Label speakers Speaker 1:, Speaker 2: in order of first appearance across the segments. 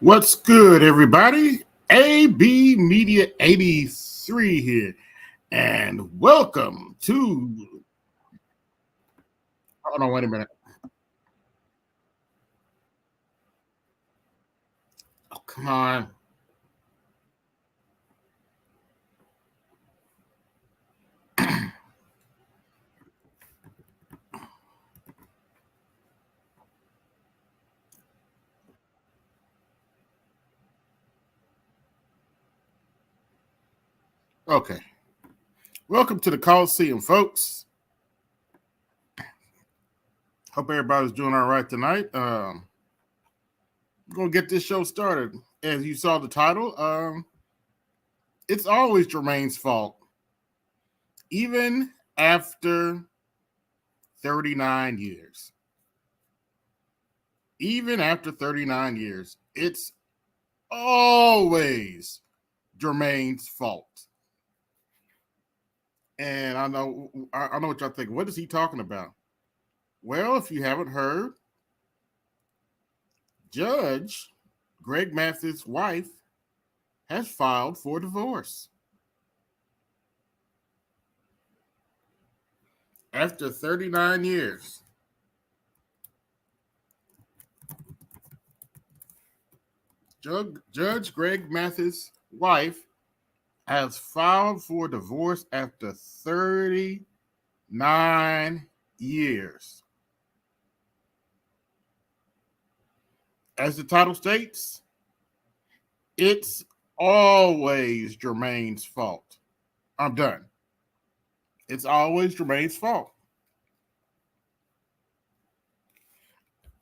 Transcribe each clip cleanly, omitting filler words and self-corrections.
Speaker 1: What's good, everybody? AB Media 83 here, and welcome to. Hold on, wait a minute. Oh, come on. Okay. Welcome to the Colosseum, folks. Hope everybody's doing all right tonight. We're going to get this show started. As you saw the title, it's always Jermaine's fault. Even after 39 years. Even after 39 years, it's always Jermaine's fault. And I know what y'all think. What is he talking about? Well, if you haven't heard, Judge Greg Mathis' wife has filed for divorce. After 39 years. Judge Greg Mathis' wife has filed for divorce after 39 years. As the title states, it's always Jermaine's fault. I'm done. It's always Jermaine's fault.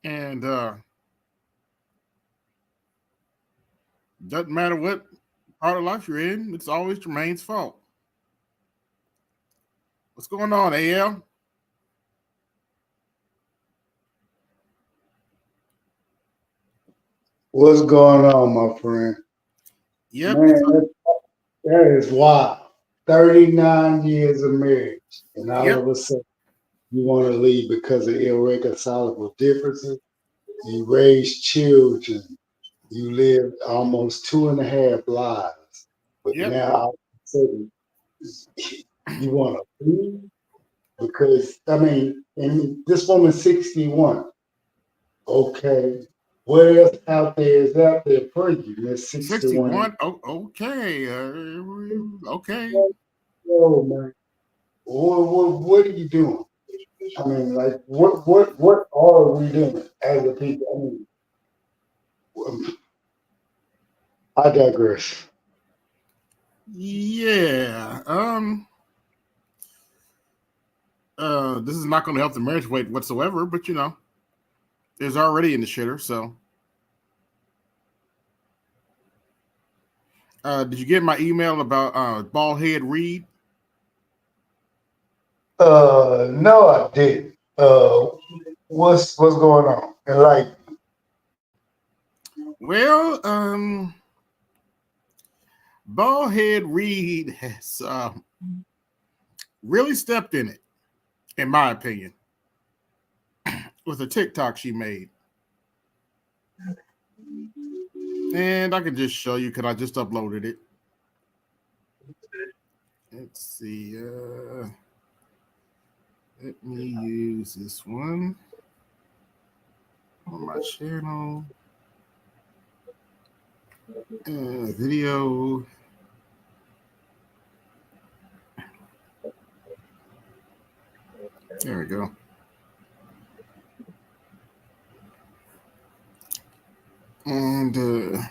Speaker 1: And doesn't matter what part of life you're in, it's always Jermaine's fault. What's going on, AL?
Speaker 2: What's going on, my friend?
Speaker 1: Yep.
Speaker 2: Man, that is wild. 39 years of marriage, and all of a sudden you want to leave because of irreconcilable differences. You raised children. You lived almost 2.5 lives. But now all of a sudden you want to leave because, and this woman's 61. Okay. What else out there is out there for you, Miss 61?
Speaker 1: Oh, okay. Okay.
Speaker 2: Oh, man. What are you doing? I mean, like, what are we doing as a people? I digress.
Speaker 1: Yeah. This is not going to help the marriage weight whatsoever, but it's already in the shitter. So, did you get my email about bald head Reid?
Speaker 2: No, I didn't. What's going on? And like,
Speaker 1: well, bald head Reid has really stepped in it, in my opinion, with a TikTok she made. And I can just show you because I just uploaded it. Let's see. Let me use this one on my channel. Video. There we go. And go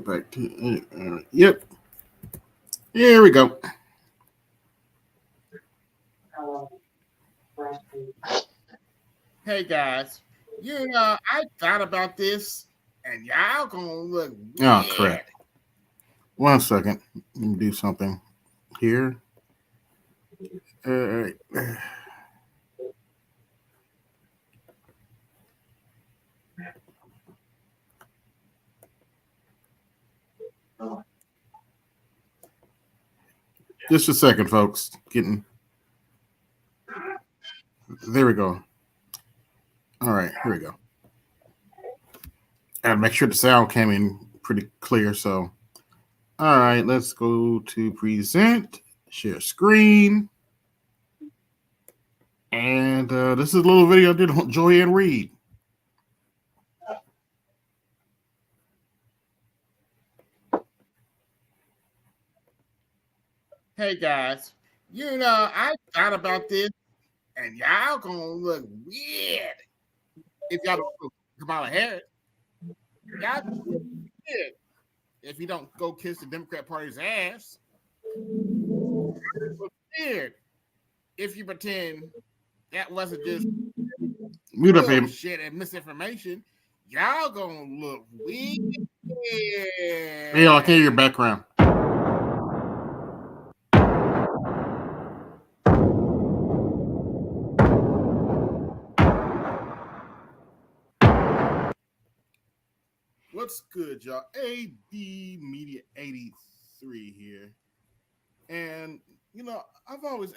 Speaker 1: back to yep. Here we go. Hey guys, I thought about this, and y'all gonna look weird. Oh crap! 1 second, let me do something here. Just a second, folks. There we go. All right, here we go. And make sure the sound came in pretty clear. So, all right, let's go to present, share screen. And this is a little video I did on Joanne Reid. Hey guys, I thought about this, and y'all gonna look weird if y'all don't go Kamala Harris. Y'all gonna look weird if you don't go kiss the Democrat Party's ass. Look weird if you pretend that wasn't just mute up shit and misinformation. Y'all gonna look weird. Yeah, I can't hear your background. What's good, y'all? AD Media 83 here. And I've always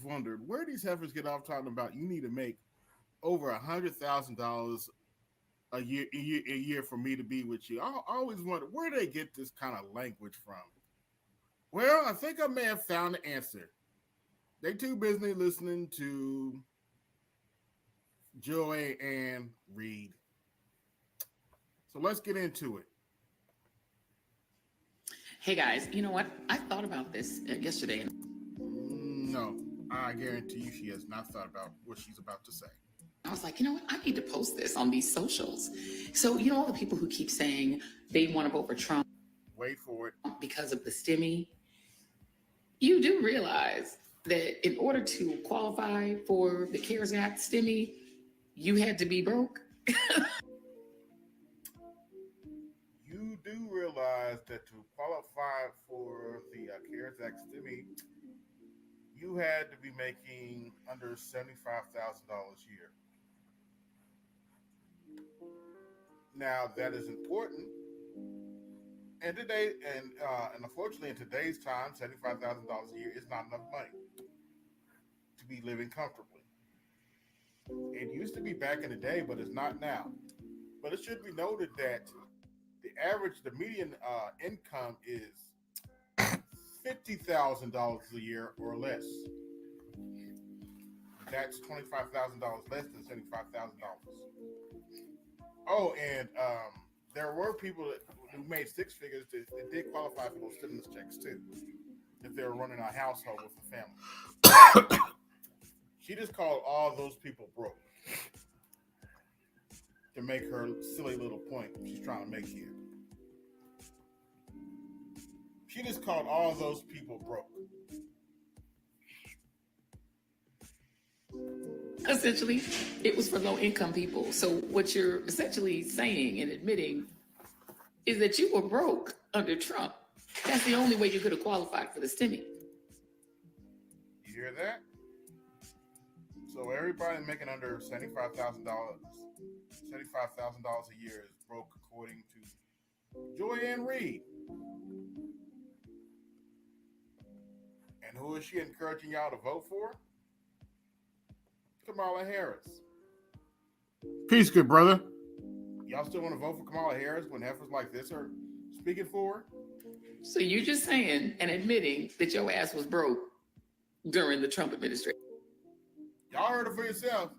Speaker 1: wondered where these heifers get off talking about you need to make over $100,000 a year for me to be with you. I always wonder where they get this kind of language from. Well, I think I may have found the answer. They too busy listening to Joanne Reid. So let's get into it.
Speaker 3: Hey guys, you know what? I thought about this yesterday.
Speaker 1: No, I guarantee you she has not thought about what she's about to say.
Speaker 3: I was like, you know what? I need to post this on these socials. So, all the people who keep saying they want to vote for Trump.
Speaker 1: Wait for it.
Speaker 3: Because of the STEMI. You do realize that in order to qualify for the CARES Act STEMI, you had to be broke.
Speaker 1: You do realize that to qualify for the CARES Act STEMI, you had to be making under $75,000 a year. Now that is important, and unfortunately in today's time, $75,000 a year is not enough money to be living comfortably. It used to be back in the day, but it's not now. But it should be noted that the median income is $50,000 a year or less. That's $25,000 less than $75,000. Oh, and there were people who made six figures that did qualify for those stimulus checks too, if they were running a household with a family. She just called all those people broke to make her silly little point she's trying to make here. She just called all those people broke.
Speaker 3: Essentially, it was for low-income people. So what you're essentially saying and admitting is that you were broke under Trump. That's the only way you could have qualified for the STEMI.
Speaker 1: You hear that? So everybody making under $75,000 a year is broke, according to Joanne Reid. And who is she encouraging y'all to vote for? Kamala Harris. Peace, good brother. Y'all still want to vote for Kamala Harris when heifers like this are speaking for her?
Speaker 3: So you're just saying and admitting that your ass was broke during the Trump administration.
Speaker 1: Y'all heard it for yourself.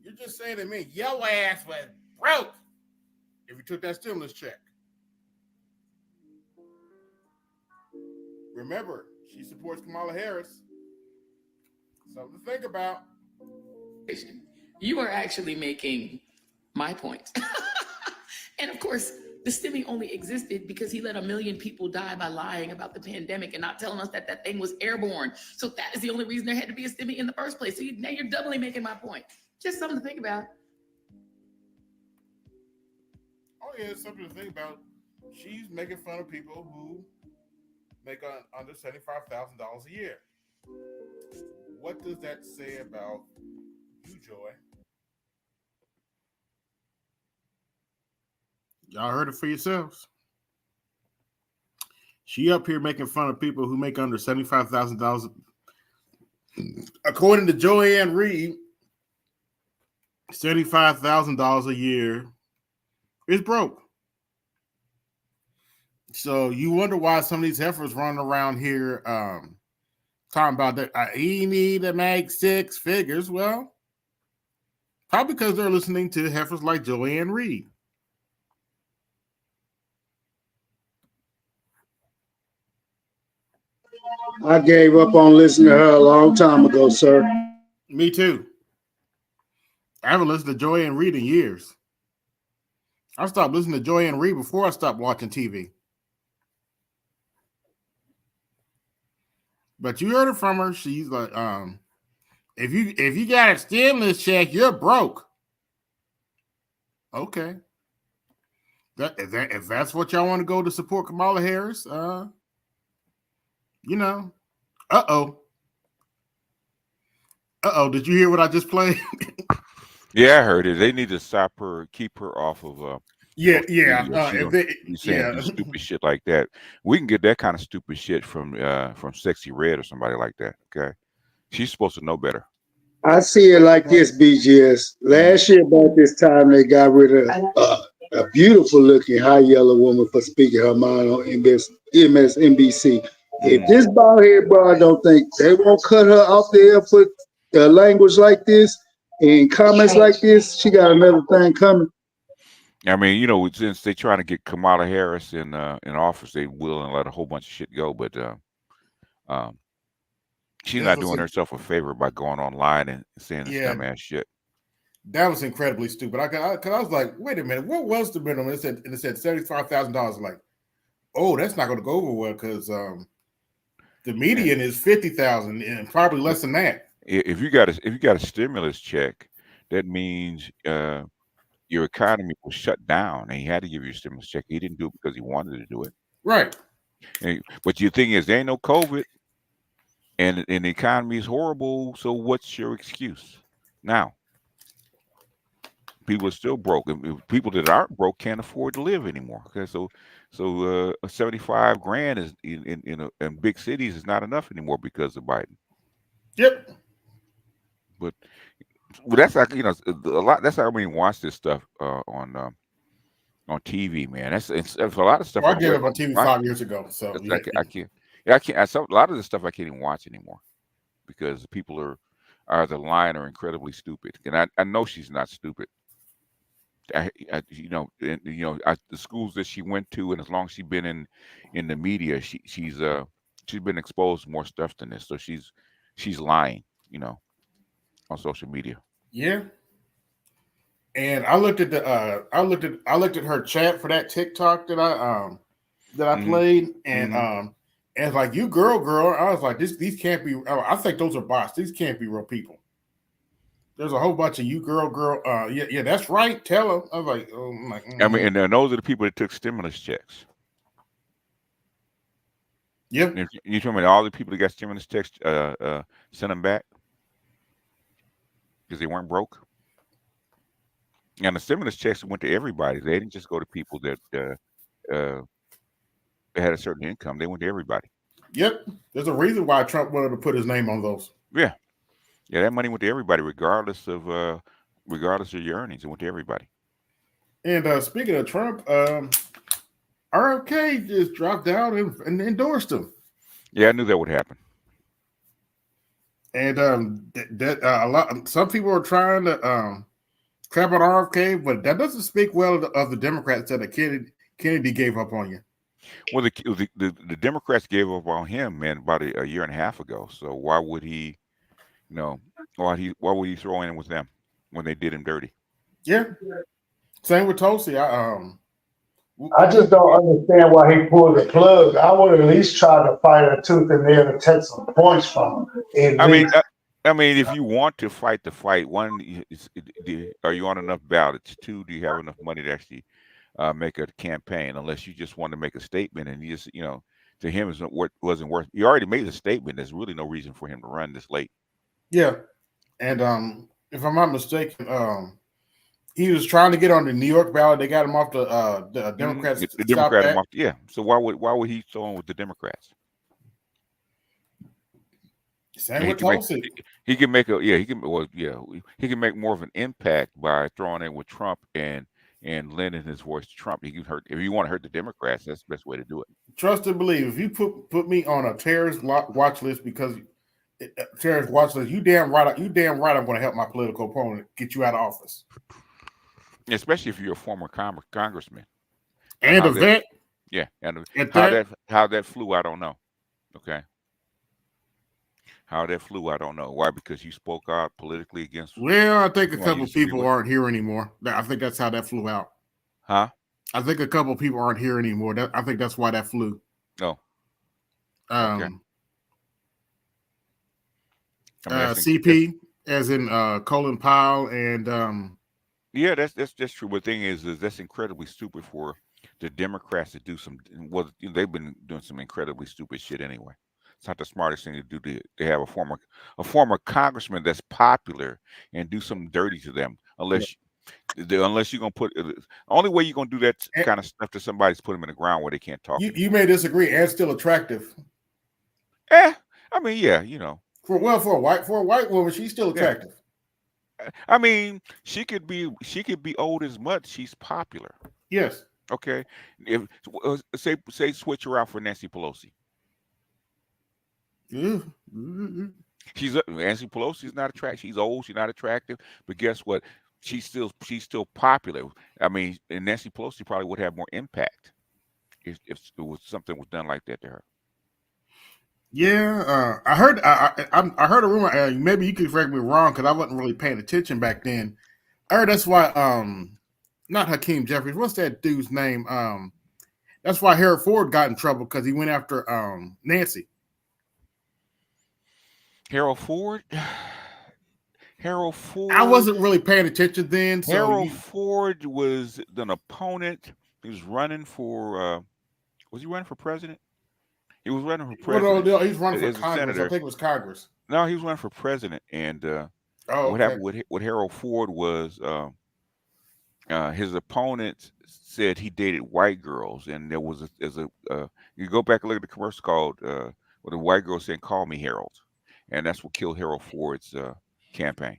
Speaker 1: You're just saying to me, your ass was broke if you took that stimulus check. Remember, she supports Kamala Harris. Something to think about.
Speaker 3: You are actually making my point. And of course, the STEMI only existed because he let 1 million people die by lying about the pandemic and not telling us that that thing was airborne. So that is the only reason there had to be a STEMI in the first place. So now you're doubly making my point. Just something to think about.
Speaker 1: Oh yeah, it's something to think about. She's making fun of people who make under $75,000 a year. What does that say about you, Joy? Y'all heard it for yourselves. She up here making fun of people who make under $75,000. According to Joanne Reid, $75,000 a year It's broke. So you wonder why some of these heifers running around here talking about that he need to make six figures. Well, probably because they're listening to heifers like Joanne Reid.
Speaker 2: I gave up on listening to her a long time ago, sir.
Speaker 1: Me too. I haven't listened to Joanne Reid in years. I stopped listening to Joanne Reid before I stopped watching TV. But you heard it from her. She's like, if you got a stimulus check, you're broke. Okay. If that's what y'all want to go to support Kamala Harris, you know. Uh-oh. Did you hear what I just played?
Speaker 4: Yeah, I heard it. They need to stop her, keep her off of
Speaker 1: Yeah.
Speaker 4: She's saying do stupid shit like that. We can get that kind of stupid shit from Sexy Red or somebody like that. Okay, she's supposed to know better.
Speaker 2: I see it like this, BGS. Last year about this time, they got rid of a beautiful looking high yellow woman for speaking her mind on MSNBC. If this bald head broad don't think they won't cut her off the air for language like this and comments like this, she got another thing coming.
Speaker 4: I mean, you know, since they're trying to get Kamala Harris in office, they will and let a whole bunch of shit go. But she's not doing herself a favor by going online and saying this dumbass shit.
Speaker 1: That was incredibly stupid. Because I was like, wait a minute, what was the minimum? It said $75,000. Like, oh, that's not going to go over well because the median is $50,000 and probably less than that.
Speaker 4: If you got a stimulus check, that means your economy was shut down, and he had to give you a stimulus check. He didn't do it because he wanted to do it.
Speaker 1: Right.
Speaker 4: But your thing is, there ain't no COVID, and the economy is horrible. So what's your excuse now? People are still broke. People that aren't broke can't afford to live anymore. Okay, so 75 grand is in big cities is not enough anymore because of Biden.
Speaker 1: Yep.
Speaker 4: But that's like, you know, a lot. That's how I mean watch this stuff on TV, man. It's a lot of stuff.
Speaker 1: Well, I gave up on TV 5 years ago, so
Speaker 4: yeah. I can't. Yeah, I can't. A lot of the stuff I can't even watch anymore because people are either lying or incredibly stupid. And I know she's not stupid. The schools that she went to, and as long as she's been in the media, she's been exposed to more stuff than this. So she's lying, you know, on social media.
Speaker 1: Yeah. And I looked at her chat for that TikTok that I played, and it's like, you girl. I was like, these can't be. I think those are bots. These can't be real people. There's a whole bunch of you girl. Yeah, that's right. Tell them. I was like, oh my.
Speaker 4: I mean, and those are the people that took stimulus checks.
Speaker 1: Yep.
Speaker 4: And you told me all the people that got stimulus checks sent them back because they weren't broke. And the stimulus checks went to everybody. They didn't just go to people that had a certain income. They went to everybody.
Speaker 1: Yep. There's a reason why Trump wanted to put his name on those.
Speaker 4: Yeah. Yeah, that money went to everybody, regardless of your earnings. It went to everybody.
Speaker 1: And speaking of Trump, RFK just dropped down and endorsed him.
Speaker 4: Yeah, I knew that would happen.
Speaker 1: And some people are trying to crap on RFK, but that doesn't speak well of the Democrats that Kennedy gave up on you.
Speaker 4: Well, the Democrats gave up on him, man, about a year and a half ago. So why would he? Why would he throw in with them when they did him dirty?
Speaker 1: Yeah. Same with Tulsi.
Speaker 2: I just don't understand why he pulled the plug. I would at least try to fight a tooth and nail to take some points from him.
Speaker 4: I mean, if you want to fight the fight, one, are you on enough ballots? Two, do you have enough money to actually make a campaign? Unless you just want to make a statement, and you just, to him wasn't worth. You already made a statement. There's really no reason for him to run this late.
Speaker 1: Yeah, and if I'm not mistaken, he was trying to get on the New York ballot. They got him off the Democrats.
Speaker 4: The Democrat off. Yeah. So why would he throw in with the Democrats?
Speaker 1: Same with Tulsi.
Speaker 4: He can make more of an impact by throwing in with Trump and and lending his voice to Trump. He can hurt if you want to hurt the Democrats. That's the best way to do it.
Speaker 1: Trust and believe. If you put me on a terrorist watch list because terrorist watch list, you damn right. You damn right. I'm going to help my political opponent get you out of office.
Speaker 4: Especially if you're a former congressman
Speaker 1: And a vet.
Speaker 4: Yeah, and
Speaker 1: how
Speaker 4: that flew, I don't know. Okay. How that flew, I don't know. Why? Because you spoke out politically against.
Speaker 1: Well, I think a couple of people aren't here anymore. I think that's how that flew out.
Speaker 4: Huh?
Speaker 1: I think a couple of people aren't here anymore. I think that's why that flew.
Speaker 4: Oh. Okay.
Speaker 1: CP, as in Colin Powell, and
Speaker 4: yeah, that's true. But the thing is that's incredibly stupid for the Democrats to do some. Well, they've been doing some incredibly stupid shit anyway. It's not the smartest thing to do to have a former congressman that's popular and do something dirty to them. Unless you're gonna put only way you're gonna do that kind of stuff to somebody is put them in the ground where they can't talk.
Speaker 1: You may disagree, and still attractive.
Speaker 4: I mean, yeah, you know.
Speaker 1: For a white woman, she's still attractive.
Speaker 4: Yeah. I mean, she could be old as mud. She's popular.
Speaker 1: Yes.
Speaker 4: Okay. If say switch her out for Nancy Pelosi.
Speaker 1: Mm-hmm.
Speaker 4: Nancy Pelosi is not attractive. She's old. She's not attractive. But guess what? She's still popular. I mean, and Nancy Pelosi probably would have more impact if it was something was done like that to her.
Speaker 1: Yeah, I heard a rumor. Maybe you could correct me wrong because I wasn't really paying attention back then. I heard that's why not Hakeem Jeffries. What's that dude's name? That's why Harold Ford got in trouble because he went after Nancy.
Speaker 4: Harold Ford.
Speaker 1: I wasn't really paying attention then.
Speaker 4: Harold Ford was an opponent. He was running for. Was he running for president? He was running for president.
Speaker 1: Well, no, he's running for Congress. I think it was Congress.
Speaker 4: No, he was running for president. And what happened with Harold Ford was his opponent said he dated white girls, and there was you go back and look at the commercial called where the white girl saying "Call me Harold," and that's what killed Harold Ford's campaign.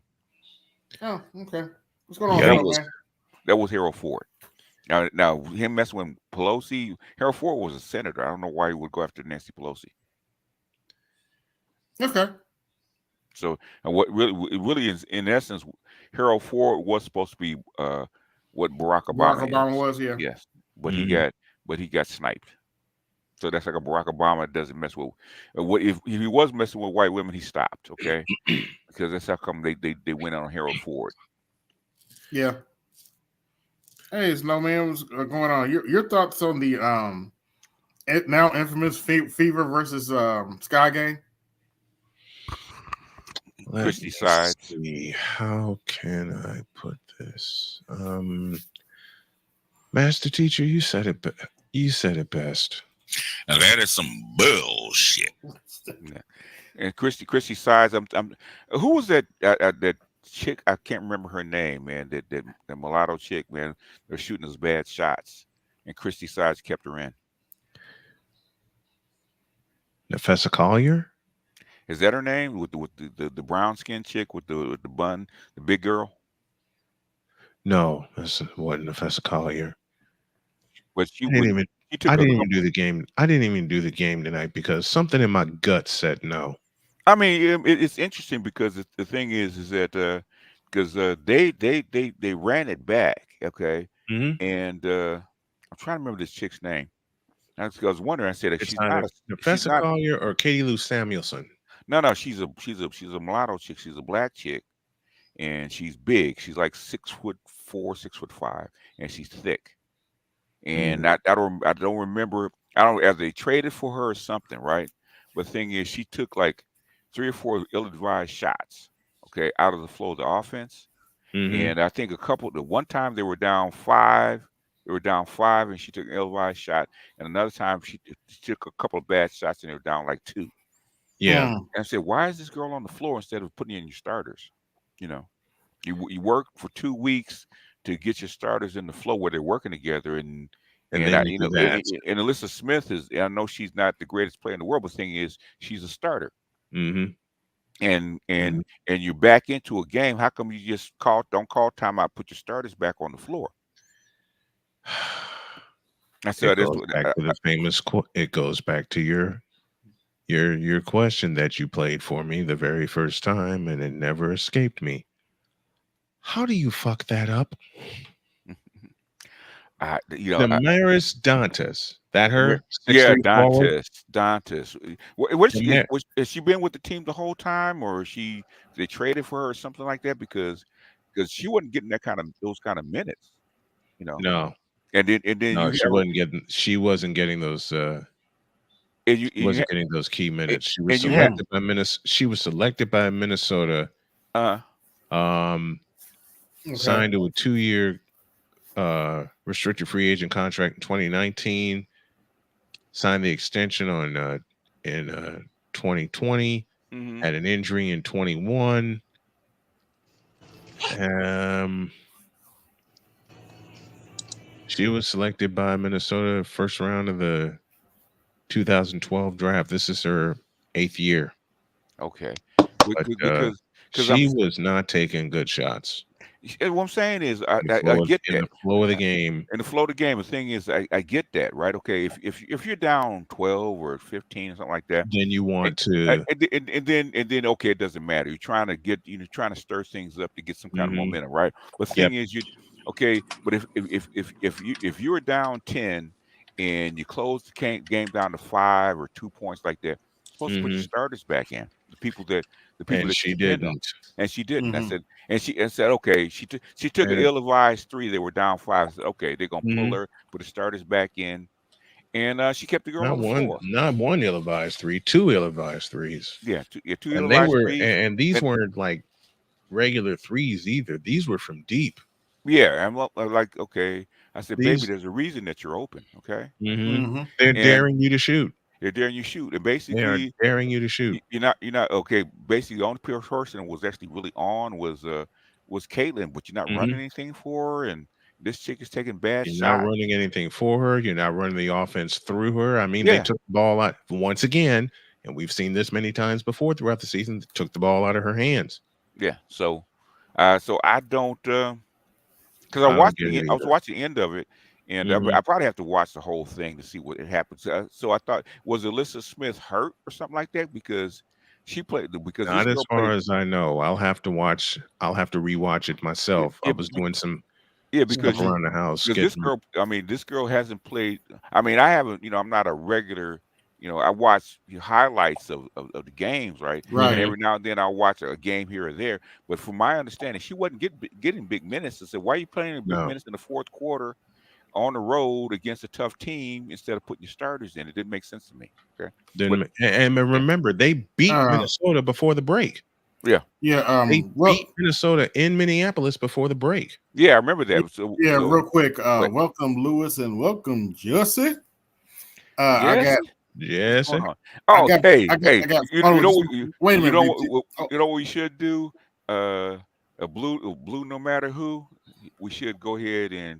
Speaker 1: Oh, okay. What's going on, man?
Speaker 4: That was Harold Ford. Now him messing with Pelosi, Harold Ford was a senator. I don't know why he would go after Nancy Pelosi.
Speaker 1: Okay.
Speaker 4: So, and what really is, in essence, Harold Ford was supposed to be what Barack Obama
Speaker 1: was, yeah.
Speaker 4: Yes, but he got sniped. So that's like a Barack Obama doesn't mess with. If he was messing with white women, he stopped. Okay, because that's how come they went on Harold Ford.
Speaker 1: Yeah. Hey, Snowman, what's going on? Your thoughts on the now infamous Fever versus Sky game?
Speaker 4: Christy sides.
Speaker 5: See, how can I put this? Master Teacher, you said it. You said it best.
Speaker 6: Now that is some bullshit.
Speaker 4: Yeah. And Christy sides. Who was that chick? I can't remember her name, man. That mulatto chick, man. They're shooting those bad shots, and Christy sides kept her in.
Speaker 5: Nafessa Collier.
Speaker 4: Is that her name? With the brown skin chick with the bun, the big girl?
Speaker 5: No, that's wasn't Nafessa Collier.
Speaker 4: But
Speaker 5: I didn't even do the game. I didn't even do the game tonight because something in my gut said no.
Speaker 4: I mean, it's interesting because the thing is that because they ran it back, okay, and I'm trying to remember this chick's name. I was wondering. I said she's not
Speaker 5: Nafessa Collier or Katie Lou Samuelson.
Speaker 4: No, she's a mulatto chick. She's a black chick, and she's big. She's like 6'4", 6'5", and she's thick. And I don't remember. As they traded for her or something, right? But the thing is, she took like 3 or 4 ill-advised shots, okay, out of the flow of the offense. And I think the one time they were down 5. They were down 5, and she took an ill-advised shot. And another time she took a couple of bad shots, and they were down like 2.
Speaker 5: Yeah.
Speaker 4: And I said, why is this girl on the floor instead of putting in your starters? You know, you work for 2 weeks to get your starters in the flow where they're working together, and Alyssa Smith I know she's not the greatest player in the world, but the thing is, she's a starter. And you're back into a game. How come you just don't call timeout, put your starters back on the floor? I
Speaker 5: It
Speaker 4: said this.
Speaker 5: goes back to the famous quote. It goes back to your question that you played for me the very first time, and it never escaped me. How do you fuck that up?
Speaker 4: Damaris
Speaker 5: Dantas. That her?
Speaker 4: Yeah,
Speaker 5: 6'3" forward?
Speaker 4: Dantas. What
Speaker 5: Damar-
Speaker 4: has she been with the team the whole time, or they traded for her or something like that? Because she wasn't getting those kind of minutes, you know.
Speaker 5: No,
Speaker 4: And then
Speaker 5: no,
Speaker 4: you have
Speaker 5: she wasn't getting those
Speaker 4: and
Speaker 5: she wasn't getting those key minutes. She was
Speaker 4: and you have
Speaker 5: selected by Minnesota. She was selected by Minnesota. Signed to a 2-year restricted free agent contract in 2019. Signed the extension on in 2020. Had an injury in 21. She was selected by Minnesota first round of the 2012 draft. This is her 8th year.
Speaker 4: Okay.
Speaker 5: But she was not taking good shots.
Speaker 4: What I'm saying is, I get that.
Speaker 5: In the flow of the game.
Speaker 4: In the flow of the game, the thing is, I get that, right? Okay, if you're down 12 or 15 or something like that,
Speaker 5: then you want to,
Speaker 4: and then okay, it doesn't matter. You're trying to stir things up to get some kind of momentum, right? But the thing is, but if you're down 10 and you close the game down to 5 or 2 points like that, you're supposed to put your starters back in, the people that
Speaker 5: she didn't.
Speaker 4: And she didn't. I said, and she said, okay, she took an ill-advised 3. They were down 5. I said, okay, they're gonna pull her, put the starters back in, and she kept the girl on the floor.
Speaker 5: Not one ill-advised 3, 2 ill-advised 3s.
Speaker 4: Yeah, two
Speaker 5: and
Speaker 4: ill-advised
Speaker 5: 3s. And these weren't like regular 3s either. These were from deep.
Speaker 4: Yeah, I'm like, okay. I said, baby, there's a reason that you're open. Okay.
Speaker 5: They're daring you to shoot.
Speaker 4: They're daring you to shoot, and basically
Speaker 5: they are daring you to shoot.
Speaker 4: You're not okay. Basically, the only person was actually really on was Caitlin, but you're not running anything for her, and this chick is taking bad shots.
Speaker 5: You're not running anything for her. You're not running the offense through her. I mean, they took the ball out once again, and we've seen this many times before throughout the season. Took the ball out of her hands.
Speaker 4: Yeah. So I don't because I was watching the end of it. And I probably have to watch the whole thing to see what it happens. So I thought, was Alyssa Smith hurt or something like that? Because she played. Because
Speaker 5: not as far as I know. I'll have to rewatch it myself. I was doing some
Speaker 4: because
Speaker 5: around the house.
Speaker 4: This girl hasn't played. I mean, I haven't. I'm not a regular. I watch highlights of the games, right? And every now and then I'll watch a game here or there. But from my understanding, she wasn't getting big minutes. I said, why are you playing big minutes in the fourth quarter on the road against a tough team instead of putting your starters in? It didn't make sense to me. Okay.
Speaker 5: And remember, they beat Minnesota before the break.
Speaker 4: Yeah.
Speaker 5: They beat Minnesota in Minneapolis before the break.
Speaker 4: Yeah, I remember that.
Speaker 1: Real quick. Welcome, Lewis, and welcome, Jesse.
Speaker 4: Yes.
Speaker 1: Hey.
Speaker 4: You know what we should do? A blue no matter who. We should go ahead and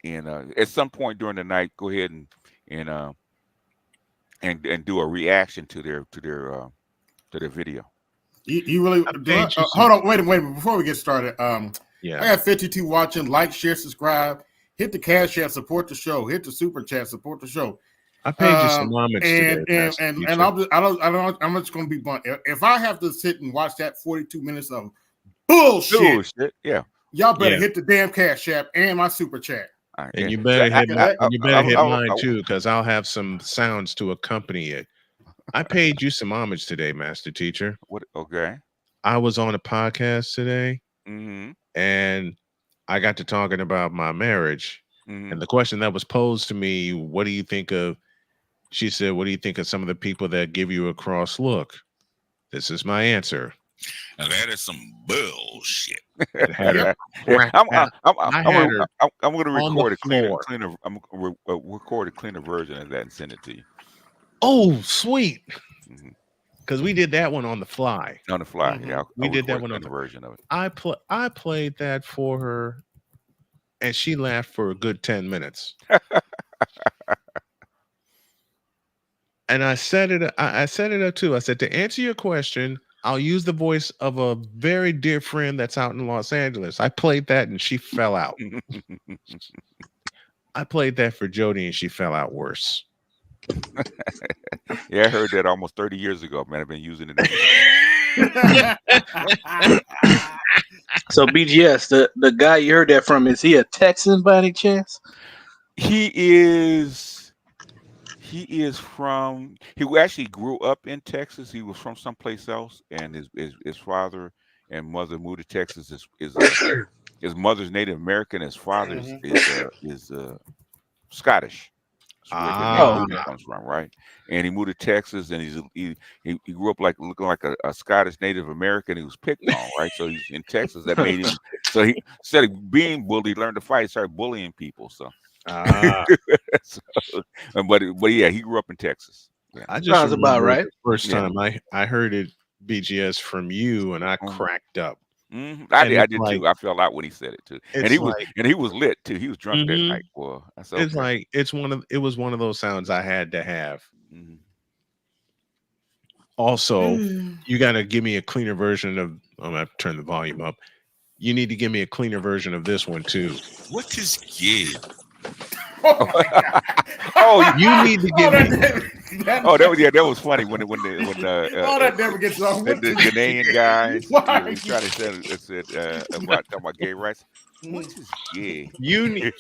Speaker 4: at some point during the night, go ahead and do a reaction to their video.
Speaker 1: You really hold on, wait a minute before we get started. I got 52 watching. Like, share, subscribe, hit the Cash App, support the show, hit the Super Chat, support the show.
Speaker 5: I paid you some homage today,
Speaker 1: and I'm just going to be blunt. If I have to sit and watch that 42 minutes of bullshit, y'all better hit the damn Cash App and my Super Chat.
Speaker 5: And you better hit mine too, because I'll have some sounds to accompany it. I paid you some homage today, Master Teacher.
Speaker 4: What? Okay.
Speaker 5: I was on a podcast today, and I got to talking about my marriage. And the question that was posed to me, what do you think of? She said, what do you think of some of the people that give you a cross look? This is my answer.
Speaker 6: Now that is some bullshit.
Speaker 4: I'm going to record a cleaner. I'm going to record a cleaner version of that and send it to you.
Speaker 5: Oh, sweet. Because we did that one on the fly.
Speaker 4: On the fly, yeah.
Speaker 5: We did that one on
Speaker 4: the version of it.
Speaker 5: I played that for her, and she laughed for a good 10 minutes. And I set it up too. I said, to answer your question, I'll use the voice of a very dear friend that's out in Los Angeles. I played that and she fell out. I played that for Jody and she fell out worse.
Speaker 4: Yeah, I heard that almost 30 years ago, man. I've been using it ever since.
Speaker 7: So BGS, the guy you heard that from, is he a Texan by any chance?
Speaker 4: He is from, he actually grew up in Texas. He was from someplace else, and his father and mother moved to Texas. His mother's Native American. His father's is Scottish. That's where the name Moody comes from, right? And he moved to Texas, and he grew up like looking like a Scottish Native American. He was picked on, right? So he's in Texas. That made him. So he, instead of being bullied, he learned to fight. He started bullying people. So, but yeah, he grew up in Texas. Yeah.
Speaker 5: I just
Speaker 7: Sounds about right.
Speaker 5: The first time I heard it, BGS, from you, and I cracked up.
Speaker 4: I did too. I fell out when he said it too, and he was lit too. He was drunk that night. Boy,
Speaker 5: it's like it was one of those sounds I had to have. Also, you got to give me a cleaner version of. I'm gonna have to turn the volume up. You need to give me a cleaner version of this one too.
Speaker 6: What is gay?
Speaker 5: You need to give me.
Speaker 4: That was funny when
Speaker 1: that never gets off.
Speaker 4: The Ghanaian guy was trying to say about talking about gay rights. What is gay?
Speaker 5: You need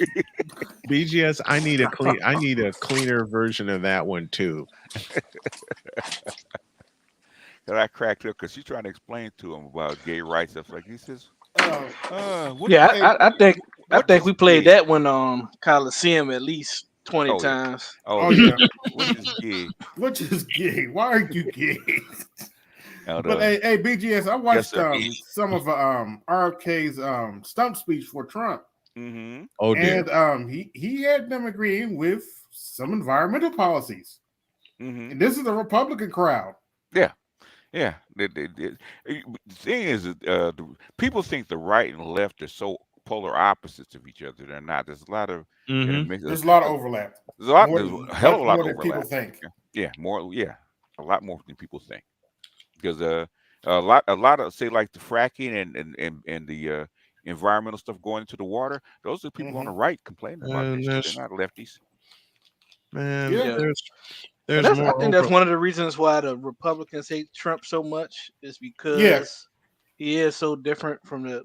Speaker 5: BGS. I need a cleaner version of that one too.
Speaker 4: And I cracked up because she's trying to explain to him about gay rights. Stuff like he says.
Speaker 7: I think we played that one on Colosseum at least 20 times.
Speaker 1: Oh yeah.
Speaker 4: Which is gay?
Speaker 1: Which is gay? Why are you gay? But hey, BGS, I watched some of RFK's stump speech for Trump.
Speaker 5: Oh dear.
Speaker 1: And he had them agreeing with some environmental policies. And this is a Republican crowd.
Speaker 4: Yeah. The thing is, people think the right and the left are so polar opposites of each other. They're not. There's a lot of
Speaker 1: there's a lot of overlap.
Speaker 4: There's a hell of a lot of overlap.
Speaker 1: People think.
Speaker 4: Yeah, a lot more than people think. Because a lot of, say, like the fracking and the environmental stuff going into the water, those are people on the right complaining about this. They're not lefties.
Speaker 5: Man,
Speaker 7: I think that's one of the reasons why the Republicans hate Trump so much, is because he is so different from the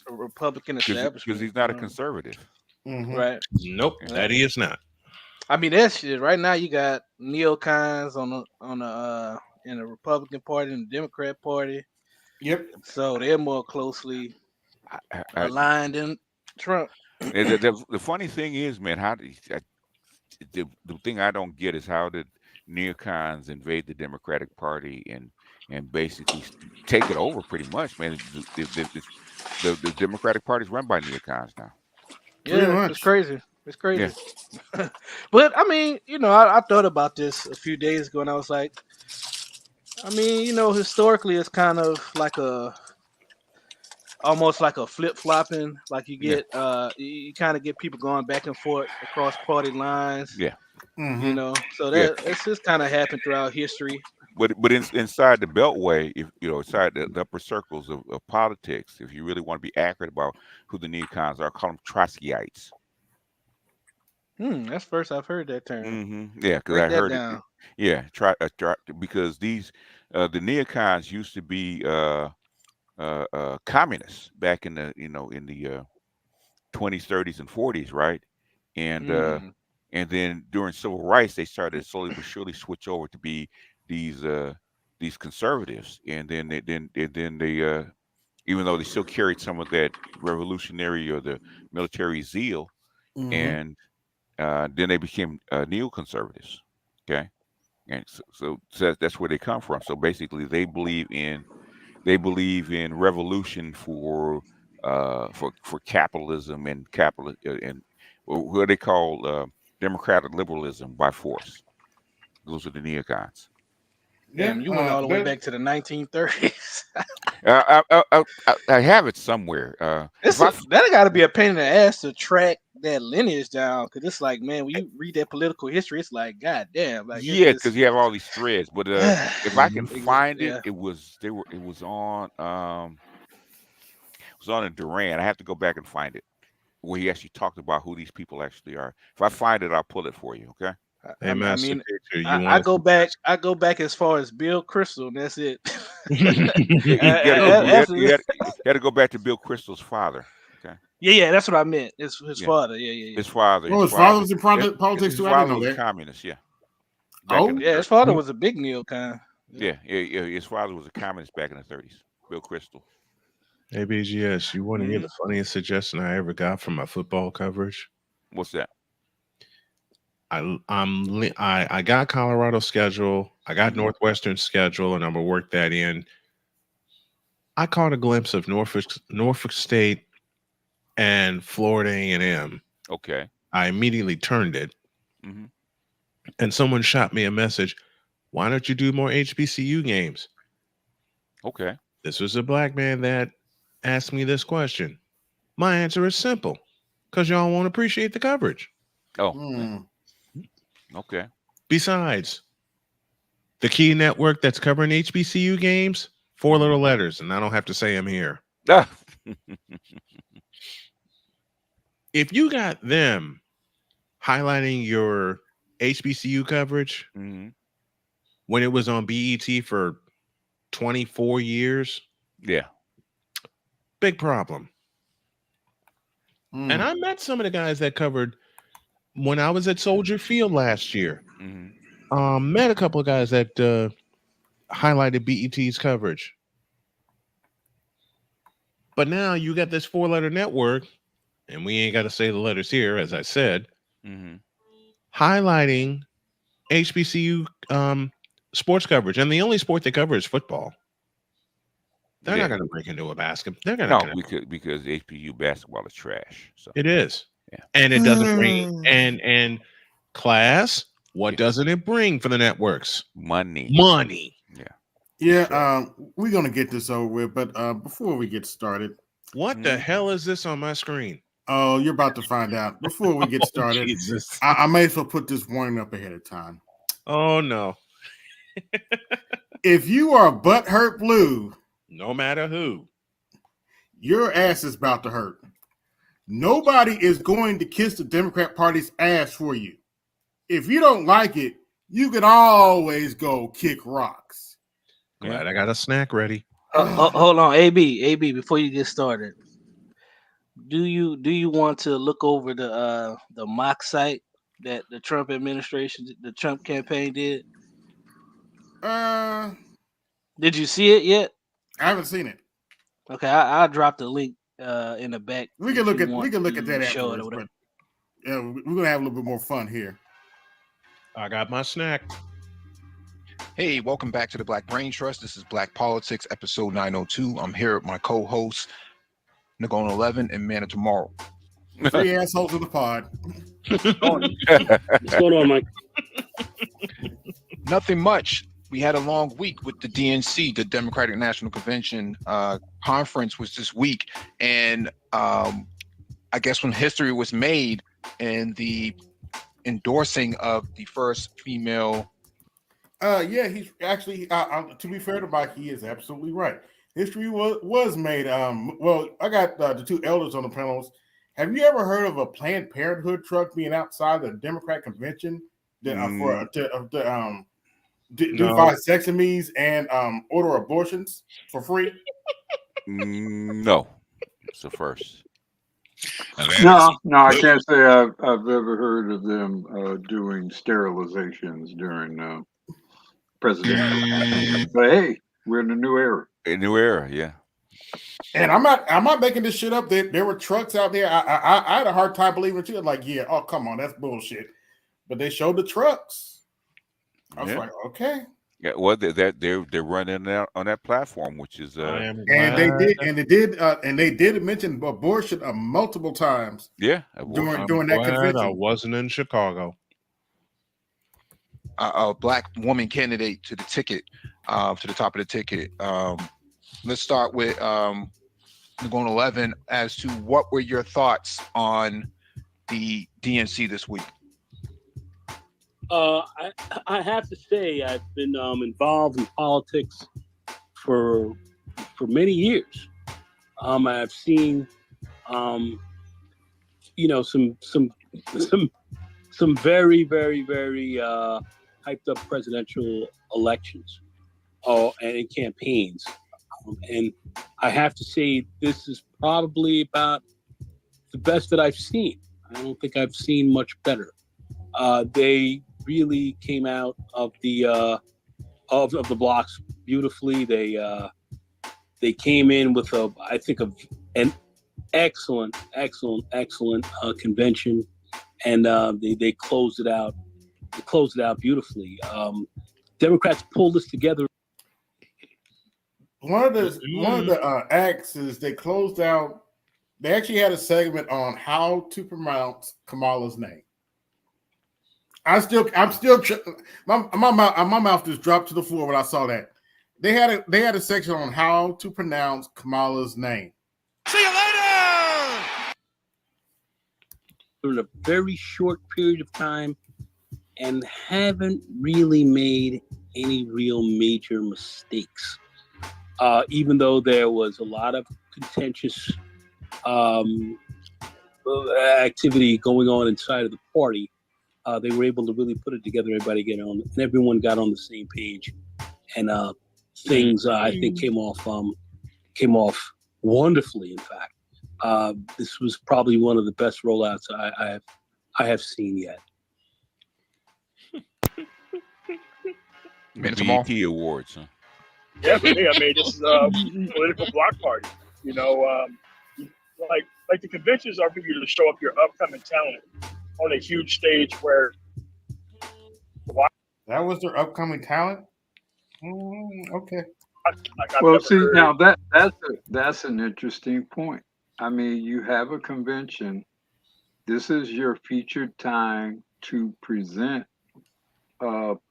Speaker 7: Republican establishment.
Speaker 4: Because he's not a conservative.
Speaker 7: Right.
Speaker 5: Nope, that he is not.
Speaker 7: I mean, that shit. Right now, you got neocons in the Republican Party and the Democrat Party.
Speaker 1: Yep.
Speaker 7: So they're more closely aligned in Trump.
Speaker 4: The funny thing is, man, the thing I don't get is how did neocons invade the Democratic Party and basically take it over pretty much, man. The Democratic Party is run by neocons now.
Speaker 7: Yeah, it's crazy. It's crazy. Yeah. But I mean, I thought about this a few days ago, and I was like, I mean, historically, it's kind of like almost like a flip flopping. Like you get, you kind of get people going back and forth across party lines. Yeah. So it's just kind of happened throughout history.
Speaker 4: But inside the Beltway, if inside the upper circles of politics, if you really want to be accurate about who the neocons are, call them Trotskyites.
Speaker 7: That's first I've heard that term.
Speaker 4: Yeah, because I heard it. Yeah, because these the neocons used to be communists back in the in the 20s, 30s, and 40s, right? And then during civil rights, they started slowly but surely switch over to be these conservatives, and then they even though they still carried some of that revolutionary or the military zeal, and then they became neoconservatives. Okay, and so that's where they come from. So basically, they believe in revolution for capitalism and what they call democratic liberalism by force. Those are the neocons.
Speaker 7: Damn, you went all the way back to the 1930s.
Speaker 4: I have it somewhere.
Speaker 7: That got to be a pain in the ass to track that lineage down, because it's like, man, when you read that political history, it's like, god damn, like
Speaker 4: yeah, because you have all these threads. But if I can find
Speaker 7: yeah.
Speaker 4: it was on in Duran. I have to go back and find it, where he actually talked about who these people actually are. If I find it, I'll pull it for you. Okay.
Speaker 5: Hey,
Speaker 7: I mean, I go back as far as Bill Crystal, and that's it.
Speaker 4: You got to go back to Bill Crystal's father. Okay.
Speaker 7: Yeah, that's what I meant. His father. Yeah.
Speaker 4: His father.
Speaker 1: His father was in politics
Speaker 4: his
Speaker 1: too.
Speaker 4: Father
Speaker 1: I didn't know
Speaker 4: was
Speaker 1: that.
Speaker 4: communist. Yeah.
Speaker 7: His father was a big neocon.
Speaker 4: Yeah. His father was a communist back in the 30s. Bill Crystal.
Speaker 5: Hey, BGS, you want to hear the funniest suggestion I ever got from my football coverage?
Speaker 4: What's that?
Speaker 5: I got Colorado schedule. I got Northwestern schedule, and I'm gonna work that in. I caught a glimpse of Norfolk State and Florida A&M.
Speaker 4: Okay.
Speaker 5: I immediately turned it, and someone shot me a message. Why don't you do more HBCU games?
Speaker 4: Okay.
Speaker 5: This was a black man that asked me this question. My answer is simple, because y'all won't appreciate the coverage.
Speaker 4: Oh. Okay.
Speaker 5: Besides, the key network that's covering HBCU games, 4 little letters, and I don't have to say them here. If you got them highlighting your HBCU coverage when it was on BET for 24 years,
Speaker 4: yeah,
Speaker 5: big problem. And I met some of the guys that covered when I was at Soldier Field last year. Met a couple of guys that highlighted BET's coverage. But now you got this 4-letter network, and we ain't got to say the letters here, as I said, highlighting HBCU sports coverage. And the only sport they cover is football. They're not going to break into a basket. They're going to
Speaker 4: because HBCU basketball is trash. So.
Speaker 5: It is. Yeah. And it doesn't bring and class, what doesn't it bring for the networks?
Speaker 4: Money.
Speaker 1: Yeah, we're gonna get this over with, but before we get started,
Speaker 5: what the hell is this on my screen?
Speaker 1: Oh, you're about to find out. Before we get started, I may as well put this warning up ahead of time.
Speaker 5: Oh no!
Speaker 1: If you are butthurt blue,
Speaker 5: no matter who,
Speaker 1: your ass is about to hurt. Nobody is going to kiss the Democrat Party's ass for you. If you don't like it, you can always go kick rocks.
Speaker 5: Glad I got a snack ready.
Speaker 7: Hold on, AB, before you get started, do you want to look over the mock site that the Trump administration, the Trump campaign did? Did you see it yet?
Speaker 1: I haven't seen it.
Speaker 7: Okay, I'll drop the link in the back.
Speaker 1: We can look at that afterwards. But, we're gonna have a little bit more fun here.
Speaker 5: I got my snack.
Speaker 8: Hey, welcome back to the Black Brain Trust. This is Black Politics, episode 902. I'm here with my co-hosts, Nagona 11 and Man of Tomorrow.
Speaker 1: 3 assholes in the pod.
Speaker 9: What's going on, Mike?
Speaker 8: Nothing much. We had a long week with the DNC, the Democratic National Convention conference was this week. And I guess when history was made and the endorsing of the first female.
Speaker 1: Yeah, he's actually, to be fair to Mike, he is absolutely right. History was made. Well, I got the two elders on the panels. Have you ever heard of a Planned Parenthood truck being outside the Democrat convention do vasectomies and order abortions for free?
Speaker 4: No, it's the first.
Speaker 9: No, I can't say I've ever heard of them doing sterilizations during presidential. But hey, we're in a new era.
Speaker 4: A new era, yeah.
Speaker 1: And I'm not making this shit up. There were trucks out there. I had a hard time believing it. Like, yeah, oh come on, that's bullshit. But they showed the trucks. I was like, okay.
Speaker 4: Yeah, well, they're running out on that platform, which is
Speaker 1: and they did mention abortion multiple times.
Speaker 4: Yeah,
Speaker 1: during that convention.
Speaker 5: I wasn't in Chicago.
Speaker 8: a black woman candidate to the ticket, to the top of the ticket. Let's start with going 11 as to what were your thoughts on the DNC this week?
Speaker 10: I have to say I've been involved in politics for many years. I've seen some very hyped up presidential elections, and in campaigns, and I have to say this is probably about the best that I've seen. I don't think I've seen much better. They really came out of the blocks beautifully. They came in with I think an excellent convention, and they closed it out. They closed it out beautifully. Democrats pulled this together.
Speaker 1: One of the acts is they closed out. They actually had a segment on how to pronounce Kamala's name. I'm still my mouth just dropped to the floor when I saw that. They had a section on how to pronounce Kamala's name.
Speaker 10: See you later. In a very short period of time, and haven't really made any real major mistakes. Even though there was a lot of contentious activity going on inside of the party, they were able to really put it together. Everyone got on the same page, and things I think came off wonderfully. In fact, this was probably one of the best rollouts I have seen yet.
Speaker 4: BET Awards, huh?
Speaker 11: Yeah, for me, I mean, this is a political block party. You know, like the conventions are for you to show up your upcoming talent on a huge stage where.
Speaker 1: That was their upcoming talent. Okay.
Speaker 9: Well, see, now that's an interesting point. I mean, you have a convention. This is your featured time to present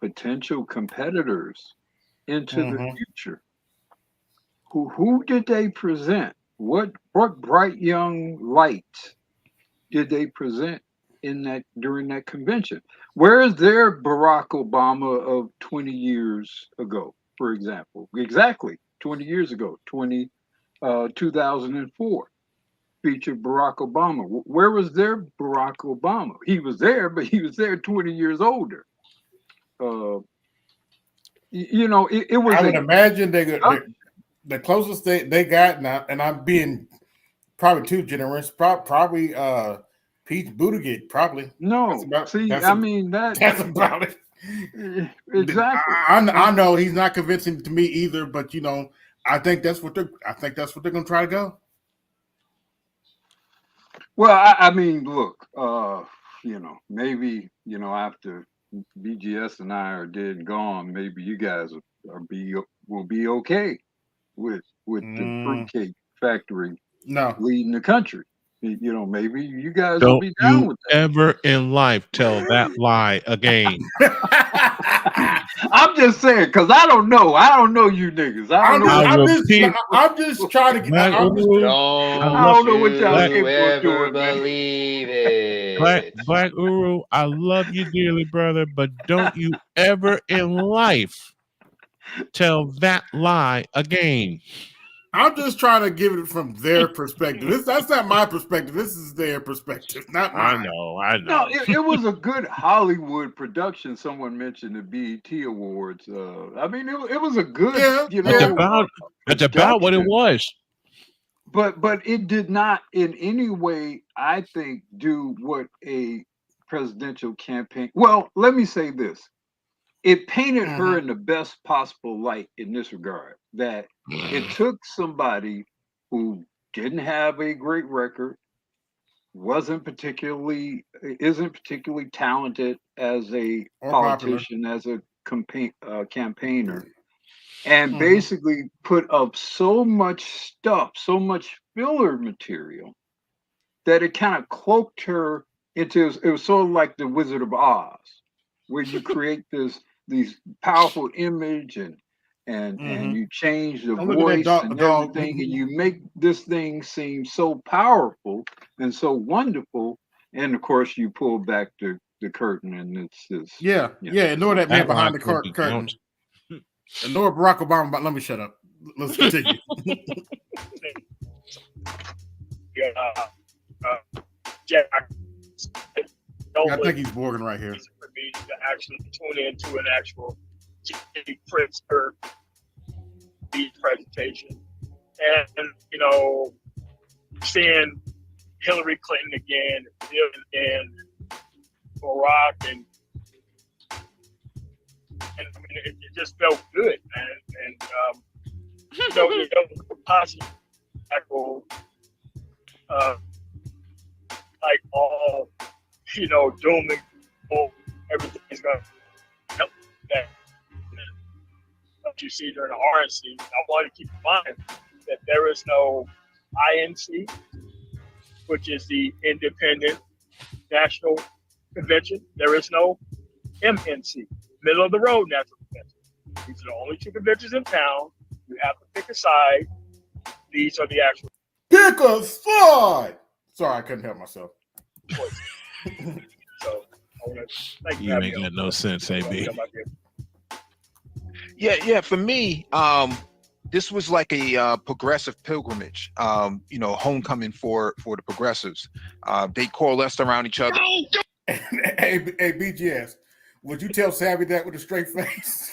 Speaker 9: potential competitors into the future. Who did they present? What bright young light did they present during that convention? Where is their Barack Obama of 20 years ago, for example? Exactly 20 years ago, 2004, featured Barack Obama. Where was their Barack Obama? He was there, but he was there 20 years older. It was.
Speaker 1: I would imagine the closest they got now, and I'm being probably too generous. Probably Pete Buttigieg. Probably
Speaker 9: no. That's
Speaker 1: about it.
Speaker 9: Exactly.
Speaker 1: I know he's not convincing to me either, but I think that's what they're going to try to go.
Speaker 9: Well, I mean, look, maybe after BGS and I are dead and gone, maybe you guys will be okay with the fruitcake factory leading the country. Maybe you guys will be down with that.
Speaker 5: Ever in life tell that lie again?
Speaker 9: I'm just saying, because I don't know you niggas. I'm just trying to get. I don't know what y'all capable of doing,
Speaker 12: believe it.
Speaker 5: Black Uru, I love you dearly, brother, but don't you ever in life tell that lie again.
Speaker 1: I'm just trying to give it from their perspective. That's not my perspective. This is their perspective, not mine.
Speaker 5: I know.
Speaker 9: No, it was a good Hollywood production. Someone mentioned the BET Awards. I mean, it was a good.
Speaker 5: It's about what it was.
Speaker 9: But it did not in any way, I think, do what a presidential campaign. Well, let me say this. It painted her in the best possible light in this regard, that it took somebody who didn't have a great record, isn't particularly talented as a politician, as a campaigner, and basically put up so much stuff, so much filler material, that it kind of cloaked her into, it was sort of like the Wizard of Oz. where you create these powerful image and you change the
Speaker 1: I'm looking at
Speaker 9: voice and
Speaker 1: dog.
Speaker 9: everything, and you make this thing seem so powerful and so wonderful, and of course you pull back the curtain, and it's this.
Speaker 1: Yeah. Ignore that man behind the curtain.
Speaker 5: Don't.
Speaker 1: Ignore Barack Obama. But let me shut up. Let's continue. I think he's Borgin right here.
Speaker 11: For me to actually tune into an actual TV Pritzker presentation, and seeing Hillary Clinton again, and Barack, and I mean, it just felt good, and the positive tackle, like all doom and gloom, everything's gonna help that. What you see during the RNC, I want to keep in mind that there is no INC, which is the Independent National Convention. There is no MNC, Middle of the Road National Convention. These are the only two conventions in town. You have to pick a side. These are the actual.
Speaker 1: Pick a side. Sorry, I couldn't help myself.
Speaker 11: So,
Speaker 5: you ain't got no sense, AB.
Speaker 8: Yeah. For me, this was like a progressive pilgrimage. Homecoming for the progressives. They coalesced around each other.
Speaker 1: Hey, BGS, would you tell Savvy that with a straight face?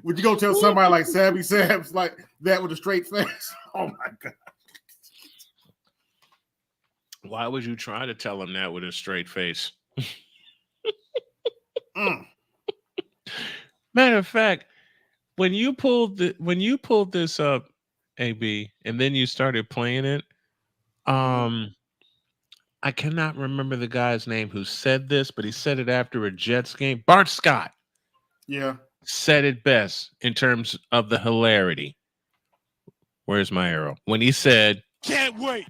Speaker 1: Would you go tell somebody like Savvy Sabs like that with a straight face? Oh my God.
Speaker 5: Why would you try to tell him that with a straight face? Matter of fact, when you pulled this up, AB, and then you started playing it, I cannot remember the guy's name who said this, but he said it after a Jets game. Bart Scott.
Speaker 1: Yeah.
Speaker 5: Said it best in terms of the hilarity. Where's my arrow? When he said, "Can't wait."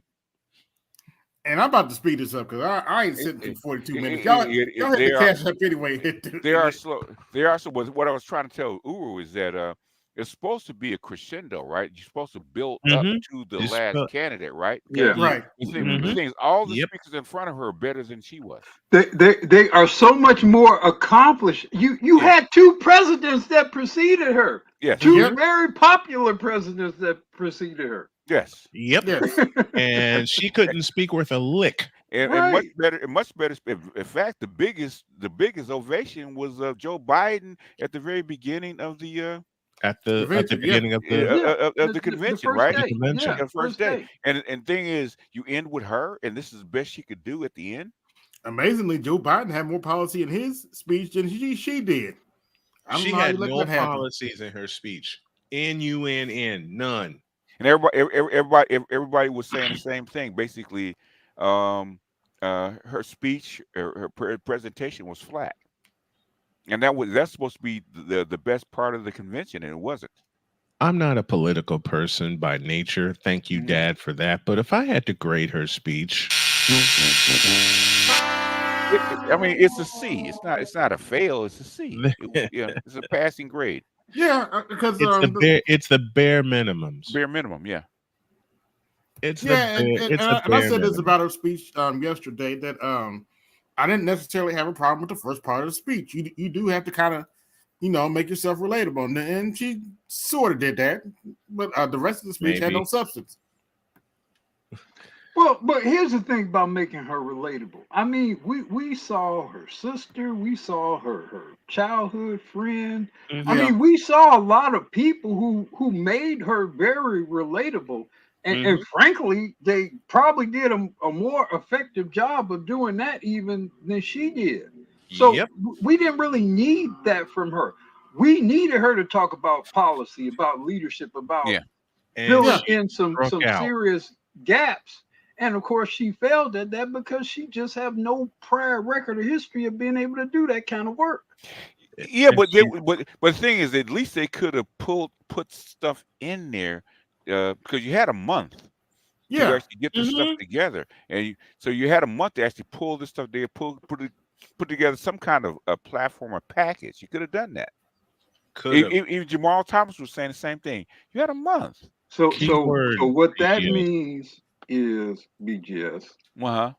Speaker 1: And I'm about to speed this up because I ain't sitting through 42 minutes. Y'all hit the cash up anyway.
Speaker 4: They are slow. They are so. What I was trying to tell Uru is that it's supposed to be a crescendo, right? You're supposed to build up to the last candidate, right?
Speaker 9: Yeah,
Speaker 1: right.
Speaker 4: The thing is, all the speakers in front of her are better than she was.
Speaker 9: They are so much more accomplished. You had two presidents that preceded her.
Speaker 4: Yes.
Speaker 9: Two very popular presidents that preceded her.
Speaker 4: Yes.
Speaker 5: Yep.
Speaker 1: Yes.
Speaker 5: And she couldn't speak worth a lick.
Speaker 4: And much better. In fact, the biggest ovation was Joe Biden at the very beginning of the
Speaker 5: at the beginning of
Speaker 4: the convention, right?
Speaker 9: Day.
Speaker 5: The convention.
Speaker 9: Yeah,
Speaker 4: The first day. And thing is, you end with her, and this is the best she could do at the end.
Speaker 1: Amazingly, Joe Biden had more policy in his speech than she did.
Speaker 5: She had no policies in her speech. N-U-N-N, none.
Speaker 4: And everybody was saying the same thing. Basically, her speech, her presentation was flat, and that's supposed to be the best part of the convention, and it wasn't.
Speaker 5: I'm not a political person by nature. Thank you, Dad, for that. But if I had to grade her speech,
Speaker 4: I mean, it's a C. It's not a fail. It's a C. It's a passing grade.
Speaker 1: Yeah, because
Speaker 5: it's the bare minimums.
Speaker 4: Bare minimum, yeah.
Speaker 1: And I said this about her speech yesterday that I didn't necessarily have a problem with the first part of the speech. You do have to kind of, make yourself relatable, and she sort of did that, but the rest of the speech had no substance.
Speaker 9: Well, but here's the thing about making her relatable. I mean, we saw her sister, we saw her childhood friend. I mean, we saw a lot of people who made her very relatable. And frankly, they probably did a more effective job of doing that even than she did. So we didn't really need that from her. We needed her to talk about policy, about leadership, about filling in some serious gaps. And of course, she failed at that because she just have no prior record or history of being able to do that kind of work.
Speaker 4: Yeah, but the thing is, at least they could have put stuff in there because you had a month to actually get this stuff together. And so you had a month to actually pull this stuff there, put together some kind of a platform or package. You could have done that. Even Jamal Thomas was saying the same thing. You had a month.
Speaker 9: So what that means is, BGS,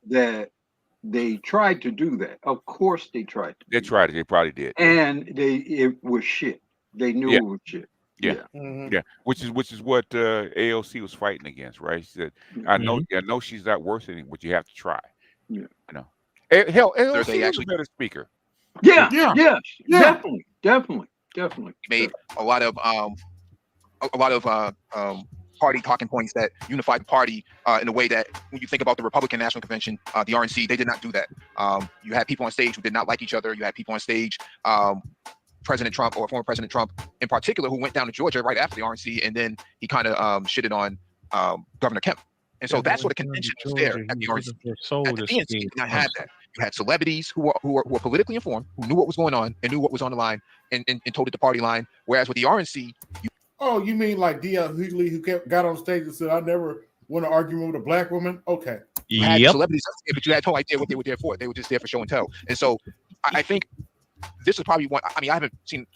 Speaker 9: that they tried to do that. Of course they tried to.
Speaker 4: They tried it. They probably did.
Speaker 9: And it was shit. They knew it was shit.
Speaker 4: Yeah. Which is what AOC was fighting against, right? She said, I know she's not worth anything, but you have to try.
Speaker 9: Yeah.
Speaker 4: I know. Hell, AOC was a better speaker.
Speaker 9: Yeah. Definitely.
Speaker 8: Made a lot of party talking points that unified the party in a way that when you think about the Republican National Convention, the RNC, they did not do that. You had people on stage who did not like each other. You had people on stage, President Trump or former President Trump in particular, who went down to Georgia right after the RNC, and then he kind of shitted on Governor Kemp. And so that's what the convention was there at the RNC. At the DNC, you did not have that. You had celebrities who were politically informed, who knew what was going on and knew what was on the line and told it the party line. Whereas with the RNC,
Speaker 1: you mean like D.L. Hughley, who got on stage and said, "I never want to argue with a black woman"? Okay.
Speaker 8: You had celebrities, but you had no idea what they were there for. They were just there for show and tell. And so I think this is probably one. I mean, I haven't seen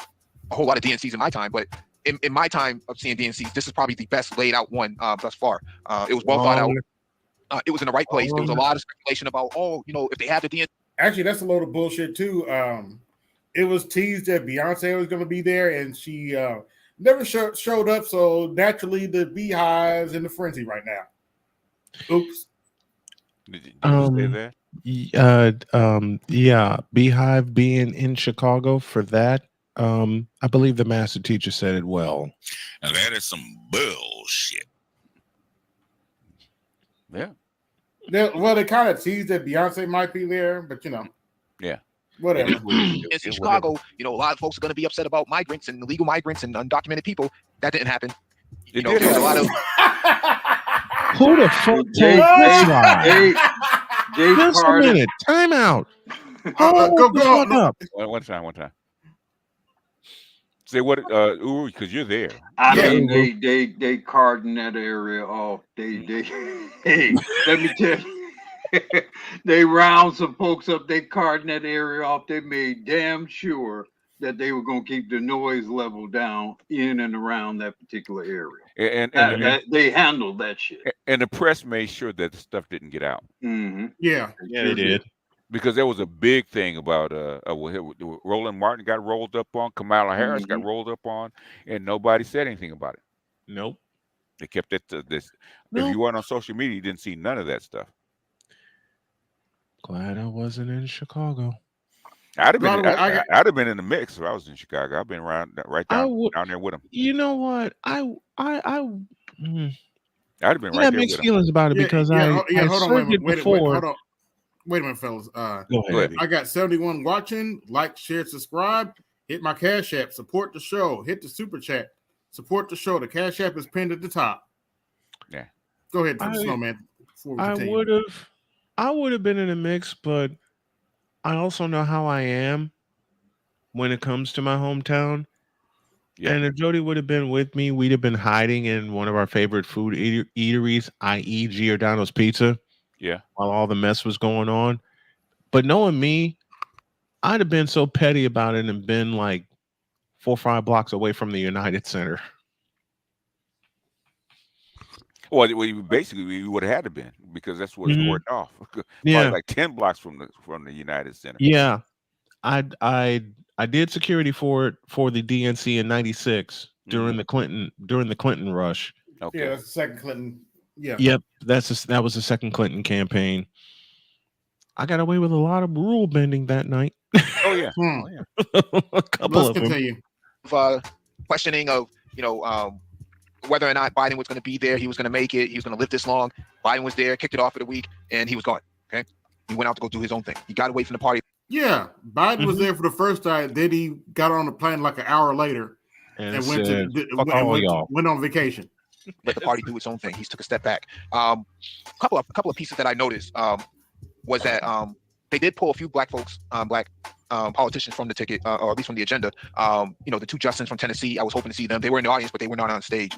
Speaker 8: a whole lot of DNCs in my time, but in my time of seeing DNCs, this is probably the best laid out one thus far. It was well thought out. It was in the right place. There was a lot of speculation about, if they have the DNC.
Speaker 1: Actually, that's a load of bullshit too. It was teased that Beyonce was going to be there, and she never showed up. So naturally, the beehive's in the frenzy right now. Oops.
Speaker 4: Did you say that?
Speaker 5: Yeah, Beehive being in Chicago for that. I believe the master teacher said it well.
Speaker 6: Now that is some bullshit.
Speaker 4: Yeah.
Speaker 1: Well, they kind of teased that Beyonce might be there, but
Speaker 4: yeah,
Speaker 1: whatever.
Speaker 8: In Chicago, a lot of folks are going to be upset about migrants and illegal migrants and undocumented people. That didn't happen. A lot of
Speaker 5: who the fuck? Just a minute. Time out.
Speaker 1: Go
Speaker 4: up. One time. Say what? Because you're there.
Speaker 9: I mean, they carding that area off. Hey, let me tell you, they round some folks up. They carding that area off. They made damn sure that they were going to keep the noise level down in and around that particular area. And they handled that shit.
Speaker 4: And the press made sure that the stuff didn't get out.
Speaker 9: Mm-hmm.
Speaker 1: Yeah,
Speaker 5: they did.
Speaker 4: Because there was a big thing about Roland Martin got rolled up on, Kamala Harris got rolled up on, and nobody said anything about it.
Speaker 5: Nope.
Speaker 4: They kept it to this. Nope. If you weren't on social media, you didn't see none of that stuff.
Speaker 5: Glad I wasn't in Chicago.
Speaker 4: I'd have been in the mix if I was in Chicago. I've been right down there with them.
Speaker 5: You know what? I'd have been right there.
Speaker 1: I have
Speaker 5: mixed feelings about it because
Speaker 1: Wait a minute, fellas.
Speaker 5: Go ahead.
Speaker 1: I got 71 watching. Like, share, subscribe. Hit my Cash App. Support the show. Hit the Super Chat. Support the show. The Cash App is pinned at the top.
Speaker 4: Yeah.
Speaker 1: Go ahead, Snowman.
Speaker 5: I would have been in the mix, but I also know how I am when it comes to my hometown. Yeah. And if Jody would have been with me, we'd have been hiding in one of our favorite food eateries, i.e. Giordano's Pizza.
Speaker 4: Yeah.
Speaker 5: While all the mess was going on. But knowing me, I'd have been so petty about it and been like 4 or 5 blocks away from the United Center.
Speaker 4: Well, basically, we would have had to been because that's what it's cordoned off. Probably like 10 blocks from the United Center.
Speaker 5: Yeah. I did security for the DNC in '96 during the Clinton rush.
Speaker 1: Okay. Yeah, that's the second Clinton. Yeah.
Speaker 5: Yep, that was the second Clinton campaign. I got away with a lot of rule bending that night.
Speaker 4: Oh yeah,
Speaker 5: a couple of them.
Speaker 8: Questioning of whether or not Biden was going to be there, he was going to make it, he was going to live this long. Biden was there, kicked it off for the week, and he was gone. Okay, he went out to go do his own thing. He got away from the party.
Speaker 1: Yeah, Biden was there for the first time. Then he got on the plane like an hour later and went on vacation.
Speaker 8: Let the party do its own thing. He took a step back. Couple of pieces that I noticed was that they did pull a few black folks, politicians from the ticket, or at least from the agenda. The 2 Justins from Tennessee. I was hoping to see them. They were in the audience, but they were not on stage.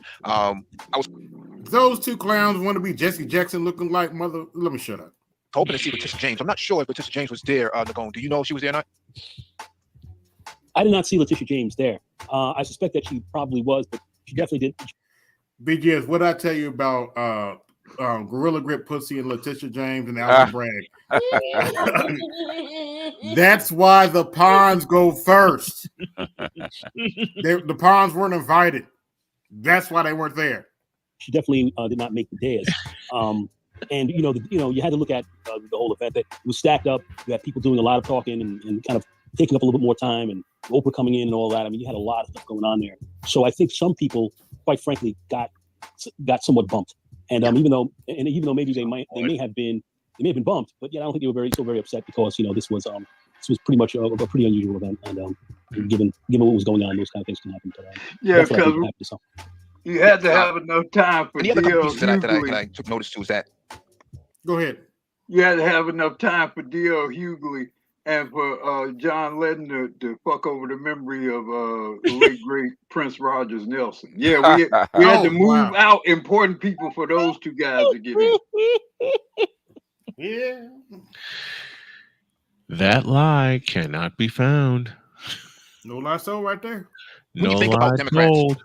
Speaker 1: Those two clowns want to be Jesse Jackson looking like mother. Let me shut up.
Speaker 8: Hoping to see Letitia James. I'm not sure if Letitia James was there, Nagone. Do you know if she was there or not?
Speaker 10: I did not see Letitia James there. I suspect that she probably was, but she definitely did.
Speaker 1: BGS, what I tell you about Gorilla Grip Pussy and Letitia James and Alvin Bragg? That's why the Pawns go first. The Pawns weren't invited. That's why they weren't there.
Speaker 10: She definitely did not make the dais. And you had to look at the whole event. That it was stacked up. You had people doing a lot of talking and kind of taking up a little bit more time, and Oprah coming in and all that. I mean, you had a lot of stuff going on there. So I think some people, quite frankly, got somewhat bumped. And even though maybe they may have been bumped, but I don't think they were still very upset because this was pretty much a pretty unusual event, and given what was going on, those kind of things can happen.
Speaker 9: Because you had to have enough time for
Speaker 8: the other
Speaker 9: D.L.
Speaker 8: pieces that I took notice to is that.
Speaker 1: Go ahead.
Speaker 9: You had to have enough time for D.L. Hughley and for John Lennon to fuck over the memory of the late great Prince Rogers Nelson. Yeah, we had to move out important people for those two guys to get in.
Speaker 1: Yeah.
Speaker 5: That lie cannot be found.
Speaker 1: No lie sold right there.
Speaker 8: When you think about Democrats,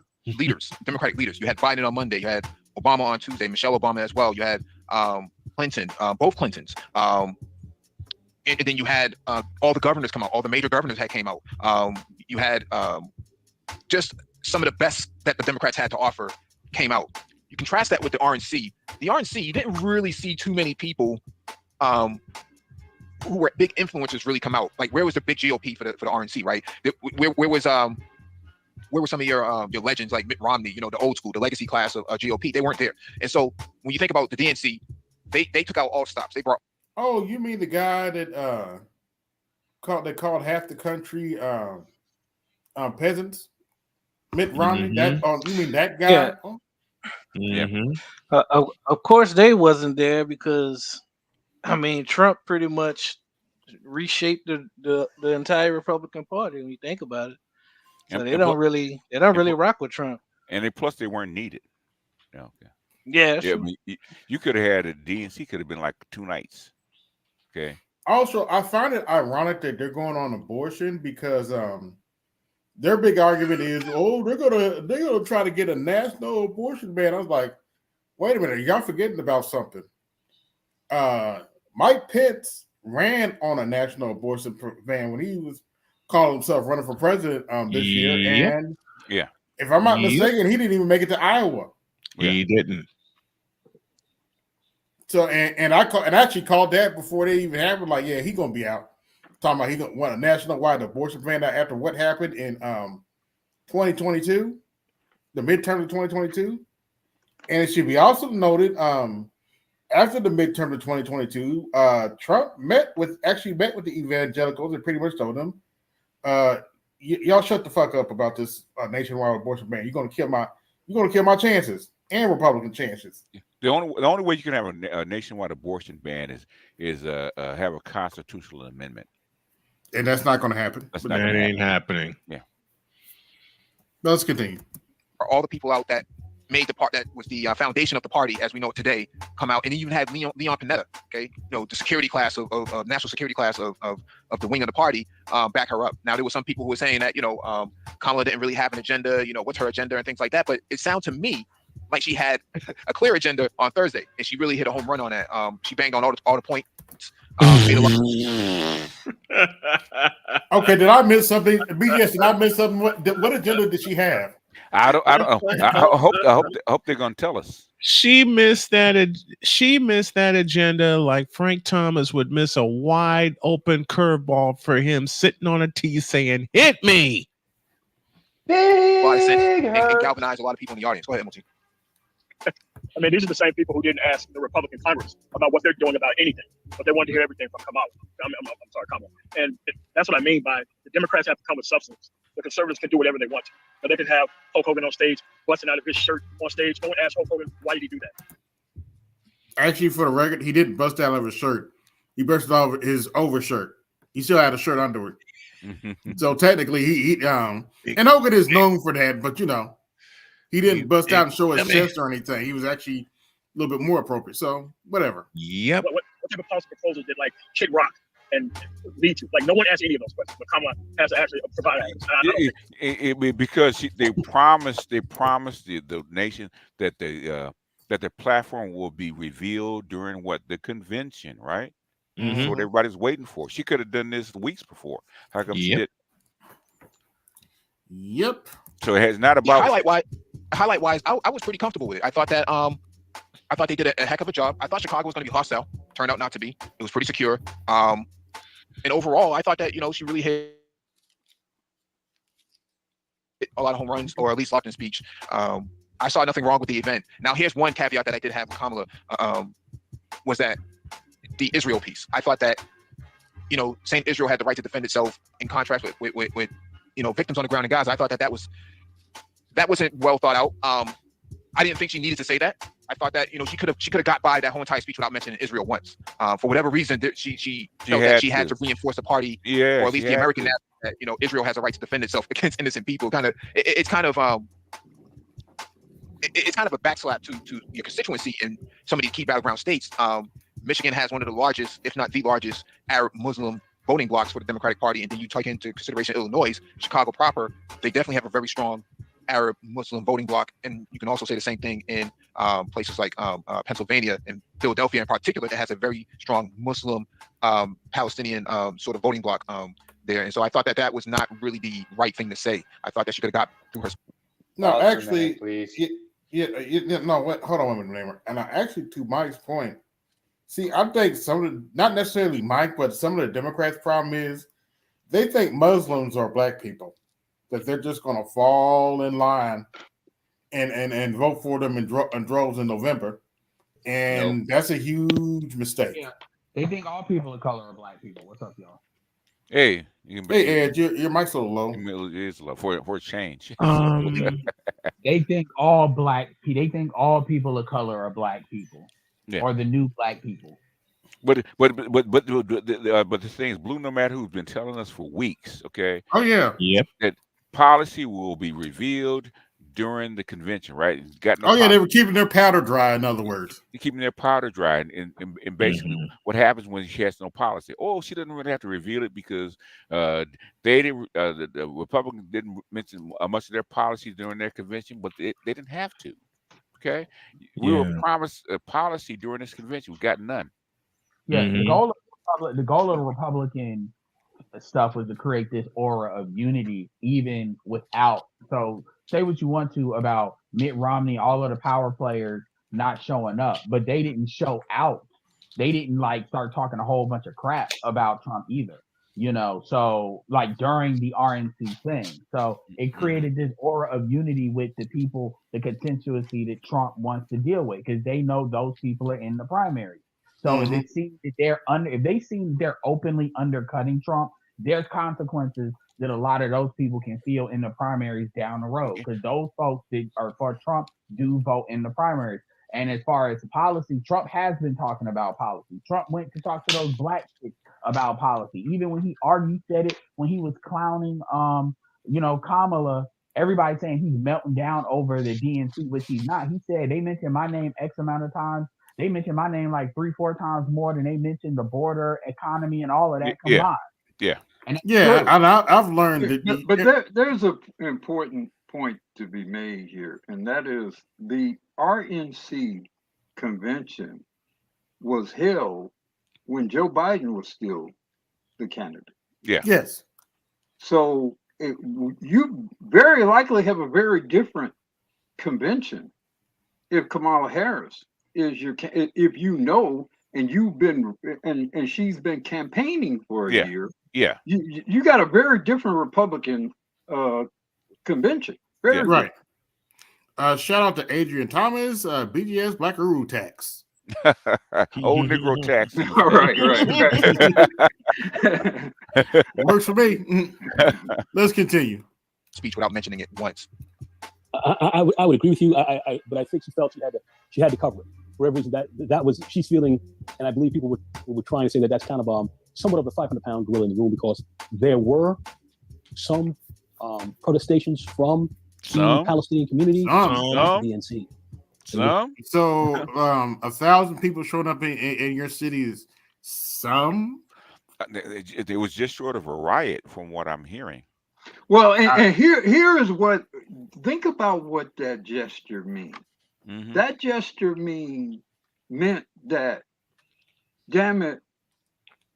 Speaker 8: Democratic leaders, you had Biden on Monday, you had Obama on Tuesday, Michelle Obama as well, you had Clinton, both Clintons, and then you had all the governors come out, all the major governors came out. You had just some of the best that the Democrats had to offer came out. You contrast that with the RNC. The RNC, you didn't really see too many people who were big influencers really come out. Like, where was the big GOP for the RNC, right? Where were some of your legends like Mitt Romney, the old school, the legacy class of GOP? They weren't there. And so when you think about the DNC, they took out all stops. They brought.
Speaker 1: Oh, you mean the guy that called half the country peasants? Mitt Romney?
Speaker 7: Mm-hmm.
Speaker 1: You mean that guy?
Speaker 7: Yeah.
Speaker 1: Oh.
Speaker 7: Mm-hmm. Of course, they wasn't there because, Trump pretty much reshaped the entire Republican Party when you think about it. So they don't really rock with Trump.
Speaker 4: And plus they weren't needed. Okay.
Speaker 7: Yeah.
Speaker 4: You could have had a DNC could have been like 2 nights. Okay.
Speaker 1: Also, I find it ironic that they're going on abortion because their big argument is, they're gonna try to get a national abortion ban. I was like, wait a minute, y'all forgetting about something. Mike Pence ran on a national abortion ban when he was calling himself running for president this year. And if I'm not mistaken, he didn't even make it to Iowa.
Speaker 5: He didn't.
Speaker 1: So and I actually called that before they even happened. Like, yeah, he's gonna be out. Talking about he gonna want a national-wide abortion ban after what happened in 2022, the midterm of 2022. And it should be also noted, after the midterm of 2022, Trump met with the evangelicals and pretty much told them, y'all shut the fuck up about this nationwide abortion ban. You're gonna kill my chances and Republican chances.
Speaker 4: The only way you can have a nationwide abortion ban is have a constitutional amendment,
Speaker 1: and that's not going to happen.
Speaker 5: That ain't happening.
Speaker 4: Yeah.
Speaker 1: Let's continue.
Speaker 8: For all the people out that made the part that was the foundation of the party as we know it today come out, and even had Leon Panetta, okay, the security class of national security class of the wing of the party, back her up. Now there were some people who were saying that Kamala didn't really have an agenda, what's her agenda and things like that, but it sounded to me like she had a clear agenda on Thursday, and she really hit a home run on that. She banged on all the points.
Speaker 1: Okay, did I miss something? BS, did I miss something? What agenda did she have?
Speaker 4: I don't know. I hope they're gonna tell us.
Speaker 5: She missed that agenda like Frank Thomas would miss a wide open curveball for him sitting on a tee saying, "Hit me."
Speaker 8: And galvanized a lot of people in the audience. Go ahead, Multi.
Speaker 11: These are the same people who didn't ask the Republican Congress about what they're doing about anything, but they wanted to hear everything from Kamala. Kamala. And that's what I mean by the Democrats have to come with substance. The conservatives can do whatever they want to. But they can have Hulk Hogan on stage, busting out of his shirt on stage. No one asked Hulk Hogan, why did he do that?
Speaker 1: Actually, for the record, he didn't bust out of his shirt. He busted off his overshirt. He still had a shirt under it. So technically, he and Hogan is known for that, but He didn't bust out and show his chest or anything. He was actually a little bit more appropriate. So whatever.
Speaker 5: Yep.
Speaker 11: What type of policy proposal did like Kid Rock and lead to? Like no one asked any of those questions, but Kamala has to actually provide answers.
Speaker 4: Because they promised the nation that their platform will be revealed during the convention, right?
Speaker 5: Mm-hmm.
Speaker 4: That's what everybody's waiting for. She could have done this weeks before. How come she did?
Speaker 1: Yep.
Speaker 4: So it has not about
Speaker 8: highlight wise. I was pretty comfortable with it. I thought that I thought they did a heck of a job. I thought Chicago was going to be hostile. Turned out not to be. It was pretty secure. And overall, I thought that she really hit a lot of home runs, or at least Lofton's speech. I saw nothing wrong with the event. Now, here's one caveat that I did have with Kamala, was that the Israel piece. I thought that, saying Israel had the right to defend itself in contrast with victims on the ground in Gaza. I thought that wasn't well thought out. I didn't think she needed to say that. I thought that she could have got by that whole entire speech without mentioning Israel once. For whatever reason, she felt that she had to reinforce the party, or at least the American narrative that Israel has a right to defend itself against innocent people. It's kind of a backslap to your constituency in some of these key battleground states. Michigan has one of the largest, if not the largest, Arab Muslim voting blocks for the Democratic Party, and then you take into consideration Illinois, Chicago proper, they definitely have a very strong Arab Muslim voting bloc, and you can also say the same thing in places like Pennsylvania and Philadelphia in particular, that has a very strong Muslim Palestinian sort of voting bloc there. And so I thought that was not really the right thing to say. I thought that she could have got through her.
Speaker 1: No, actually, no. What? Hold on a minute, and actually, to Mike's point, see, I think not necessarily Mike, but some of the Democrats' problem is they think Muslims are black people, that they're just going to fall in line and vote for them in droves in November, and that's a huge mistake.
Speaker 13: Yeah, they think all people of color are black people. What's up, y'all?
Speaker 4: Hey,
Speaker 1: Ed, your mic's a little low.
Speaker 4: It is low for a change.
Speaker 13: They think all people of color are black people, or the new black people.
Speaker 4: But the thing is, Blue, no matter who's been telling us for weeks, okay?
Speaker 1: Oh yeah,
Speaker 5: yep.
Speaker 4: That policy will be revealed during the convention, right?
Speaker 1: They were keeping their powder dry. In other words,
Speaker 4: keeping their powder dry, and basically what happens when she has no policy? Oh, she doesn't really have to reveal it because they didn't. The Republicans didn't mention much of their policies during their convention, but they didn't have to. Okay, we were promised a policy during this convention. We got none.
Speaker 13: Yeah, the goal of the Republican stuff was to create this aura of unity, even without. So say what you want to about Mitt Romney, all of the power players not showing up, but they didn't show out. They didn't start talking a whole bunch of crap about Trump either. So during the RNC thing, so it created this aura of unity with the people, the constituency that Trump wants to deal with, because they know those people are in the primary. So if they see that they're openly undercutting Trump, there's consequences that a lot of those people can feel in the primaries down the road, because those folks that are for Trump do vote in the primaries. And as far as policy, Trump has been talking about policy. Trump went to talk to those black kids about policy. Even when he said it when he was clowning, Kamala. Everybody saying he's melting down over the DNC, which he's not. He said they mentioned my name X amount of times. They mentioned my name 3-4 times more than they mentioned the border, economy, and all of that combined.
Speaker 1: Yeah. And I've learned that.
Speaker 9: But there's an important point to be made here, and that is the RNC convention was held when Joe Biden was still the candidate.
Speaker 4: Yeah.
Speaker 1: Yes.
Speaker 9: So you very likely have a very different convention if Kamala Harris is if and you've been and she's been campaigning for a year.
Speaker 4: Yeah.
Speaker 9: You got a very different Republican convention. Very
Speaker 1: right. Shout out to Adrian Thomas, BGS Blackaroo tax.
Speaker 4: Old Negro tax.
Speaker 9: right.
Speaker 1: Works for me. Let's continue.
Speaker 8: Speech without mentioning it once.
Speaker 10: I would agree with you. But I think she felt she had to cover it. For every reason that was she's feeling, and I believe people were trying to say that that's kind of somewhat of a 500-pound gorilla in the room, because there were some protestations from
Speaker 4: Some
Speaker 10: Palestinian community.
Speaker 4: Some.
Speaker 10: DNC.
Speaker 4: Some.
Speaker 1: So 1,000 people showing up in your city is some.
Speaker 4: It was just short of a riot, from what I'm hearing.
Speaker 9: Well, and here is what. Think about what that gesture means.
Speaker 4: Mm-hmm.
Speaker 9: That gesture meant that, damn it,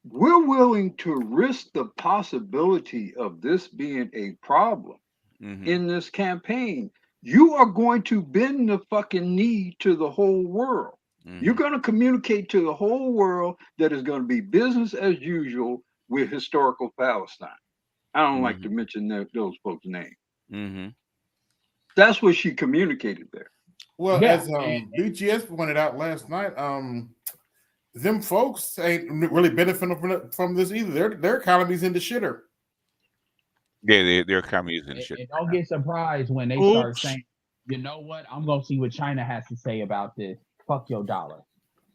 Speaker 9: we're willing to risk the possibility of this being a problem in this campaign. You are going to bend the fucking knee to the whole world. You're going to communicate to the whole world that is going to be business as usual with historical Palestine. I don't like to mention those folks' names. That's what she communicated there.
Speaker 1: Well, as BGS pointed out last night, them folks ain't really benefiting from this either. Their economy's in the shitter.
Speaker 4: Yeah, their economy is in the shitter.
Speaker 13: And don't get surprised when they start saying, you know what, I'm going to see what China has to say about this. Fuck your dollar.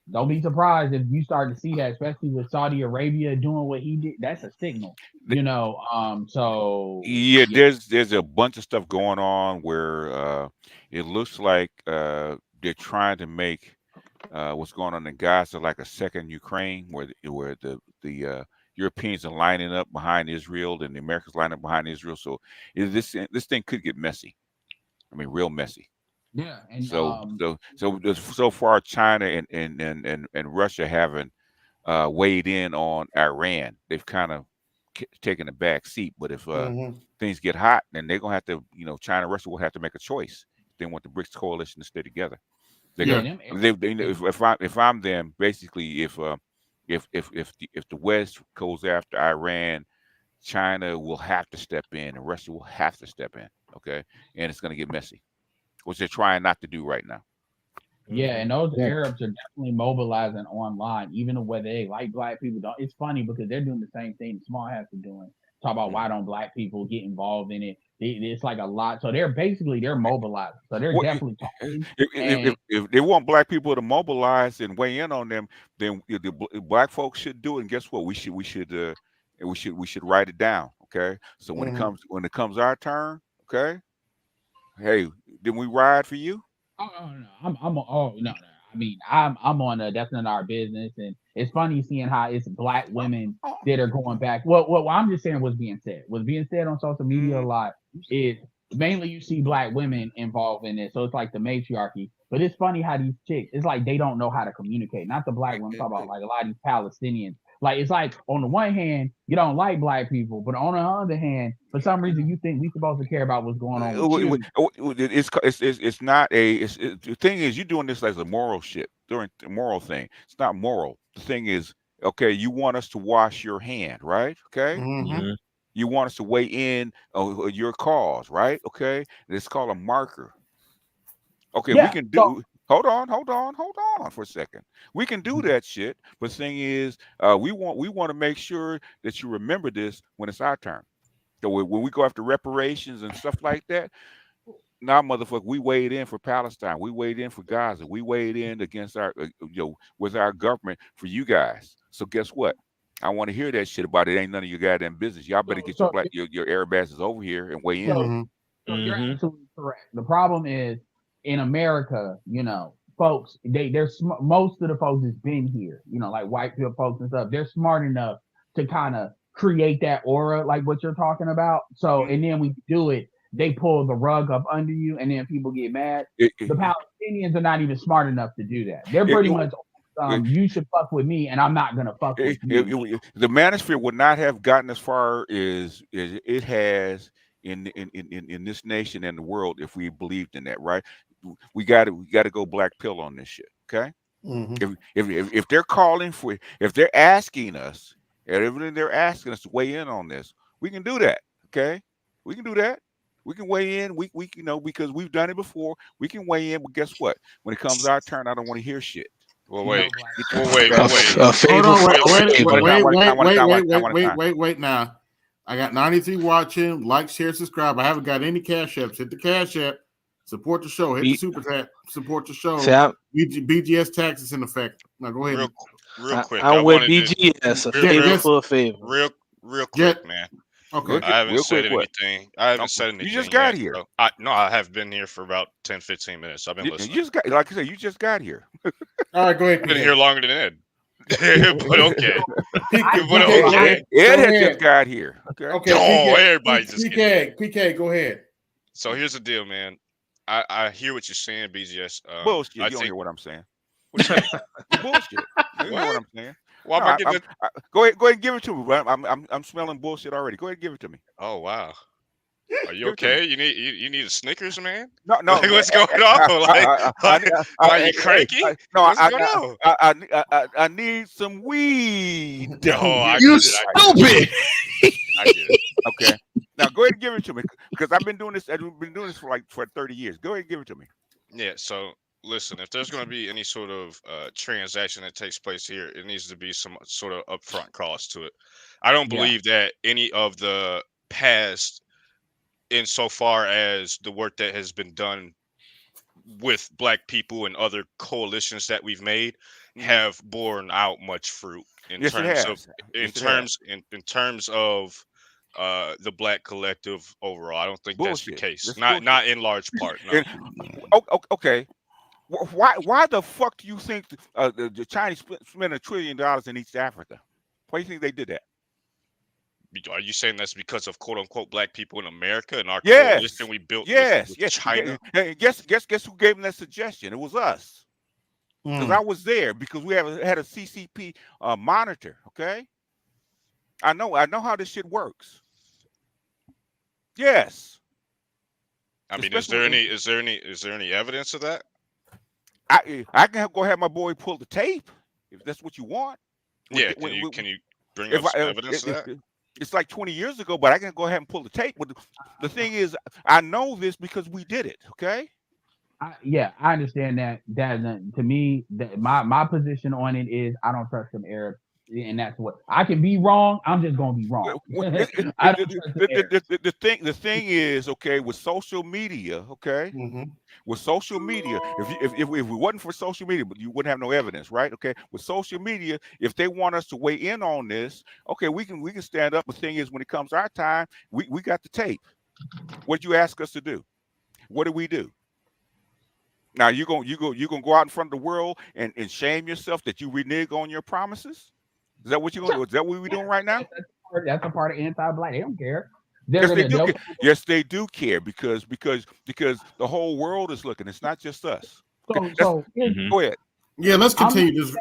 Speaker 13: Don't be surprised if you start to see that, especially with Saudi Arabia doing what he did. That's a signal, you know. So
Speaker 4: there's a bunch of stuff going on where it looks like they're trying to make what's going on in Gaza like a second Ukraine, where the Europeans are lining up behind Israel and the Americans lining up behind Israel. So this thing could get messy. I mean, real messy.
Speaker 13: Yeah, and
Speaker 4: so far, China and Russia haven't weighed in on Iran. They've kind of taken a back seat. But if things get hot, then they're gonna have to, China and Russia will have to make a choice. They want the BRICS coalition to stay together. If I'm them, basically, if the West goes after Iran, China will have to step in, and Russia will have to step in. Okay, and it's gonna get messy, which they're trying not to do right now.
Speaker 13: Yeah, and those Arabs are definitely mobilizing online, even the way they like black people. Don't. It's funny because they're doing the same thing the small hats are doing. Talk about why don't black people get involved in it? It's like a lot. So they're mobilizing. So they're definitely talking.
Speaker 4: If they want black people to mobilize and weigh in on them, then the black folks should do it. And guess what? We should write it down. Okay. So when it comes our turn, okay. Hey, didn't we ride for you?
Speaker 13: Oh no. I mean, I'm on that's not our business, and it's funny seeing how it's black women that are going back. Well, I'm just saying what's being said. What's being said on social media a lot is mainly you see black women involved in it, so it's like the matriarchy. But it's funny how these chicks, it's like they don't know how to communicate. Not the black women, talk about like a lot of these Palestinians. Like it's like on the one hand you don't like black people, but on the other hand, for some reason you think we're supposed to care about what's going on with you.
Speaker 4: It's not the thing is you're doing this as a moral shit during the moral thing. It's not moral. The thing is, okay, you want us to wash your hand, right? Okay. You want us to weigh in on your cause, right? Okay. It's called a marker. Okay, we can do. Hold on for a second. We can do that shit, but the thing is, we want to make sure that you remember this when it's our turn. So when we go after reparations and stuff like that, now, motherfucker, we weighed in for Palestine. We weighed in for Gaza. We weighed in against our, with our government for you guys. So guess what? I want to hear that shit about it. Ain't none of your goddamn business. Y'all better get your Arab asses over here and weigh in.
Speaker 13: So you're absolutely correct. The problem is in America, folks, there's most of the folks that's been here, like white people folks and stuff, they're smart enough to kind of create that aura like what you're talking about. So, and then we do it, they pull the rug up under you and then people get mad. The Palestinians are not even smart enough to do that. They're pretty much, you should fuck with me and I'm not going to fuck with you.
Speaker 4: The manosphere would not have gotten as far as it has in this nation and the world if we believed in that, right? We got to go black pill on this shit, okay? If they're calling for, if they're asking us, everything they're asking us to weigh in on this, we can do that, okay? We can do that. We can weigh in. We because we've done it before. We can weigh in, but guess what? When it comes our turn, I don't want to hear shit.
Speaker 6: Well, wait.
Speaker 1: Wait now. I got 93 watching. Like, share, subscribe. I haven't got any cash apps. Hit the cash app. Support the show. Hit the super chat. Support the show. BGS taxes in effect. Now go ahead.
Speaker 6: Real quick.
Speaker 7: I'm with BGS. A favor for a favor.
Speaker 6: Real quick, man.
Speaker 1: Okay.
Speaker 14: I haven't said
Speaker 4: quick, what?
Speaker 14: anything. I haven't said anything.
Speaker 4: You just got
Speaker 14: yet,
Speaker 4: here.
Speaker 14: So I have been here for about 10, 15 minutes. I've been
Speaker 4: You
Speaker 14: listening.
Speaker 4: just got, like I said, you just got here.
Speaker 1: All right, go ahead.
Speaker 14: I've been here longer than Ed. But okay. But
Speaker 1: PK,
Speaker 14: okay.
Speaker 4: Ed
Speaker 1: go
Speaker 4: had
Speaker 1: ahead.
Speaker 4: just got here. Okay.
Speaker 1: Okay.
Speaker 14: Oh,
Speaker 1: PK,
Speaker 14: everybody's just getting
Speaker 1: PK, go ahead.
Speaker 14: So here's the deal, man. I hear what you're saying, BGS.
Speaker 4: Bullshit.
Speaker 14: I
Speaker 4: You don't
Speaker 14: think
Speaker 4: hear what I'm saying.
Speaker 14: what you mean?
Speaker 4: Bullshit. You hear what I'm saying?
Speaker 14: Why am
Speaker 4: No,
Speaker 14: I getting it?
Speaker 4: go ahead and give it to me. Bro. I'm smelling bullshit already. Go ahead and give it to me.
Speaker 14: Oh wow. Are you
Speaker 4: Give it to me.
Speaker 14: okay? You need a Snickers, man?
Speaker 4: No.
Speaker 14: Like, what's going on? Like, are you cranky?
Speaker 4: No,
Speaker 14: What's going on?
Speaker 4: I need some weed.
Speaker 14: Oh, I
Speaker 5: You
Speaker 14: get it.
Speaker 5: stupid.
Speaker 14: I get it.
Speaker 4: Okay. Now go ahead and give it to me because I've been doing this. I've been doing this for 30 years. Go ahead and give it to me.
Speaker 14: Yeah. So listen, if there's going to be any sort of transaction that takes place here, it needs to be some sort of upfront cost to it. I don't believe that any of the past, insofar as the work that has been done with Black people and other coalitions that we've made, have borne out much fruit in terms of the Black collective overall. I don't think that's the case. Not in large part. No.
Speaker 4: Okay. Why the fuck do you think the Chinese spent $1 trillion in East Africa? Why do you think they did that?
Speaker 14: Are you saying that's because of quote unquote Black people in America and our coalition we built with China?
Speaker 4: Guess who gave them that suggestion? It was us. Because I was there because we had a CCP monitor. Okay, I know how this shit works. Yes.
Speaker 14: I mean, is there any evidence of that?
Speaker 4: I can go have my boy pull the tape if that's what you want.
Speaker 14: Yeah, can you bring up some evidence of that?
Speaker 4: It's like 20 years ago, but I can go ahead and pull the tape. But the thing is, I know this because we did it. Okay.
Speaker 13: I understand that. To me, my position on it is I don't trust them Arabs, and that's what I can be wrong. I'm just gonna be wrong.
Speaker 4: The thing is, okay, with social media, okay, with social media, if it wasn't for social media, but you wouldn't have no evidence, right? Okay, with social media, if they want us to weigh in on this, okay, we can stand up. The thing is, when it comes our time, we got the tape. What you ask us to do? What do we do? Now you gonna go out in front of the world and shame yourself that you renege on your promises? Is that what you're gonna do? Is that what we're doing right now?
Speaker 13: That's a part of anti-Black. They don't care.
Speaker 4: Yes, they do care because the whole world is looking. It's not just us. Okay,
Speaker 13: go
Speaker 4: ahead.
Speaker 1: Yeah, let's continue this.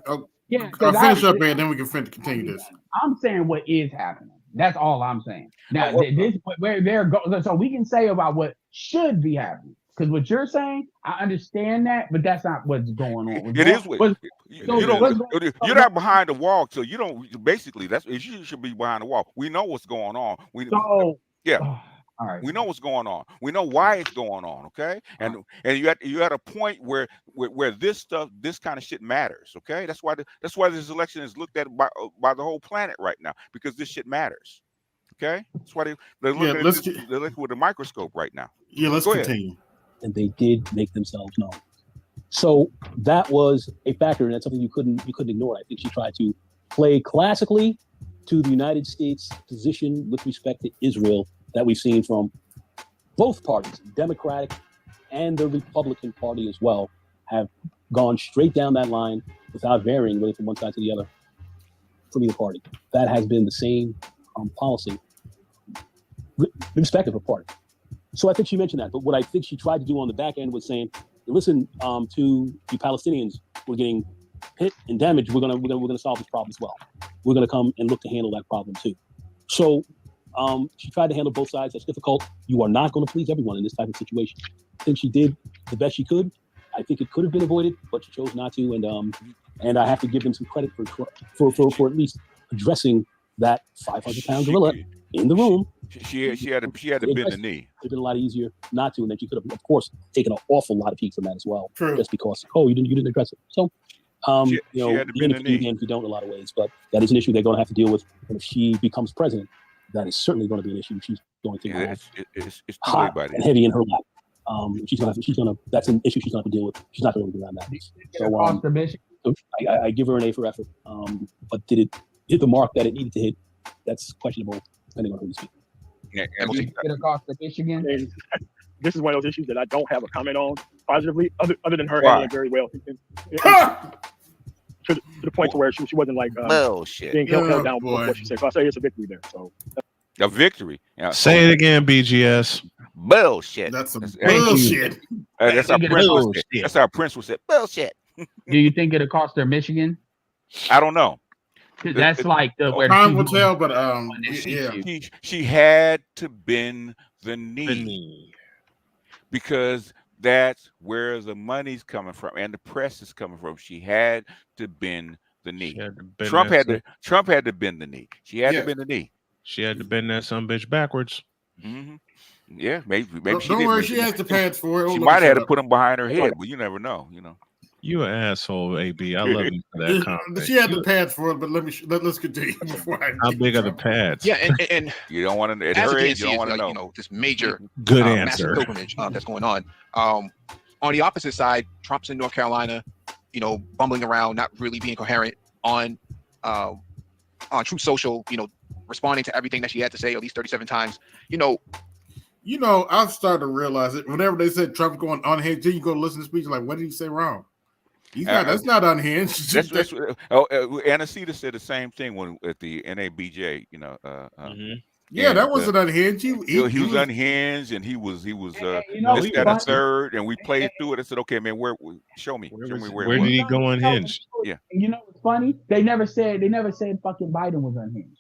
Speaker 1: Finish up, and then we can continue this.
Speaker 13: I'm saying what is happening. That's all I'm saying. Now, this where they're going. So we can say about what should be happening. Because what you're saying, I understand that, but that's not what's going on.
Speaker 4: You're not behind the wall, so you don't. Basically, you should be behind the wall. We know what's going on. We know what's going on. We know why it's going on. Okay, and you at a point where this kind of shit matters. Okay, that's why this election is looked at by the whole planet right now, because this shit matters. Okay, that's why they're looking with a microscope right now.
Speaker 1: Yeah, let's continue.
Speaker 10: And they did make themselves known. So that was a factor, and that's something you couldn't ignore. I think she tried to play classically to the United States position with respect to Israel that we've seen from both parties, Democratic and the Republican Party as well, have gone straight down that line without varying really from one side to the other from either party. That has been the same policy, irrespective of party. So I think she mentioned that, but what I think she tried to do on the back end was saying, listen, to the Palestinians who are getting hit and damaged, we're gonna solve this problem as well. We're gonna come and look to handle that problem too. So she tried to handle both sides. That's difficult. You are not going to please everyone in this type of situation. I think she did the best she could. I think it could have been avoided, but she chose not to. And I have to give them some credit for at least addressing that 500-pound gorilla in the room.
Speaker 4: She had to bend the knee.
Speaker 10: It'd been a lot easier not to, and then she could have, of course, taken an awful lot of heat from that as well.
Speaker 1: True.
Speaker 10: Just because you didn't address it. So
Speaker 4: she had to bend the knee.
Speaker 10: If you don't, in a lot of ways, but that is an issue they're going to have to deal with. And if she becomes president, that is certainly going to be an issue she's going to have
Speaker 4: it's
Speaker 10: hot and heavy in her lap. That's an issue she's going to have to deal with. She's not going to get around that. So I give her an A for effort. But did it hit the mark that it needed to hit? That's questionable, depending on who you speak.
Speaker 8: And
Speaker 13: You
Speaker 8: we'll see.
Speaker 13: think it'll cost the Michigan?
Speaker 11: And this is one of those issues that I don't have a comment on positively, other than her
Speaker 4: Why?
Speaker 11: handling very well. To the point to where she wasn't like
Speaker 4: Bullshit.
Speaker 11: being held
Speaker 1: Oh,
Speaker 11: down with
Speaker 1: boy.
Speaker 11: what she said. So I say it's a victory there. So
Speaker 4: A victory. Yeah.
Speaker 5: Say it again, BGS.
Speaker 4: Bullshit.
Speaker 1: That's some
Speaker 4: Thank you.
Speaker 1: bullshit.
Speaker 4: That's how
Speaker 13: Think
Speaker 4: Prince
Speaker 13: it'll-
Speaker 4: would say. That's how Prince would say. Bullshit.
Speaker 13: Do you think it'll cost her Michigan?
Speaker 4: I don't know.
Speaker 13: 'Cause that's like the where
Speaker 1: Time
Speaker 13: she
Speaker 1: will
Speaker 13: goes-
Speaker 1: tell, but
Speaker 13: Yeah.
Speaker 4: She had to bend the knee because that's where the money's coming from and the press is coming from. She had to bend the knee. Trump had to bend the knee. She had to bend the knee.
Speaker 5: She had to bend that some bitch backwards.
Speaker 4: Mm-hmm. Yeah, maybe
Speaker 1: Don't
Speaker 4: she didn't.
Speaker 1: worry, she has the pads for it.
Speaker 4: She
Speaker 1: Oh,
Speaker 4: might have had
Speaker 1: shut
Speaker 4: to
Speaker 1: up.
Speaker 4: put them behind her head, but you never know. You know.
Speaker 5: You an asshole, AB. I love you for that comment.
Speaker 1: She had the pads for it, but let's continue before I.
Speaker 5: How big are the pads?
Speaker 8: Yeah, and
Speaker 4: you don't want to. At
Speaker 8: as
Speaker 4: her
Speaker 8: the
Speaker 4: age, you
Speaker 8: DNC
Speaker 4: don't
Speaker 8: is,
Speaker 4: want to know.
Speaker 8: you know, this major
Speaker 5: Good
Speaker 8: massive
Speaker 5: answer.
Speaker 8: pilgrimage that's going on. On the opposite side, Trump's in North Carolina, you know, bumbling around, not really being coherent on Truth Social, you know, responding to everything that she had to say at least 37 times. You know,
Speaker 1: I've started to realize it. Whenever they said Trump's going unhinged, then you go listen to speech like, what did he say wrong? He's not. That's not unhinged.
Speaker 4: That's Anacita said the same thing when at the NABJ. You know.
Speaker 1: Yeah, that wasn't unhinged. He
Speaker 4: was unhinged, and he was
Speaker 13: you know,
Speaker 4: this, that, and
Speaker 13: funny.
Speaker 4: third, and we played through it. I said, okay, man, show me
Speaker 5: Where
Speaker 4: where
Speaker 5: did he go unhinged?
Speaker 4: Yeah.
Speaker 13: And you know what's funny? They never said fucking Biden was unhinged.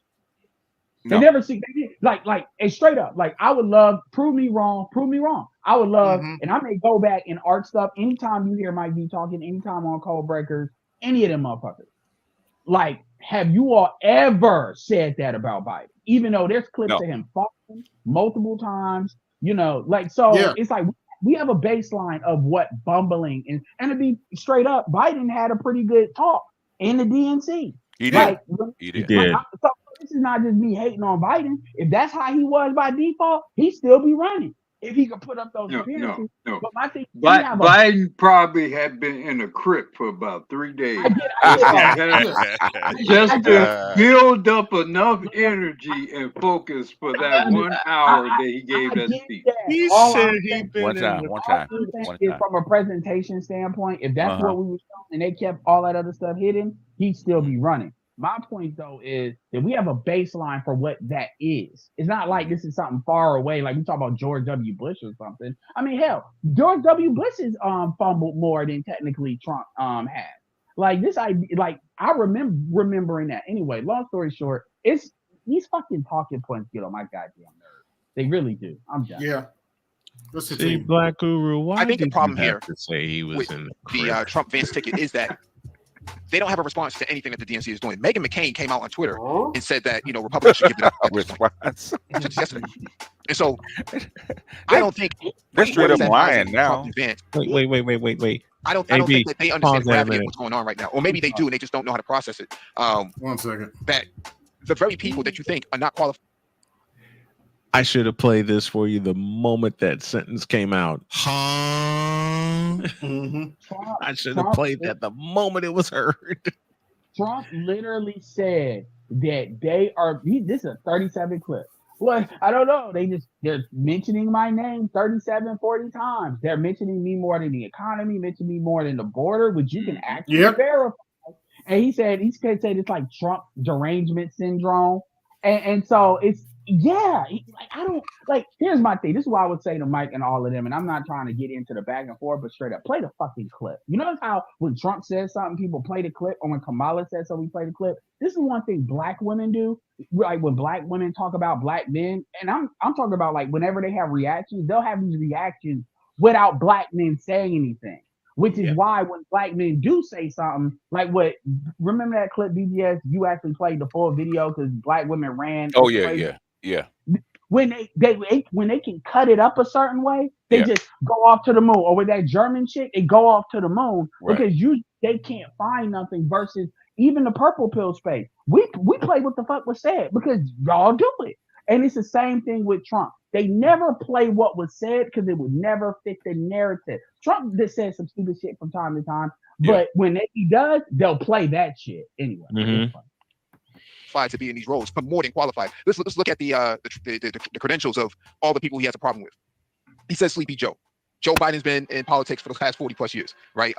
Speaker 13: They
Speaker 4: No.
Speaker 13: never see like and straight up. Like I would love prove me wrong. I would love, and I may go back and art stuff anytime you hear Mike B talking, anytime on Code Breakers, any of them motherfuckers. Like, have you all ever said that about Biden? Even though there's clips of him falling multiple times, you know, like so it's like we have a baseline of what bumbling and to be straight up, Biden had a pretty good talk in the DNC.
Speaker 4: He did.
Speaker 13: Like,
Speaker 4: He did.
Speaker 13: So this is not just me hating on Biden. If that's how he was by default, he'd still be running if he could put up those appearances.
Speaker 9: No.
Speaker 13: But my thing,
Speaker 9: Biden probably had been in a crypt for about 3 days. Just to build up enough energy and focus for that 1 hour that he gave that speech.
Speaker 5: He
Speaker 13: All
Speaker 5: said
Speaker 13: I'm
Speaker 5: he
Speaker 13: saying-
Speaker 5: been
Speaker 4: One time.
Speaker 13: is from a presentation standpoint, if that's what we were showing and they kept all that other stuff hidden, he'd still be running. My point though is that we have a baseline for what that is. It's not like this is something far away, like we talk about George W. Bush or something. I mean, hell, George W. Bush has fumbled more than technically Trump has. Like this, I remembering that. Anyway, long story short, it's these fucking talking points get on my goddamn nerves. They really do. I'm done.
Speaker 1: Yeah.
Speaker 5: See, Black Guru, why
Speaker 8: I think the
Speaker 5: did
Speaker 8: problem
Speaker 5: you have
Speaker 8: here
Speaker 5: to say he was
Speaker 8: with
Speaker 5: in
Speaker 8: the Trump Vance ticket is that they don't have a response to anything that the DNC is doing. Meghan McCain came out on Twitter and said that, you know, Republicans should give it up.
Speaker 4: Response.
Speaker 8: Yesterday. And so I don't think
Speaker 4: they're straight up
Speaker 8: that
Speaker 4: lying
Speaker 8: Trump
Speaker 4: now.
Speaker 8: and Vance-
Speaker 5: Wait.
Speaker 8: I don't
Speaker 5: AB,
Speaker 8: think that they
Speaker 5: pause
Speaker 8: understand the
Speaker 5: that a
Speaker 8: gravity of
Speaker 5: minute.
Speaker 8: what's going on right now. Or maybe they do and they just don't know how to process it.
Speaker 1: 1 second.
Speaker 8: That the very people that you think are not qualified.
Speaker 5: I should have played this for you the moment that sentence came out. I should have played that the moment it was heard.
Speaker 13: Trump literally said that they are. This is a 37 clip. Well, I don't know. They're mentioning my name 37, 40 times. They're mentioning me more than the economy, mentioning me more than the border, which you can actually verify. And he said it's like Trump derangement syndrome. And so it's I don't like. Here's my thing. This is what I would say to Mike and all of them. And I'm not trying to get into the back and forth, but straight up, play the fucking clip. You notice how when Trump says something, people play the clip, or when Kamala says something, we play the clip. This is one thing black women do. Like when black women talk about black men, and I'm talking about like whenever they have reactions, they'll have these reactions without black men saying anything. Which is why when black men do say something, like remember that clip, BGS? You actually played the full video because black women ran.
Speaker 4: Oh yeah.
Speaker 13: When they can cut it up a certain way, they just go off to the moon. Or with that German chick, they go off to the moon because they can't find nothing. Versus even the purple pill space, we play what the fuck was said because y'all do it. And it's the same thing with Trump. They never play what was said because it would never fit the narrative. Trump just says some stupid shit from time to time, but when he does, they'll play that shit anyway.
Speaker 8: qualified to be in these roles, more than qualified. Let's look at the credentials of all the people he has a problem with. He says Sleepy Joe. Joe Biden's been in politics for the past 40 plus years, right?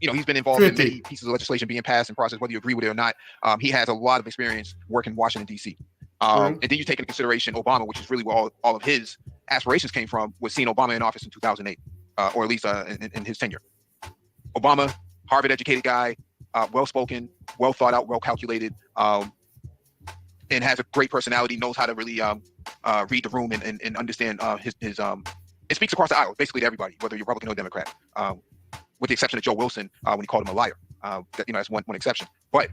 Speaker 8: He's been involved in many pieces of legislation being passed and processed, whether you agree with it or not. He has a lot of experience working in Washington, D.C. And then you take into consideration Obama, which is really where all of his aspirations came from, was seeing Obama in office in 2008, or at least in his tenure. Obama, Harvard-educated guy, well-spoken, well-thought out, well-calculated, and has a great personality, knows how to really read the room and understand his it speaks across the aisle, basically to everybody, whether you're Republican or Democrat, with the exception of Joe Wilson when he called him a liar. That's one exception. But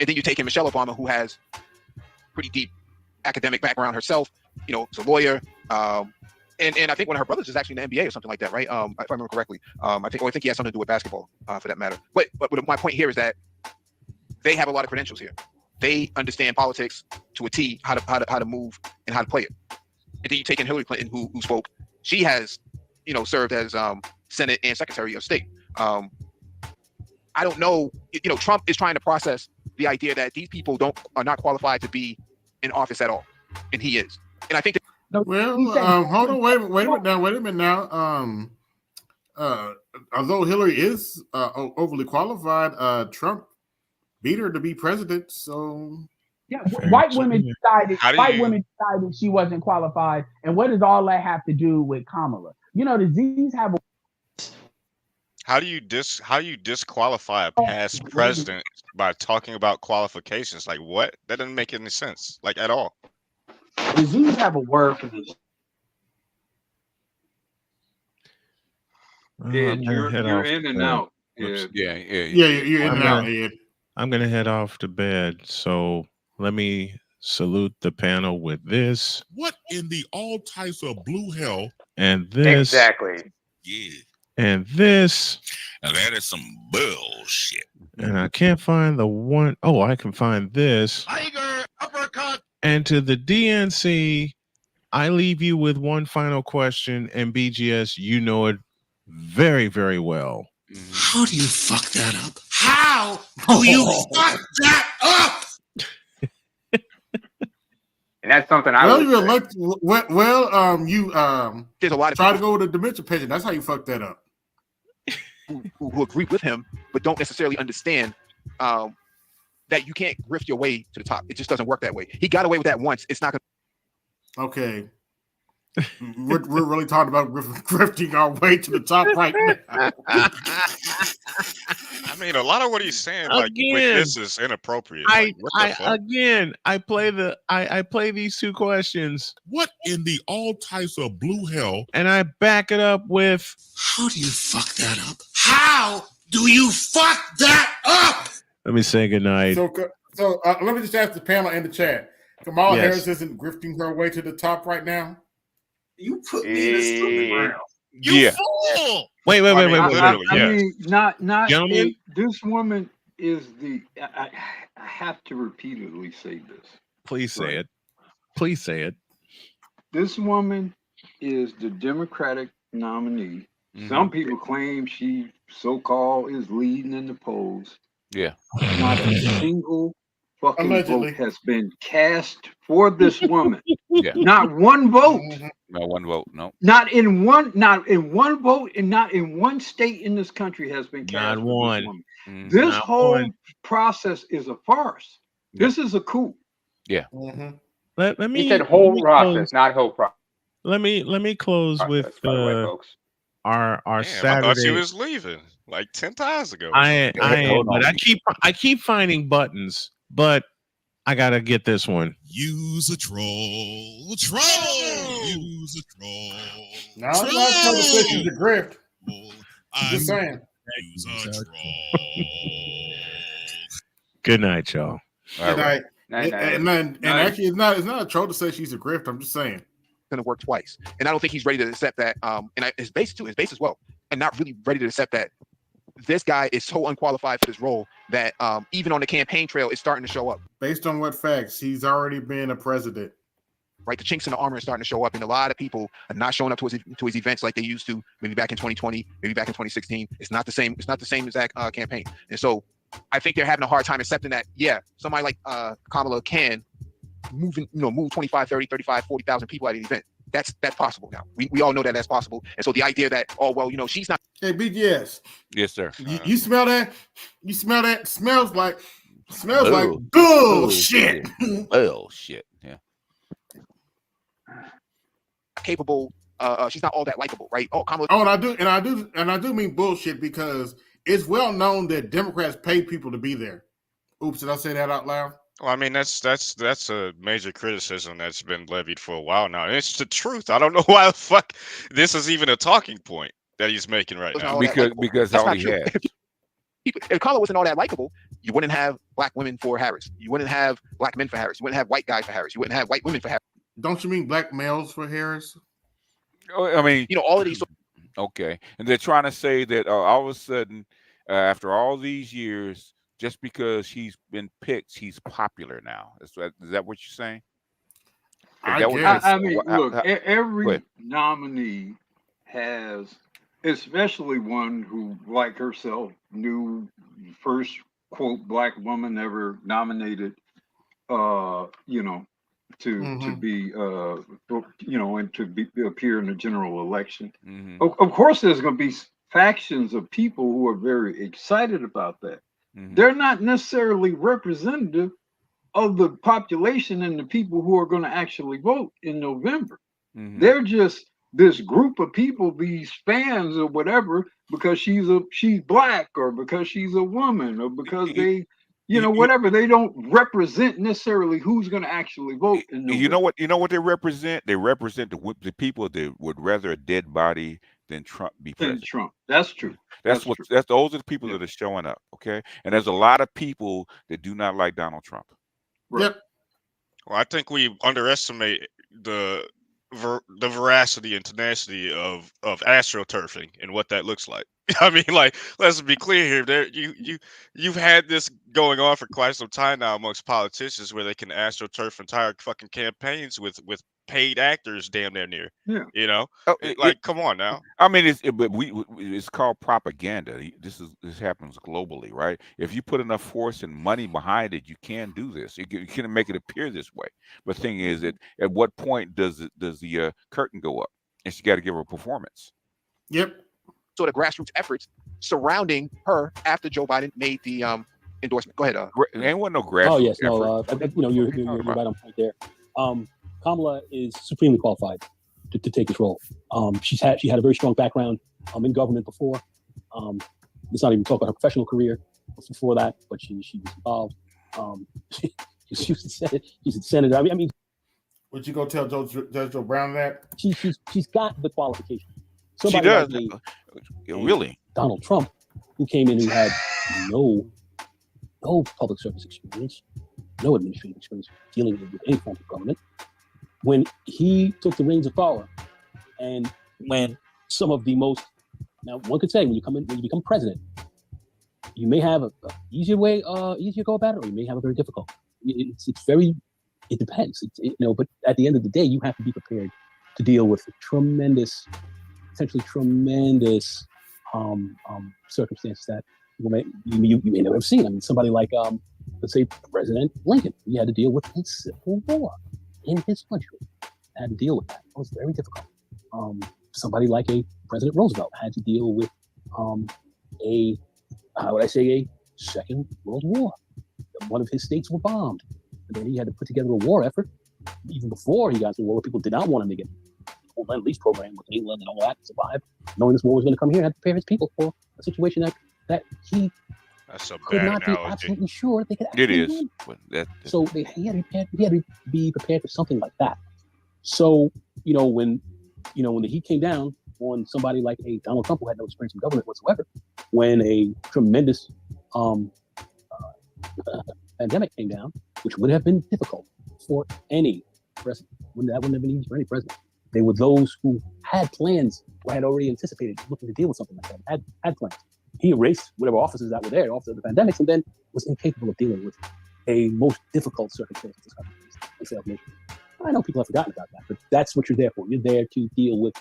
Speaker 8: and then you take in Michelle Obama, who has pretty deep academic background herself. Is a lawyer, and I think one of her brothers is actually in the NBA or something like that, right? If I remember correctly. I think he has something to do with basketball, for that matter. But my point here is that they have a lot of credentials here. They understand politics to a T, how to move and how to play it. And then you take in Hillary Clinton, who spoke. She has, served as Senate and Secretary of State. I don't know. Trump is trying to process the idea that these people are not qualified to be in office at all, and he is. And I think that.
Speaker 1: Hold on, wait a minute now. Although Hillary is overly qualified, Trump beat her to be president. So
Speaker 13: yeah, white women decided she wasn't qualified. And what does all that have to do with Kamala? The Z's have.
Speaker 14: How do you disqualify a past president by talking about qualifications? Like what? That doesn't make any sense, like at all.
Speaker 9: The Z's have a word for this. You're in and out.
Speaker 4: Yeah,
Speaker 1: you're in and out, Ed.
Speaker 5: I'm gonna head off to bed. So let me salute the panel with this.
Speaker 6: What in the all types of blue hell?
Speaker 5: And this.
Speaker 12: Exactly.
Speaker 6: Yeah.
Speaker 5: And this.
Speaker 6: Now that is some bullshit.
Speaker 5: And I can't find the one. Oh, I can find this.
Speaker 6: Tiger uppercut.
Speaker 5: And to the DNC, I leave you with one final question. And BGS, you know it very, very well.
Speaker 6: How do you fuck that up? How do you fuck that up?
Speaker 12: And that's something I
Speaker 1: you
Speaker 8: there's a lot of
Speaker 1: try to go with a dementia patient. That's how you fuck that up.
Speaker 8: Who agree with him, but don't necessarily understand that you can't grift your way to the top. It just doesn't work that way. He got away with that once. It's not gonna.
Speaker 1: Okay. We're really talking about grifting our way to the top right now.
Speaker 14: I mean, a lot of what he's saying, with this is inappropriate.
Speaker 5: I play these two questions.
Speaker 6: What in the all types of blue hell?
Speaker 5: And I back it up with.
Speaker 6: How do you fuck that up? How do you fuck that up?
Speaker 5: Let me say goodnight.
Speaker 1: So let me just ask the panel in the chat. Kamala Harris isn't grifting her way to the top right now.
Speaker 6: You put me in a stupid round.
Speaker 14: You
Speaker 6: fool!
Speaker 5: Wait.
Speaker 9: I mean, not.
Speaker 5: Gentlemen,
Speaker 9: this woman is the. I have to repeatedly say this.
Speaker 5: Please say it. Please say it.
Speaker 9: This woman is the Democratic nominee. Mm-hmm. Some people claim she so-called is leading in the polls.
Speaker 4: Yeah.
Speaker 9: Not a single fucking vote has been cast for this woman.
Speaker 4: Yeah.
Speaker 9: Not one vote.
Speaker 4: Not one vote. No.
Speaker 9: Not in one vote, and not in one state in this country has been cast.
Speaker 5: Not one.
Speaker 9: This whole process is a farce. Yeah. This is a coup.
Speaker 4: Yeah.
Speaker 5: Mm-hmm. Let me.
Speaker 12: He said whole process, not whole process.
Speaker 5: Let me close with our Saturday.
Speaker 14: I thought she was leaving like 10 times ago.
Speaker 5: I am, but I keep finding buttons, but I gotta get this one.
Speaker 6: Use a troll. Use a troll.
Speaker 1: No, I'm not trying to say she's a grift. I'm just saying.
Speaker 6: Use a troll.
Speaker 5: Good night, y'all.
Speaker 1: Good night. And actually, it's not a troll to say she's a grift. I'm just saying.
Speaker 8: Going to work twice, and I don't think he's ready to accept that. And his base as well, and not really ready to accept that this guy is so unqualified for this role that even on the campaign trail, it's starting to show up.
Speaker 1: Based on what facts? He's already been a president.
Speaker 8: Right, the chinks in the armor are starting to show up, and a lot of people are not showing up to his events like they used to, maybe back in 2020, maybe back in 2016. It's not the same. It's not the same exact campaign, and so I think they're having a hard time accepting that, yeah, somebody like Kamala can move 25, 30, 35, 40,000 people at an event. That's possible now. We all know that that's possible. And so the idea that, oh, well, she's not.
Speaker 1: Hey, BGS.
Speaker 4: Yes, sir.
Speaker 1: You smell that? You smell that? Smells like
Speaker 4: Bullshit.
Speaker 1: bullshit.
Speaker 4: Bullshit. Yeah.
Speaker 8: Capable. She's not all that likable, right? Oh, Kamala.
Speaker 1: Oh, and I do mean bullshit because it's well known that Democrats pay people to be there. Oops, did I say that out loud?
Speaker 14: Well, I mean, that's a major criticism that's been levied for a while now. And it's the truth. I don't know why the fuck this is even a talking point that he's making right now.
Speaker 4: Because
Speaker 8: that's
Speaker 4: all
Speaker 8: not
Speaker 4: he
Speaker 8: true.
Speaker 4: has.
Speaker 8: If Kamala wasn't all that likable, you wouldn't have black women for Harris. You wouldn't have black men for Harris. You wouldn't have white guys for Harris. You wouldn't have white women for Harris.
Speaker 1: Don't you mean black males for Harris?
Speaker 4: I mean,
Speaker 8: all of these.
Speaker 4: Okay, and they're trying to say that all of a sudden, after all these years, just because he's been picked, he's popular now. Is that what you're saying?
Speaker 9: I mean, look, every nominee has, especially one who, like herself, knew first quote black woman ever nominated, to be and to appear in the general election.
Speaker 4: Mm-hmm.
Speaker 9: Of course, there's going to be factions of people who are very excited about that.
Speaker 4: Mm-hmm.
Speaker 9: They're not necessarily representative of the population and the people who are going to actually vote in November.
Speaker 4: Mm-hmm.
Speaker 9: They're just this group of people, these fans or whatever, because she's black or because she's a woman or because they, whatever. They don't represent necessarily who's going to actually vote in November.
Speaker 4: You know what they represent? They represent the people that would rather a dead body than Trump be president.
Speaker 9: Trump. That's true.
Speaker 4: Those are the people that are showing up. Okay, and there's a lot of people that do not like Donald Trump.
Speaker 9: Right.
Speaker 1: Yep.
Speaker 14: Well, I think we underestimate the veracity and tenacity of astroturfing and what that looks like. I mean, like, let's be clear here. You've had this going on for quite some time now amongst politicians where they can astroturf entire fucking campaigns with paid actors damn near.
Speaker 9: Yeah.
Speaker 14: Come on now.
Speaker 4: I mean, it's called propaganda. This happens globally, right? If you put enough force and money behind it, you can do this. You can make it appear this way. But the thing is that at what point does the curtain go up? And she got to give her a performance.
Speaker 1: Yep.
Speaker 8: Sort of grassroots efforts surrounding her after Joe Biden made the endorsement. Go ahead.
Speaker 4: Ain't want no grassroots.
Speaker 10: Oh yes,
Speaker 4: effort.
Speaker 10: no. You're right on point there. Kamala is supremely qualified to take this role. She had a very strong background in government before. Let's not even talk about her professional career before that, but she was involved. She was a senator. I mean,
Speaker 1: would you go tell Judge Joe Brown that?
Speaker 10: She's got the qualifications.
Speaker 4: She does. Really?
Speaker 10: Donald Trump, who came in who had no public service experience, no administrative experience dealing with any form of government. When he took the reins of power, and when some of the most, now one could say when you become president, you may have a easier go about it, or you may have a very difficult. It depends. But at the end of the day, you have to be prepared to deal with essentially tremendous circumstances that you may never have seen. I mean, somebody like let's say President Lincoln, he had to deal with a civil war in his country. Had to deal with that. It was very difficult. Somebody like a President Roosevelt had to deal with a Second World War. One of his states were bombed. And then he had to put together a war effort. Even before he got to the war, people did not want him to get the whole Lend-Lease program with England and all that to survive. Knowing this war was going to come here, he had to prepare his people for a situation that he could not be absolutely sure they could actually win. So he had to be prepared for something like that. So, when the heat came down on somebody like a Donald Trump who had no experience in government whatsoever, when a tremendous pandemic came down, which would have been difficult for any president. That wouldn't have been easy for any president. They were those who had plans, who had already anticipated looking to deal with something like that, had plans. He erased whatever offices that were there, the office of the pandemics, and then was incapable of dealing with a most difficult circumstance this country and failed nation. I know people have forgotten about that, but that's what you're there for. You're there to deal with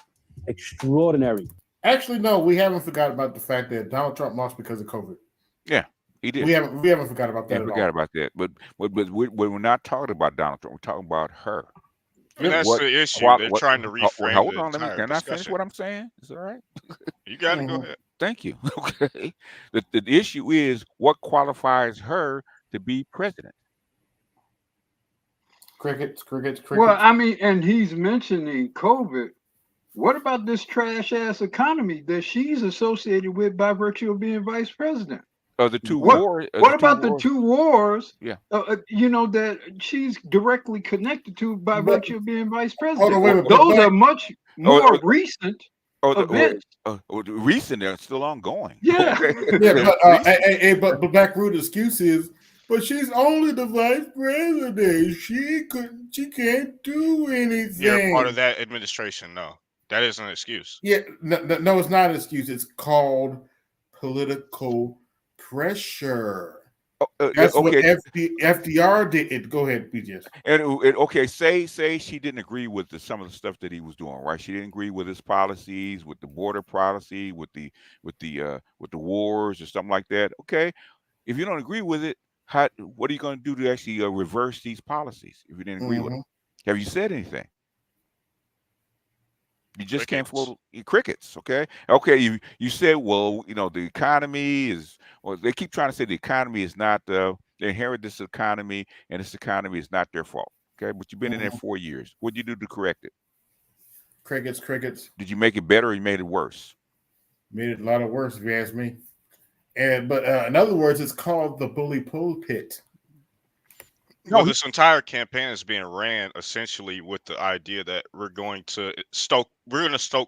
Speaker 10: extraordinary.
Speaker 1: Actually, no, we haven't forgotten about the fact that Donald Trump lost because of COVID.
Speaker 4: Yeah. He did.
Speaker 1: We haven't forgot about that.
Speaker 4: Yeah, forgot about that. But we're not talking about Donald Trump. We're talking about her.
Speaker 14: I mean, that's the issue. They're trying to reframe
Speaker 4: hold
Speaker 14: the
Speaker 4: on,
Speaker 14: entire
Speaker 4: can I finish
Speaker 14: discussion.
Speaker 4: what I'm saying? Is that all right?
Speaker 14: You got to go ahead.
Speaker 4: Thank you. Okay. The issue is what qualifies her to be president.
Speaker 1: Crickets.
Speaker 9: Well, I mean, and he's mentioning COVID. What about this trash ass economy that she's associated with by virtue of being vice president?
Speaker 4: The two wars.
Speaker 9: What about the two wars?
Speaker 4: Yeah.
Speaker 9: That she's directly connected to by virtue of being vice president.
Speaker 1: Hold on, wait a minute,
Speaker 9: Those are much more recent events.
Speaker 4: Recent, they're still ongoing.
Speaker 9: Yeah.
Speaker 1: Yeah, but Backroot excuse is, but she's only the vice president. She can't do anything.
Speaker 14: You're part of that administration. No, that isn't an excuse.
Speaker 1: Yeah, no, it's not an excuse. It's called political pressure. That's what FDR did. Go ahead, BJ.
Speaker 4: And okay, say she didn't agree with some of the stuff that he was doing, right? She didn't agree with his policies, with the border policy, with the wars or something like that. Okay, if you don't agree with it, what are you going to do to actually reverse these policies if you didn't agree with them? Have you said anything? You just can't float crickets, okay? Okay, you said, well, the economy is. Well, they keep trying to say the economy is not they inherit this economy, and this economy is not their fault. Okay, but you've been in there 4 years. What'd you do to correct it?
Speaker 1: Crickets.
Speaker 4: Did you make it better or you made it worse?
Speaker 1: Made it a lot of worse, if you ask me. But in other words, it's called the bully pulpit.
Speaker 14: Well, this entire campaign is being ran essentially with the idea that we're going to stoke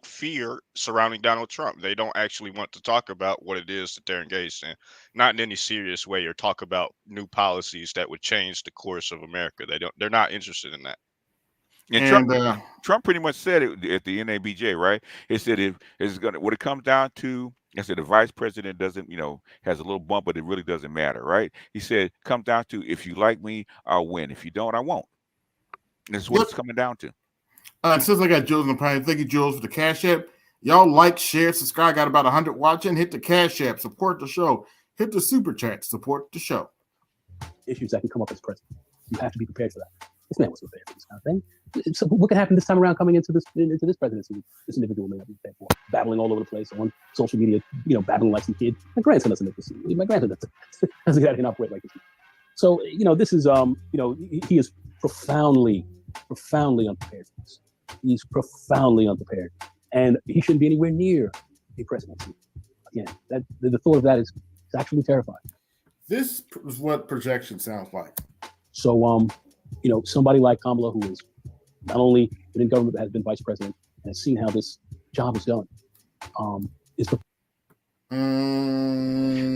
Speaker 14: fear surrounding Donald Trump. They don't actually want to talk about what it is that they're engaged in, not in any serious way, or talk about new policies that would change the course of America. They're not interested in that.
Speaker 4: And Trump pretty much said it at the NABJ, right? He said what it comes down to. I said the vice president doesn't, has a little bump, but it really doesn't matter, right? He said, comes down to if you like me, I'll win. If you don't, I won't. And that's what it's coming down to.
Speaker 1: Since I got Jules in the private, thank you, Jules, for the Cash App. Y'all like, share, subscribe. Got about 100 watching. Hit the Cash App, support the show. Hit the Super Chat, support the show.
Speaker 15: Issues that can come up as president. You have to be prepared for that. This man was prepared for this kind of thing. So what could happen this time around coming into this presidency? This individual may not be prepared for, babbling all over the place on social media, babbling like some kid. My grandson doesn't make this. My grandson doesn't get out and operate like this. So this is he is profoundly unprepared for this. He's profoundly unprepared, and he shouldn't be anywhere near a presidency. Again, the thought of that is actually terrifying.
Speaker 1: This is what projection sounds like.
Speaker 15: So somebody like Kamala, who is not only within government but has been vice president and has seen how this job is done, is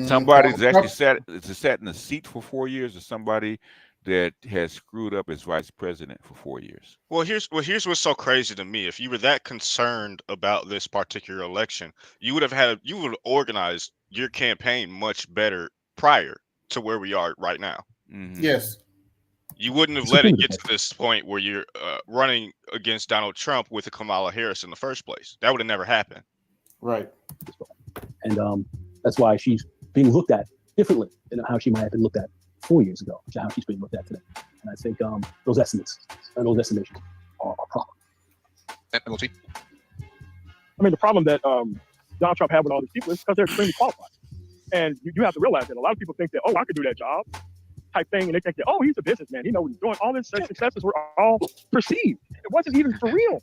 Speaker 4: somebody's actually sat in the seat for 4 years, or somebody that has screwed up as vice president for 4 years.
Speaker 14: Well, here's what's so crazy to me. If you were that concerned about this particular election, you would have organized your campaign much better prior to where we are right now.
Speaker 4: Mm-hmm.
Speaker 1: Yes.
Speaker 14: You wouldn't have let it get to this point where you're running against Donald Trump with a Kamala Harris in the first place. That would have never happened.
Speaker 1: Right.
Speaker 15: And that's why she's being looked at differently than how she might have been looked at 4 years ago, which is how she's being looked at today. And I think those estimations are a problem.
Speaker 16: I mean, the problem that Donald Trump had with all these people is because they're extremely qualified. And you have to realize that a lot of people think that, I could do that job type thing. And they think that, he's a businessman. He knows what he's doing. All his successes were all perceived. It wasn't even for real.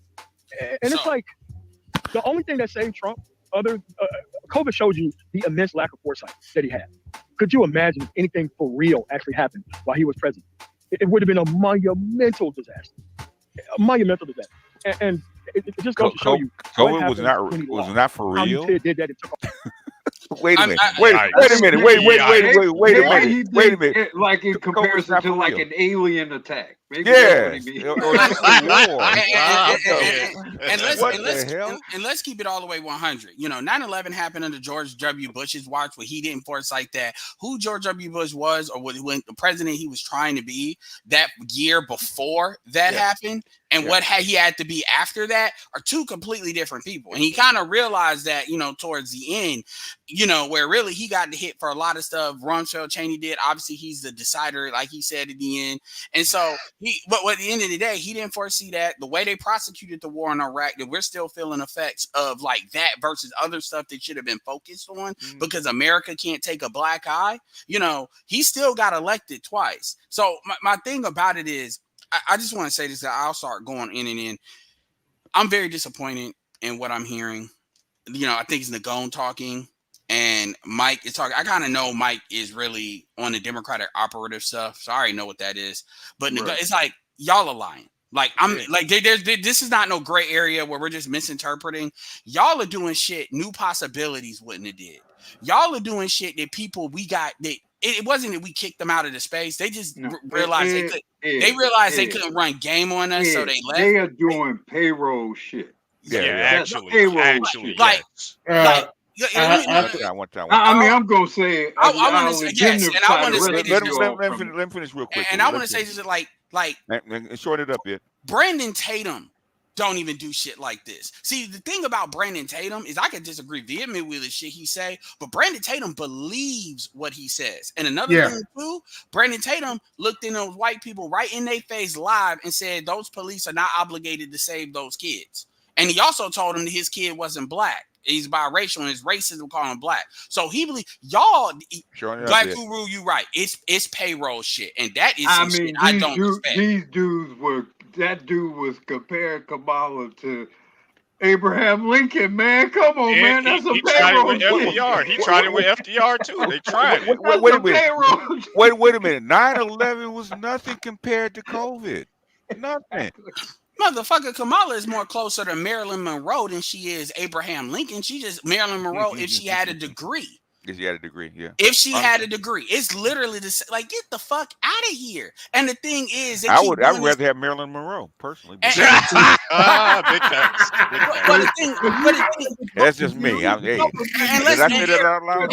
Speaker 16: And it's like the only thing that saved Trump, COVID showed you the immense lack of foresight that he had. Could you imagine if anything for real actually happened while he was president? It would have been a monumental disaster. A monumental disaster. And it just goes to show you.
Speaker 4: COVID was not for real.
Speaker 16: Did that, it took off.
Speaker 4: Wait a minute. Wait a minute. Wait a minute.
Speaker 9: Like in comparison to like an alien attack. Maybe that's what he
Speaker 4: Yes,
Speaker 9: means.
Speaker 4: or nuclear war.
Speaker 17: And let's keep it all the way 100. 9/11 happened under George W. Bush's watch, where he didn't foresight that who George W. Bush was, or when the president he was trying to be that year before that happened, and what he had to be after that are two completely different people. And he kind of realized that, towards the end, where really he got the hit for a lot of stuff Rumsfeld Cheney did. Obviously, he's the decider, like he said at the end. And so but at the end of the day, he didn't foresee that the way they prosecuted the war in Iraq, that we're still feeling effects of like that versus other stuff that should have been focused on because America can't take a black eye. He still got elected twice. So my thing about it is, I just want to say this, that I'll start going in and in. I'm very disappointed in what I'm hearing. I think it's Nagone talking and Mike is talking. I kind of know Mike is really on the Democratic operative stuff, so I already know what that is. But it's like y'all are lying. Like this is not no gray area where we're just misinterpreting. Y'all are doing shit New Possibilities wouldn't have did. Y'all are doing shit that people we got that. It wasn't that we kicked them out of the space. They just realized they couldn't run game on us, so they left.
Speaker 9: They are doing payroll shit.
Speaker 14: Actually,
Speaker 9: I'm gonna say it.
Speaker 17: I want to say yes, and I want to say this.
Speaker 4: Let me finish real quick.
Speaker 17: And I want to say this like
Speaker 4: short it up yet.
Speaker 17: Brandon Tatum don't even do shit like this. See, the thing about Brandon Tatum is I could disagree vehemently with the shit he say, but Brandon Tatum believes what he says. And another thing too, Brandon Tatum looked in those white people right in their face live and said those police are not obligated to save those kids. And he also told him that his kid wasn't black. He's biracial and his racism call him black. So he believes y'all Black Guru, you right. It's payroll shit. And that is shit I don't respect.
Speaker 9: These dudes that dude was comparing Kamala to Abraham Lincoln, man. Come on, man. That's a payroll.
Speaker 14: He tried it with FDR too. They tried it.
Speaker 4: Wait a minute. 9/11 was nothing compared to COVID. Nothing.
Speaker 17: Motherfucker, Kamala is more closer to Marilyn Monroe than she is Abraham Lincoln. She just Marilyn Monroe if she had a degree.
Speaker 4: If she had a degree, yeah.
Speaker 17: If she had a degree, it's literally like get the fuck out of here. And the thing is,
Speaker 4: I would rather have Marilyn Monroe personally.
Speaker 14: Big facts.
Speaker 4: That's just me. Did I say that out loud?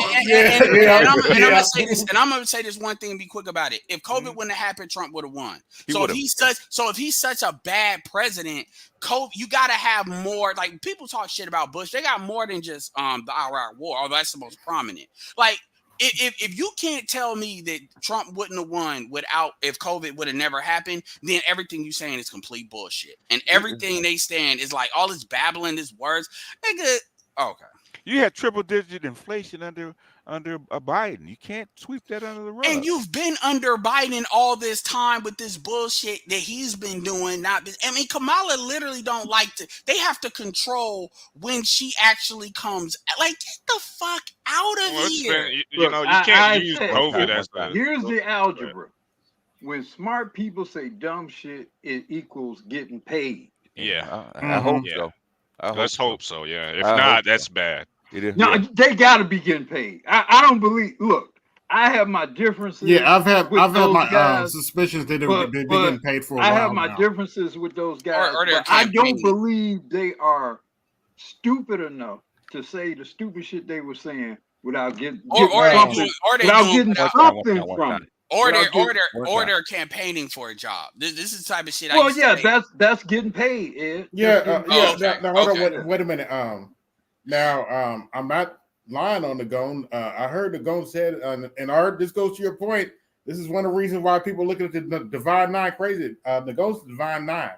Speaker 17: And I'm gonna say this one thing and be quick about it. If COVID wouldn't have happened, Trump would have won. If he's such a bad president, you gotta have more. Like people talk shit about Bush, they got more than just the Iraq War. Although that's the most prominent. Like if you can't tell me that Trump wouldn't have won if COVID would have never happened, then everything you're saying is complete bullshit. And everything they stand is like all this babbling, this words, nigga. Okay.
Speaker 4: You had triple-digit inflation under Biden. You can't sweep that under the rug.
Speaker 17: And you've been under Biden all this time with this bullshit that he's been doing. Kamala literally don't like to. They have to control when she actually comes. Like, get the fuck out of here.
Speaker 14: You can't use COVID as that.
Speaker 9: Here's the algebra. When smart people say dumb shit, it equals getting paid.
Speaker 14: Yeah.
Speaker 4: I hope so.
Speaker 14: Let's hope so. Yeah. If not, that's bad.
Speaker 4: It is.
Speaker 9: No, they got to be getting paid. I don't believe. Look, I have my differences.
Speaker 1: Yeah, I've had my suspicions that they're getting paid for a while.
Speaker 9: I have my differences with those guys, but I don't believe they are stupid enough to say the stupid shit they were saying without getting something from it.
Speaker 17: Or they're campaigning for a job. This is the type of shit.
Speaker 9: That's getting paid, Ed.
Speaker 1: Yeah. Now hold on. Wait a minute. Now I'm not lying on the Gone. I heard the Gone said, and Art, this goes to your point. This is one of the reasons why people looking at the Divine Nine crazy. The Gone's the Divine Nine.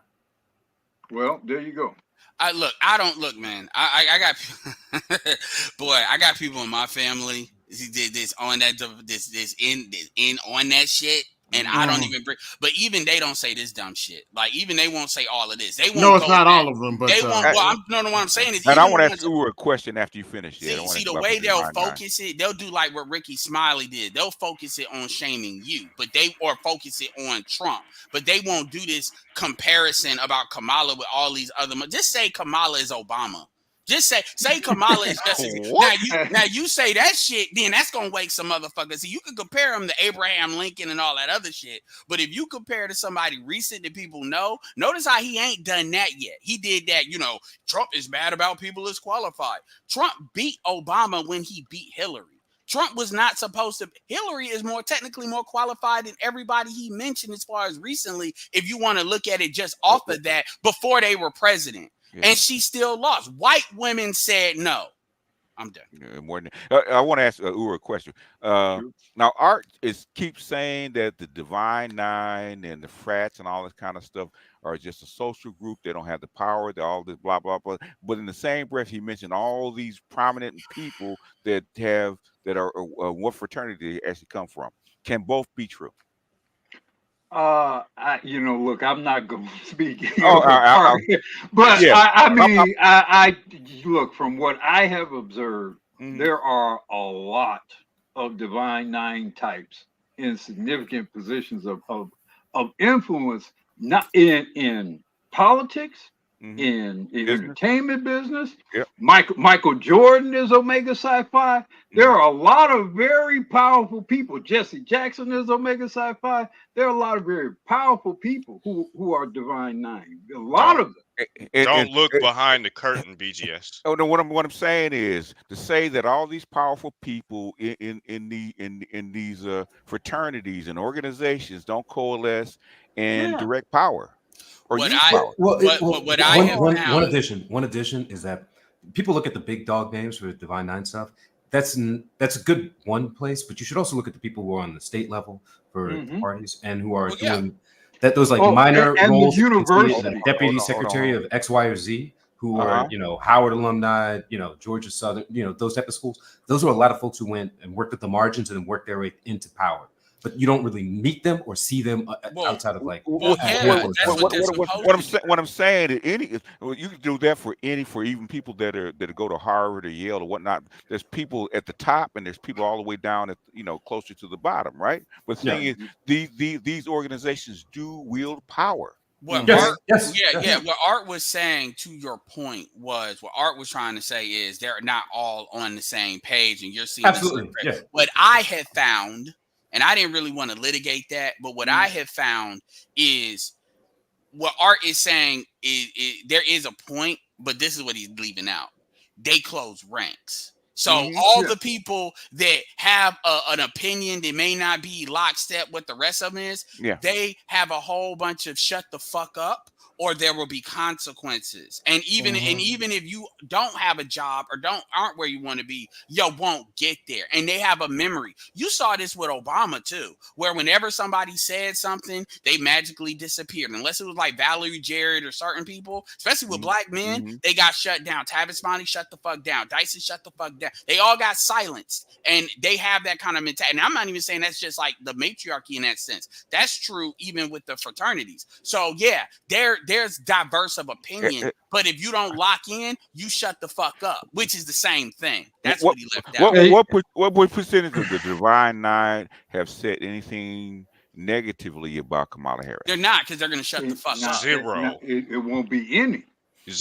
Speaker 9: Well, there you go.
Speaker 17: I don't look, man. I got boy. I got people in my family. This on that this in on that shit, and I don't even bring. But even they don't say this dumb shit. Like even they won't say all of this. They won't.
Speaker 1: No, it's not all of them, but
Speaker 17: they won't. What I'm saying is.
Speaker 4: And I want to ask you a question after you finish.
Speaker 17: See the way they'll focus it. They'll do like what Ricky Smiley did. They'll focus it on shaming you, or focus it on Trump. But they won't do this comparison about Kamala with all these other. Just say Kamala is Obama. Just say Kamala is just now you say that shit, then that's gonna wake some motherfuckers. See, you can compare him to Abraham Lincoln and all that other shit, but if you compare to somebody recent that people know, notice how he ain't done that yet. He did that, Trump is mad about people as qualified. Trump beat Obama when he beat Hillary. Trump was not supposed to. Hillary is technically more qualified than everybody he mentioned as far as recently, if you want to look at it just off of that, before they were president. Yeah. And she still lost. White women said no. I'm done.
Speaker 4: Yeah, more than I want to ask Ura a question. Now, Art keeps saying that the Divine Nine and the frats and all this kind of stuff are just a social group. They don't have the power. They're all this blah blah blah. But in the same breath, he mentioned all these prominent people that are what fraternity they actually come from. Can both be true?
Speaker 9: Look, I'm not going to speak.
Speaker 4: But
Speaker 9: I look, from what I have observed, there are a lot of Divine Nine types in significant positions of influence, not in politics, in entertainment business.
Speaker 4: Yep.
Speaker 9: Michael Jordan is Omega Psi Phi. There are a lot of very powerful people. Jesse Jackson is Omega Psi Phi. There are a lot of very powerful people who are Divine Nine. A lot of them.
Speaker 14: Don't look behind the curtain, BGS.
Speaker 4: Oh no! What I'm saying is to say that all these powerful people in these fraternities and organizations don't coalesce and direct power.
Speaker 18: One addition is that people look at the big dog names for Divine Nine stuff. That's a good one place, but you should also look at the people who are on the state level for the parties and who are doing that. Those minor roles, the deputy secretary of X, Y, or Z, who are Howard alumni, Georgia Southern, those type of schools. Those are a lot of folks who went and worked at the margins and then worked their way into power. But you don't really meet them or see them outside of
Speaker 4: what I'm saying is you can do that for even people that go to Harvard or Yale or whatnot. There's people at the top and there's people all the way down at closer to the bottom, right? But the thing is, these organizations do wield power.
Speaker 17: What Art was saying, to your point, was what Art was trying to say is they're not all on the same page, and you're seeing what I have found. And I didn't really want to litigate that, but what I have found is what Art is saying is there is a point, but this is what he's leaving out. They close ranks. So all the people that have an opinion that may not be lockstep with the rest of them they have a whole bunch of shut the fuck up, or there will be consequences. And even if you don't have a job or aren't where you want to be, you won't get there. And they have a memory. You saw this with Obama too, where whenever somebody said something, they magically disappeared. Unless it was like Valerie Jarrett or certain people, especially with black men, they got shut down. Tavis Smiley, shut the fuck down. Dyson, shut the fuck down. They all got silenced. And they have that kind of mentality. And I'm not even saying that's just like the matriarchy in that sense. That's true even with the fraternities. So yeah, there's diverse of opinion, but if you don't lock in, you shut the fuck up, which is the same thing. That's what he left out.
Speaker 4: What percentage of the Divine Nine have said anything negatively about Kamala Harris?
Speaker 17: They're not, because they're going to shut the fuck up.
Speaker 14: Zero.
Speaker 9: It won't be any.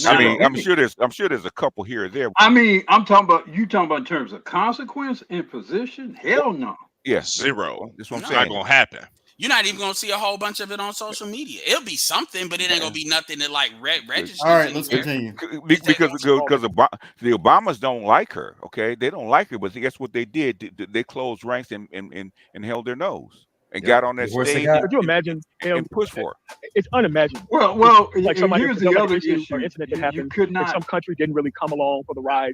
Speaker 4: I mean, I'm sure there's a couple here or there.
Speaker 9: I mean, I'm talking about in terms of consequence and position. Hell no.
Speaker 4: Yes,
Speaker 14: zero.
Speaker 4: That's what I'm saying.
Speaker 14: Not gonna happen.
Speaker 17: You're not even gonna see a whole bunch of it on social media. It'll be something, but it ain't gonna be nothing that like registers.
Speaker 1: All right, let's continue.
Speaker 4: Because the Obamas don't like her. Okay, they don't like her, but guess what they did? They closed ranks and held their nose and got on that stage.
Speaker 16: Could you imagine
Speaker 4: and push for it?
Speaker 16: It's unimaginable.
Speaker 9: Well,
Speaker 16: like somebody
Speaker 9: here's the other
Speaker 16: issue
Speaker 9: issue.
Speaker 16: or incident that happened.
Speaker 9: You could not.
Speaker 16: Some country didn't really come along for the ride.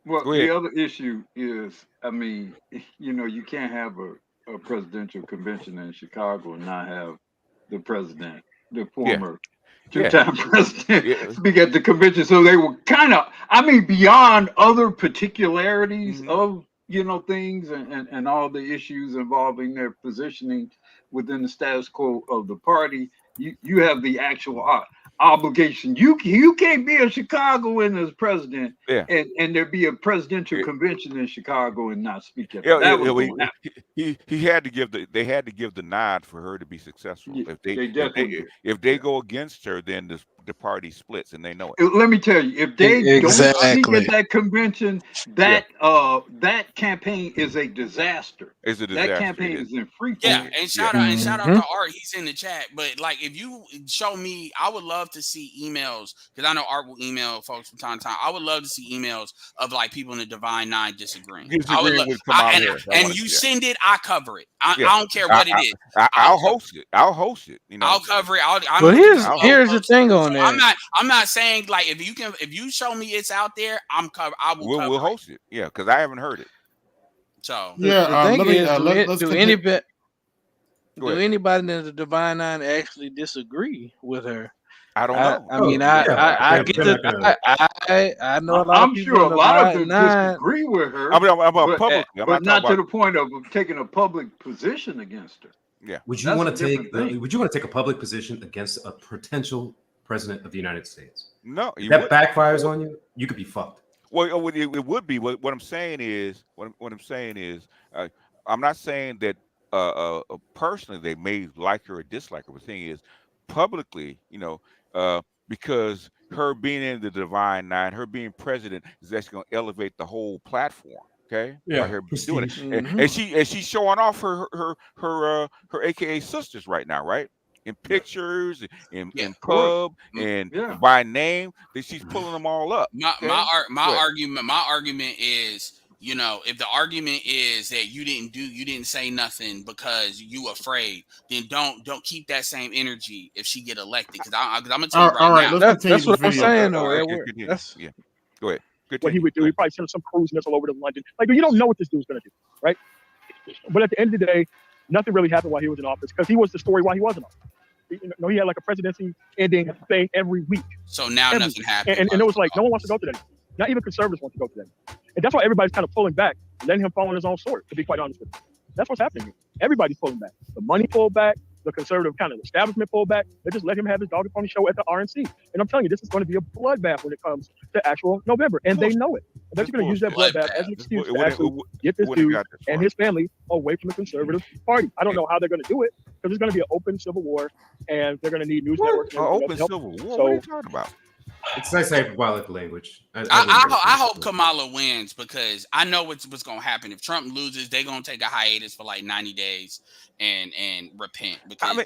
Speaker 9: Well, the other issue is, I mean, you can't have a presidential convention in Chicago and not have the president, the former two-time president, speak at the convention. So they were kind of, beyond other particularities of, things and all the issues involving their positioning within the status quo of the party. You have the actual obligation. You can't be a Chicagoan as president and there be a presidential convention in Chicago and not speak at that.
Speaker 4: He had to give they had to give the nod for her to be successful. If they go against her, then the party splits, and they know it.
Speaker 9: Let me tell you, if they don't speak at that convention, that that campaign is a disaster.
Speaker 4: It's a
Speaker 9: That
Speaker 4: disaster.
Speaker 9: campaign is in free fall.
Speaker 3: Yeah, and shout out to Art. He's in the chat. But like, if you show me, I would love to see emails, because I know Art will email folks from time to time. I would love to see emails of like people in the Divine Nine disagreeing. I would love, and you send it, I cover it. I don't care what it is.
Speaker 4: I'll host it. I'll host it. You know,
Speaker 3: I'll cover it.
Speaker 19: But here's the thing on that.
Speaker 3: I'm not saying like if you show me it's out there, I will.
Speaker 4: We'll host it. Yeah, because I haven't heard it.
Speaker 3: So
Speaker 19: the thing is, do anybody
Speaker 4: Go
Speaker 19: anybody in the Divine Nine actually disagree with her?
Speaker 4: I don't know.
Speaker 19: I mean, I get that. I know a lot
Speaker 9: I'm
Speaker 19: of people
Speaker 9: sure
Speaker 19: in
Speaker 9: a
Speaker 19: the
Speaker 9: lot of
Speaker 19: Divine
Speaker 9: them
Speaker 19: Nine.
Speaker 9: disagree with her.
Speaker 4: I'm about public,
Speaker 9: but not to the point of taking a public position against her.
Speaker 4: Yeah.
Speaker 18: Would you want to take a public position against a potential president of the United States?
Speaker 4: No.
Speaker 18: If that backfires on you, you could be fucked.
Speaker 4: Well, it would be. What I'm saying is, I'm not saying that personally they may like her or dislike her. But the thing is, publicly, because her being in the Divine Nine, her being president, is actually going to elevate the whole platform. Okay, by her doing it, and she's showing off her AKA sisters right now, right? In pictures, in pub, and by name, that she's pulling them all up.
Speaker 3: My argument is, if the argument is that you didn't say nothing because you afraid, then don't keep that same energy if she get elected. Because I'm gonna tell you right now.
Speaker 19: That's what I'm saying, though.
Speaker 4: Go ahead.
Speaker 16: What he would do, he'd probably send some cruise missile over to London. Like, you don't know what this dude's going to do, right? But at the end of the day, nothing really happened while he was in office, because he was the story while he wasn't in office. He had like a presidency ending thing every week.
Speaker 3: So now nothing happened.
Speaker 16: And it was like, no one wants to go to that. Not even conservatives want to go to that. And that's why everybody's kind of pulling back, letting him fall on his own sword, to be quite honest with you. That's what's happening here. Everybody's pulling back. The money pulled back. The conservative kind of establishment pulled back. They just let him have his dog and pony show at the RNC. And I'm telling you, this is going to be a bloodbath when it comes to actual November. And they know it. And they're going to use that bloodbath as an excuse to actually get this dude and his family away from the conservative party. I don't know how they're going to do it, because there's going to be an open civil war, and they're going to need news networks.
Speaker 4: Open civil war? What are you talking about?
Speaker 18: It's nice to have hyperbolic language.
Speaker 3: I hope Kamala wins, because I know what's going to happen. If Trump loses, they're going to take a hiatus for like 90 days and repent. Because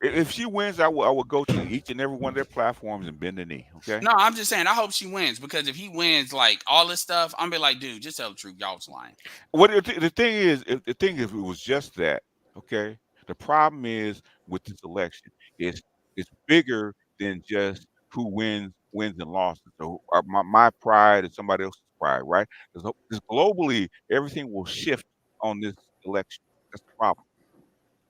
Speaker 4: if she wins, I will go to each and every one of their platforms and bend the knee. Okay.
Speaker 3: No, I'm just saying I hope she wins, because if he wins, like all this stuff, I'm be like, dude, just tell the truth. Y'all was lying.
Speaker 4: The thing is, if it was just that, okay. The problem is with this election, it's bigger than just who wins and losses. So my pride is somebody else's pride, right? Because globally, everything will shift on this election. That's the problem.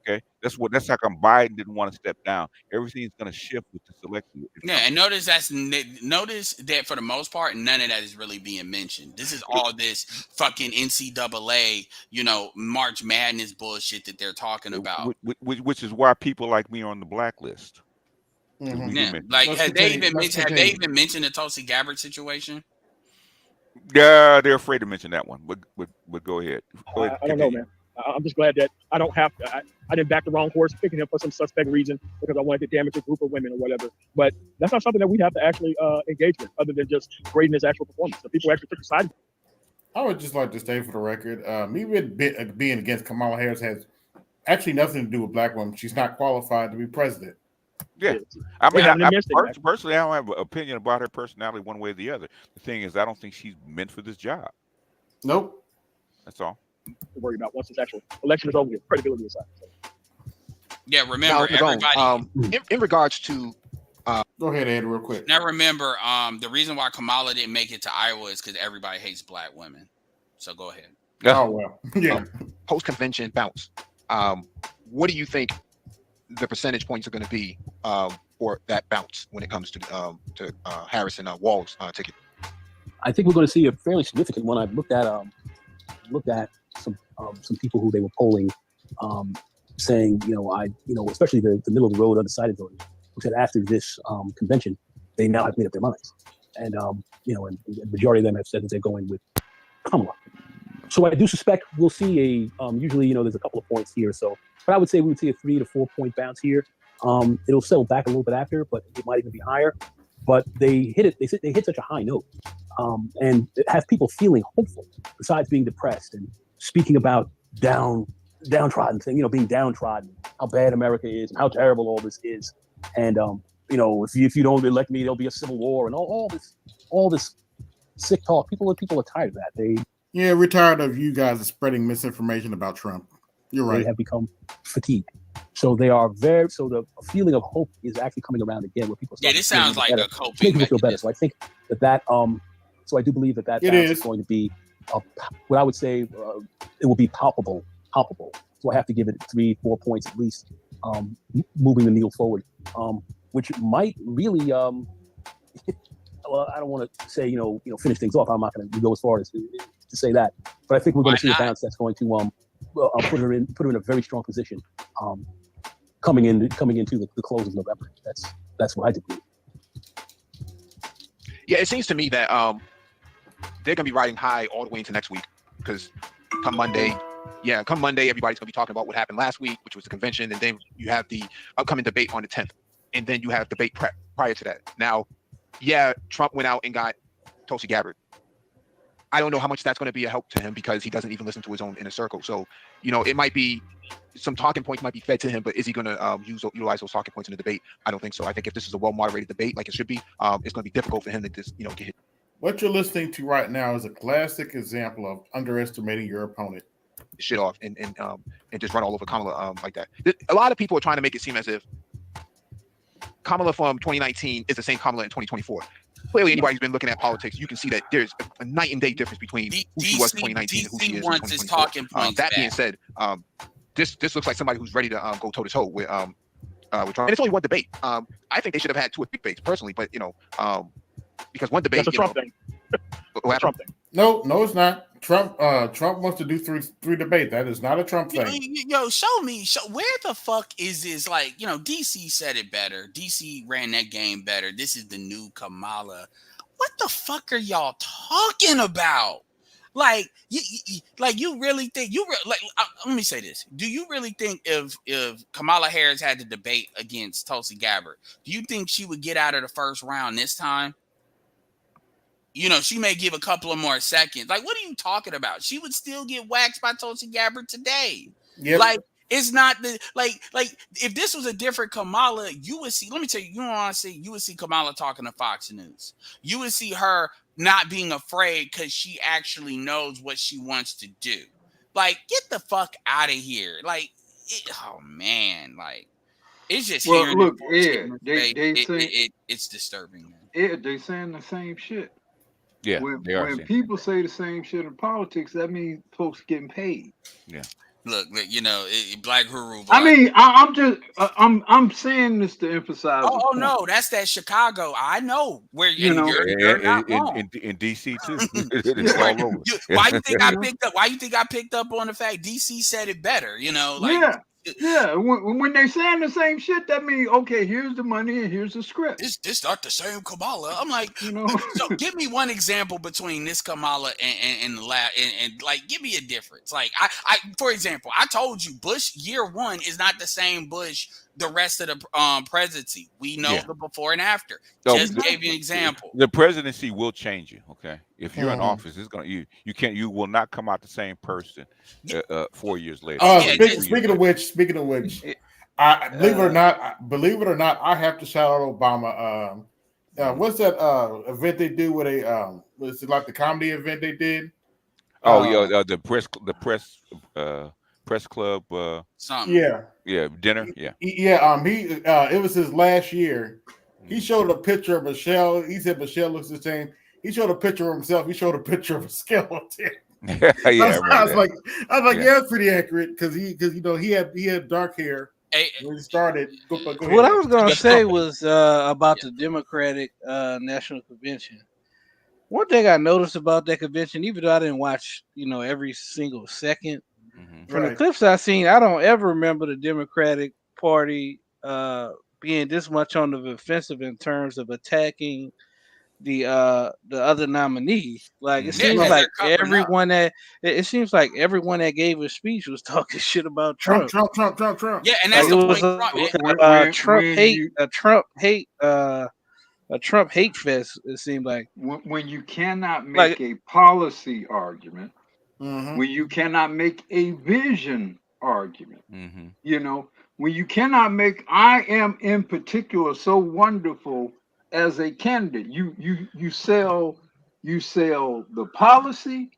Speaker 4: Okay, that's how come Biden didn't want to step down. Everything's going to shift with this election.
Speaker 3: Yeah, and notice that for the most part, none of that is really being mentioned. This is all this fucking NCAA, March Madness bullshit that they're talking about.
Speaker 4: Which is why people like me are on the blacklist.
Speaker 3: Yeah, like have they even mentioned the Tulsi Gabbard situation?
Speaker 4: Yeah, they're afraid to mention that one. But go ahead.
Speaker 16: I don't know, man. I'm just glad that I don't have to. I didn't back the wrong horse, picking him for some suspect reason because I wanted to damage a group of women or whatever. But that's not something that we have to actually engage with, other than just grading his actual performance. The people actually took a side.
Speaker 1: I would just like to state for the record, me being against Kamala Harris has actually nothing to do with black women. She's not qualified to be president.
Speaker 4: Yeah, I mean, personally, I don't have an opinion about her personality one way or the other. The thing is, I don't think she's meant for this job.
Speaker 1: Nope.
Speaker 4: That's all.
Speaker 16: To worry about once this actual election is over, with credibility aside. So.
Speaker 3: Yeah, remember everybody.
Speaker 8: In regards to,
Speaker 1: go ahead, Ed, real quick.
Speaker 3: Now remember, the reason why Kamala didn't make it to Iowa is because everybody hates black women. So go ahead.
Speaker 1: Oh well, yeah.
Speaker 8: Post convention bounce. What do you think the percentage points are going to be for that bounce when it comes to Harris and Wall's ticket?
Speaker 15: I think we're going to see a fairly significant one. I've looked at some people who they were polling, saying, especially the middle of the road undecided voters, who said after this convention, they now have made up their minds, and and the majority of them have said that they're going with Kamala. So I do suspect we'll see a usually there's a couple of points here, so but I would say we would see a 3 to 4 point bounce here. It'll settle back a little bit after, but it might even be higher. But they hit it. They hit such a high note, and it has people feeling hopeful. Besides being depressed and speaking about downtrodden thing, being downtrodden, how bad America is, and how terrible all this is, and if you don't elect me, there'll be a civil war, and all this sick talk. People are tired of that.
Speaker 1: We're tired of you guys spreading misinformation about Trump. You're right.
Speaker 15: They have become fatigued. So they are the feeling of hope is actually coming around again, where people.
Speaker 17: Yeah, this sounds like a coping
Speaker 15: people feel better. So I think that so I do believe that balance is going to be what I would say it will be palpable. So I have to give it 3-4 points at least, moving the needle forward, which might really well, I don't want to say finish things off. I'm not going to go as far as to say that, but I think we're going to see a balance that's going to put her in a very strong position, coming into the close of November. That's what I do believe.
Speaker 8: Yeah, it seems to me that they're gonna be riding high all the way into next week, because come Monday, everybody's gonna be talking about what happened last week, which was the convention, and then you have the upcoming debate on the 10th, and then you have debate prep prior to that. Now, Trump went out and got Tulsi Gabbard. I don't know how much that's going to be a help to him, because he doesn't even listen to his own inner circle. So, it might be some talking points might be fed to him, but is he going to utilize those talking points in the debate? I don't think so. I think if this is a well-moderated debate like it should be, it's going to be difficult for him to just, get hit.
Speaker 1: What you're listening to right now is a classic example of underestimating your opponent.
Speaker 8: Shit off and just run all over Kamala like that. A lot of people are trying to make it seem as if Kamala from 2019 is the same Kamala in 2024. Clearly, anybody who's been looking at politics, you can see that there's a night and day difference between who she was in 2019 and who she is in 2024.
Speaker 17: Talking points
Speaker 8: that being said, this looks like somebody who's ready to go toe to toe with Trump. And it's only one debate. I think they should have had 2 or 3 debates personally, but because one debate.
Speaker 16: That's a Trump thing.
Speaker 8: That's a Trump thing.
Speaker 1: No, it's not. Trump wants to do three debate. That is not a Trump thing.
Speaker 17: Show me where the fuck is this? Like, DC said it better. DC ran that game better. This is the new Kamala. What the fuck are y'all talking about? Like, you really think let me say this. Do you really think if Kamala Harris had to debate against Tulsi Gabbard, do you think she would get out of the first round this time? She may give a couple of more seconds. Like, what are you talking about? She would still get waxed by Tulsi Gabbard today. Yep. Like, it's not the like if this was a different Kamala, you would see. Let me tell you, you would see Kamala talking to Fox News. You would see her not being afraid because she actually knows what she wants to do. Like, get the fuck out of here. Like, oh man, like it's just hearing.
Speaker 9: Look,
Speaker 17: it's disturbing, man.
Speaker 9: Yeah, they saying the same shit.
Speaker 4: Yeah,
Speaker 9: when people say the same shit in politics, that means folks getting paid.
Speaker 4: Yeah.
Speaker 17: Look, Black Guru.
Speaker 9: I mean, I'm saying this to emphasize.
Speaker 17: Oh no, that's that Chicago. I know where you're not wrong.
Speaker 4: In DC too.
Speaker 17: Why you think I picked up? Why you think I picked up on the fact DC said it better?
Speaker 9: Yeah. When they're saying the same shit, that means okay. Here's the money and here's the script.
Speaker 17: This not the same Kamala. I'm like, so give me one example between this Kamala and the last, and like, give me a difference. Like, I for example, I told you Bush year 1 is not the same Bush the rest of the presidency. We know the before and after. Just gave you an example.
Speaker 4: The presidency will change you. Okay, if you're in office, it's gonna you will not come out the same person 4 years later.
Speaker 1: Speaking of which, I believe it or not, I have to shout out Obama. What's that event they do with was it like the comedy event they did?
Speaker 4: The press club. Dinner.
Speaker 1: It was his last year. He showed a picture of Michelle. He said Michelle looks the same. He showed a picture of himself. He showed a picture of a skeleton. I was like, it's pretty accurate because he had dark hair when he started. Go
Speaker 19: what I was gonna say was about the Democratic National Convention. One thing I noticed about that convention, even though I didn't watch, every single second, from the clips I've seen, I don't ever remember the Democratic Party being this much on the offensive in terms of attacking the other nominee. Like it
Speaker 4: Mhm.
Speaker 19: seems
Speaker 3: Yeah,
Speaker 19: like
Speaker 3: they're covering up.
Speaker 19: everyone that it seems like everyone that gave a speech was talking shit about
Speaker 1: Trump,
Speaker 19: Trump.
Speaker 1: Trump, Trump, Trump, Trump.
Speaker 3: Yeah, and
Speaker 19: Like
Speaker 3: that's
Speaker 19: it
Speaker 3: the
Speaker 19: was
Speaker 3: point. Trump,
Speaker 19: a Trump
Speaker 9: when
Speaker 19: hate,
Speaker 9: you
Speaker 19: a Trump hate fest. It seemed like
Speaker 9: when you cannot
Speaker 19: like
Speaker 9: make a policy argument,
Speaker 1: Mm-hmm.
Speaker 9: when you cannot make a vision argument,
Speaker 4: Mhm.
Speaker 9: you know, when you cannot make I am in particular so wonderful as a candidate, you sell the policy,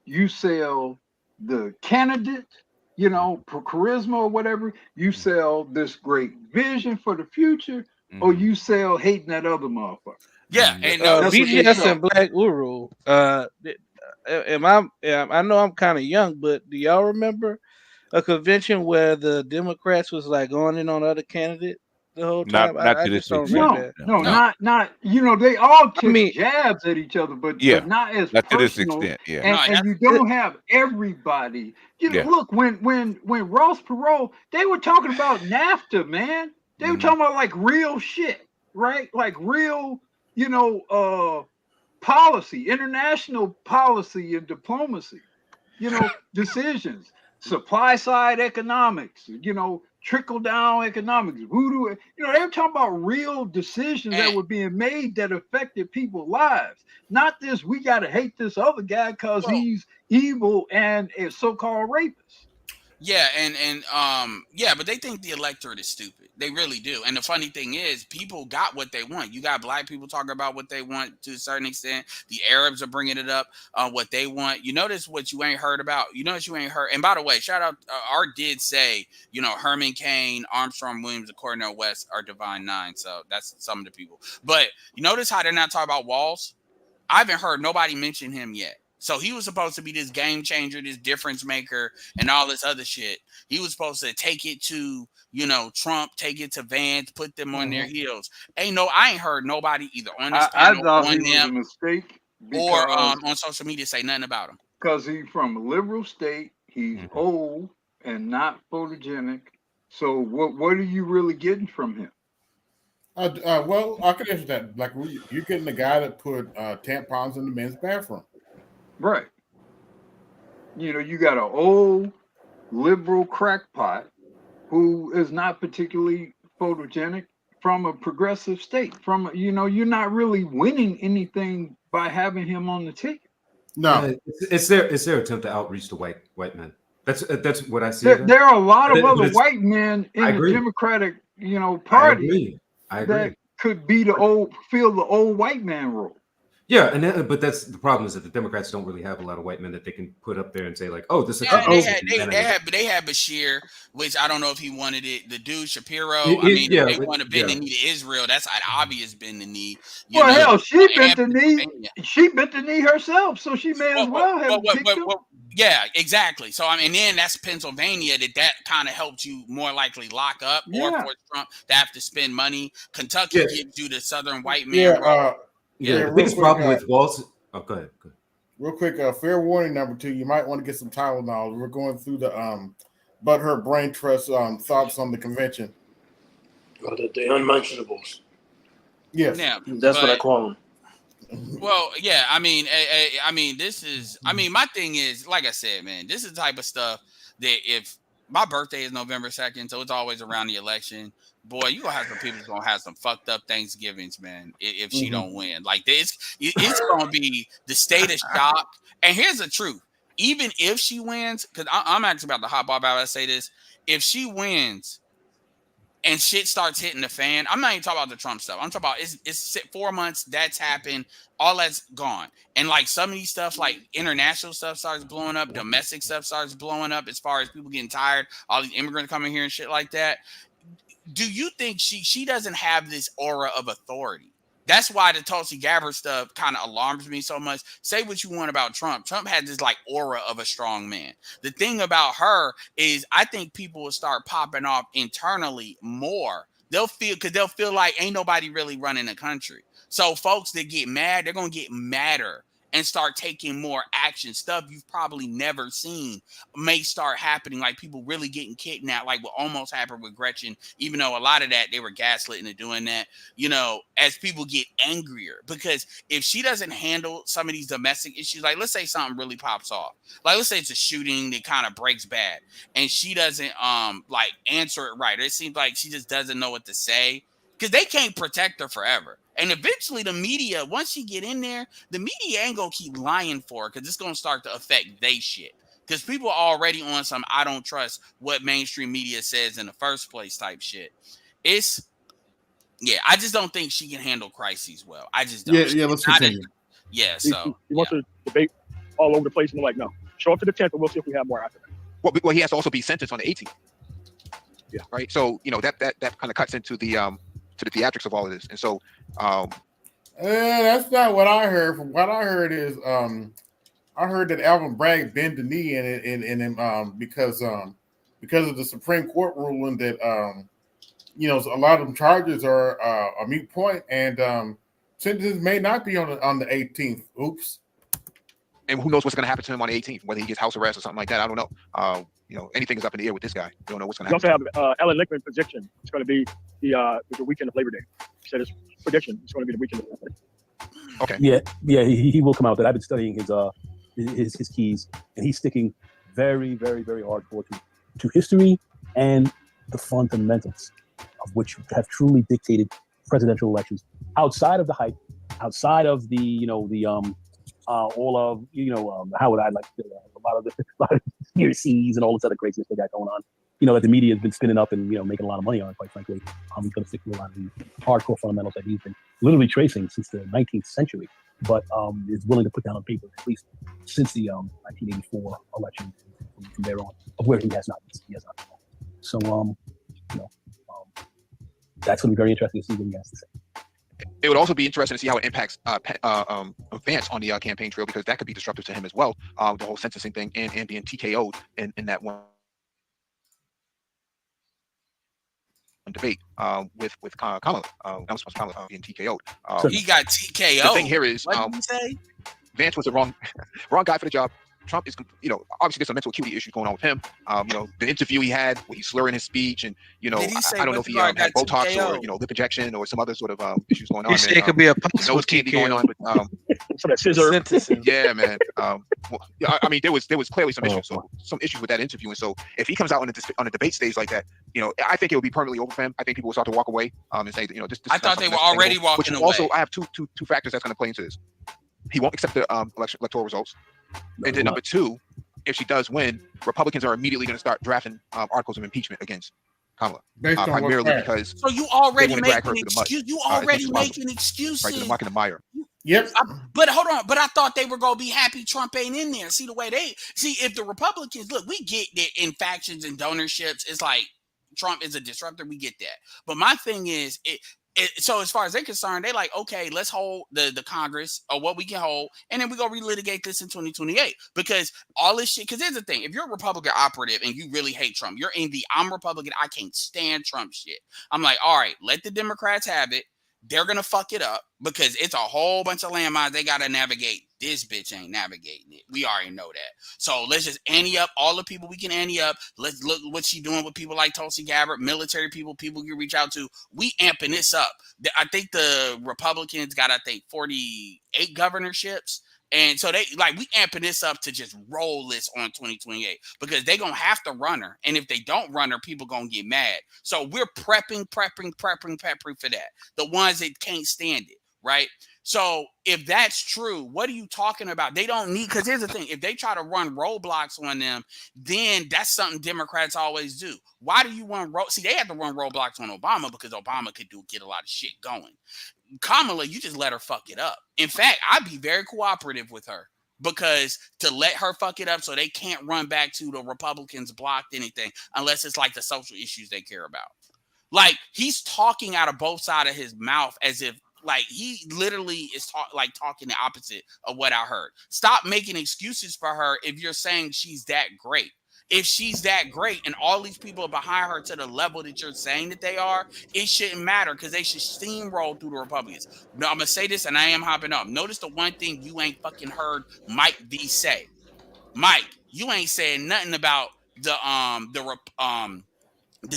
Speaker 9: you sell the candidate, you know, for charisma or whatever, you sell this great vision for the future, or
Speaker 4: Mhm.
Speaker 9: you sell hating that other motherfucker.
Speaker 3: Yeah,
Speaker 4: Mhm.
Speaker 3: and no,
Speaker 9: That's what they
Speaker 19: BGS
Speaker 9: sell.
Speaker 19: and Black Uru. I know I'm kind of young, but do y'all remember a convention where the Democrats was like going in on other candidates the whole time?
Speaker 4: Not
Speaker 19: I
Speaker 4: to
Speaker 19: just
Speaker 4: this
Speaker 19: don't remember
Speaker 4: extent.
Speaker 9: No,
Speaker 19: that.
Speaker 9: no,
Speaker 4: No.
Speaker 9: not you know, they all
Speaker 19: I
Speaker 9: took
Speaker 19: mean,
Speaker 9: jabs at each other, but
Speaker 4: Yeah.
Speaker 9: not as
Speaker 4: Not to this
Speaker 9: personal.
Speaker 4: extent. Yeah.
Speaker 3: no, and
Speaker 9: And
Speaker 3: that's
Speaker 9: you don't have everybody. You know,
Speaker 4: Yeah.
Speaker 9: look, when Ross Perot, they were talking about NAFTA, man. They were
Speaker 4: Mhm.
Speaker 9: talking about like real shit, right? Like real, you know, policy, international policy and diplomacy, you know, decisions, supply side economics, you know, trickle down economics, voodoo, you know, they were talking about real decisions that
Speaker 3: and
Speaker 9: were being made that affected people's lives. Not this, we got to hate this other guy because
Speaker 3: well,
Speaker 9: he's evil and a so called rapist.
Speaker 3: yeah, yeah, but they think the electorate is stupid. They really do. And the funny thing is, people got what they want. You got black people talking about what they want to a certain extent. The Arabs are bringing it up, what they want. You notice what you ain't heard about. You notice you ain't heard. And by the way, shout out. Art did say, you know, Herman Cain, Armstrong Williams, and Cornel West are Divine Nine. So that's some of the people. But you notice how they're not talking about Walls? I haven't heard nobody mention him yet. So he was supposed to be this game changer, this difference maker, and all this other shit. He was supposed to take it to, you know, Trump, take it to Vance, put them on their heels. I ain't heard nobody either on this
Speaker 9: I
Speaker 3: panel,
Speaker 9: thought he
Speaker 3: on
Speaker 9: was a
Speaker 3: them,
Speaker 9: mistake
Speaker 3: or
Speaker 9: because
Speaker 3: on social media say nothing about him.
Speaker 9: he's from a liberal state, he's
Speaker 4: Mhm.
Speaker 9: old and not photogenic. So what are you really getting from him?
Speaker 1: Well, I could answer that. Like, you're getting the guy that put tampons in the men's bathroom.
Speaker 9: Right. You know, you got an old liberal crackpot who is not particularly photogenic from a progressive state. From you know, you're not really winning anything by having him on the ticket.
Speaker 1: No,
Speaker 18: it's their attempt to outreach to white men. That's what I see.
Speaker 9: There are a lot of
Speaker 18: But
Speaker 9: other
Speaker 18: it's-
Speaker 9: white men
Speaker 18: I
Speaker 9: in the
Speaker 18: agree.
Speaker 9: Democratic, you know,
Speaker 18: I
Speaker 9: party
Speaker 18: agree.
Speaker 9: that could be the old white man role.
Speaker 18: Yeah, but that's the problem is that the Democrats don't really have a lot of white men that they can put up there and say like, oh, this is
Speaker 3: Yeah,
Speaker 18: a
Speaker 3: they had Bashir, which I don't know if he wanted it. The dude Shapiro. I
Speaker 18: It-
Speaker 3: mean,
Speaker 18: yeah,
Speaker 3: if they
Speaker 18: but-
Speaker 3: want to bend
Speaker 18: yeah.
Speaker 3: the knee to Israel, that's an obvious bend the knee.
Speaker 9: Well, hell, she
Speaker 3: And
Speaker 9: bent the knee.
Speaker 3: Pennsylvania.
Speaker 9: She bent the knee herself, so she may as well have picked him.
Speaker 3: Yeah, exactly. So I mean, then that's Pennsylvania that kind of helped you more likely lock up or
Speaker 9: Yeah.
Speaker 3: force Trump to have to spend money. Kentucky
Speaker 18: Yeah.
Speaker 3: gives you the Southern white man role.
Speaker 18: The biggest problem with Walls. Oh, go ahead.
Speaker 1: Real quick, fair warning number 2. You might want to get some Tylenol. We're going through the Butthurt Brain Trust thoughts on the convention.
Speaker 10: Well, the unmentionables.
Speaker 1: Yes.
Speaker 3: Yeah,
Speaker 10: That's what I call them.
Speaker 3: Well, yeah, I mean, this is, my thing is, like I said, man, this is the type of stuff that if my birthday is November 2nd, so it's always around the election, boy, you gonna have some people gonna have some fucked up Thanksgivings, man, if she don't win. Like this, it's gonna be the state of shock. And here's the truth: even if she wins, because I'm actually about to hop off out. I say this: if she wins and shit starts hitting the fan, I'm not even talking about the Trump stuff. I'm talking about it's 4 months, that's happened, all that's gone. And like some of these stuff, like international stuff starts blowing up, domestic stuff starts blowing up as far as people getting tired, all these immigrants coming here and shit like that. Do you think she doesn't have this aura of authority? That's why the Tulsi Gabbard stuff kind of alarms me so much. Say what you want about Trump. Trump had this like aura of a strong man. The thing about her is I think people will start popping off internally more. They'll feel like ain't nobody really running the country. So folks that get mad, they're going to get madder
Speaker 17: and start taking more action. Stuff you've probably never seen may start happening, like people really getting kidnapped, like what almost happened with Gretchen, even though a lot of that they were gaslit into doing that, you know, as people get angrier. Because if she doesn't handle some of these domestic issues, like let's say something really pops off, like let's say it's a shooting that kind of breaks bad, and she doesn't like answer it right. It seems like she just doesn't know what to say, because they can't protect her forever. And eventually the media, once she get in there, the media ain't gonna keep lying for her, because it's gonna start to affect they shit. Because people are already on some I don't trust what mainstream media says in the first place type shit. It's, yeah, I just don't think she can handle crises well. I just don't.
Speaker 1: Yeah, let's continue.
Speaker 17: So
Speaker 16: he wants to debate all over the place, and I'm like, no, show up to the 10th, and we'll see if we have more after that.
Speaker 8: Well, he has to also be sentenced on the 18th.
Speaker 16: Yeah.
Speaker 8: Right. So that kind of cuts into the theatrics of all of this, and so
Speaker 1: that's not what I heard. From what I heard is I heard that Alvin Bragg bent the knee because of the Supreme Court ruling that you know, a lot of them charges are a moot point, and sentences may not be on the 18th. Oops.
Speaker 8: And who knows what's going to happen to him on the 18th, whether he gets house arrest or something like that. I don't know. You know, anything is up in the air with this guy. You don't know what's going to happen.
Speaker 16: We also have Ellen Lickman's prediction. It's going to be the weekend of Labor Day. He said his prediction is going to be the weekend of Labor Day.
Speaker 8: Okay.
Speaker 15: Yeah, he will come out. That I've been studying his keys, and he's sticking very, very, very hardcore to history and the fundamentals of which have truly dictated presidential elections. Outside of the hype, outside of the all of how would I like a lot of conspiracies and all this other craziness they got going on. You know, that the media has been spinning up and making a lot of money on it. Quite frankly, he's going to stick to a lot of these hardcore fundamentals that he's been literally tracing since the 19th century, but is willing to put down on paper at least since the 1984 election from there on, of where he has not been. So that's going to be very interesting to see what he has to say.
Speaker 8: It would also be interesting to see how it impacts Vance on the campaign trail, because that could be disruptive to him as well. The whole sentencing thing and being TKO'd in that one debate with Kamala. Kamala being TKO'd.
Speaker 17: He got TKO'd.
Speaker 8: The thing here is,
Speaker 17: what did you say?
Speaker 8: Vance was the wrong guy for the job. Trump is, obviously there's some mental acuity issues going on with him. The interview he had where he's slurring his speech, and I don't know if he had Botox or lip injection or some other sort of issues going on.
Speaker 19: He said it could be a
Speaker 8: nose candy going on with
Speaker 16: some of that scissor.
Speaker 8: Yeah, man. I mean, there was clearly some issues. So some issues with that interview, and so if he comes out on a debate stage like that, I think it would be permanently over for him. I think people will start to walk away and say, this.
Speaker 17: I thought they were already walking away.
Speaker 8: Also, I have two factors that's going to play into this. He won't accept the electoral results. And then number two, if she does win, Republicans are immediately going to start drafting articles of impeachment against Kamala, primarily because
Speaker 17: so you already making excuses. You already making excuses.
Speaker 8: Right, to the muck and the mire.
Speaker 1: Yep.
Speaker 17: But hold on. But I thought they were going to be happy Trump ain't in there. See the way if the Republicans look, we get that in factions and donorships, it's like Trump is a disruptor. We get that. But my thing is so as far as they're concerned, they like, okay, let's hold the Congress or what we can hold, and then we go relitigate this in 2028. Because all this shit, because here's the thing, if you're a Republican operative and you really hate Trump, you're in the I'm Republican, I can't stand Trump shit. I'm like, all right, let the Democrats have it. They're going to fuck it up because it's a whole bunch of landmines they got to navigate. This bitch ain't navigating it. We already know that. So let's just ante up all the people we can ante up. Let's look what she doing with people like Tulsi Gabbard, military people you reach out to. We amping this up. I think the Republicans got, 48 governorships. And so we amping this up to just roll this on 2028 because they going to have to run her. And if they don't run her, people going to get mad. So we're prepping for that. The ones that can't stand it, right? So if that's true, what are you talking about? They don't need, because here's the thing. If they try to run roadblocks on them, then that's something Democrats always do. Why do you want see, they had to run roadblocks on Obama because Obama could get a lot of shit going. Kamala, you just let her fuck it up. In fact, I'd be very cooperative with her because to let her fuck it up so they can't run back to the Republicans blocked anything unless it's like the social issues they care about. Like he's talking out of both sides of his mouth as if like he literally is talking the opposite of what I heard. Stop making excuses for her if you're saying she's that great. If she's that great and all these people are behind her to the level that you're saying that they are, it shouldn't matter because they should steamroll through the Republicans. Now, I'm gonna say this, and I am hopping up. Notice the one thing you ain't fucking heard Mike V say. Mike, you ain't saying nothing about the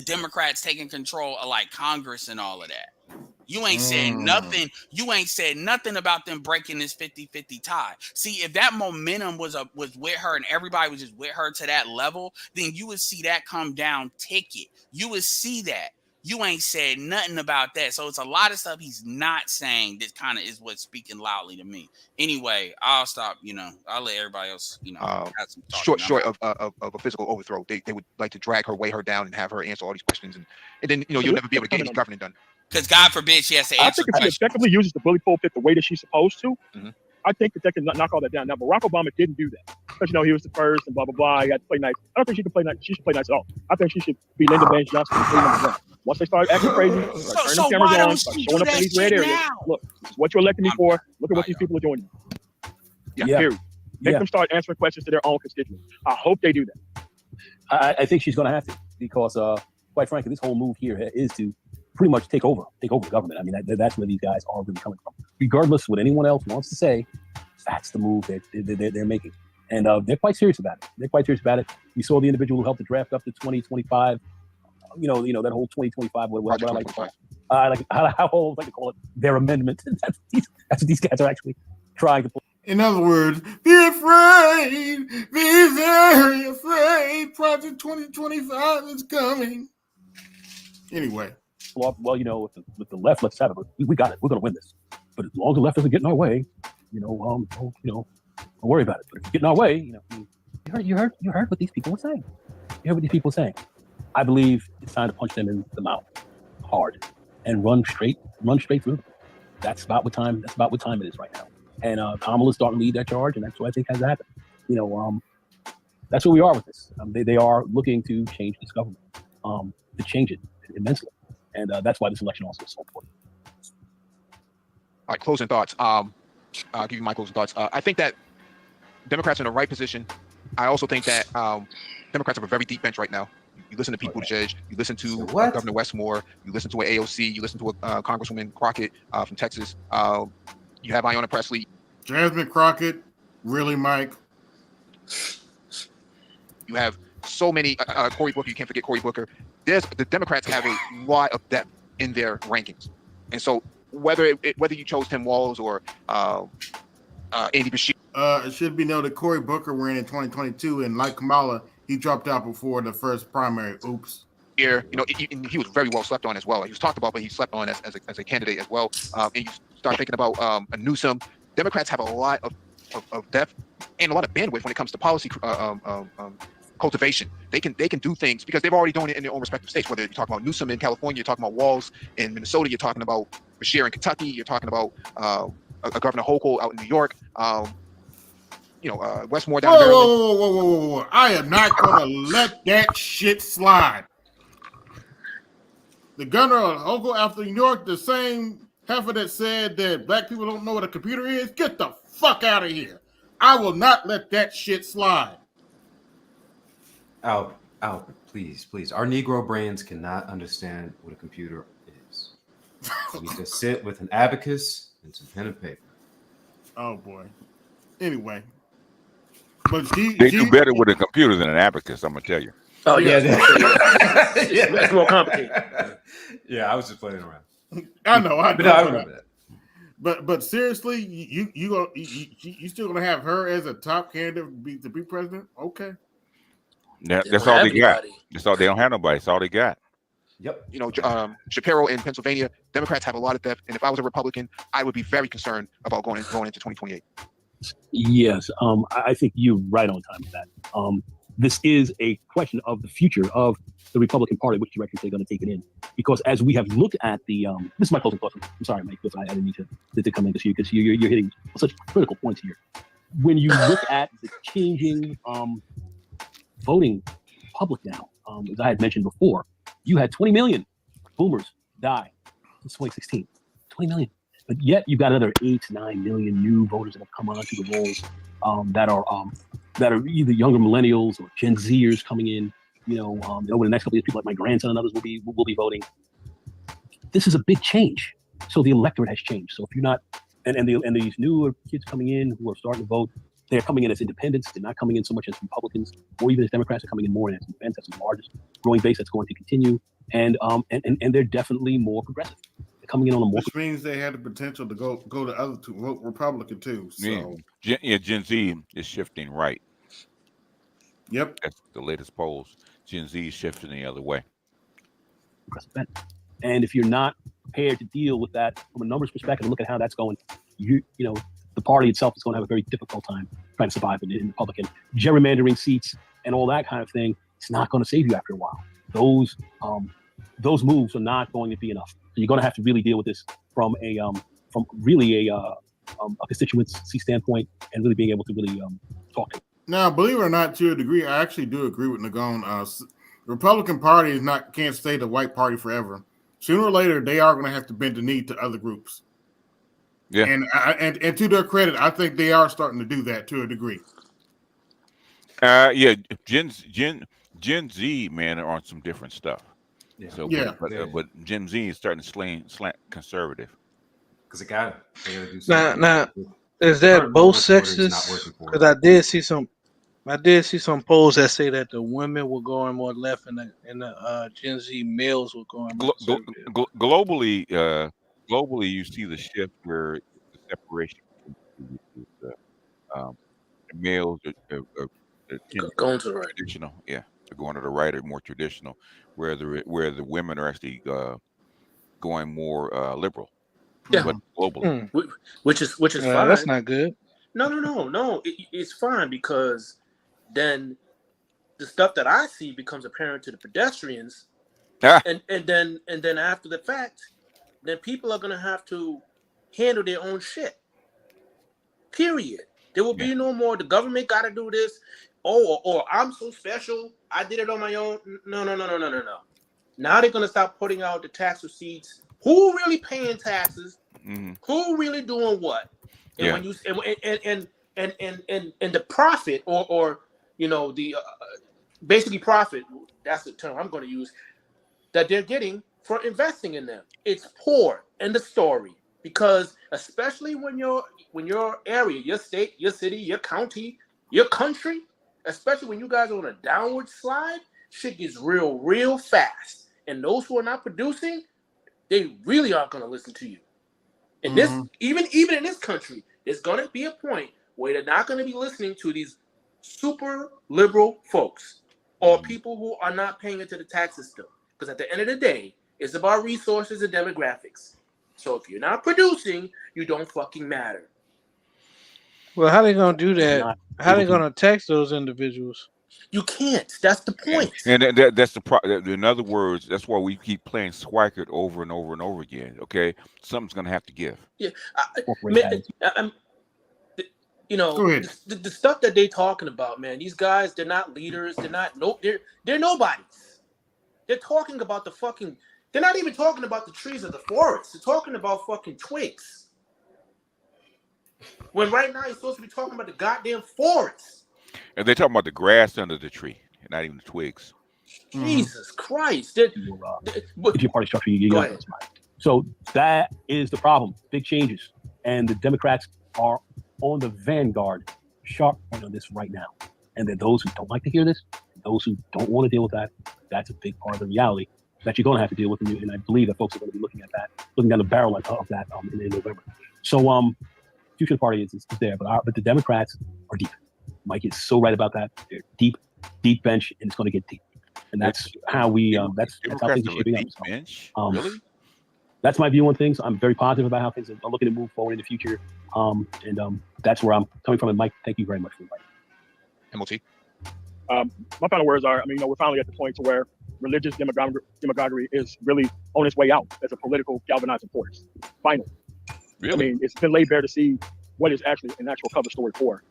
Speaker 17: Democrats taking control of like Congress and all of that. You ain't said nothing. You ain't said nothing about them breaking this 50-50 tie. See, if that momentum was with her and everybody was just with her to that level, then you would see that come down ticket. You would see that. You ain't said nothing about that. So it's a lot of stuff he's not saying that kind of is what's speaking loudly to me. Anyway, I'll stop. I'll let everybody else, have some talk.
Speaker 8: Short of a physical overthrow, they would like to drag her, weigh her down, and have her answer all these questions, and then you'll never be able to get any governing done.
Speaker 17: Because God forbid she has to
Speaker 16: I
Speaker 17: answer
Speaker 16: think if she
Speaker 17: questions.
Speaker 16: effectively uses the bully pulpit the way that she's supposed to, I think that they can knock all that down. Now, Barack Obama didn't do that because he was the first and blah blah blah. He had to play nice. I don't think she can play nice. She should play nice at all. I think she should be Lyndon Baines Johnson. Once they start acting crazy, turn the cameras on, start showing up in these red areas. Look, this is what you elected me for. Look at what these people are doing. Period. Make them start answering questions to their own constituents. I hope they do that.
Speaker 15: I think she's going to have to because, quite frankly, this whole move here is to pretty much take over the government. I mean, that's where these guys are really coming from. Regardless of what anyone else wants to say, that's the move that they're making. And they're quite serious about it. We saw the individual who helped to draft up the 2025, that whole 2025, what I like to call it. How I like to call it their amendment. That's what these guys are actually trying to pull.
Speaker 1: In other words, be afraid, be very afraid. Project 2025 is coming. Anyway.
Speaker 15: Well, with the left, let's have it. We got it. We're going to win this. But as long as the left doesn't get in our way, don't worry about it. But if you get in our way, you heard what these people were saying. You heard what these people were saying. I believe it's time to punch them in the mouth hard and run straight through. That's about what time it is right now. And Kamala's starting to lead that charge, and that's what I think has to happen. That's where we are with this. They are looking to change this government, to change it immensely. And that's why this election also is so important.
Speaker 8: All right, closing thoughts. I'll give you my closing thoughts. I think that Democrats are in the right position. I also think that Democrats have a very deep bench right now. You listen to Pete Buttigieg, you listen to Governor Westmore, you listen to an AOC, you listen to a Congresswoman Crockett from Texas. You have Ayanna Pressley.
Speaker 1: Jasmine Crockett, really, Mike?
Speaker 8: You have so many. Cory Booker, you can't forget Cory Booker. The Democrats have a lot of depth in their rankings. And so whether you chose Tim Walz or Andy Beshear.
Speaker 1: It should be noted Cory Booker ran in 2022, and like Kamala, he dropped out before the first primary. Oops.
Speaker 8: Here, he was very well slept on as well. He was talked about, but he slept on as a candidate as well. And you start thinking about a Newsom. Democrats have a lot of depth and a lot of bandwidth when it comes to policy cultivation. They can do things because they've already done it in their own respective states. Whether you're talking about Newsom in California, you're talking about Walz in Minnesota, you're talking about Beshear in Kentucky, you're talking about a Governor Hochul out in New York. Westmore down in Maryland.
Speaker 1: Whoa. I am not going to let that shit slide. The Governor of Hochul after New York, the same heifer that said that black people don't know what a computer is, get the fuck out of here. I will not let that shit slide.
Speaker 18: Albert, please. Our Negro brains cannot understand what a computer is. We need to sit with an abacus and some pen and paper.
Speaker 1: Oh, boy. Anyway. But
Speaker 4: they do better with a computer than an abacus, I'm going to tell you.
Speaker 15: Oh, yeah.
Speaker 10: That's more complicated.
Speaker 18: Yeah, I was just playing around.
Speaker 1: I know.
Speaker 18: I remember that.
Speaker 1: But seriously, you still gonna have her as a top candidate to be president? Okay.
Speaker 4: That's all they got. That's all. They don't have nobody. That's all they got.
Speaker 18: Yep.
Speaker 8: Shapiro in Pennsylvania. Democrats have a lot of depth, and if I was a Republican, I would be very concerned about going into 2028.
Speaker 15: Yes, I think you're right on time with that. This is a question of the future of the Republican Party, which direction they're going to take it in. Because as we have looked at the, this is my closing thought. I'm sorry, Mike, because I didn't need to come in because you're hitting such critical points here. When you look at the changing voting public now, as I had mentioned before, you had 20 million boomers die since 2016. 20 million. But yet you've got another 8 to 9 million new voters that have come onto the rolls that are that are either younger millennials or Gen Zers coming in. Over the next couple of years, people like my grandson and others will be voting. This is a big change. So the electorate has changed. So if you're not, and these newer kids coming in who are starting to vote, they're coming in as independents. They're not coming in so much as Republicans or even as Democrats. Are coming in more as independents. That's the largest growing base that's going to continue. And they're definitely more progressive. They're coming in on a more.
Speaker 1: Which means they had the potential to go to other to vote Republican too. So
Speaker 4: Gen Z is shifting right.
Speaker 1: Yep,
Speaker 4: that's the latest polls. Gen Z is shifting the other way.
Speaker 15: And if you're not prepared to deal with that from a numbers perspective and look at how that's going, the party itself is going to have a very difficult time trying to survive in Republican gerrymandering seats and all that kind of thing. It's not going to save you after a while. Those moves are not going to be enough. So you're going to have to really deal with this from a constituency standpoint and really being able to really talk to.
Speaker 1: Now, believe it or not, to a degree, I actually do agree with Nagone. The Republican Party can't stay the white party forever. Sooner or later, they are going to have to bend the knee to other groups. Yeah, and to their credit, I think they are starting to do that to a degree.
Speaker 4: Gen Z, man, are on some different stuff. Yeah. So, but Gen Z is starting to slant conservative
Speaker 18: because it got it.
Speaker 19: Now, is that both sexes? Because I did see some polls that say that the women were going more left and the Gen Z males were going more
Speaker 4: globally. Globally, you see the shift where the separation the males are
Speaker 17: going to the right.
Speaker 4: Traditional, they're going to the right or more traditional, where the women are actually going more liberal.
Speaker 17: Yeah,
Speaker 4: but globally,
Speaker 17: which is fine.
Speaker 19: That's not good.
Speaker 17: No. It's fine because then the stuff that I see becomes apparent to the pedestrians, and then after the fact, then people are gonna have to handle their own shit. Period. There will be no more. The government got to do this. Or I'm so special. I did it on my own. No. Now they're gonna start putting out the tax receipts. Who really paying taxes? Mm-hmm. Who really doing what? And when you and the profit or the basically profit. That's the term I'm going to use. That they're getting for investing in them. It's poor. End of story. Because especially when your area, your state, your city, your county, your country, especially when you guys are on a downward slide, shit gets real fast. And those who are not producing, they really aren't going to listen to you. And this, even in this country, there's going to be a point where they're not going to be listening to these super liberal folks or people who are not paying into the tax system. Because at the end of the day, it's about resources and demographics. So if you're not producing, you don't fucking matter.
Speaker 19: Well, how are they going to do that? How are they going to tax those individuals?
Speaker 17: You can't. That's the point.
Speaker 4: And that's the problem. In other words, that's why we keep playing Swickert over and over and over again. Okay, something's going to have to give.
Speaker 17: Yeah, the stuff that they talking about, man. These guys, they're not leaders. They're nobodies. They're talking about the fucking. They're not even talking about the trees of the forest. They're talking about fucking twigs. When right now you're supposed to be talking about the goddamn forest.
Speaker 4: And they're talking about the grass under the tree, not even the twigs.
Speaker 17: Jesus Christ!
Speaker 15: If your party structure, you got this. So that is the problem. Big changes, and the Democrats are on the vanguard, sharp on this right now. And then those who don't like to hear this, those who don't want to deal with that, that's a big part of the reality that you're going to have to deal with. And I believe that folks are going to be looking down the barrel of that in November. So, future of the party is there, but the Democrats are deep. Mike is so right about that. They're deep bench, and it's going to get deep. And that's how we. That's how things are shaping up.
Speaker 4: Bench? Really?
Speaker 15: That's my view on things. I'm very positive about how things are looking to move forward in the future. That's where I'm coming from. And Mike, thank you very much for inviting me.
Speaker 16: MOT. My final words are, we're finally at the point to where religious demagoguery is really on its way out as a political galvanizing force. Finally.
Speaker 4: Really?
Speaker 16: It's been laid bare to see what is actually an actual cover story for.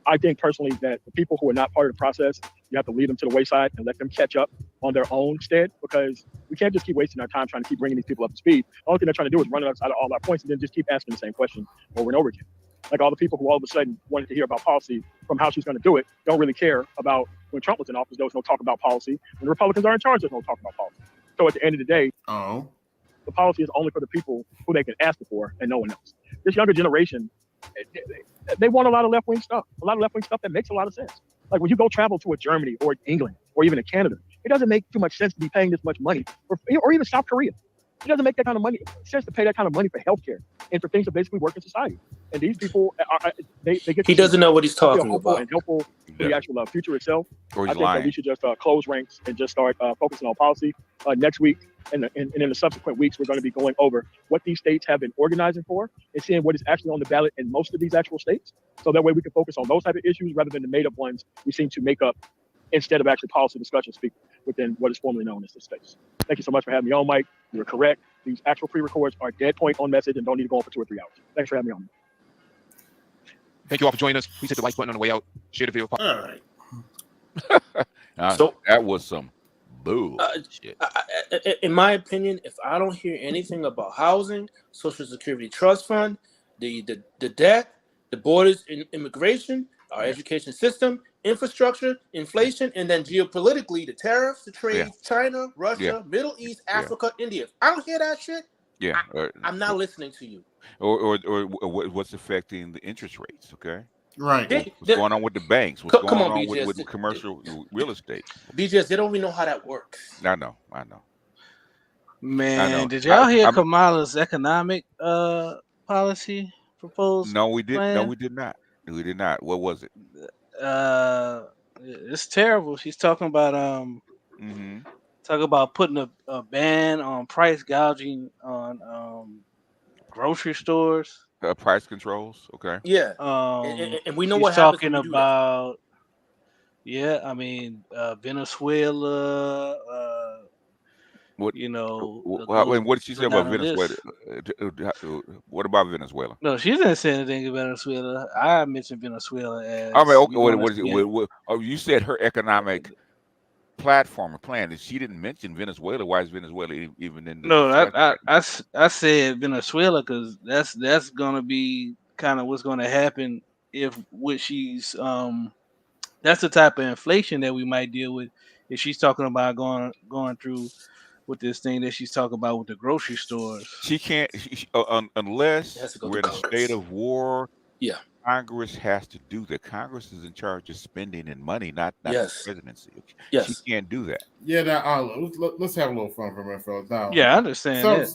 Speaker 16: I think personally that the people who are not part of the process, you have to lead them to the wayside and let them catch up on their own stead, because we can't just keep wasting our time trying to keep bringing these people up to speed. The only thing they're trying to do is run us out of all our points and then just keep asking the same question over and over again. Like all the people who all of a sudden wanted to hear about policy from how she's going to do it don't really care about when Trump was in office. There was no talk about policy. When the Republicans are in charge, there's no talk about policy. So at the end of the day, the policy is only for the people who they can ask for and no one else. This younger generation, they want a lot of left-wing stuff, that makes a lot of sense. Like when you go travel to a Germany or England or even a Canada, it doesn't make too much sense to be paying this much money, or even South Korea. It doesn't make that kind of money sense to pay that kind of money for healthcare and for things that basically work in society. And these people, they get.
Speaker 20: He doesn't know what he's talking about.
Speaker 16: And helpful for the actual future itself.
Speaker 4: Or
Speaker 16: I
Speaker 4: he's
Speaker 16: think
Speaker 4: lying.
Speaker 16: that we should just close ranks and just start focusing on policy. Next week and in the subsequent weeks, we're going to be going over what these states have been organizing for and seeing what is actually on the ballot in most of these actual states. So that way we can focus on those type of issues rather than the made up ones we seem to make up instead of actually policy discussion speak within what is formerly known as this space. Thank you so much for having me on, Mike. You're correct. These actual pre-records are dead point on message and don't need to go on for 2 or 3 hours. Thanks for having me on.
Speaker 8: Thank you all for joining us. Please hit the like button on the way out. Share the video.
Speaker 1: All right.
Speaker 4: So that was some bull shit.
Speaker 20: In my opinion, if I don't hear anything about housing, Social Security Trust Fund, the debt, the borders, immigration, our education system, infrastructure, inflation, and then geopolitically, the tariffs, the trade, China, Russia, Middle East, Africa, India. If I don't hear that shit, I'm not listening to you.
Speaker 4: Or what's affecting the interest rates? Okay.
Speaker 1: Right.
Speaker 4: What's going on with the banks? What's
Speaker 20: Come
Speaker 4: going
Speaker 20: on,
Speaker 4: on
Speaker 20: BJS.
Speaker 4: with commercial real estate?
Speaker 20: BJS, they don't even know how that works.
Speaker 4: I know.
Speaker 19: Man, did y'all hear Kamala's economic policy proposed?
Speaker 4: No, we did.
Speaker 19: plan?
Speaker 4: No, we did not. We did not. What was it?
Speaker 19: It's terrible. She's talking about putting a ban on price gouging on grocery stores.
Speaker 4: Price controls. Okay.
Speaker 20: Yeah. And we know
Speaker 19: she's
Speaker 20: what happens
Speaker 19: talking
Speaker 20: when you do
Speaker 19: about. Venezuela.
Speaker 4: What
Speaker 19: and
Speaker 4: what did she say about Venezuela? What about Venezuela?
Speaker 19: No, she didn't say anything about Venezuela. I mentioned Venezuela as.
Speaker 4: I mean, okay, you said her economic platform or plan. She didn't mention Venezuela. Why is Venezuela even in?
Speaker 19: I said Venezuela because that's gonna be kind of what's gonna happen if what she's that's the type of inflation that we might deal with if she's talking about going through with this thing that she's talking about with the grocery stores.
Speaker 4: She can't unless we're in a state of war.
Speaker 20: Yeah,
Speaker 4: Congress has to do that. Congress is in charge of spending and money, not the presidency.
Speaker 20: Yes,
Speaker 4: she can't do that.
Speaker 1: Yeah, now let's have a little fun for a minute, fellas. Now,
Speaker 19: yeah, I understand that.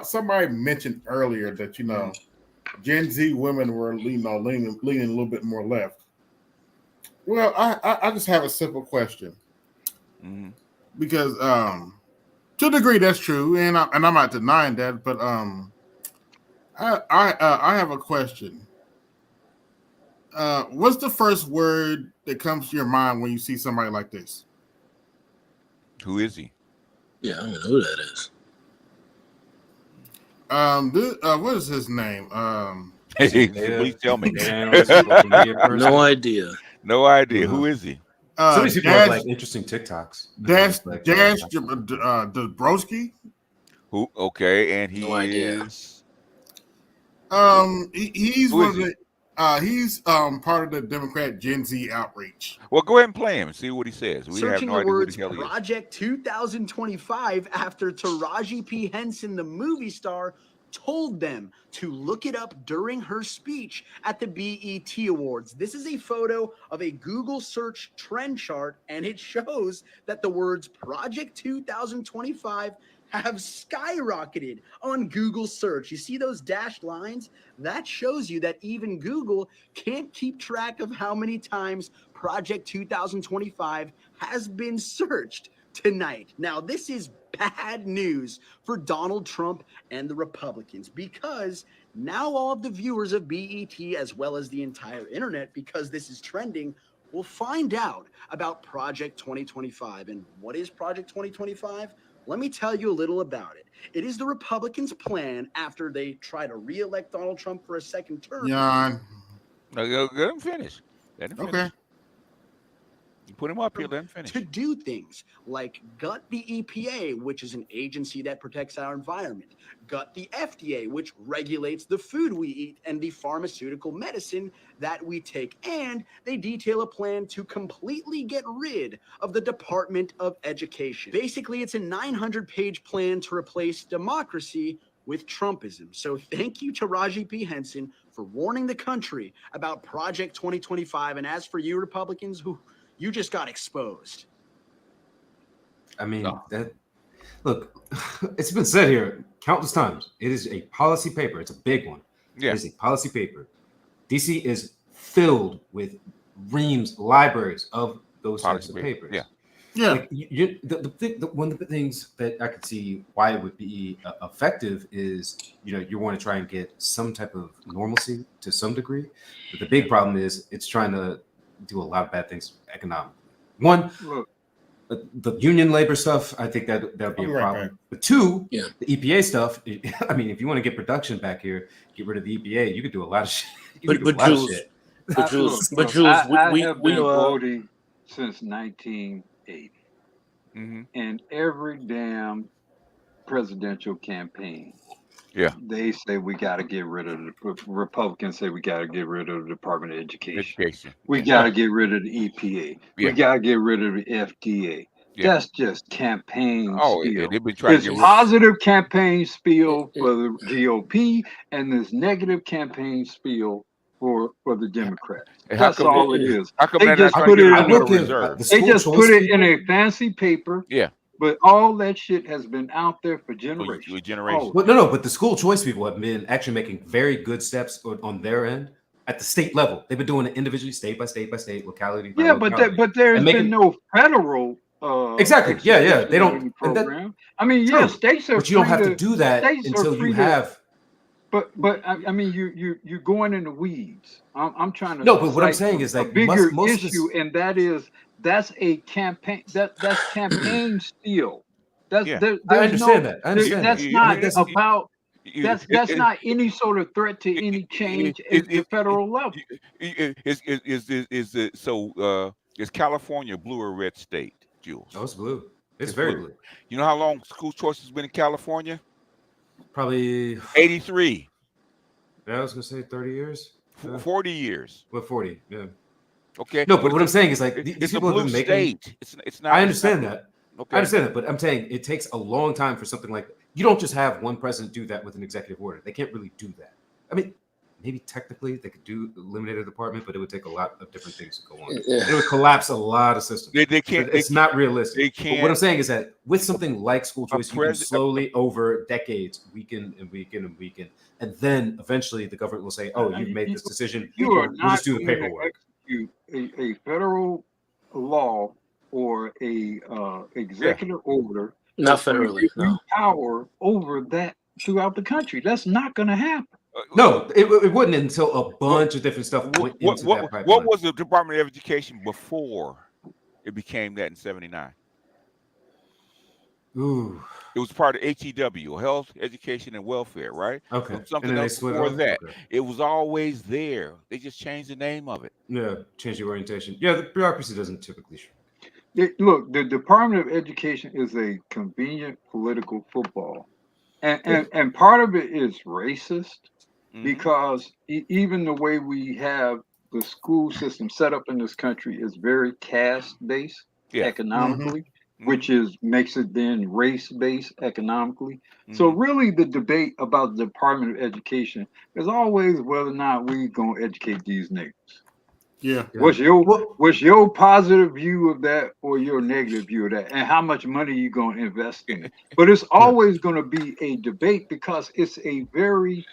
Speaker 1: Somebody mentioned earlier that Gen Z women were leaning a little bit more left. Well, I just have a simple question, because to a degree that's true, and I'm not denying that, but I have a question. What's the first word that comes to your mind when you see somebody like this?
Speaker 4: Who is he?
Speaker 20: Yeah, I don't know who that is.
Speaker 1: What is his name?
Speaker 4: Please tell me.
Speaker 20: No idea.
Speaker 4: No idea. Who is he?
Speaker 18: Some of these people have like interesting TikToks.
Speaker 1: Dash Dabrowski.
Speaker 4: Who? Okay, and he is.
Speaker 1: He's one of the. He's part of the Democrat Gen Z outreach.
Speaker 4: Well, go ahead and play him and see what he says. We
Speaker 21: Searching
Speaker 4: have no
Speaker 21: the
Speaker 4: idea
Speaker 21: words
Speaker 4: who the hell he is.
Speaker 21: Project 2025 after Taraji P. Henson, the movie star, told them to look it up during her speech at the BET Awards. This is a photo of a Google search trend chart, and it shows that the words Project 2025 have skyrocketed on Google search. You see those dashed lines? That shows you that even Google can't keep track of how many times Project 2025 has been searched tonight. Now, this is bad news for Donald Trump and the Republicans, because now all of the viewers of BET, as well as the entire internet, because this is trending, will find out about Project 2025. And what is Project 2025? Let me tell you a little about it. It is the Republicans' plan after they try to re-elect Donald Trump for a second term.
Speaker 1: Jan.
Speaker 4: Let him finish.
Speaker 1: Okay.
Speaker 4: You put him up here, let him finish.
Speaker 21: To do things like gut the EPA, which is an agency that protects our environment, gut the FDA, which regulates the food we eat and the pharmaceutical medicine that we take. And they detail a plan to completely get rid of the Department of Education. Basically, it's a 900-page plan to replace democracy with Trumpism. So thank you to Raji P. Henson for warning the country about Project 2025. And as for you Republicans, who you just got exposed.
Speaker 18: I mean, look, it's been said here countless times. It is a policy paper. It's a big one.
Speaker 4: Yeah.
Speaker 18: It is a policy paper. DC is filled with reams, libraries of those types of papers.
Speaker 4: Yeah.
Speaker 1: Yeah.
Speaker 18: Like, one of the things that I could see why it would be effective is, you want to try and get some type of normalcy to some degree. But the big problem is it's trying to do a lot of bad things economically. One, the union labor stuff, I think that would be a problem. But two, the EPA stuff, I mean, if you want to get production back here, get rid of the EPA, you could do a lot of shit.
Speaker 9: I have been voting since 1980. And every damn presidential campaign, they say we got to get rid of Republicans say we got to get rid of the Department of Education. We got to get rid of the EPA. We got to get rid of the FDA. That's just campaign spiel.
Speaker 4: They've been trying
Speaker 9: There's
Speaker 4: to get
Speaker 9: positive campaign spiel for the GOP, and there's negative campaign spiel for the Democrats. That's all it is.
Speaker 4: How come
Speaker 9: They
Speaker 4: they're
Speaker 9: just
Speaker 4: not
Speaker 9: put
Speaker 4: trying
Speaker 9: it
Speaker 4: to get rid of reserve?
Speaker 9: They just put it in a fancy paper.
Speaker 4: Yeah.
Speaker 9: But all that shit has been out there for generations.
Speaker 18: Well, no, but the school choice people have been actually making very good steps on their end at the state level. They've been doing it individually, state by state by state, locality by locality.
Speaker 9: but there's been no federal
Speaker 18: exactly. Yeah. They don't
Speaker 9: program. I mean, states are.
Speaker 18: But you don't have
Speaker 9: free
Speaker 18: to do that until you have.
Speaker 9: But I mean, you're going in the weeds. I'm trying to.
Speaker 18: No, but what I'm saying is like
Speaker 9: a bigger
Speaker 18: most
Speaker 9: issue, and that's a campaign. That's campaign steal.
Speaker 18: I understand that. I understand
Speaker 9: that's
Speaker 18: that.
Speaker 9: not about. That's not any sort of threat to any change at the federal level.
Speaker 4: Is California a blue or red state, Jules?
Speaker 18: Oh, it's blue. It's very blue.
Speaker 4: You know how long school choice has been in California?
Speaker 18: Probably
Speaker 4: 83.
Speaker 18: Yeah, I was gonna say 30 years.
Speaker 4: 40 years.
Speaker 18: Well, 40. Yeah.
Speaker 4: Okay.
Speaker 18: No, but what I'm saying is like these
Speaker 4: it's
Speaker 18: people
Speaker 4: a blue
Speaker 18: have been making.
Speaker 4: state. It's not.
Speaker 18: I understand that.
Speaker 4: Okay.
Speaker 18: I understand that, but I'm saying it takes a long time for something like you don't just have one president do that with an executive order. They can't really do that. I mean, maybe technically they could eliminate a department, but it would take a lot of different things to go on. It would collapse a lot of systems.
Speaker 4: They can't.
Speaker 18: It's not realistic.
Speaker 4: They can't.
Speaker 18: But what I'm saying is that with something like school choice, you can slowly over decades weaken and weaken and weaken, and then eventually the government will say, "Oh, you've made this decision. We'll just do the paperwork."
Speaker 9: Execute a federal law or a executive order.
Speaker 20: Not federally. No.
Speaker 9: Power over that throughout the country. That's not going to happen.
Speaker 18: No, it wouldn't until a bunch of different stuff went into that pipeline.
Speaker 4: What was the Department of Education before it became that in '79?
Speaker 18: Ooh.
Speaker 4: It was part of HEW, Health, Education, and Welfare, right?
Speaker 18: Okay.
Speaker 4: So something else before that. Okay. It was always there. They just changed the name of it.
Speaker 18: Yeah, change the orientation. Yeah, the bureaucracy doesn't typically shrink.
Speaker 9: Look, the Department of Education is a convenient political football. And part of it is racist because even the way we have the school system set up in this country is very caste-based economically, which makes it then race-based economically. So really the debate about the Department of Education is always whether or not we're going to educate these niggas.
Speaker 1: Yeah.
Speaker 9: What's your positive view of that or your negative view of that, and how much money you going to invest in it? But it's always going to be a debate because it's a very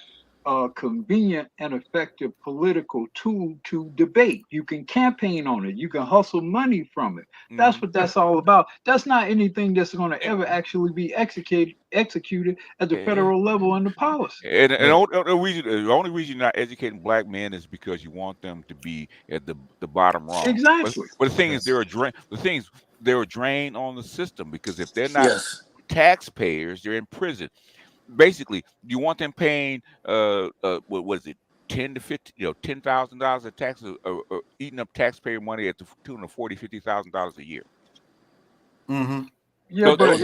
Speaker 9: convenient and effective political tool to debate. You can campaign on it. You can hustle money from it. That's what that's all about. That's not anything that's going to ever actually be executed at the federal level in the policy.
Speaker 4: And the only reason you're not educating black men is because you want them to be at the bottom rung.
Speaker 9: Exactly.
Speaker 4: But the thing is, they're a drain on the system because if they're not taxpayers, they're in prison. Basically, you want them paying what was it, 10 to 50, $10,000 of taxes, or eating up taxpayer money at the tune of $40,000-$50,000 a year.
Speaker 1: Mm-hmm.
Speaker 9: Yeah,
Speaker 4: So
Speaker 9: but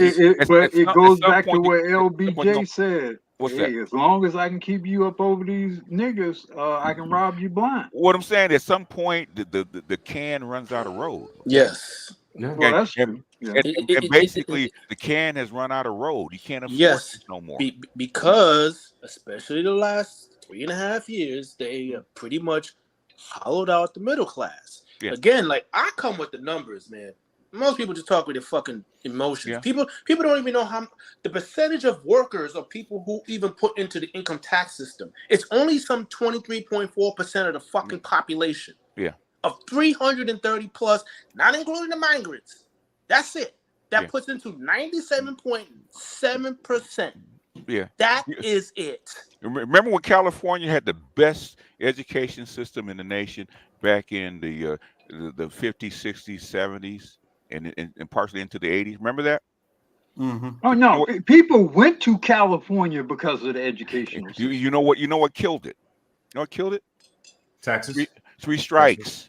Speaker 9: it goes back to what LBJ said.
Speaker 4: What's
Speaker 9: Hey,
Speaker 4: that?
Speaker 9: as long as I can keep you up over these niggas, I can rob you blind.
Speaker 4: What I'm saying, at some point, the can runs out of road. Okay?
Speaker 20: Yes.
Speaker 9: Well,
Speaker 4: And,
Speaker 9: that's
Speaker 4: and,
Speaker 9: true. Yeah.
Speaker 4: and basically, the can has run out of road. You can't afford
Speaker 20: Yes,
Speaker 4: this no more.
Speaker 20: because especially the last 3.5 years, they have pretty much hollowed out the middle class.
Speaker 4: Yeah.
Speaker 20: Again, like I come with the numbers, man. Most people just talk with their fucking emotions.
Speaker 4: Yeah.
Speaker 20: People don't even know how the percentage of workers or people who even put into the income tax system. It's only some 23.4% of the fucking population.
Speaker 4: Yeah.
Speaker 20: Of 330 plus, not including the migrants. That's it. That puts into 97.7%.
Speaker 4: Yeah.
Speaker 20: That is it.
Speaker 4: Remember when California had the best education system in the nation back in the 50s, 60s, 70s, and partially into the 80s? Remember that?
Speaker 1: Mm-hmm.
Speaker 9: Oh no, people went to California because of the educational system.
Speaker 4: You know what killed it? You know what killed it?
Speaker 18: Taxes.
Speaker 4: Three strikes.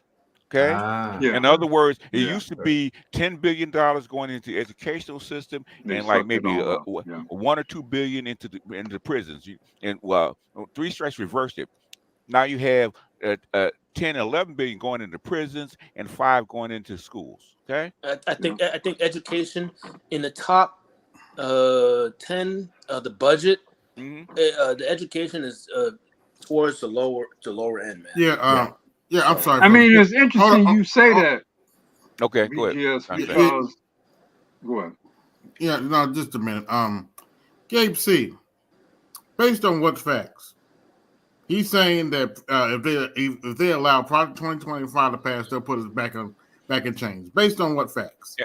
Speaker 4: Okay.
Speaker 9: Yeah.
Speaker 4: In other words, it used to be $10 billion going into the educational system,
Speaker 9: They
Speaker 4: and like
Speaker 9: sucked it
Speaker 4: maybe
Speaker 9: all up. Yeah.
Speaker 4: 1 or 2 billion into the prisons. And three strikes reversed it. Now you have 10, 11 billion going into prisons and 5 going into schools. Okay.
Speaker 20: I think education in the top 10 of the budget. The education is towards the lower end, man.
Speaker 1: Yeah. I'm sorry.
Speaker 9: I mean, it's
Speaker 1: Hold
Speaker 9: interesting
Speaker 1: on,
Speaker 9: you say that.
Speaker 4: Okay, go ahead.
Speaker 9: Yes,
Speaker 4: Okay.
Speaker 9: because go ahead.
Speaker 1: Yeah, no, just a minute. Gabe C. Based on what facts? He's saying that if they allow Project 2025 to pass, they'll put us back in chains. Based on what facts?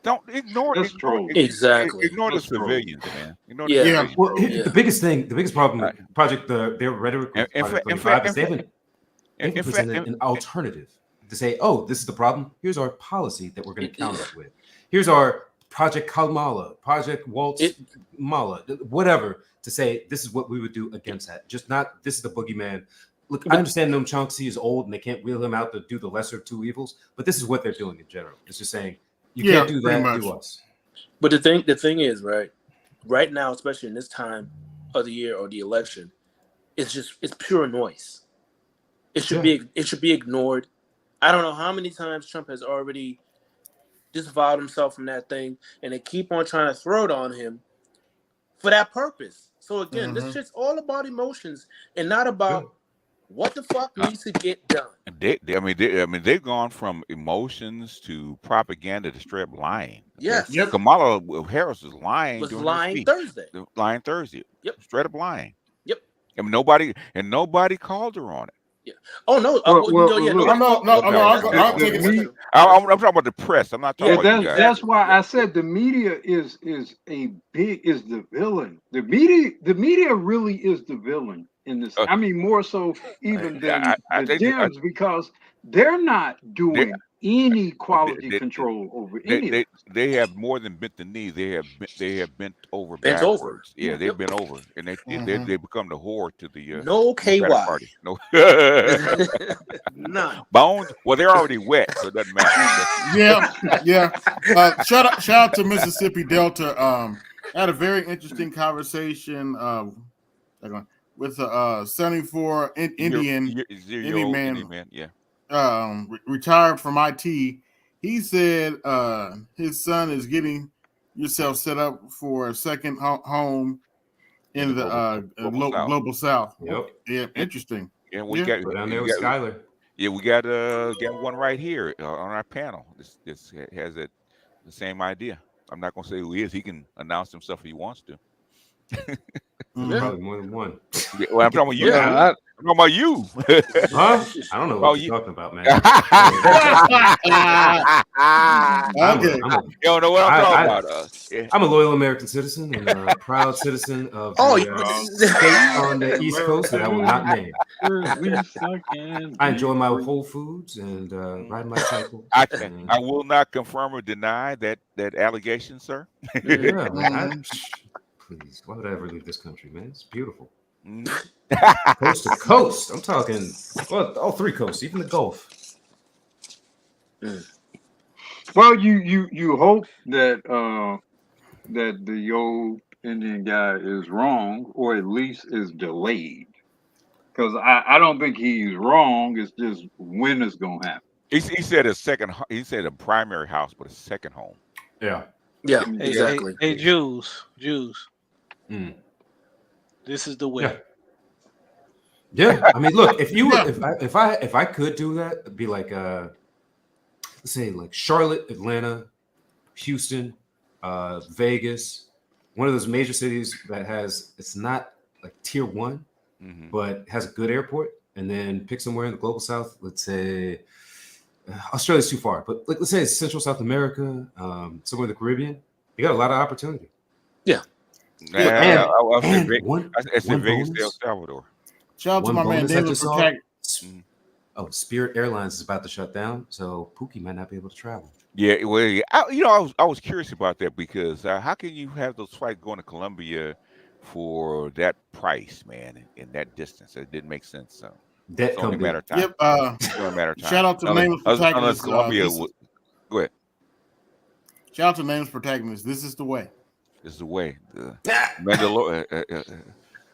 Speaker 4: Don't ignore
Speaker 20: exactly.
Speaker 4: Ignore the civilians, man. Ignore the
Speaker 18: Yeah.
Speaker 4: civilians.
Speaker 18: Well, the biggest problem with their rhetoric with Project 25 is they haven't presented an alternative to say, oh, this is the problem. Here's our policy that we're going to counter it with. Here's our Project Kamala, Project Waltz Mala, whatever, to say this is what we would do against that. Just not this is the boogeyman. Look, I understand Noam Chomsky is old and they can't wheel him out to do the lesser of two evils, but this is what they're doing in general. It's just saying you can't do that, do us.
Speaker 20: But the thing is, right now, especially in this time of the year or the election, it's pure noise. It should be ignored. I don't know how many times Trump has already disavowed himself from that thing, and they keep on trying to throw it on him for that purpose. So again, this shit's all about emotions and not about what the fuck needs to get done.
Speaker 4: They've gone from emotions to propaganda to straight up lying.
Speaker 20: Yes.
Speaker 4: Yep. Kamala Harris was lying.
Speaker 20: Thursday.
Speaker 4: Lying Thursday.
Speaker 20: Yep.
Speaker 4: Straight up lying.
Speaker 20: Yep.
Speaker 4: I mean, nobody called her on it.
Speaker 20: Yeah. Oh no.
Speaker 1: I'm talking about the press. I'm not talking about you guys.
Speaker 9: That's why I said the media is the villain. The media really is the villain in this. I mean, more so even than the Dems, because they're not doing any quality control over any.
Speaker 4: They have more than bent the knee. They have bent over backwards. Yeah, they've been over, and they become the whore to the
Speaker 20: no KY
Speaker 4: party. No,
Speaker 20: none
Speaker 4: bones. Well, they're already wet, so it doesn't matter.
Speaker 1: Yeah. Shout out to Mississippi Delta. Had a very interesting conversation with a 74 Indian man.
Speaker 4: Yeah.
Speaker 1: Retired from IT. He said his son is getting yourself set up for a second home in the global South.
Speaker 18: Yep.
Speaker 1: Yeah, interesting.
Speaker 4: Yeah, we got
Speaker 18: down there with Skyler.
Speaker 4: Yeah, we got one right here on our panel. This has the same idea. I'm not gonna say who he is. He can announce himself if he wants to.
Speaker 18: Probably more than one.
Speaker 4: Yeah, well, I'm talking about you.
Speaker 18: Yeah,
Speaker 4: I'm talking about you.
Speaker 18: Huh? I don't know what you're talking about, man.
Speaker 4: Okay. You don't know what I'm talking about.
Speaker 18: I'm a loyal American citizen and a proud citizen of the state on the East Coast that I will not name. I enjoy my Whole Foods and riding my cycle.
Speaker 4: I will not confirm or deny that allegation, sir.
Speaker 18: Yeah, please, why would I ever leave this country, man? It's beautiful. Coast to coast. I'm talking, well, all three coasts, even the Gulf.
Speaker 9: Well, you hope that that the old Indian guy is wrong, or at least is delayed. Because I don't think he's wrong. It's just when it's gonna happen.
Speaker 4: He said a second. He said a primary house, but a second home.
Speaker 18: Yeah.
Speaker 20: Yeah.
Speaker 19: Hey,
Speaker 20: Exactly.
Speaker 19: Hey, Jews.
Speaker 18: Mm.
Speaker 19: This is the way.
Speaker 18: Yeah. I mean, look, if I could do that, it'd be like let's say like Charlotte, Atlanta, Houston, Vegas, one of those major cities that has, it's not like tier 1, but has a good airport, and then pick somewhere in the global south. Let's say Australia's too far, but like let's say it's Central South America, somewhere in the Caribbean. You got a lot of opportunity.
Speaker 20: Yeah.
Speaker 4: I said Vegas, El Salvador.
Speaker 1: Shout out to my man David for
Speaker 18: Spirit Airlines is about to shut down, so Pookie might not be able to travel.
Speaker 4: Yeah, well, I was curious about that because how can you have those flights going to Colombia for that price, man, in that distance? It didn't make sense. So
Speaker 18: Debt
Speaker 4: it's only a
Speaker 18: come
Speaker 4: matter of time.
Speaker 1: Yep.
Speaker 4: It's only a matter of time.
Speaker 1: Shout out to Nameless
Speaker 4: Unless
Speaker 1: Protagonist.
Speaker 4: Colombia go ahead.
Speaker 1: Shout out to Nameless Protagonist. This is the way.
Speaker 4: This is the way.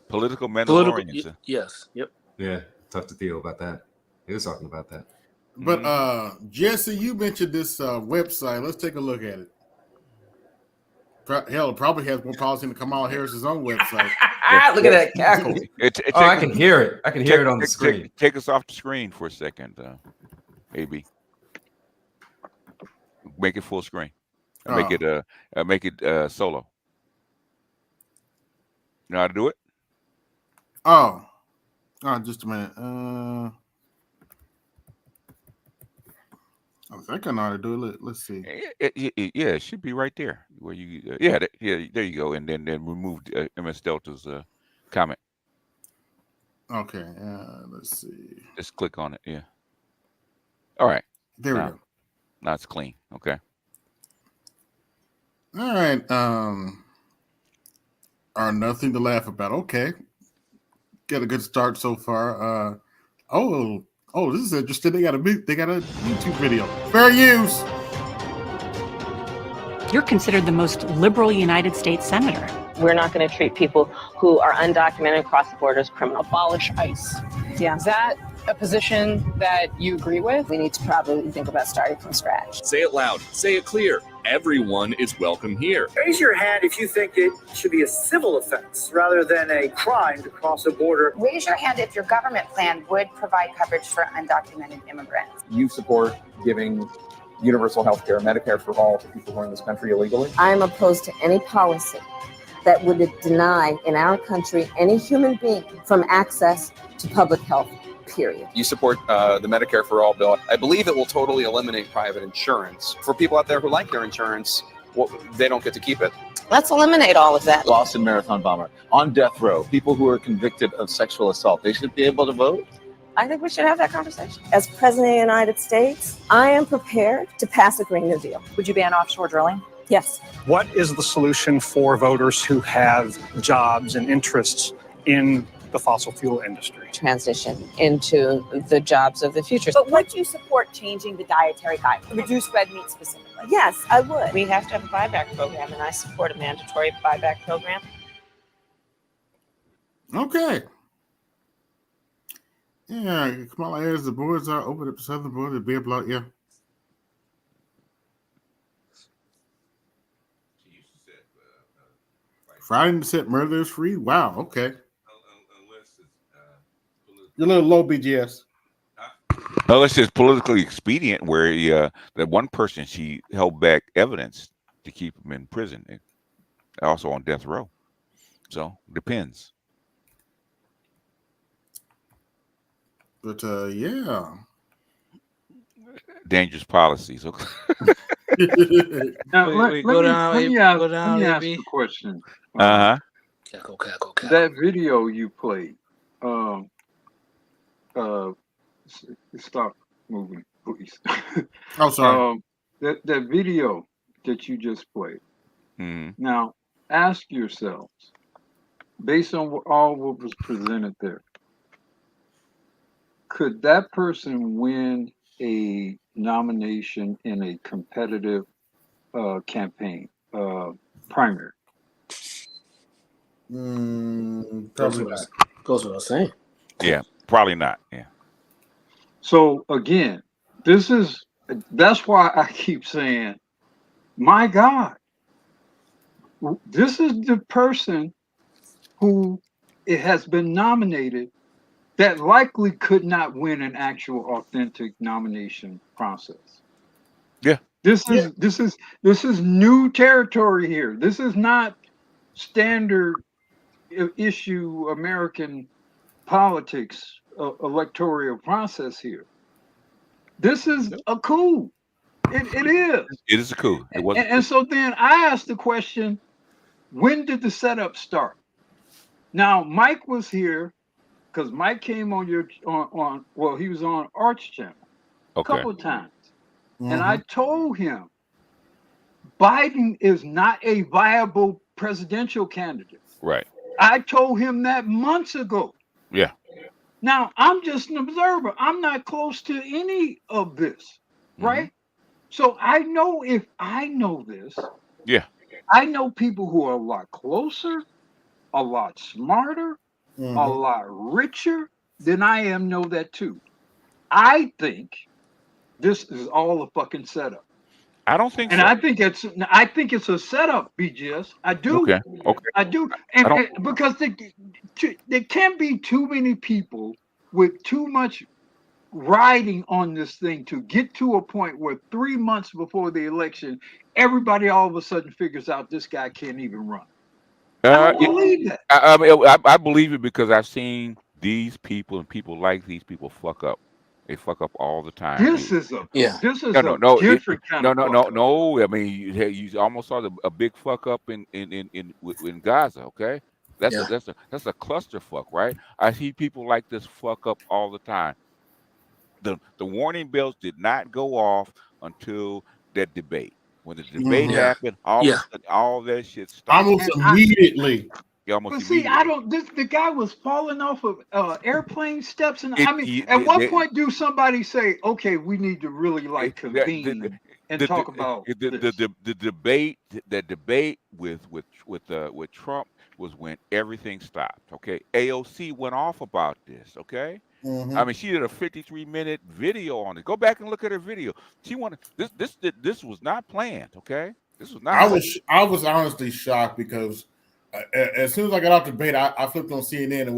Speaker 4: Political Mandalorians.
Speaker 20: Yes. Yep.
Speaker 18: Yeah. Talk to Theo about that. He was talking about that.
Speaker 1: But Jesse, you mentioned this website. Let's take a look at it. Hell, it probably has more policy than Kamala Harris's own website.
Speaker 18: Look at that cackle. I can hear it. I can hear it on the screen.
Speaker 4: Take us off the screen for a second, AB. Make it full screen. Make it solo. You know how to do it?
Speaker 1: Oh, just a minute. I think I know how to do it. Let's see.
Speaker 4: Yeah, it should be right there where you. There you go, and then remove MS Delta's comment.
Speaker 1: Okay, let's see.
Speaker 4: Just click on it. Yeah. All right.
Speaker 1: There we go.
Speaker 4: Now it's clean. Okay.
Speaker 1: All right. Or nothing to laugh about. Okay. Get a good start so far. This is interesting. They got a YouTube video. Fair use.
Speaker 2: You're considered the most liberal United States senator.
Speaker 22: We're not going to treat people who are undocumented across the border as criminal.
Speaker 23: Abolish ICE.
Speaker 22: Yeah.
Speaker 23: Is that a position that you agree with?
Speaker 22: We need to probably think about starting from scratch.
Speaker 24: Say it loud. Say it clear. Everyone is welcome here.
Speaker 25: Raise your hand if you think it should be a civil offense rather than a crime to cross a border.
Speaker 23: Raise your hand if your government plan would provide coverage for undocumented immigrants.
Speaker 26: You support giving universal health care, Medicare for all to people who are in this country illegally?
Speaker 22: I am opposed to any policy that would deny in our country any human being from access to public health, period.
Speaker 26: You support the Medicare for all bill. I believe it will totally eliminate private insurance. For people out there who like their insurance, they don't get to keep it.
Speaker 22: Let's eliminate all of that.
Speaker 27: Boston Marathon bomber on death row, people who are convicted of sexual assault, they should be able to vote?
Speaker 22: I think we should have that conversation. As President of the United States, I am prepared to pass a Green New Deal.
Speaker 23: Would you ban offshore drilling?
Speaker 22: Yes.
Speaker 25: What is the solution for voters who have jobs and interests in the fossil fuel industry?
Speaker 22: Transition into the jobs of the future.
Speaker 23: But would you support changing the dietary guidelines? Reduce red meat specifically?
Speaker 22: Yes, I would. We have to have a buyback program, and I support a mandatory buyback program.
Speaker 1: Okay. Yeah, Kamala Harris, the borders are open at the southern border, blah, blah, yeah. Friday set murderers free? Wow, okay. You're a little low, BGS.
Speaker 4: Unless it's politically expedient, where that one person, she held back evidence to keep him in prison, and also on death row. So depends.
Speaker 1: But yeah,
Speaker 4: dangerous policies. Okay.
Speaker 9: Now, let me ask the question. That video you played, stop moving, please.
Speaker 1: Oh, sorry.
Speaker 9: That video that you just played.
Speaker 4: Mm-hmm.
Speaker 9: Now, ask yourselves, based on what was presented there, could that person win a nomination in a competitive campaign primary?
Speaker 20: Goes what I was saying.
Speaker 4: Yeah, probably not. Yeah.
Speaker 9: So again, that's why I keep saying, my God, this is the person who it has been nominated that likely could not win an actual authentic nomination process.
Speaker 4: Yeah.
Speaker 9: This is new territory here. This is not standard issue American politics electoral process here. This is a coup. It is.
Speaker 4: It is a coup. It was.
Speaker 9: And so then I asked the question, when did the setup start? Now Mike was here because Mike came on he was on Arch Channel a couple of times. And I told him Biden is not a viable presidential candidate.
Speaker 4: Right.
Speaker 9: I told him that months ago.
Speaker 4: Yeah.
Speaker 9: Now I'm just an observer. I'm not close to any of this, right? So I know if I know this,
Speaker 4: yeah,
Speaker 9: I know people who are a lot closer, a lot smarter, a lot richer than I am know that too. I think this is all a fucking setup.
Speaker 4: I don't think
Speaker 9: and
Speaker 4: so.
Speaker 9: I think it's a setup, BGS. I do.
Speaker 4: Okay.
Speaker 9: I do. And because there can't be too many people with too much riding on this thing to get to a point where 3 months before the election, everybody all of a sudden figures out this guy can't even run. I don't believe that.
Speaker 4: I believe it because I've seen these people and people like these people fuck up. They fuck up all the time.
Speaker 9: This is a different kind of
Speaker 4: no. I mean, you almost saw a big fuck up in Gaza. Okay, that's a clusterfuck, right? I see people like this fuck up all the time. The warning bells did not go off until that debate. When the debate happened, all that shit stopped.
Speaker 1: Almost immediately.
Speaker 9: But see, the guy was falling off of airplane steps, and at what point do somebody say, "Okay, we need to really convene and talk about
Speaker 4: the debate"? The debate with Trump was when everything stopped. Okay, AOC went off about this. Okay. I mean, she did a 53-minute video on it. Go back and look at her video. She wanted this was not planned. Okay, this was not.
Speaker 1: I was honestly shocked because as soon as I got off the debate, I flipped on CNN, and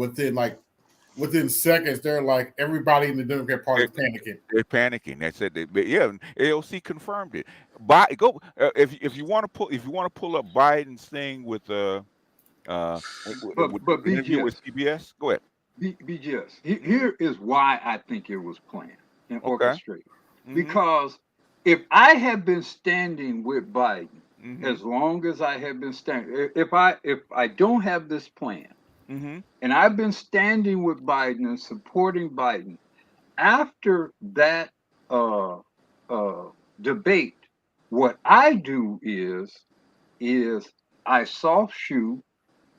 Speaker 1: within seconds, they're like everybody in the Democrat Party is panicking.
Speaker 4: They're panicking. They said AOC confirmed it. If you want to pull up Biden's thing with interview with CBS, go ahead.
Speaker 9: BGS. Here is why I think it was planned and orchestrated. Because if I had been standing with Biden as long as I have been standing, if I don't have this plan, and I've been standing with Biden and supporting Biden, after that debate, what I do is I soft shoe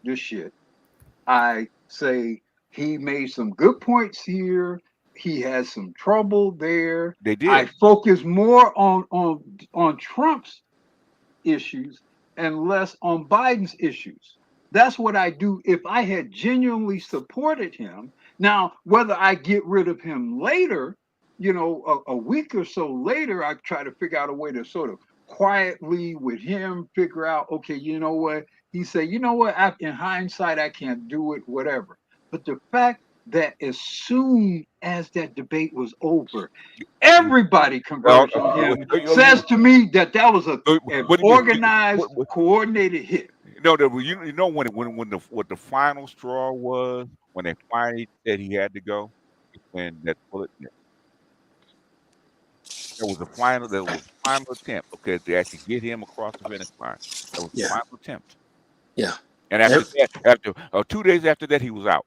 Speaker 9: the shit. I say, he made some good points here. He has some trouble there.
Speaker 4: They did.
Speaker 9: I focus more on Trump's issues and less on Biden's issues. That's what I do if I had genuinely supported him. Now, whether I get rid of him later, a week or so later, I try to figure out a way to sort of quietly with him figure out, okay, you know what? He said, you know what? In hindsight, I can't do it, whatever. But the fact that as soon as that debate was over, everybody converged on him says to me that was an organized, coordinated hit.
Speaker 4: No, you know when the final straw was when they finally said he had to go, when that bullet. There was a final attempt, okay, to actually get him across the finish line. That was the final attempt.
Speaker 20: Yeah.
Speaker 4: And after 2 days after that, he was out.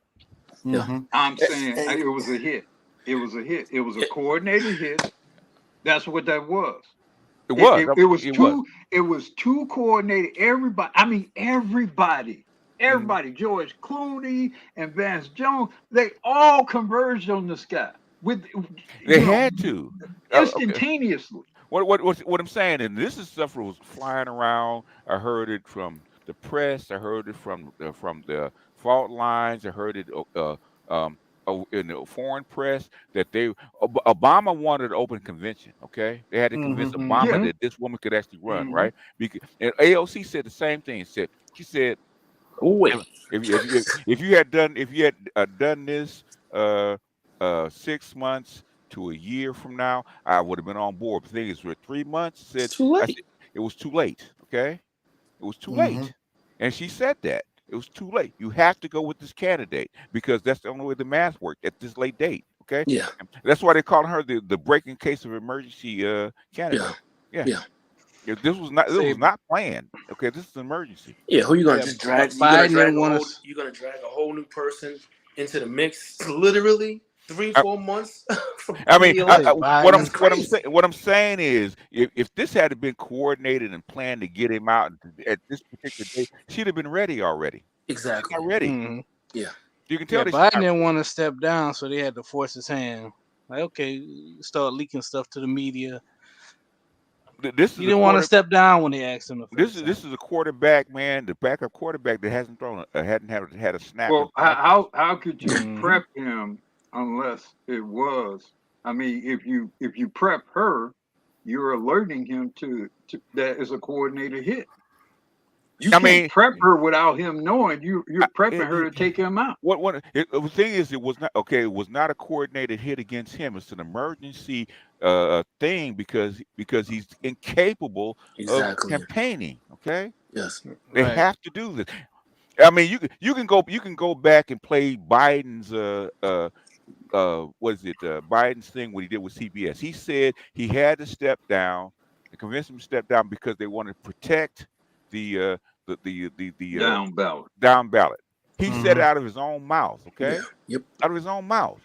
Speaker 9: I'm saying it was a hit. It was a hit. It was a coordinated hit. That's what that was.
Speaker 4: It was.
Speaker 9: It was too coordinated. Everybody everybody, George Clooney and Vance Jones, they all converged on this guy with
Speaker 4: They had to
Speaker 9: instantaneously.
Speaker 4: What I'm saying, and this is stuff that was flying around. I heard it from the press. I heard it from the fault lines. I heard it in the foreign press that Obama wanted an open convention. Okay, they had to convince Obama that this woman could actually run, right? Because and AOC said the same thing. She said, if you had done this 6 months to a year from now, I would have been on board. The thing is, for 3 months, I said it was too late. Okay, it was too late, and she said that it was too late. You have to go with this candidate because that's the only way the math worked at this late date. Okay,
Speaker 20: Yeah.
Speaker 4: That's why they call her the breaking case of emergency candidate.
Speaker 20: Yeah.
Speaker 4: This was not planned. Okay, this is an emergency.
Speaker 20: Yeah, who you gonna just drag? You're gonna drag a whole new person into the mix, literally 3-4 months.
Speaker 4: I mean, what I'm saying is, if this had been coordinated and planned to get him out at this particular day, she'd have been ready already.
Speaker 20: Exactly.
Speaker 4: Not ready.
Speaker 20: Yeah.
Speaker 4: You can tell.
Speaker 19: Biden didn't want to step down, so they had to force his hand. Like, okay, start leaking stuff to the media. He didn't want to step down when they asked him.
Speaker 4: This is a quarterback, man, the backup quarterback that hasn't hadn't had a snap.
Speaker 9: Well, how could you prep him unless it was? I mean, if you prep her, you're alerting him to that is a coordinated hit. You can't prep her without him knowing. You're prepping her to take him out.
Speaker 4: The thing is, it was not okay. It was not a coordinated hit against him. It's an emergency thing because he's incapable of campaigning. Okay.
Speaker 20: Yes.
Speaker 4: They have to do this. I mean, you can go back and play Biden's Biden's thing what he did with CBS. He said he had to step down and convince him to step down because they wanted to protect the down ballot. He said it out of his own mouth. Okay.
Speaker 20: Yep.
Speaker 4: Out of his own mouth.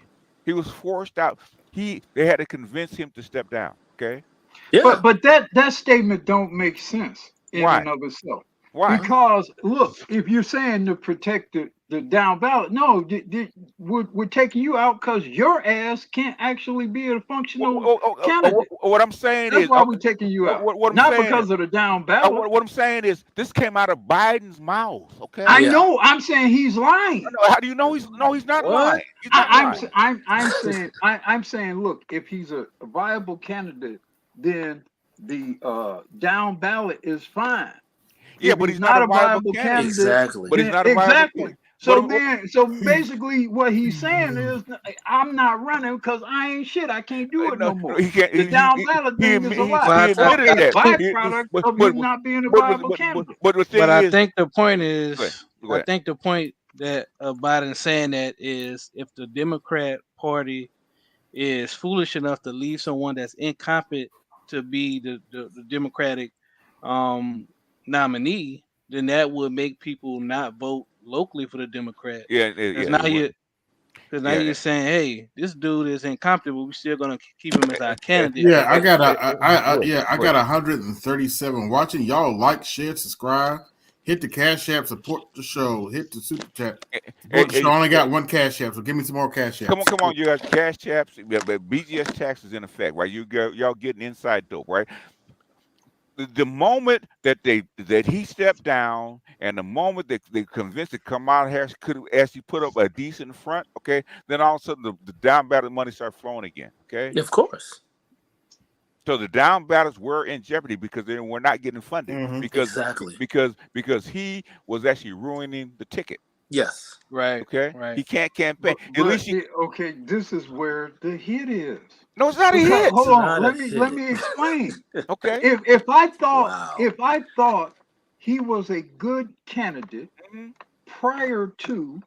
Speaker 4: He was forced out. They had to convince him to step down. Okay.
Speaker 9: Yeah. But that statement don't make sense in and of itself.
Speaker 4: Why?
Speaker 9: Because look, if you're saying to protect the down ballot, no, we're taking you out because your ass can't actually be a functional candidate.
Speaker 4: What I'm saying
Speaker 9: That's
Speaker 4: is,
Speaker 9: why we're taking you out. Not because of the down ballot.
Speaker 4: What I'm saying is, this came out of Biden's mouth. Okay.
Speaker 9: I know. I'm saying he's lying.
Speaker 4: How do you know he's not lying? He's not lying.
Speaker 9: I'm saying, look, if he's a viable candidate, then the down ballot is fine.
Speaker 4: Yeah, but he's not a viable candidate.
Speaker 20: Exactly.
Speaker 4: But he's not a viable candidate.
Speaker 9: So basically, what he's saying is, I'm not running because I ain't shit. I can't do it no more.
Speaker 4: He can't.
Speaker 9: The down ballot thing is a lie. Byproduct of you not being a viable candidate.
Speaker 19: But I think the point is, I think the point that Biden saying that is, if the Democrat Party is foolish enough to leave someone that's incompetent to be the Democratic nominee, then that would make people not vote locally for the Democrat. Because now you're saying, hey, this dude is incompetent, but we're still gonna keep him as our candidate.
Speaker 1: Yeah, I got 137 watching. Y'all like, share, subscribe, hit the Cash App, support the show, hit the super chat. I only got one Cash App, so give me some more Cash Apps.
Speaker 4: Come on, you guys, Cash Apps. BGS tax is in effect, right? Y'all getting inside dope, right? The moment that he stepped down, and the moment that they convinced to come out here could actually put up a decent front, okay, then all of a sudden the down ballot money started flowing again, okay?
Speaker 20: Of course.
Speaker 4: So the down ballots were in jeopardy because they were not getting funded because he was actually ruining the ticket.
Speaker 20: Yes.
Speaker 19: Right.
Speaker 4: Okay.
Speaker 19: Right.
Speaker 4: He can't campaign.
Speaker 9: Okay, this is where the hit is.
Speaker 4: No, it's not a hit.
Speaker 9: Hold on. Let me explain.
Speaker 4: Okay.
Speaker 9: If I thought he was a good candidate prior to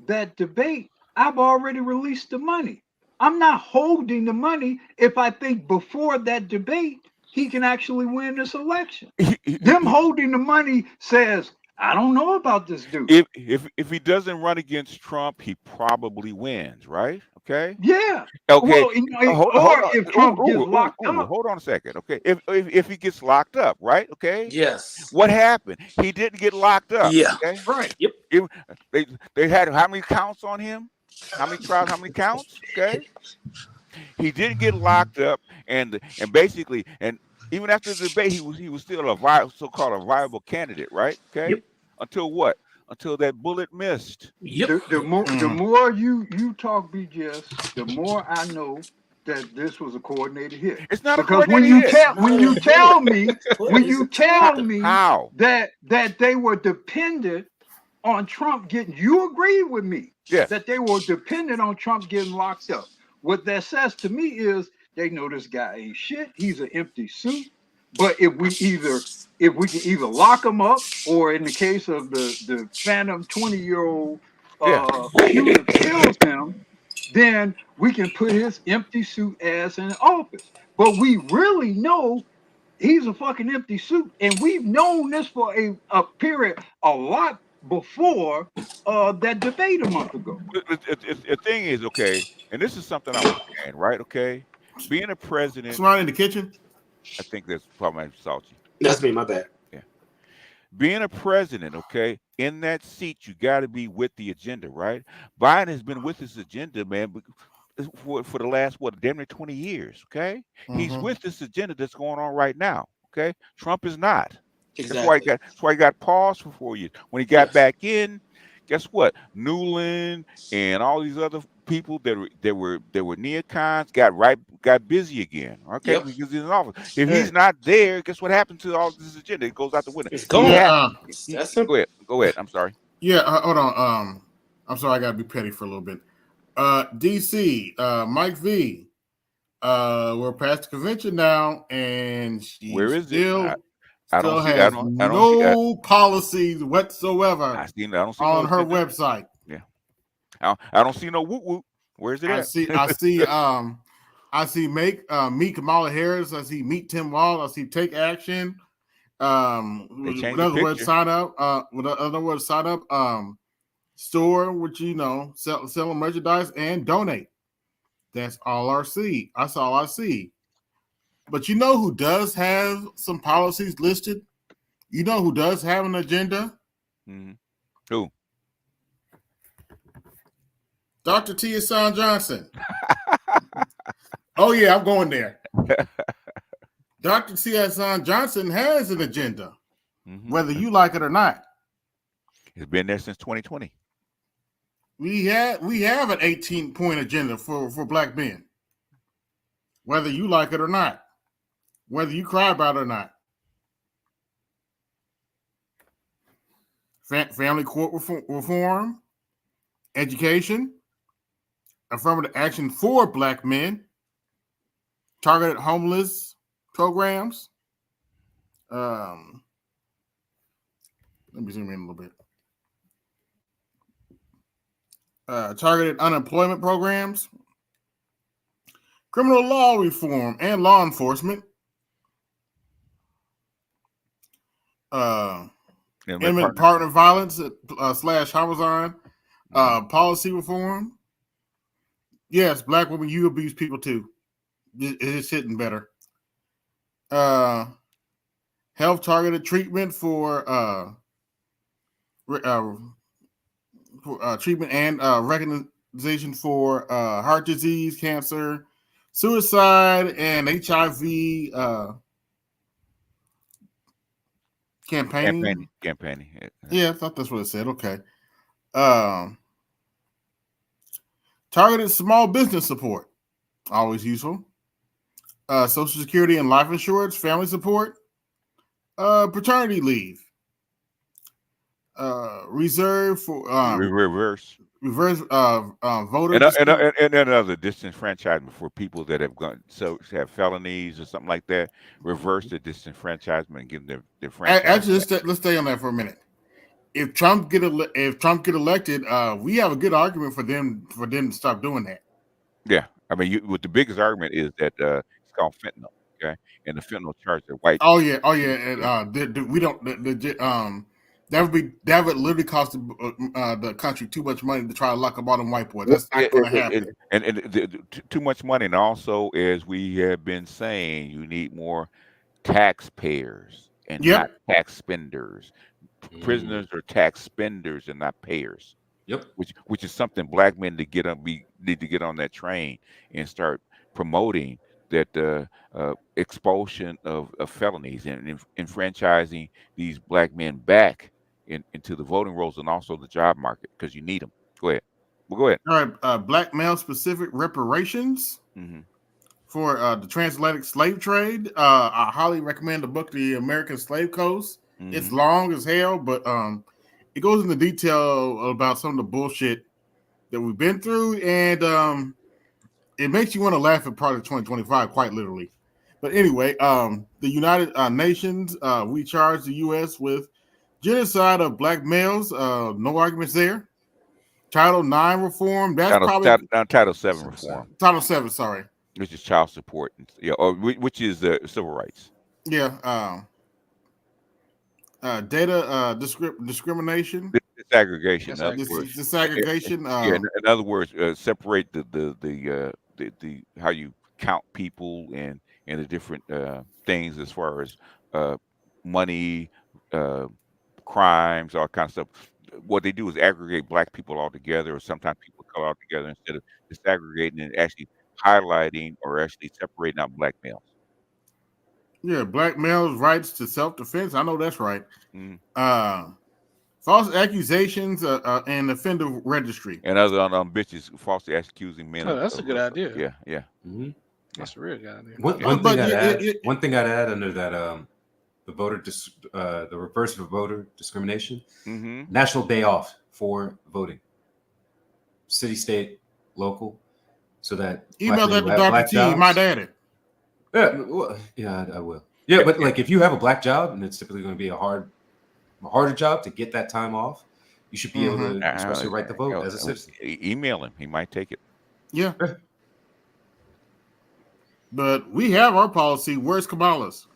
Speaker 9: that debate, I've already released the money. I'm not holding the money if I think before that debate he can actually win this election. Them holding the money says, I don't know about this dude.
Speaker 4: If he doesn't run against Trump, he probably wins, right? Okay.
Speaker 9: Yeah.
Speaker 4: Okay.
Speaker 9: Well, if Trump gets locked up.
Speaker 4: Hold on a second. Okay. If he gets locked up, right? Okay.
Speaker 20: Yes.
Speaker 4: What happened? He didn't get locked up.
Speaker 20: Yeah.
Speaker 4: Okay.
Speaker 9: Right.
Speaker 20: Yep.
Speaker 4: They had how many counts on him? How many trials? How many counts? Okay. He didn't get locked up, and basically, and even after the debate, he was still a so-called a viable candidate, right? Okay.
Speaker 20: Yep.
Speaker 4: Until what? Until that bullet missed.
Speaker 20: Yep.
Speaker 9: The more you talk, BGS, the more I know that this was a coordinated hit.
Speaker 4: It's not
Speaker 9: because
Speaker 4: a coordinated hit.
Speaker 9: when you tell me
Speaker 4: how
Speaker 9: that they were dependent on Trump getting, you agreed with me that they were dependent on Trump getting locked up. What that says to me is they know this guy ain't shit. He's an empty suit. But if we can either lock him up, or in the case of the phantom 20-year-old shooter kills him, then we can put his empty suit ass in office. But we really know he's a fucking empty suit, and we've known this for a period a lot before that debate a month ago.
Speaker 4: The thing is, okay, and this is something I'm saying, right? Okay, being a president.
Speaker 1: Somebody in the kitchen.
Speaker 4: I think that's probably salty.
Speaker 20: That's me. My bad.
Speaker 4: Yeah. Being a president, okay, in that seat, you got to be with the agenda, right? Biden has been with this agenda, man, for the last damn near 20 years. Okay, he's with this agenda that's going on right now. Okay, Trump is not.
Speaker 20: Exactly.
Speaker 4: That's why he got paused for 4 years. When he got back in, guess what? Newland and all these other people that were neocons got busy again. Okay, because he's in office. If he's not there, guess what happened to all this agenda? It goes out the window.
Speaker 20: It's gone.
Speaker 4: Go ahead. I'm sorry.
Speaker 1: Yeah, hold on. I'm sorry. I gotta be petty for a little bit. DC, Mike V. We're past the convention now, and
Speaker 4: Where is
Speaker 1: still.
Speaker 4: it? I don't
Speaker 1: has
Speaker 4: see.
Speaker 1: no policies whatsoever
Speaker 4: I don't see
Speaker 1: on her website.
Speaker 4: Yeah, I don't see no whoop whoop. Where's it at?
Speaker 1: I see meet Kamala Harris. I see meet Tim Walz. I see take action. In other words, sign up. With other words, sign up. Store, which sell merchandise and donate. That's all I see. That's all I see. But you know who does have some policies listed? You know who does have an agenda?
Speaker 4: Who?
Speaker 1: Dr. T. Hassan Johnson. Oh, yeah, I'm going there. Dr. T. Hassan Johnson has an agenda, whether you like it or not.
Speaker 4: It's been there since 2020.
Speaker 1: We have an 18-point agenda for Black men, whether you like it or not. Whether you cry about it or not. Family court reform, education, affirmative action for Black men, targeted homeless programs. Let me zoom in a little bit. Targeted unemployment programs, criminal law reform and law enforcement. Intimate partner violence / homicide, policy reform. Yes, Black women, you abuse people too. It's hitting better. Health targeted treatment for treatment and recognition for heart disease, cancer, suicide, and HIV. Campaigning. Yeah, I thought that's what it said. Okay. Targeted small business support, always useful. Social Security and life insurance, family support, paternity leave, reserve for
Speaker 4: reverse
Speaker 1: voters
Speaker 4: and another disenfranchisement for people that have felonies or something like that. Reverse the disenfranchisement and give them their franchise.
Speaker 1: Actually, let's stay on that for a minute. If Trump get elected, we have a good argument for them to stop doing that.
Speaker 4: Yeah, I mean, what the biggest argument is that it's called fentanyl. Okay, and the fentanyl charge are white.
Speaker 1: Oh yeah. And we don't. That would literally cost the country too much money to try to lock up all them white boys. That's not going to happen.
Speaker 4: And too much money. And also, as we have been saying, you need more taxpayers and not tax spenders. Prisoners are tax spenders and not payers.
Speaker 18: Yep.
Speaker 4: Which is something black men need to get on that train and start promoting that expulsion of felonies and enfranchising these black men back into the voting rolls and also the job market because you need them. Go ahead. Well, go ahead.
Speaker 1: All right. Black male specific reparations for the transatlantic slave trade. I highly recommend the book, The American Slave Coast. It's long as hell, but it goes into detail about some of the bullshit that we've been through, and it makes you want to laugh at Project 2025, quite literally. But anyway, the United Nations, we charge the U.S. with genocide of black males. No arguments there. Title IX reform. That's
Speaker 4: Title VII reform.
Speaker 1: Title VII, sorry.
Speaker 4: Which is child support, or which is civil rights.
Speaker 1: Yeah. Data discrimination.
Speaker 4: Disaggregation.
Speaker 1: Disaggregation.
Speaker 4: In other words, separate the how you count people and the different things as far as money, crimes, all kinds of stuff. What they do is aggregate black people all together, or sometimes people come all together instead of disaggregating and actually highlighting or actually separating out black males.
Speaker 1: Yeah, black males' rights to self-defense. I know that's right. False accusations and offender registry.
Speaker 4: And other bitches falsely accusing men.
Speaker 19: Oh, that's a good idea.
Speaker 4: Yeah.
Speaker 19: That's a real good idea.
Speaker 18: One thing I'd add under that the reverse of voter discrimination, national day off for voting, city, state, local, so that
Speaker 1: email that to Dr. T. You might add it.
Speaker 18: Yeah, I will. Yeah, but like if you have a black job and it's typically going to be a harder job to get that time off, you should be able to express your right to vote as a citizen.
Speaker 4: Email him; he might take it.
Speaker 1: Yeah. But we have our policy. Where's Kamala's?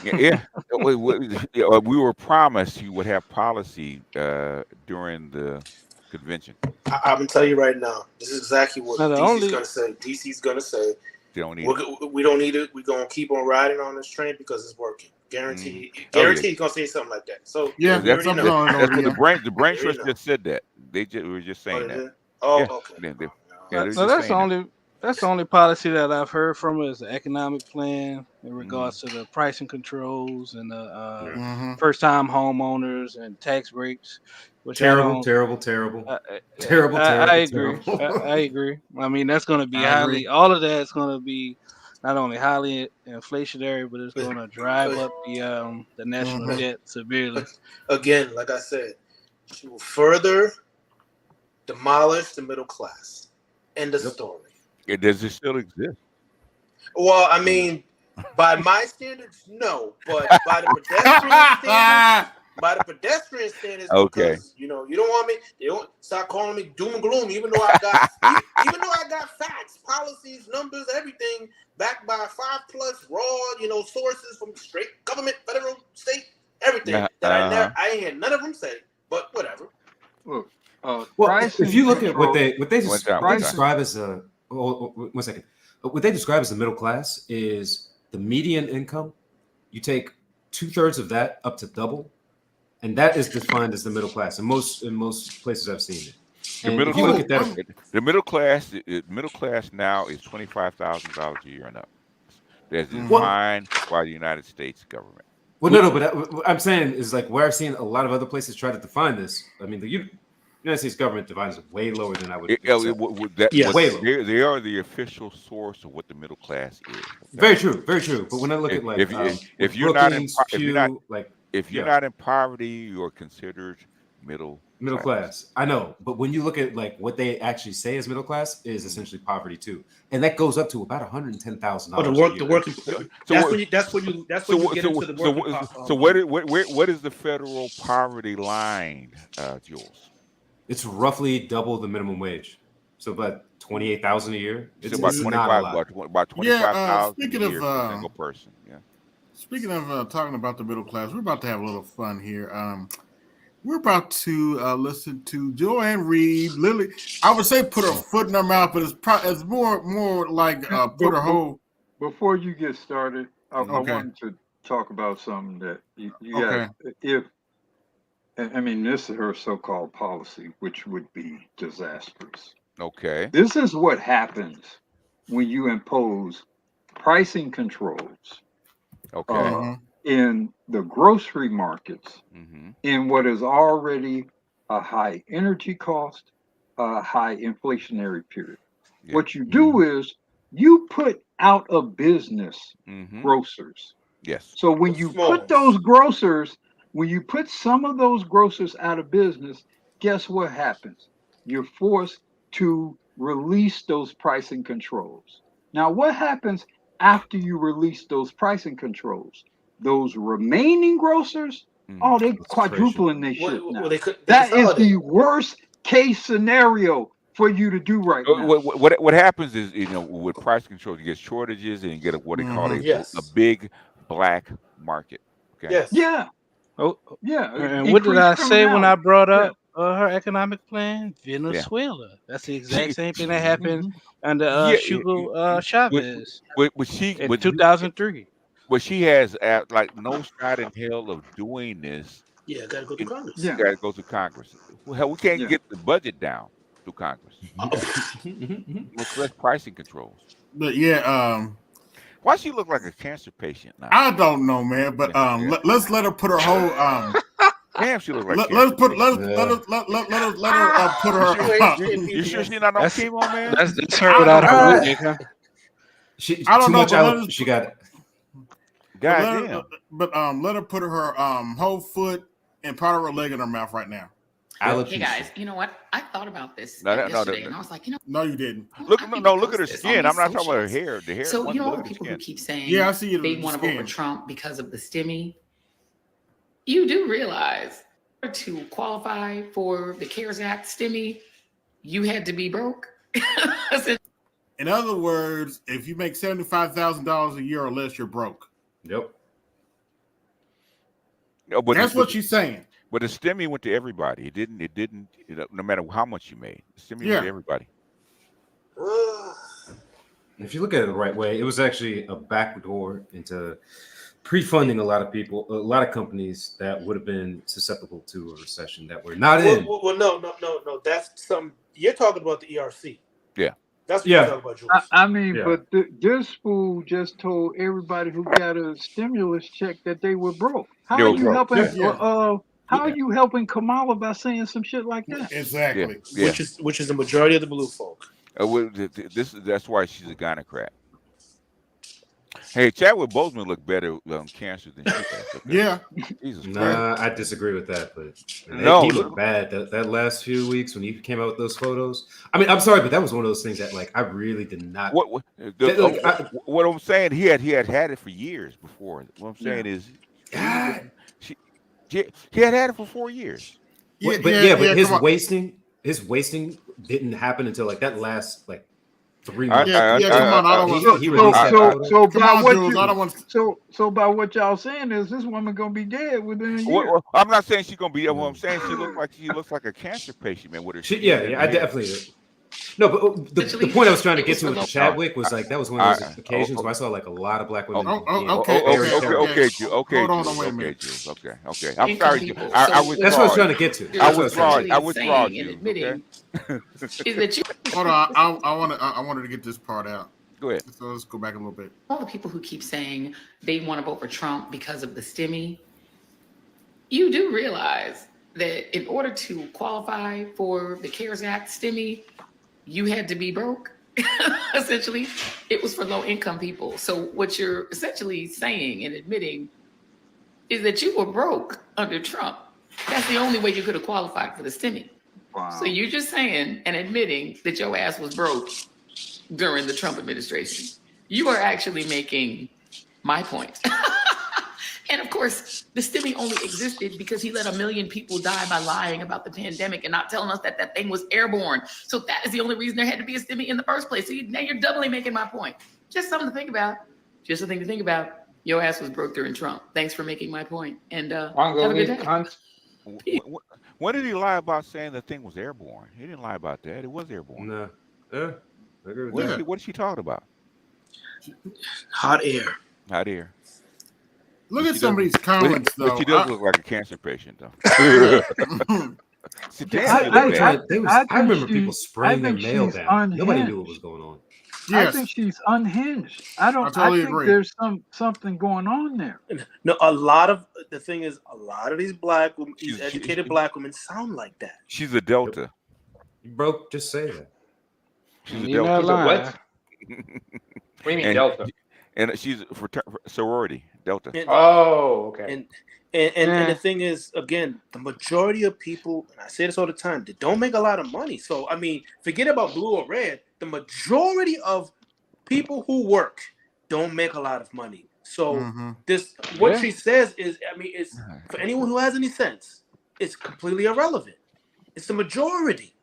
Speaker 4: Yeah. We were promised you would have policy during the convention.
Speaker 20: I'm gonna tell you right now. This is exactly what DC's gonna say. DC's gonna say. We don't need it. We're gonna keep on riding on this train because it's working. Guaranteed. Guaranteed he's gonna say something like that. So
Speaker 1: yeah,
Speaker 4: that's what the brain trust just said that. We were just saying that.
Speaker 19: Okay. That's the only policy that I've heard from is the economic plan in regards to the pricing controls and the first-time homeowners and tax breaks.
Speaker 18: Terrible.
Speaker 19: I agree. I agree. I mean, that's going to be all of that is going to be not only highly inflationary, but it's going to drive up the national debt severely.
Speaker 20: Again, like I said, she will further demolish the middle class. End of story.
Speaker 4: Does it still exist?
Speaker 20: Well, I mean, by my standards, no. But by the pedestrian standards,
Speaker 4: okay.
Speaker 20: Because, you don't want me. They don't start calling me doom and gloom, even though I got facts, policies, numbers, everything backed by 5+ raw, sources from straight government, federal, state, everything that I ain't had none of them say. But whatever.
Speaker 18: Well, if you look at what they describe as a 1 second. What they describe as the middle class is the median income. You take 2/3 of that up to double, and that is defined as the middle class. In most places I've seen it.
Speaker 4: The middle class now is $25,000 a year and up. That's defined by the United States government.
Speaker 18: Well, no, but what I'm saying is like where I've seen a lot of other places try to define this. I mean, the United States government defines it way lower than I would.
Speaker 4: Way lower. They are the official source of what the middle class is. Okay?
Speaker 18: Very true, very true. But when I look at like
Speaker 4: if you're not in poverty, you're considered middle
Speaker 18: class. I know, but when you look at like what they actually say is middle class is essentially poverty too, and that goes up to about $110,000.
Speaker 20: Oh, the working. That's when you get into the working.
Speaker 4: So what is the federal poverty line, Jules?
Speaker 18: It's roughly double the minimum wage, so about $28,000 a year.
Speaker 4: It's about 25,000 a year for a single person. Yeah.
Speaker 1: Speaking of talking about the middle class, we're about to have a little fun here. We're about to listen to Joanne Reid. Literally, I would say put her foot in her mouth, but it's more like put her whole.
Speaker 9: Before you get started, I
Speaker 1: Okay.
Speaker 9: wanted to talk about something that you
Speaker 1: Okay.
Speaker 9: guys, I mean, this is her so-called policy, which would be disastrous.
Speaker 4: Okay.
Speaker 9: This is what happens when you impose pricing controls
Speaker 4: Okay.
Speaker 9: in the grocery markets in what is already a high energy cost, a high inflationary period.
Speaker 4: Yeah.
Speaker 9: What you do is you put out of business grocers.
Speaker 4: Yes.
Speaker 9: So when you put those grocers, when you put some of those grocers out of business, guess what happens? You're forced to release those pricing controls. Now, what happens after you release those pricing controls? Those remaining grocers, oh, they quadrupling their shit now. That is the worst case scenario for you to do right now.
Speaker 4: What happens is, with price control, you get shortages and you get what they call a big black market. Okay.
Speaker 20: Yes.
Speaker 9: Yeah.
Speaker 19: Oh,
Speaker 9: yeah.
Speaker 19: And what did I say when I brought up her economic plan? Venezuela.
Speaker 4: Yeah.
Speaker 19: That's the exact same thing that happened under Hugo Chavez in 2003.
Speaker 4: But she has like no shot in hell of doing this.
Speaker 20: Yeah, gotta go to Congress.
Speaker 4: Yeah. Gotta go to Congress. Hell, we can't get the budget down through Congress. With less pricing controls.
Speaker 1: But yeah,
Speaker 4: why she look like a cancer patient now?
Speaker 1: I don't know, man. But let's let her put her whole
Speaker 4: Damn, she look like
Speaker 1: let her put her.
Speaker 4: You sure she's not on chemo, man?
Speaker 19: That's her without her wig, huh?
Speaker 1: I don't know.
Speaker 18: She got it.
Speaker 4: God damn.
Speaker 1: Let her put her whole foot and part of her leg in her mouth right now.
Speaker 3: Hey guys, you know what? I thought about this yesterday, and I was like,
Speaker 1: no, you didn't.
Speaker 4: Look at her skin. I'm not talking about her hair. The hair.
Speaker 3: So all the people who keep saying,
Speaker 1: I see
Speaker 3: they want to vote for Trump because of the stimmy. You do realize to qualify for the CARES Act stimmy, you had to be broke.
Speaker 1: In other words, if you make $75,000 a year or less, you're broke.
Speaker 18: Yep.
Speaker 4: No, but
Speaker 1: that's what she's saying.
Speaker 4: But the stimmy went to everybody. It didn't. No matter how much you made, the stimmy went to everybody.
Speaker 18: If you look at it the right way, it was actually a backdoor into pre-funding a lot of people, a lot of companies that would have been susceptible to a recession that were not in.
Speaker 20: Well, no. That's some. You're talking about the ERC.
Speaker 4: Yeah.
Speaker 20: That's what you're talking about, Jules.
Speaker 9: I mean, but this fool just told everybody who got a stimulus check that they were broke. How are you helping? How are you helping Kamala by saying some shit like that?
Speaker 1: Exactly.
Speaker 4: Yeah.
Speaker 20: Which is the majority of the blue folk.
Speaker 4: That's why she's a gynocrat. Hey, Chadwick Boseman looked better on cancer than she does. Okay?
Speaker 1: Yeah.
Speaker 4: Jesus Christ.
Speaker 18: Nah, I disagree with that. But
Speaker 4: no,
Speaker 18: he looked bad that last few weeks when he came out with those photos. I mean, I'm sorry, but that was one of those things that I really did not.
Speaker 4: What I'm saying, he had it for years before. What I'm saying is, he had it for 4 years.
Speaker 18: But his wasting didn't happen until that last 3 months.
Speaker 1: Come on,
Speaker 9: So by what y'all saying is this woman gonna be dead within a year.
Speaker 4: Well, I'm not saying she's gonna be dead. What I'm saying, she looks like a cancer patient, man. With her skin.
Speaker 18: I definitely. No, but the point I was trying to get to with Chadwick was that was one of those occasions where I saw a lot of black women.
Speaker 4: Okay, Jules. Okay. I'm sorry, Jules.
Speaker 18: That's what I was trying to get to.
Speaker 4: I withdraw you.
Speaker 1: Hold on, I wanted to get this part out.
Speaker 4: Go ahead.
Speaker 1: So let's go back a little bit.
Speaker 3: All the people who keep saying they want to vote for Trump because of the stimmy, you do realize that in order to qualify for the CARES Act stimmy, you had to be broke. Essentially, it was for low-income people. So what you're essentially saying and admitting is that you were broke under Trump. That's the only way you could have qualified for the stimmy.
Speaker 9: Wow.
Speaker 3: So you're just saying and admitting that your ass was broke during the Trump administration. You are actually making my point. And of course, the stimmy only existed because he let 1 million people die by lying about the pandemic and not telling us that that thing was airborne. So that is the only reason there had to be a stimmy in the first place. So now you're doubly making my point. Just something to think about. Just something to think about. Your ass was broke during Trump. Thanks for making my point. And have a
Speaker 5: Congolese
Speaker 3: good day.
Speaker 5: cunt.
Speaker 4: When did he lie about saying the thing was airborne? He didn't lie about that. It was airborne.
Speaker 18: No. Yeah. I agree with
Speaker 4: What
Speaker 18: that.
Speaker 4: is she talking about?
Speaker 20: Hot air.
Speaker 4: Hot air.
Speaker 1: Look at some of these comments, though.
Speaker 4: But she does look like a cancer patient, though. See,
Speaker 18: I remember people spraying their
Speaker 9: think
Speaker 18: mail
Speaker 9: she's
Speaker 18: down. Nobody
Speaker 9: unhinged.
Speaker 18: knew what was going on.
Speaker 9: I think she's unhinged. I
Speaker 1: totally
Speaker 9: think
Speaker 1: agree.
Speaker 9: there's something going on there.
Speaker 20: No, a lot of these black women, these educated black women sound like that.
Speaker 4: She's a Delta.
Speaker 18: You broke, just say that.
Speaker 4: She's a
Speaker 19: You're not
Speaker 4: Delta.
Speaker 19: lying.
Speaker 5: What? What do you mean Delta?
Speaker 4: And she's for sorority, Delta.
Speaker 5: Oh, okay.
Speaker 20: And the thing is, again, the majority of people, and I say this all the time, they don't make a lot of money. So, I mean, forget about blue or red. The majority of people who work don't make a lot of money. So what she says is, I mean, it's for anyone who has any sense, it's completely irrelevant. It's the majority,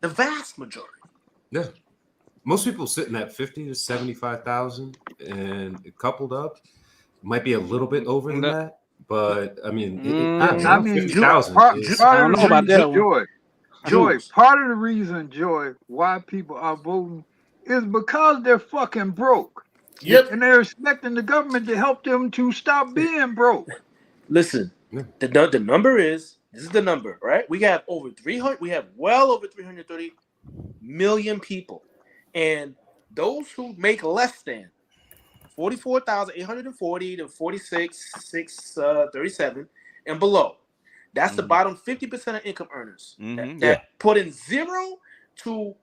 Speaker 20: the vast majority.
Speaker 18: Yeah. Most people sitting at 50 to 75,000 and coupled up might be a little bit over than that. But I mean, 50,000.
Speaker 9: Joy, part of the reason, Joy, why people are voting is because they're fucking broke.
Speaker 1: Yep.
Speaker 9: And they're expecting the government to help them to stop being broke.
Speaker 20: Listen, the number is, this is the number, right? We have well over 330 million people. And those who make less than 44,840 to 46,637 and below. That's the bottom 50% of income earners that put in 0 to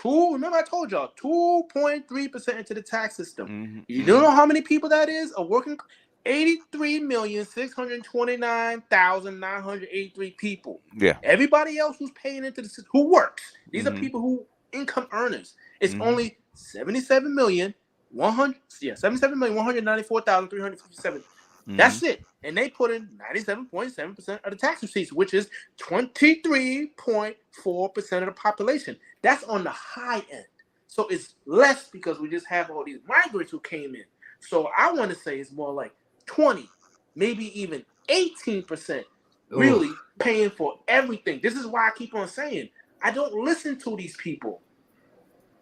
Speaker 20: 2. Remember, I told y'all 2.3% into the tax system. You don't know how many people that is? A working 83,629,983 people.
Speaker 4: Yeah.
Speaker 20: Everybody else who's paying into the system, who works. These are people who income earners. It's only 77,194,357. That's it. And they put in 97.7% of the tax receipts, which is 23.4% of the population. That's on the high end. So it's less because we just have all these migrants who came in. So I want to say it's more like 20, maybe even 18% really paying for everything. This is why I keep on saying I don't listen to these people.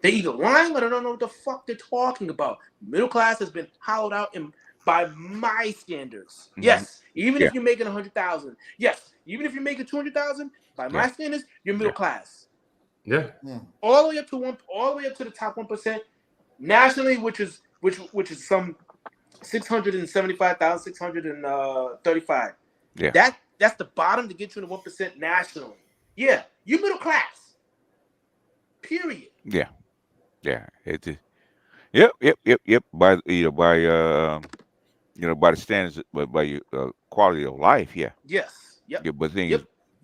Speaker 20: They either lying or they don't know what the fuck they're talking about. Middle class has been hollowed out by my standards. Yes, even if you're making 100,000. Yes, even if you're making 200,000, by my standards, you're middle class.
Speaker 18: Yeah.
Speaker 20: All the way up to the top 1% nationally, which is some 675,635.
Speaker 4: Yeah.
Speaker 20: That's the bottom to get you in the 1% nationally. Yeah, you're middle class. Period.
Speaker 4: Yeah. Yeah. It is. Yep. By by the standards, by your quality of life. Yeah.
Speaker 20: Yes. Yep.
Speaker 4: Yeah, but the thing is,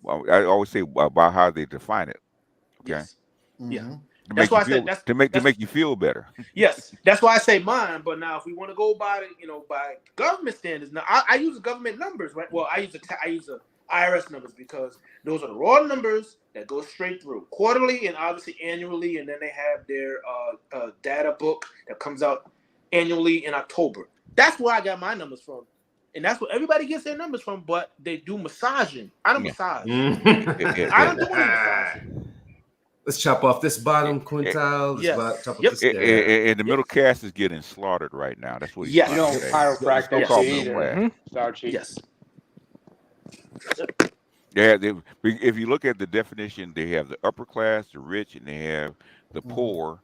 Speaker 4: I always say about how they define it. Okay.
Speaker 20: Yes. Yeah.
Speaker 4: To make you feel better.
Speaker 20: Yes, that's why I say mine. But now, if we want to go by by government standards, now I use the government numbers, right? Well, I use the IRS numbers because those are the raw numbers that go straight through quarterly and obviously annually, and then they have their data book that comes out annually in October. That's where I got my numbers from, and that's where everybody gets their numbers from. But they do massaging. I don't massage. I don't do any massaging.
Speaker 18: Let's chop off this bottom quintile. Let's chop off this
Speaker 4: and the middle class is getting slaughtered right now. That's what he's
Speaker 5: You don't chiropractic either.
Speaker 20: Yes.
Speaker 4: Yeah, if you look at the definition, they have the upper class, the rich, and they have the poor,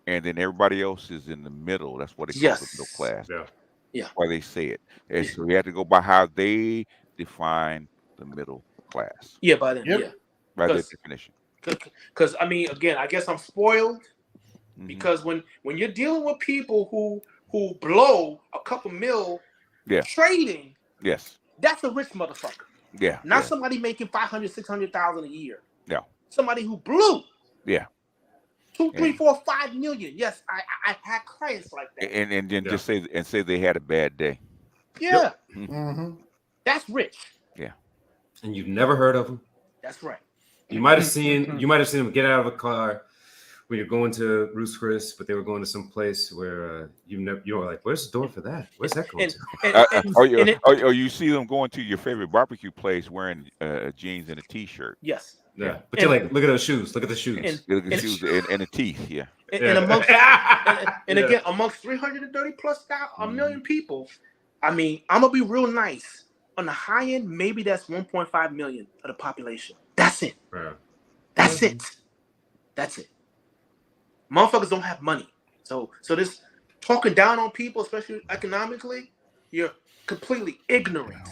Speaker 4: and then everybody else is in the middle. That's what they call the middle class.
Speaker 20: Yeah.
Speaker 4: That's why they say it. And so we have to go by how they define the middle class.
Speaker 20: Yeah, by them. Yeah.
Speaker 4: By their definition.
Speaker 20: Because I mean, again, I guess I'm spoiled because when you're dealing with people who blow a couple mil trading, that's a rich motherfucker.
Speaker 4: Yeah.
Speaker 20: Not somebody making 500, 600,000 a year.
Speaker 4: Yeah.
Speaker 20: Somebody who blew.
Speaker 4: Yeah.
Speaker 20: 2, 3, 4, 5 million. Yes, I had clients like that.
Speaker 4: And then just say they had a bad day.
Speaker 20: Yeah. That's rich.
Speaker 4: Yeah.
Speaker 18: And you've never heard of them.
Speaker 20: That's right.
Speaker 18: You might have seen them get out of a car when you're going to Ruth's Chris, but they were going to some place where you were like, where's the door for that? Where's that going to?
Speaker 4: Or you see them going to your favorite barbecue place wearing jeans and a t-shirt.
Speaker 20: Yes.
Speaker 18: Yeah, but you're like, look at those shoes. Look at the shoes.
Speaker 4: Look at the shoes and the teeth. Yeah.
Speaker 20: And amongst again, amongst 330 plus a million people, I mean, I'm gonna be real nice. On the high end, maybe that's 1.5 million of the population. That's it.
Speaker 18: Right.
Speaker 20: That's it. That's it. Motherfuckers don't have money. So this talking down on people, especially economically, you're completely ignorant.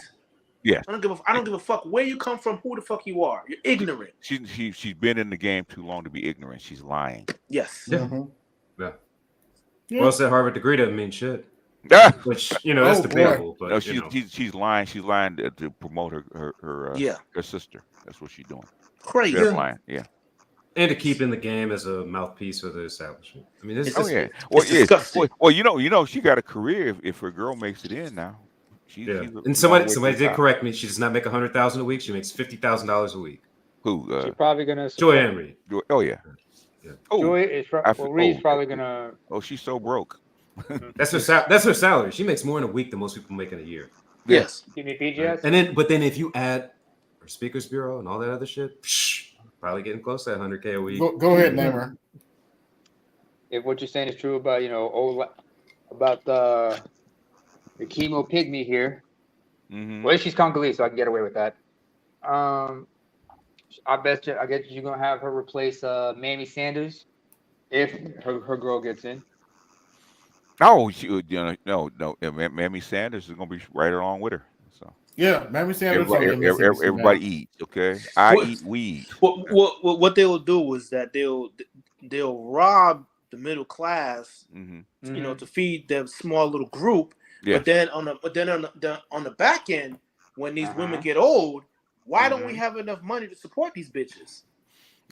Speaker 4: Yeah.
Speaker 20: I don't give a fuck where you come from, who the fuck you are. You're ignorant.
Speaker 4: She's been in the game too long to be ignorant. She's lying.
Speaker 20: Yes.
Speaker 18: Yeah. Yeah. Well, said Harvard degree doesn't mean shit. Which that's debatable. But
Speaker 4: no, she's lying. She's lying to promote her sister. That's what she's doing.
Speaker 20: Crazy.
Speaker 4: She's lying. Yeah.
Speaker 18: And to keep in the game as a mouthpiece for the establishment. I mean, this is
Speaker 4: disgusting. Well, she got a career if her girl makes it in now.
Speaker 18: And somebody did correct me. She does not make $100,000 a week. She makes $50,000 a week.
Speaker 5: Who? She's probably gonna
Speaker 18: Joy Henry.
Speaker 4: Oh yeah.
Speaker 5: Oh, Joy is Reid's probably gonna.
Speaker 4: Oh, she's so broke.
Speaker 18: That's her salary. She makes more in a week than most people make in a year.
Speaker 20: Yes.
Speaker 5: Give me PGS.
Speaker 18: And then if you add her speakers bureau and all that other shit, probably getting close to that $100K a week.
Speaker 1: Go ahead, Namer.
Speaker 5: If what you're saying is true about about the chemo pygmy here, well, she's Congolese, so I can get away with that. I bet you're gonna have her replace Mamie Sanders if her girl gets in.
Speaker 4: No, no. Mamie Sanders is gonna be right along with her. So
Speaker 1: yeah, Mamie Sanders.
Speaker 4: Everybody eats. Okay, eat weed.
Speaker 20: What they will do is that they'll rob the middle class, to feed their small little group. Yeah. But then on the back end, when these women get old, why don't we have enough money to support these bitches?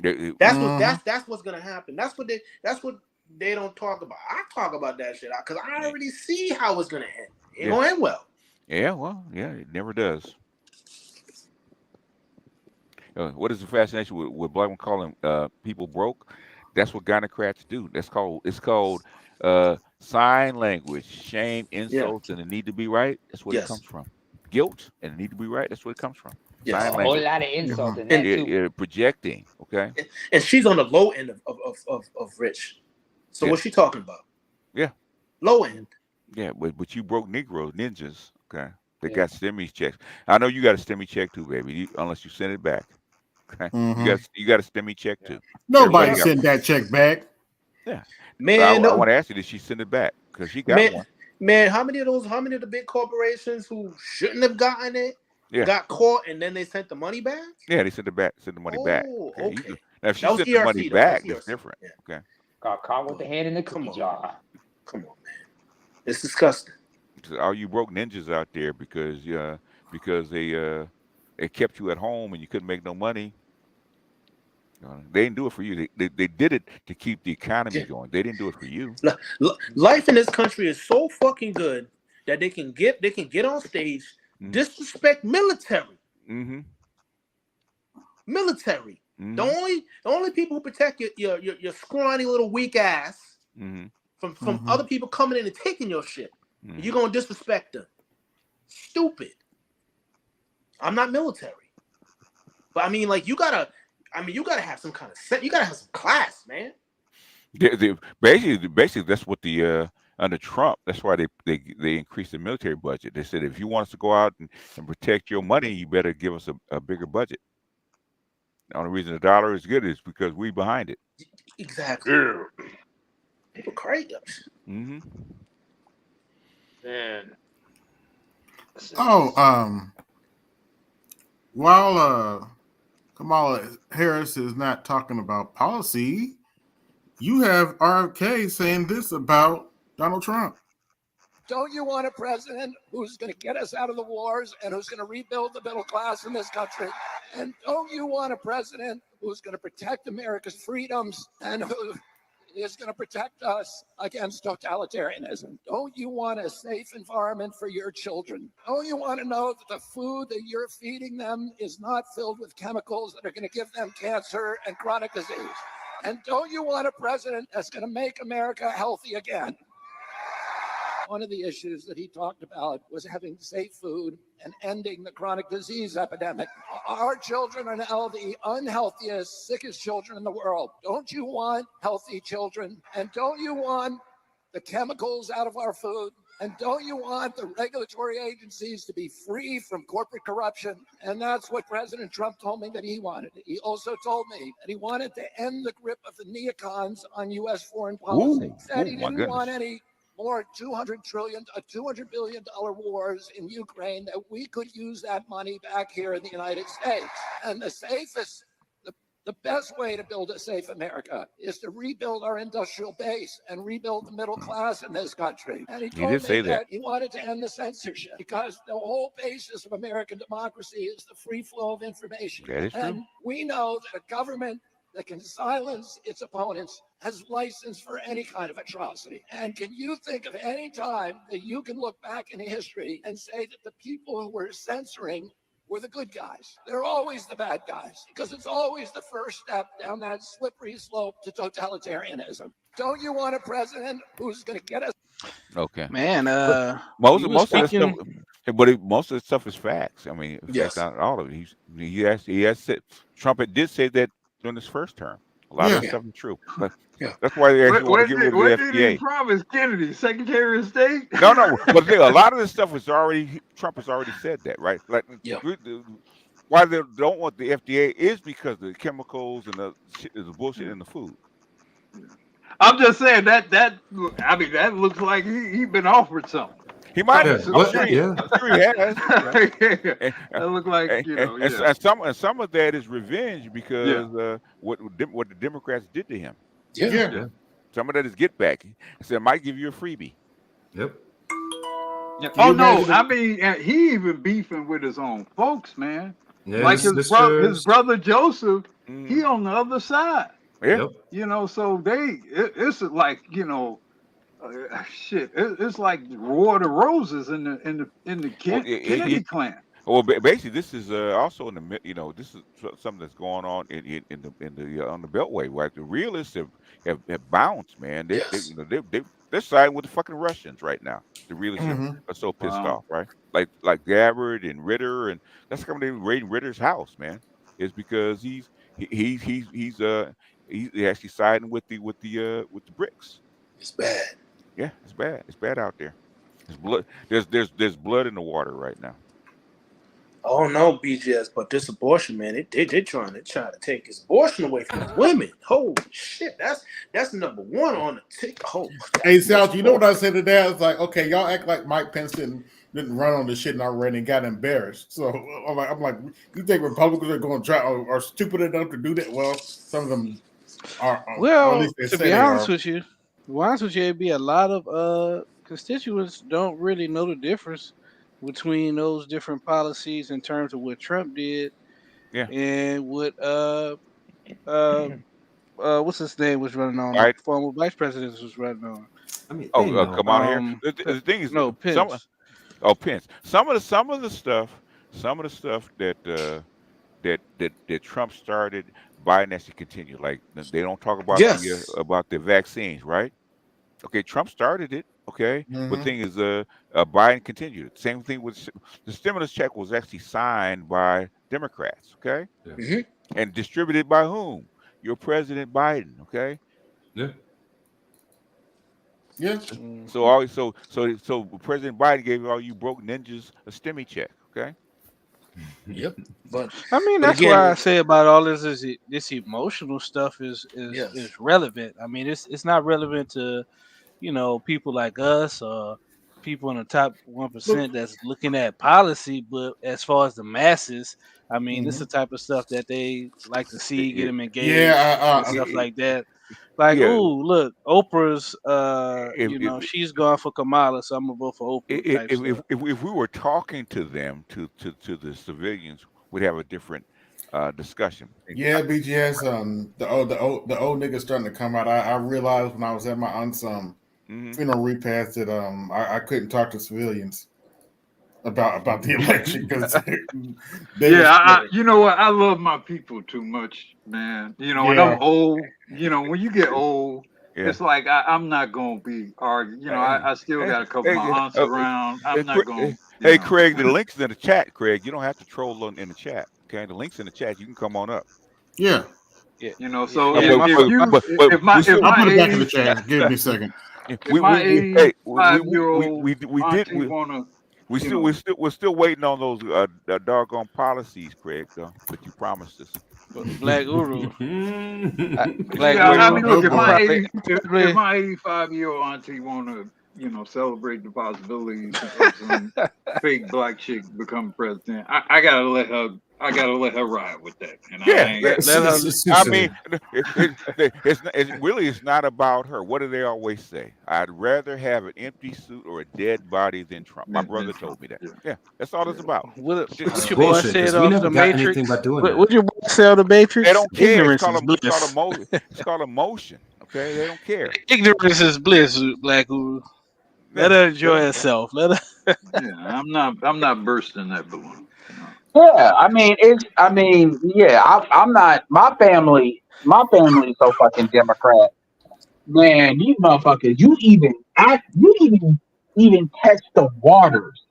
Speaker 20: That's what's gonna happen. That's what they don't talk about. I talk about that shit because I already see how it's gonna end. It don't end well.
Speaker 4: Yeah, well, it never does. What is the fascination with black men calling people broke? That's what gynocrats do. It's called sign language, shame, insults, and the need to be right. That's where it comes from. Guilt and the need to be right. That's where it comes from.
Speaker 5: Yes. A whole lot of insults in that too.
Speaker 4: Projecting, okay.
Speaker 20: And she's on the low end of rich. So what's she talking about?
Speaker 4: Yeah.
Speaker 20: Low end.
Speaker 4: Yeah, but you broke Negroes, ninjas, okay. They got STEMI checks. I know you got a STEMI check too, baby. Unless you send it back. Okay. You got a STEMI check too.
Speaker 1: Nobody sent that check back.
Speaker 4: Yeah.
Speaker 20: Man,
Speaker 4: I want to ask you, did she send it back? Because she got one.
Speaker 20: Man, how many of the big corporations who shouldn't have gotten it got caught and then they sent the money back?
Speaker 4: Yeah, they sent the money back.
Speaker 20: Okay.
Speaker 4: Now if she sent the money back, that's different. Yeah. Okay.
Speaker 5: Got caught with the hand in the cookie jar.
Speaker 20: Come on, man. It's disgusting.
Speaker 4: All you broke ninjas out there because they kept you at home and you couldn't make no money. They didn't do it for you. They did it to keep the economy going. They didn't do it for you.
Speaker 20: Life in this country is so fucking good that they can get on stage, disrespect military. Military. The only people who protect your scrawny little weak ass from other people coming in and taking your shit. You're gonna disrespect them. Stupid. I'm not military, but I mean, like you gotta have some kind of set. You gotta have some class, man.
Speaker 4: Basically, that's what the under Trump. That's why they increased the military budget. They said if you want us to go out and protect your money, you better give us a bigger budget. The only reason the dollar is good is because we behind it.
Speaker 20: Exactly. People crazy.
Speaker 5: Man.
Speaker 1: While Kamala Harris is not talking about policy, you have RFK saying this about Donald Trump.
Speaker 6: Don't you want a president who's going to get us out of the wars and who's going to rebuild the middle class in this country? And don't you want a president who's going to protect America's freedoms and who is going to protect us against totalitarianism? Don't you want a safe environment for your children? Don't you want to know that the food that you're feeding them is not filled with chemicals that are going to give them cancer and chronic disease? And don't you want a president that's going to make America healthy again? One of the issues that he talked about was having safe food and ending the chronic disease epidemic. Our children are now the unhealthiest, sickest children in the world. Don't you want healthy children? And don't you want the chemicals out of our food? And don't you want the regulatory agencies to be free from corporate corruption? And that's what President Trump told me that he wanted. He also told me that he wanted to end the grip of the neocons on U.S. foreign policy. He said he didn't want any more $200 billion wars in Ukraine, that we could use that money back here in the United States. And the best way to build a safe America is to rebuild our industrial base and rebuild the middle class in this country. And he told me that he wanted to end the censorship because the whole basis of American democracy is the free flow of information.
Speaker 4: That is true.
Speaker 6: And we know that a government that can silence its opponents has license for any kind of atrocity. And can you think of any time that you can look back in history and say that the people who were censoring were the good guys? They're always the bad guys, because it's always the first step down that slippery slope to totalitarianism. Don't you want a president who's going to get us?
Speaker 4: Okay,
Speaker 19: Man,
Speaker 4: most of the stuff, but most of the stuff is facts. I mean,
Speaker 20: Yes.
Speaker 4: not all of it. He has said, Trump did say that during his first term. A lot of the stuff is true. But that's why they actually want to get rid of the
Speaker 9: What
Speaker 4: FDA.
Speaker 9: did he promise Kennedy, Secretary of State?
Speaker 4: No, but a lot of this stuff is already, Trump has already said that, right? Like, why they don't want the FDA is because of the chemicals and the bullshit in the food.
Speaker 9: I'm just saying that looks like he been offered something.
Speaker 4: He might have.
Speaker 9: I'm
Speaker 4: sure he has.
Speaker 9: That look like,
Speaker 4: and some of that is revenge because what the Democrats did to him.
Speaker 20: Yeah.
Speaker 4: Some of that is get back. He said, I might give you a freebie.
Speaker 18: Yep.
Speaker 9: Oh no, I mean he even beefing with his own folks, man.
Speaker 18: Yeah,
Speaker 9: like his brother Joseph, he on the other side.
Speaker 4: Yeah.
Speaker 9: You know, so it's like, shit. It's like War of the Roses in the Kennedy clan.
Speaker 4: Well, basically, this is also in the this is something that's going on in the on the Beltway. Right, the realists have bounced, man. They're siding with the fucking Russians right now. The realists are so pissed off, right? Like Gabbard and Ritter, and that's how they raiding Ritter's house, man. It's because he's actually siding with the bricks.
Speaker 20: It's bad.
Speaker 4: Yeah, it's bad. It's bad out there. There's blood. There's blood in the water right now.
Speaker 20: Oh no, BGS, but this abortion, man, they're trying to take his abortion away from the women. Holy shit, that's number one on the ticket. Oh,
Speaker 1: hey, Sal, you know what I said today? I was like, okay, y'all act like Mike Pence didn't run on this shit and already and got embarrassed. So I'm like, you think Republicans are going to try or are stupid enough to do that? Well, some of them are.
Speaker 19: Well,
Speaker 1: at least they
Speaker 19: to
Speaker 1: say
Speaker 19: be
Speaker 1: they
Speaker 19: honest
Speaker 1: are.
Speaker 19: with you, it'd be a lot of constituents don't really know the difference between those different policies in terms of what Trump did, and what what's his name was running on,
Speaker 4: Right.
Speaker 19: former vice president was running on.
Speaker 18: I mean,
Speaker 4: come on here. The thing is,
Speaker 19: Pence.
Speaker 4: Pence. Some of the stuff that Trump started, Biden has to continue. Like they don't talk about the vaccines, right? Okay, Trump started it. Okay, but the thing is, Biden continued it. Same thing with the stimulus check was actually signed by Democrats. Okay, and distributed by whom? Your President Biden. Okay.
Speaker 18: Yeah.
Speaker 1: Yeah.
Speaker 4: So President Biden gave all you broke ninjas a stimmy check. Okay.
Speaker 20: Yep. But
Speaker 19: I mean, that's why I say about all this is this emotional stuff is relevant. I mean, it's not relevant to people like us or people in the top 1% that's looking at policy, but as far as the masses, I mean, this is the type of stuff that they like to see, get them engaged, and stuff like that. Like, ooh, look, Oprah's, she's gone for Kamala, so I'm gonna vote for Oprah.
Speaker 4: If we were talking to them, to the civilians, we'd have a different discussion.
Speaker 1: Yeah, BGS. The old niggas starting to come out. I realized when I was at my aunt's funeral repast that I couldn't talk to civilians. about the election because
Speaker 9: you know what? I love my people too much, man. You know, when I'm old, you know, when you get old, it's like I'm not gonna be arguing. You know, I still got a couple of my aunts around. I'm not going.
Speaker 4: Hey, Craig, the link's in the chat, Craig. You don't have to troll in the chat. Okay, the link's in the chat. You can come on up.
Speaker 1: Yeah.
Speaker 9: Yeah. You know, so
Speaker 1: I'll put it back in the chat. Give me a second.
Speaker 4: We're still waiting on those doggone policies, Craig. Though, but you promised us.
Speaker 19: Black Guru.
Speaker 9: Black Guru. I mean, look, if my 85-year-old auntie want to, you know, celebrate the possibility of some fake black chick become president, I gotta let her. I gotta let her ride with that. And it's not about her. What do they always say? I'd rather have an empty suit or a dead body than Trump. My brother told me that. Yeah, that's all it's about.
Speaker 19: What your boy said off the Matrix? What your boy said off the Matrix?
Speaker 4: They don't care.
Speaker 19: Ignorance
Speaker 4: It's
Speaker 19: is bliss.
Speaker 4: called emotion. Okay, they don't care.
Speaker 19: Ignorance is bliss, Black Guru. Let her enjoy herself. Let her.
Speaker 9: Yeah, I'm not bursting that balloon.
Speaker 7: Yeah, I'm not. My family is so fucking Democrat. Man, these motherfuckers. You even test the waters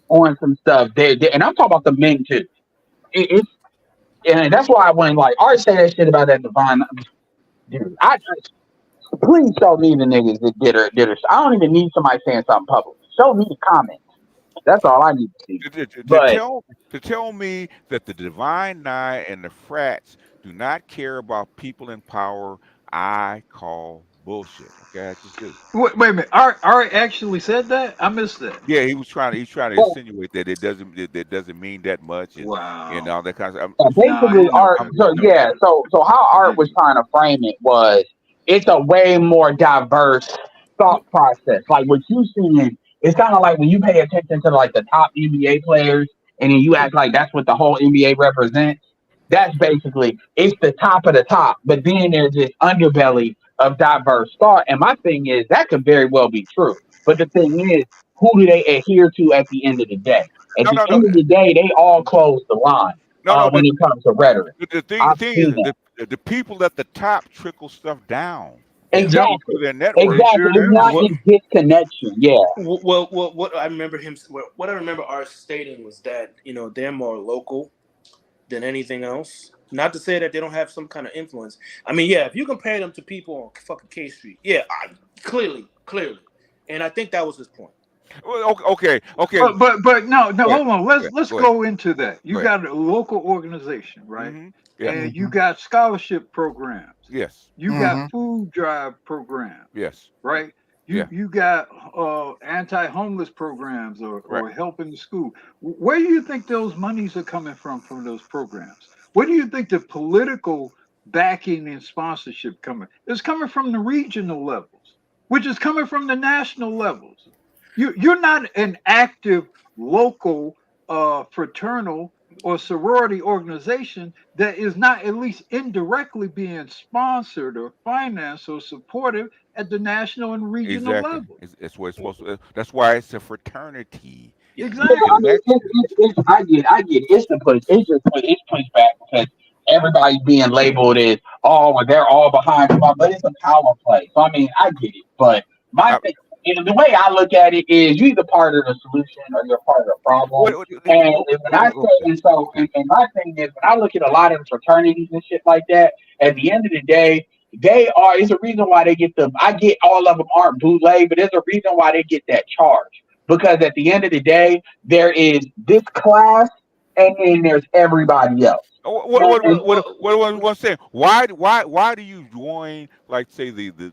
Speaker 7: on some stuff. And I'm talking about the men too. And that's why when like Art say that shit about that divine, dude, please show me the niggas that did her. I don't even need somebody saying something public. Show me the comments. That's all I need to see.
Speaker 4: To tell me that the Divine Nine and the frats do not care about people in power, I call bullshit. Okay, I just do.
Speaker 9: Wait a minute. Art actually said that? I missed that.
Speaker 4: Yeah, he's trying to insinuate that it doesn't mean that much. And all that kind of stuff.
Speaker 7: Basically, Art. So how Art was trying to frame it was it's a way more diverse thought process. Like what you seeing. It's kind of like when you pay attention to like the top NBA players and then you act like that's what the whole NBA represents. That's basically, it's the top of the top. But then there's this underbelly of diverse thought. And my thing is that could very well be true. But the thing is, who do they adhere to at the end of the day? At the end of the day, they all close the line when it comes to rhetoric.
Speaker 4: The thing is, the people at the top trickle stuff down.
Speaker 7: Exactly.
Speaker 4: Their network.
Speaker 7: Exactly. It's not a disconnection. Yeah.
Speaker 20: Well, what I remember Art stating was that they're more local than anything else. Not to say that they don't have some kind of influence. I mean, yeah, if you compare them to people on fucking K Street, yeah, clearly, and I think that was his point.
Speaker 4: Well, okay.
Speaker 9: But no, hold on. Let's go into that. You got a local organization, right? Mm-hmm. Yeah. And you got scholarship programs.
Speaker 4: Yes.
Speaker 9: You got food drive programs.
Speaker 4: Yes.
Speaker 9: Right? You got anti-homeless programs or help in the school. Where do you think those monies are coming from those programs? Where do you think the political backing and sponsorship coming? It's coming from the regional levels, which is coming from the national levels. You're not an active local fraternal or sorority organization that is not at least indirectly being sponsored or financed or supported at the national and regional level.
Speaker 4: It's what it's supposed to. That's why it's a fraternity.
Speaker 7: Exactly. Yeah, I get it. It's pushed back because everybody's being labeled as they're all behind them, but it's a power play. So I mean, I get it, but my thing. And the way I look at it is you're either part of the solution or you're part of the problem. And my thing is when I look at a lot of fraternities and shit like that, at the end of the day, it's a reason why they get I get all of them aren't bootleg, but there's a reason why they get that charge. Because at the end of the day, there is this class and then there's everybody else.
Speaker 4: What I'm saying? Why do you join, like, say the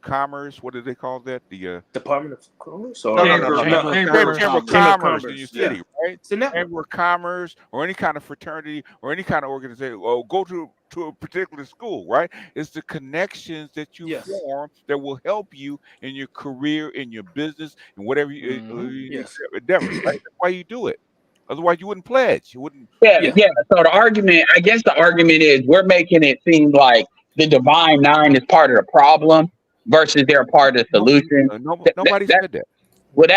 Speaker 4: commerce? What do they call that? The
Speaker 20: Department of Commerce?
Speaker 4: Chamber of Commerce in your city, right? It's a Chamber of Commerce or any kind of fraternity or any kind of organization. Or go to a particular school, right? It's the connections that you form that will help you in your career, in your business, and whatever you endeavor. Right? That's why you do it. Otherwise, you wouldn't pledge. You wouldn't.
Speaker 7: Yeah. So the argument is we're making it seem like the Divine Nine is part of the problem versus they're part of the solution.
Speaker 4: Nobody said that.
Speaker 7: Well,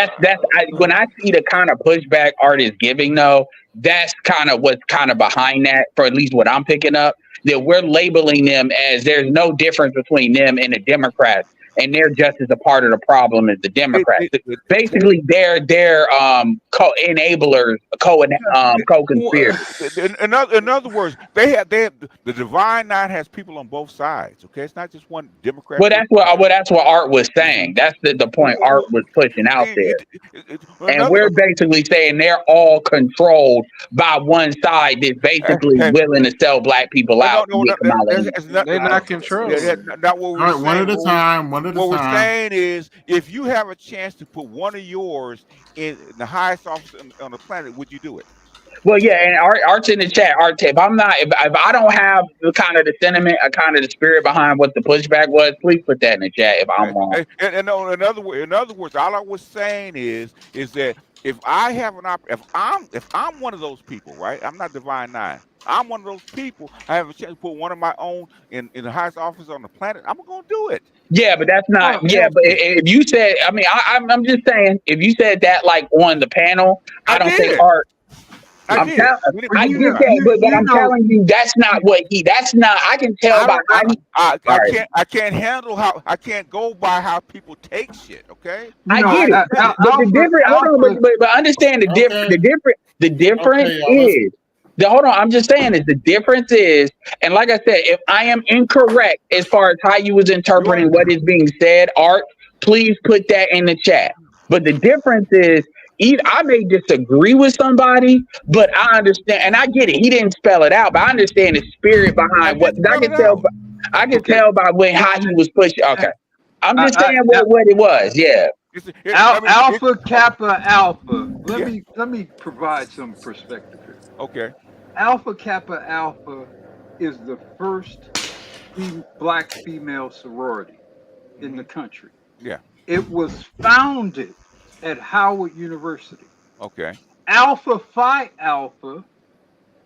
Speaker 7: when I see the kind of pushback Art is giving, though, that's kind of what's kind of behind that, for at least what I'm picking up, that we're labeling them as there's no difference between them and the Democrats, and they're just as a part of the problem as the Democrats. Basically, they're co-enablers, co-conspirators.
Speaker 4: In other words, they have the Divine Nine has people on both sides. Okay, it's not just one Democrat.
Speaker 7: Well, that's what Art was saying. That's the point Art was pushing out there. And we're basically saying they're all controlled by one side that's basically willing to sell black people out.
Speaker 19: They're not controlled.
Speaker 4: Not what we're saying.
Speaker 1: One at a time. What
Speaker 4: we're saying is, if you have a chance to put one of yours in the highest office on the planet, would you do it?
Speaker 7: Well, yeah, and Art's in the chat. Art, if I don't have the kind of the sentiment, kind of the spirit behind what the pushback was, please put that in the chat if I'm wrong.
Speaker 4: And in other words, all I was saying is that if I have if I'm one of those people, right? I'm not Divine Nine. I'm one of those people. I have a chance to put one of my own in the highest office on the planet. I'm gonna do it.
Speaker 7: Yeah, but that's not. Yeah, but if you said, I'm just saying, if you said that like on the panel, I don't think Art. I get that, but I'm telling you, that's not what that's not. I can tell by.
Speaker 4: I can't handle how. I can't go by how people take shit. Okay.
Speaker 7: I get it. But the difference. Hold on, but understand the difference. The difference is. Hold on, I'm just saying is the difference is, and like I said, if I am incorrect as far as how you was interpreting what is being said, Art, please put that in the chat. But the difference is, I may disagree with somebody, but I understand, and I get it. He didn't spell it out, but I understand the spirit behind what I can tell. I can tell by how he was pushing. Okay, I'm just saying what it was. Yeah.
Speaker 9: Alpha Kappa Alpha. Let me provide some perspective here.
Speaker 4: Okay.
Speaker 9: Alpha Kappa Alpha is the first black female sorority in the country.
Speaker 4: Yeah.
Speaker 9: It was founded at Howard University.
Speaker 4: Okay.
Speaker 9: Alpha Phi Alpha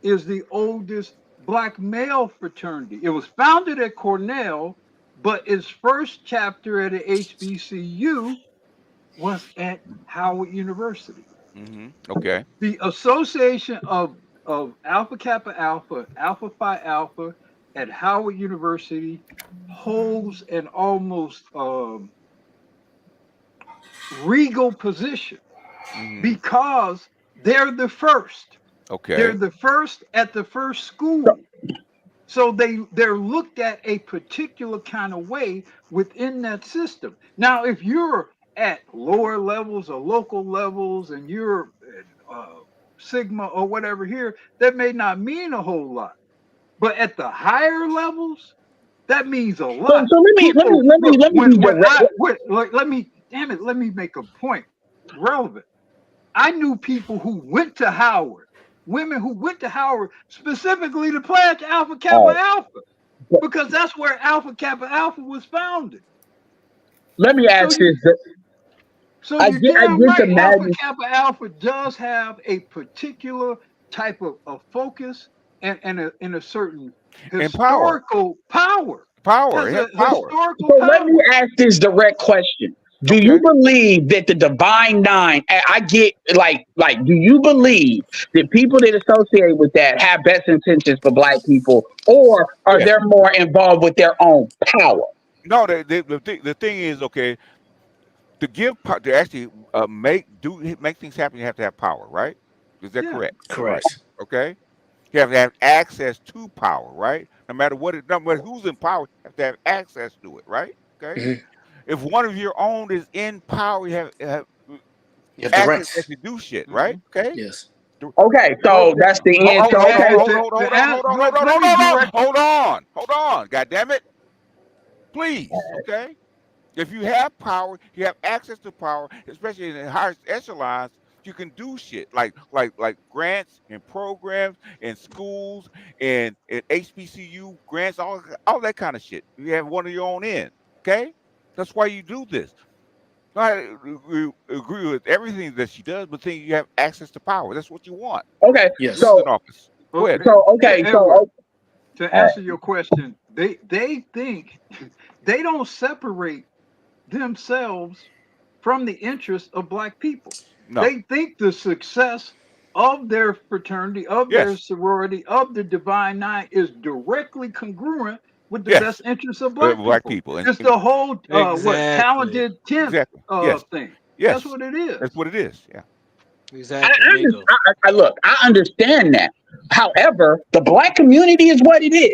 Speaker 9: is the oldest black male fraternity. It was founded at Cornell, but its first chapter at the HBCU was at Howard University.
Speaker 4: Mm-hmm. Okay.
Speaker 9: The association of Alpha Kappa Alpha, Alpha Phi Alpha at Howard University holds an almost regal position because they're the first.
Speaker 4: Okay.
Speaker 9: They're the first at the first school. So they're looked at a particular kind of way within that system. Now, if you're at lower levels or local levels and you're Sigma or whatever here, that may not mean a whole lot. But at the higher levels, that means a lot.
Speaker 7: So
Speaker 9: let me make a point relevant. I knew people who went to Howard, women who went to Howard specifically to pledge Alpha Kappa Alpha, because that's where Alpha Kappa Alpha was founded.
Speaker 7: Let me ask this.
Speaker 9: So Alpha Kappa Alpha does have a particular type of focus and in a certain historical power.
Speaker 7: Let me ask this direct question. Do you believe that the Divine Nine, I get do you believe that people that associate with that have best intentions for black people, or are they more involved with their own power?
Speaker 4: No, the thing is, okay, to actually make things happen, you have to have power, right? Is that correct?
Speaker 20: Correct.
Speaker 4: Right. Okay. You have to have access to power, right? No matter who's in power, you have to have access to it, right? Okay. Mm-hmm. If one of your own is in power, you have access to do shit, right? Okay.
Speaker 20: Yes.
Speaker 7: Okay, so that's the answer.
Speaker 4: Hold on. God damn it. Please. Okay. If you have power, you have access to power, especially in the higher echelons, you can do shit like grants and programs and schools and HBCU grants, all that kind of shit. You have one of your own in. Okay? That's why you do this. I agree with everything that she does, but then you have access to power. That's what you want.
Speaker 7: Okay.
Speaker 20: Yes.
Speaker 7: So,
Speaker 4: office. Go ahead.
Speaker 9: To answer your question, they think they don't separate themselves from the interests of Black people.
Speaker 4: No.
Speaker 9: They think the success of their fraternity, of their sorority, of the Divine Nine is directly congruent with the best interests of Black people.
Speaker 4: And,
Speaker 9: It's the whole talented tenth thing.
Speaker 4: Yes.
Speaker 9: That's what it is.
Speaker 4: That's what it is. Yeah.
Speaker 19: Exactly.
Speaker 7: I look, I understand that. However, the Black community is what it is.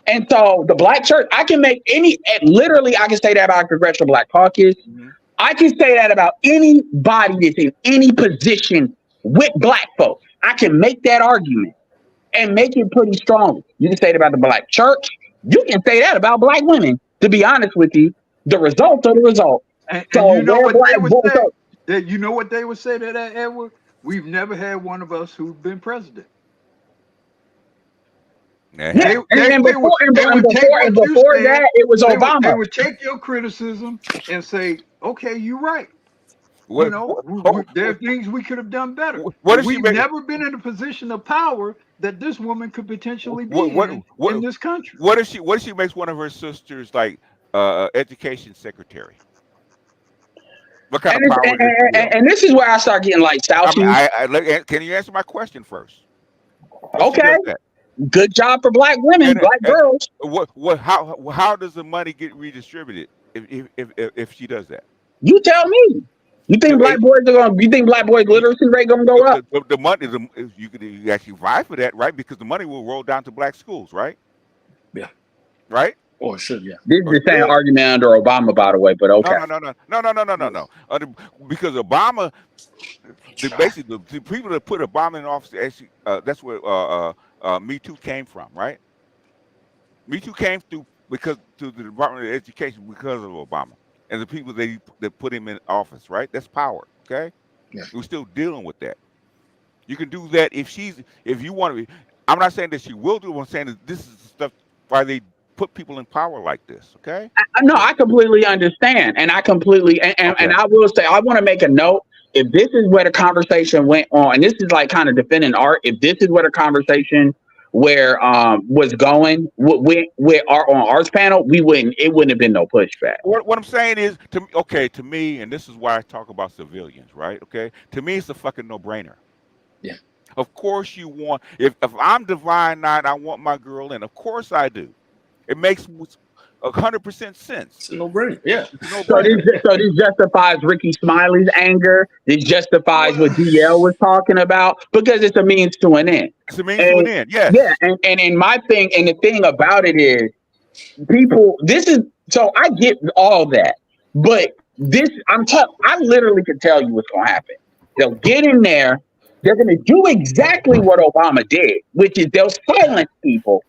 Speaker 7: And so the Black church, I can make literally, I can say that about Congressional Black Caucus.
Speaker 4: Mm-hmm.
Speaker 7: I can say that about anybody that's in any position with Black folks. I can make that argument and make it pretty strong. You can say it about the Black church. You can say that about Black women. To be honest with you, the results are the result.
Speaker 9: And
Speaker 7: so
Speaker 9: you know what they would say? You know what they would say to that, Edward? We've never had one of us who's been president.
Speaker 7: Yeah, before that, it was Obama.
Speaker 9: They would take your criticism and say, "Okay, you're right. There are things we could have done better. We've never been in a position of power that this woman could potentially be in this country."
Speaker 4: What if she makes one of her sisters like education secretary? What kind of power?
Speaker 7: And this is where I start getting like Southie.
Speaker 4: Can you answer my question first?
Speaker 7: Okay. Good job for Black women, Black girls.
Speaker 4: How does the money get redistributed if she does that?
Speaker 7: You tell me. You think Black boys literacy rate gonna go up?
Speaker 4: The money, you actually vie for that, right? Because the money will roll down to Black schools, right?
Speaker 20: Yeah.
Speaker 4: Right?
Speaker 20: Or it should, yeah.
Speaker 7: This is the same argument under Obama, by the way, but okay.
Speaker 4: No. Because Obama, basically the people that put Obama in office, actually, that's where Me Too came from, right? Me Too came to the Department of Education because of Obama and the people that put him in office, right? That's power, okay?
Speaker 20: Yeah.
Speaker 4: We're still dealing with that. You can do that if you want to. I'm not saying that she will do it. I'm saying that this is the stuff why they put people in power like this, okay?
Speaker 7: No, I completely understand, and I completely and I will say I want to make a note. If this is where the conversation went on, and this is like kind of defending art, if this is where the conversation was going with on Art's panel, it wouldn't have been no pushback.
Speaker 4: What I'm saying is to me, and this is why I talk about civilians, right? Okay, to me it's a fucking no-brainer.
Speaker 20: Yeah.
Speaker 4: Of course you want if I'm Divine Nine, I want my girl in. Of course I do. It makes 100% sense.
Speaker 20: It's a no-brainer. Yeah.
Speaker 7: So this justifies Ricky Smiley's anger. This justifies what DL was talking about because it's a means to an end.
Speaker 4: It's a means to an end. Yes.
Speaker 7: Yeah. And in my thing, and the thing about it is, so I get all that, but I literally can tell you what's gonna happen. They'll get in there. They're going to do exactly what Obama did, which is they'll silence people,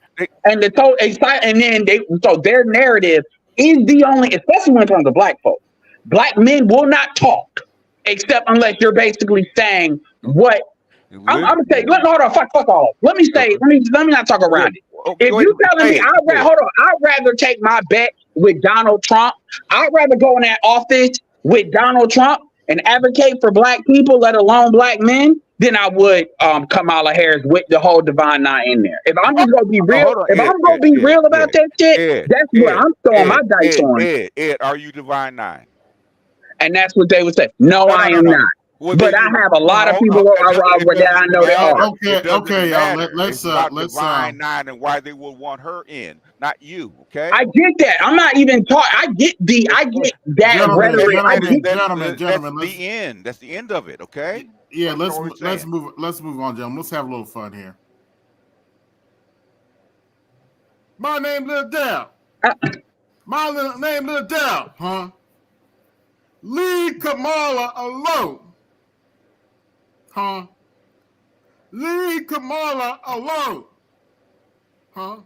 Speaker 7: and so their narrative is the only, especially when it comes to Black folks. Black men will not talk except unless you're basically saying what. I'm gonna say, hold on, fuck all. Let me not talk around it. If you telling me, I'd rather take my bet with Donald Trump. I'd rather go in that office with Donald Trump and advocate for Black people, let alone Black men, than I would Kamala Harris with the whole Divine Nine in there. If I'm just gonna be real, real about that shit, that's what I'm throwing my dice on.
Speaker 4: Ed, are you Divine Nine?
Speaker 7: And that's what they would say. No, I am not. But I have a lot of people that I know they are.
Speaker 1: Okay, y'all. Let's
Speaker 4: Divine Nine and why they would want her in, not you. Okay.
Speaker 7: I get that. I'm not even talking. I get that rhetoric.
Speaker 1: Gentlemen,
Speaker 4: that's the end. That's the end of it. Okay.
Speaker 1: Yeah, let's move on, gentlemen. Let's have a little fun here. My name Lil Dell. My name Lil Dell, huh? Leave Kamala alone. Huh? Leave Kamala alone. Huh?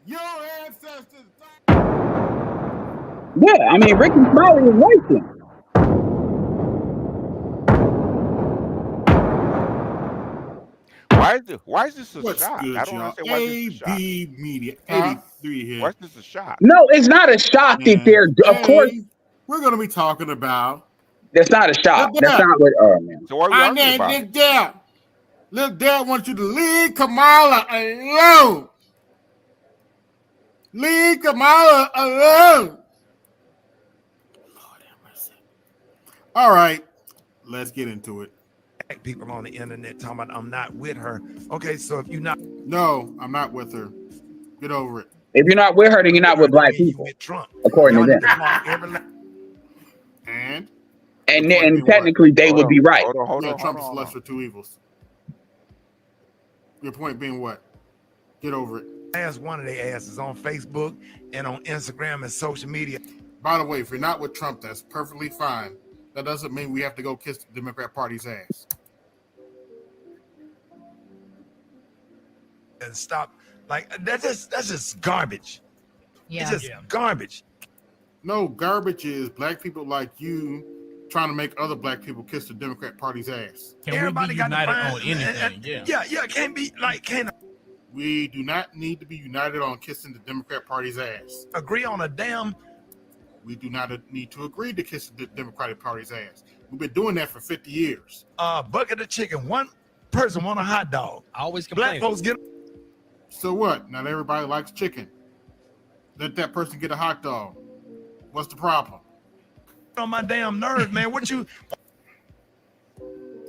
Speaker 1: Your ancestors.
Speaker 7: Yeah, I mean, Ricky Smiley is racist.
Speaker 4: Why is this a
Speaker 1: What's
Speaker 4: shot?
Speaker 1: good,
Speaker 4: I don't understand why this is a shot.
Speaker 1: AB Media 83 here.
Speaker 4: Why is this a shot?
Speaker 7: No, it's not a shot that they're. Of course,
Speaker 1: we're going to be talking about.
Speaker 7: That's not a shot. That's not what. Oh man.
Speaker 4: So what are we arguing about?
Speaker 1: Lil Dell. Lil Dell wants you to leave Kamala alone. Leave Kamala alone. Lord have All right, let's get into it.
Speaker 10: People on the internet talking about I'm not with her. Okay, so if you're not,
Speaker 1: no, I'm not with her. Get over it.
Speaker 7: If you're not with her, then you're not with black people, according to them. And technically, they would be right.
Speaker 1: Trump is the lesser of two evils. Your point being what? Get over it.
Speaker 10: Ask one of their asses on Facebook and on Instagram and social media.
Speaker 1: By the way, if you're not with Trump, that's perfectly fine. That doesn't mean we have to go kiss the Democrat Party's ass.
Speaker 10: And stop, like that's just garbage.
Speaker 11: Yeah,
Speaker 10: it's just garbage.
Speaker 1: No, garbage is black people like you trying to make other black people kiss the Democrat Party's ass.
Speaker 12: Can everybody we be united on anything?
Speaker 10: Yeah, can't be like
Speaker 1: we do not need to be united on kissing the Democrat Party's ass.
Speaker 10: Agree on a damn.
Speaker 1: We do not need to agree to kiss the Democratic Party's ass. We've been doing that for 50 years.
Speaker 10: Bucket of chicken. One person want a hot dog.
Speaker 12: I always complain.
Speaker 10: Black folks get.
Speaker 1: So what? Not everybody likes chicken. Let that person get a hot dog. What's the problem?
Speaker 10: On my damn nerves, man. What you?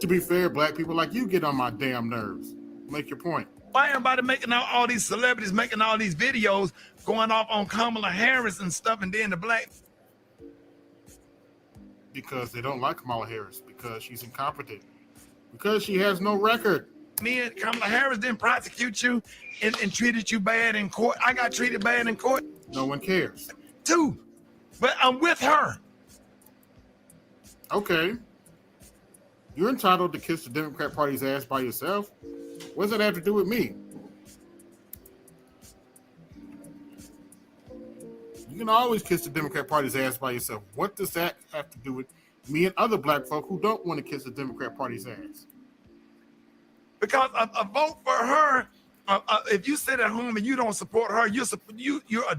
Speaker 1: To be fair, black people like you get on my damn nerves. Make your point.
Speaker 10: Why everybody making all these celebrities making all these videos going off on Kamala Harris and stuff, and then the black?
Speaker 1: Because they don't like Kamala Harris. Because she's incompetent. Because she has no record.
Speaker 10: Me and Kamala Harris didn't prosecute you and treated you bad in court. I got treated bad in court.
Speaker 1: No one cares.
Speaker 10: Too. But I'm with her.
Speaker 1: Okay. You're entitled to kiss the Democrat Party's ass by yourself. What does that have to do with me? You can always kiss the Democrat Party's ass by yourself. What does that have to do with me and other black folk who don't want to kiss the Democrat Party's ass?
Speaker 10: Because a vote for her, if you sit at home and you don't support her, you're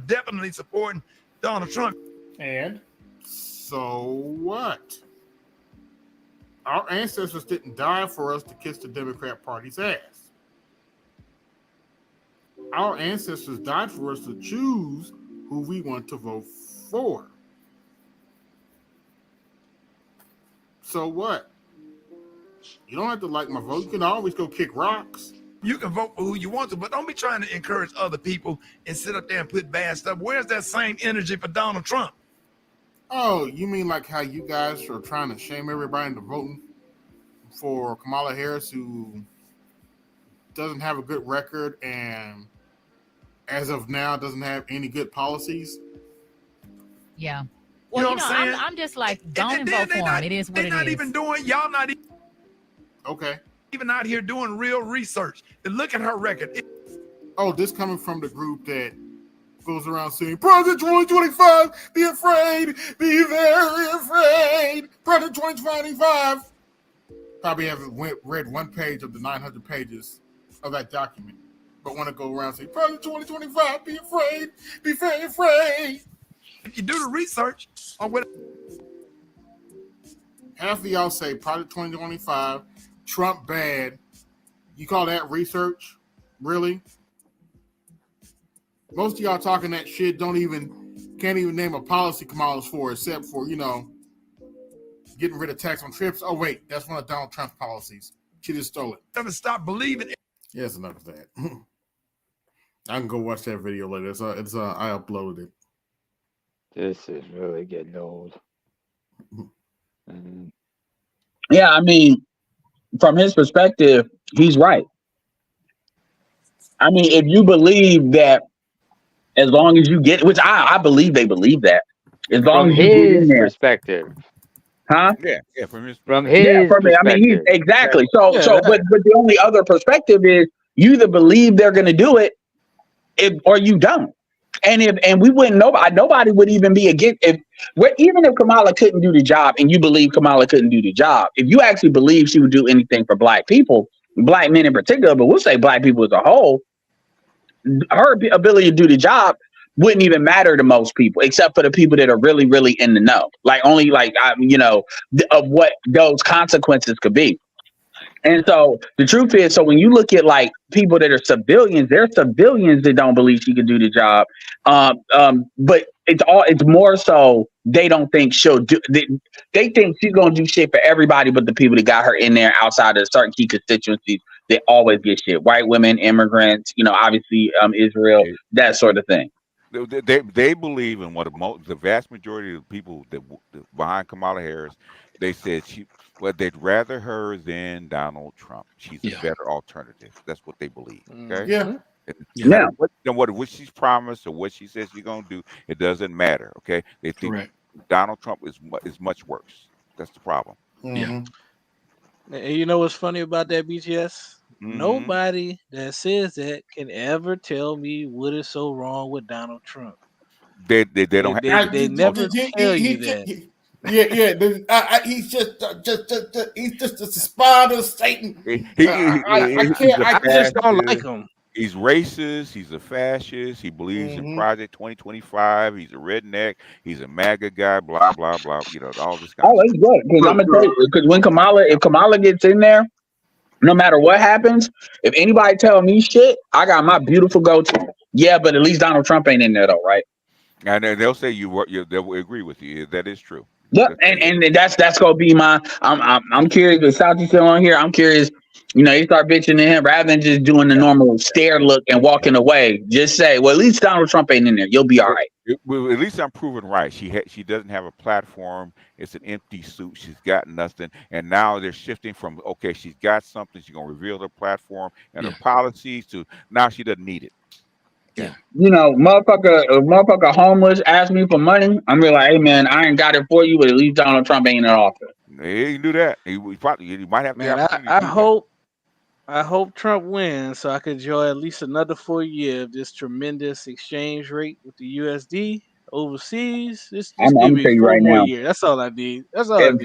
Speaker 10: definitely supporting Donald Trump.
Speaker 20: And?
Speaker 1: So what? Our ancestors didn't die for us to kiss the Democrat Party's ass. Our ancestors died for us to choose who we want to vote for. So what? You don't have to like my vote. You can always go kick rocks.
Speaker 10: You can vote for who you want to, but don't be trying to encourage other people and sit up there and put bad stuff. Where's that same energy for Donald Trump?
Speaker 1: Oh, you mean like how you guys are trying to shame everybody into voting for Kamala Harris, who doesn't have a good record and as of now doesn't have any good policies?
Speaker 11: Yeah. Well,
Speaker 10: you know what I'm saying?
Speaker 11: I'm just like, don't vote for him. It is what it is.
Speaker 10: They're not even doing, y'all not even.
Speaker 1: Okay.
Speaker 10: Even out here doing real research. And look at her record.
Speaker 1: Oh, this coming from the group that goes around saying, President 2025, be afraid, be very afraid. President 2025. Probably haven't read one page of the 900 pages of that document, but want to go around and say, President 2025, be afraid, be very afraid.
Speaker 10: If you do the research on what
Speaker 1: half of y'all say Project 2025, Trump bad. You call that research? Really? Most of y'all talking that shit can't even name a policy Kamala's for, except for, getting rid of tax on trips. Oh wait, that's one of Donald Trump's policies. She just stole it.
Speaker 10: Never stop believing it.
Speaker 1: Yes, enough of that. I can go watch that video later. I uploaded it.
Speaker 5: This is really getting old.
Speaker 7: Yeah, I mean, from his perspective, he's right. I mean, if you believe that, as long as you get, which I believe they believe that, as long
Speaker 5: from
Speaker 7: as you get in
Speaker 5: his
Speaker 7: there,
Speaker 5: perspective,
Speaker 7: huh?
Speaker 4: Yeah, from his
Speaker 5: perspective.
Speaker 7: I mean, he's exactly. So, but the only other perspective is you either believe they're going to do it, or you don't. And we wouldn't nobody would even be against even if Kamala couldn't do the job, and you believe Kamala couldn't do the job, if you actually believe she would do anything for black people, black men in particular, but we'll say black people as a whole, her ability to do the job wouldn't even matter to most people, except for the people that are really, really in the know, of what those consequences could be. And so the truth is, so when you look at like people that are civilians, they're civilians that don't believe she can do the job. But It's more so they don't think she'll do. They think she's gonna do shit for everybody, but the people that got her in there outside of certain key constituencies, they always get shit. White women, immigrants, obviously Israel, that sort of thing.
Speaker 4: They believe in what the vast majority of the people that behind Kamala Harris, they said they'd rather her than Donald Trump. She's a better alternative. That's what they believe. Okay.
Speaker 1: Yeah.
Speaker 4: No matter what she's promised or what she says she's gonna do, it doesn't matter. Okay. They think Donald Trump is much worse. That's the problem.
Speaker 1: Mm-hmm.
Speaker 19: And you know what's funny about that, BGS? Nobody that says that can ever tell me what is so wrong with Donald Trump.
Speaker 4: They don't.
Speaker 19: They never tell you that.
Speaker 1: He's just a spider of Satan. I
Speaker 19: just don't like him.
Speaker 4: He's racist. He's a fascist. He believes in Project 2025. He's a redneck. He's a MAGA guy. Blah blah blah. All this kind of
Speaker 7: it's good because I'm gonna tell you, because if Kamala gets in there, no matter what happens, if anybody tell me shit, I got my beautiful go-to. Yeah, but at least Donald Trump ain't in there though, right?
Speaker 4: And they'll say they'll agree with you. That is true.
Speaker 7: Yep, and that's gonna be my. I'm curious. With Southie still on here, I'm curious. You start bitching to him rather than just doing the normal stare look and walking away. Just say, well, at least Donald Trump ain't in there. You'll be all right.
Speaker 4: Well, at least I'm proven right. She doesn't have a platform. It's an empty suit. She's got nothing. And now they're shifting from, okay, she's got something. She's going to reveal her platform and her policies to now she doesn't need it.
Speaker 20: Yeah.
Speaker 7: Motherfucker homeless ask me for money. I'm really like, hey, man, I ain't got it for you, but at least Donald Trump ain't in office.
Speaker 4: He can do that. He might have
Speaker 19: to. I hope Trump wins so I could enjoy at least another 4 years of this tremendous exchange rate with the USD overseas. Just give me 4 more years. That's all I need. That's all I need.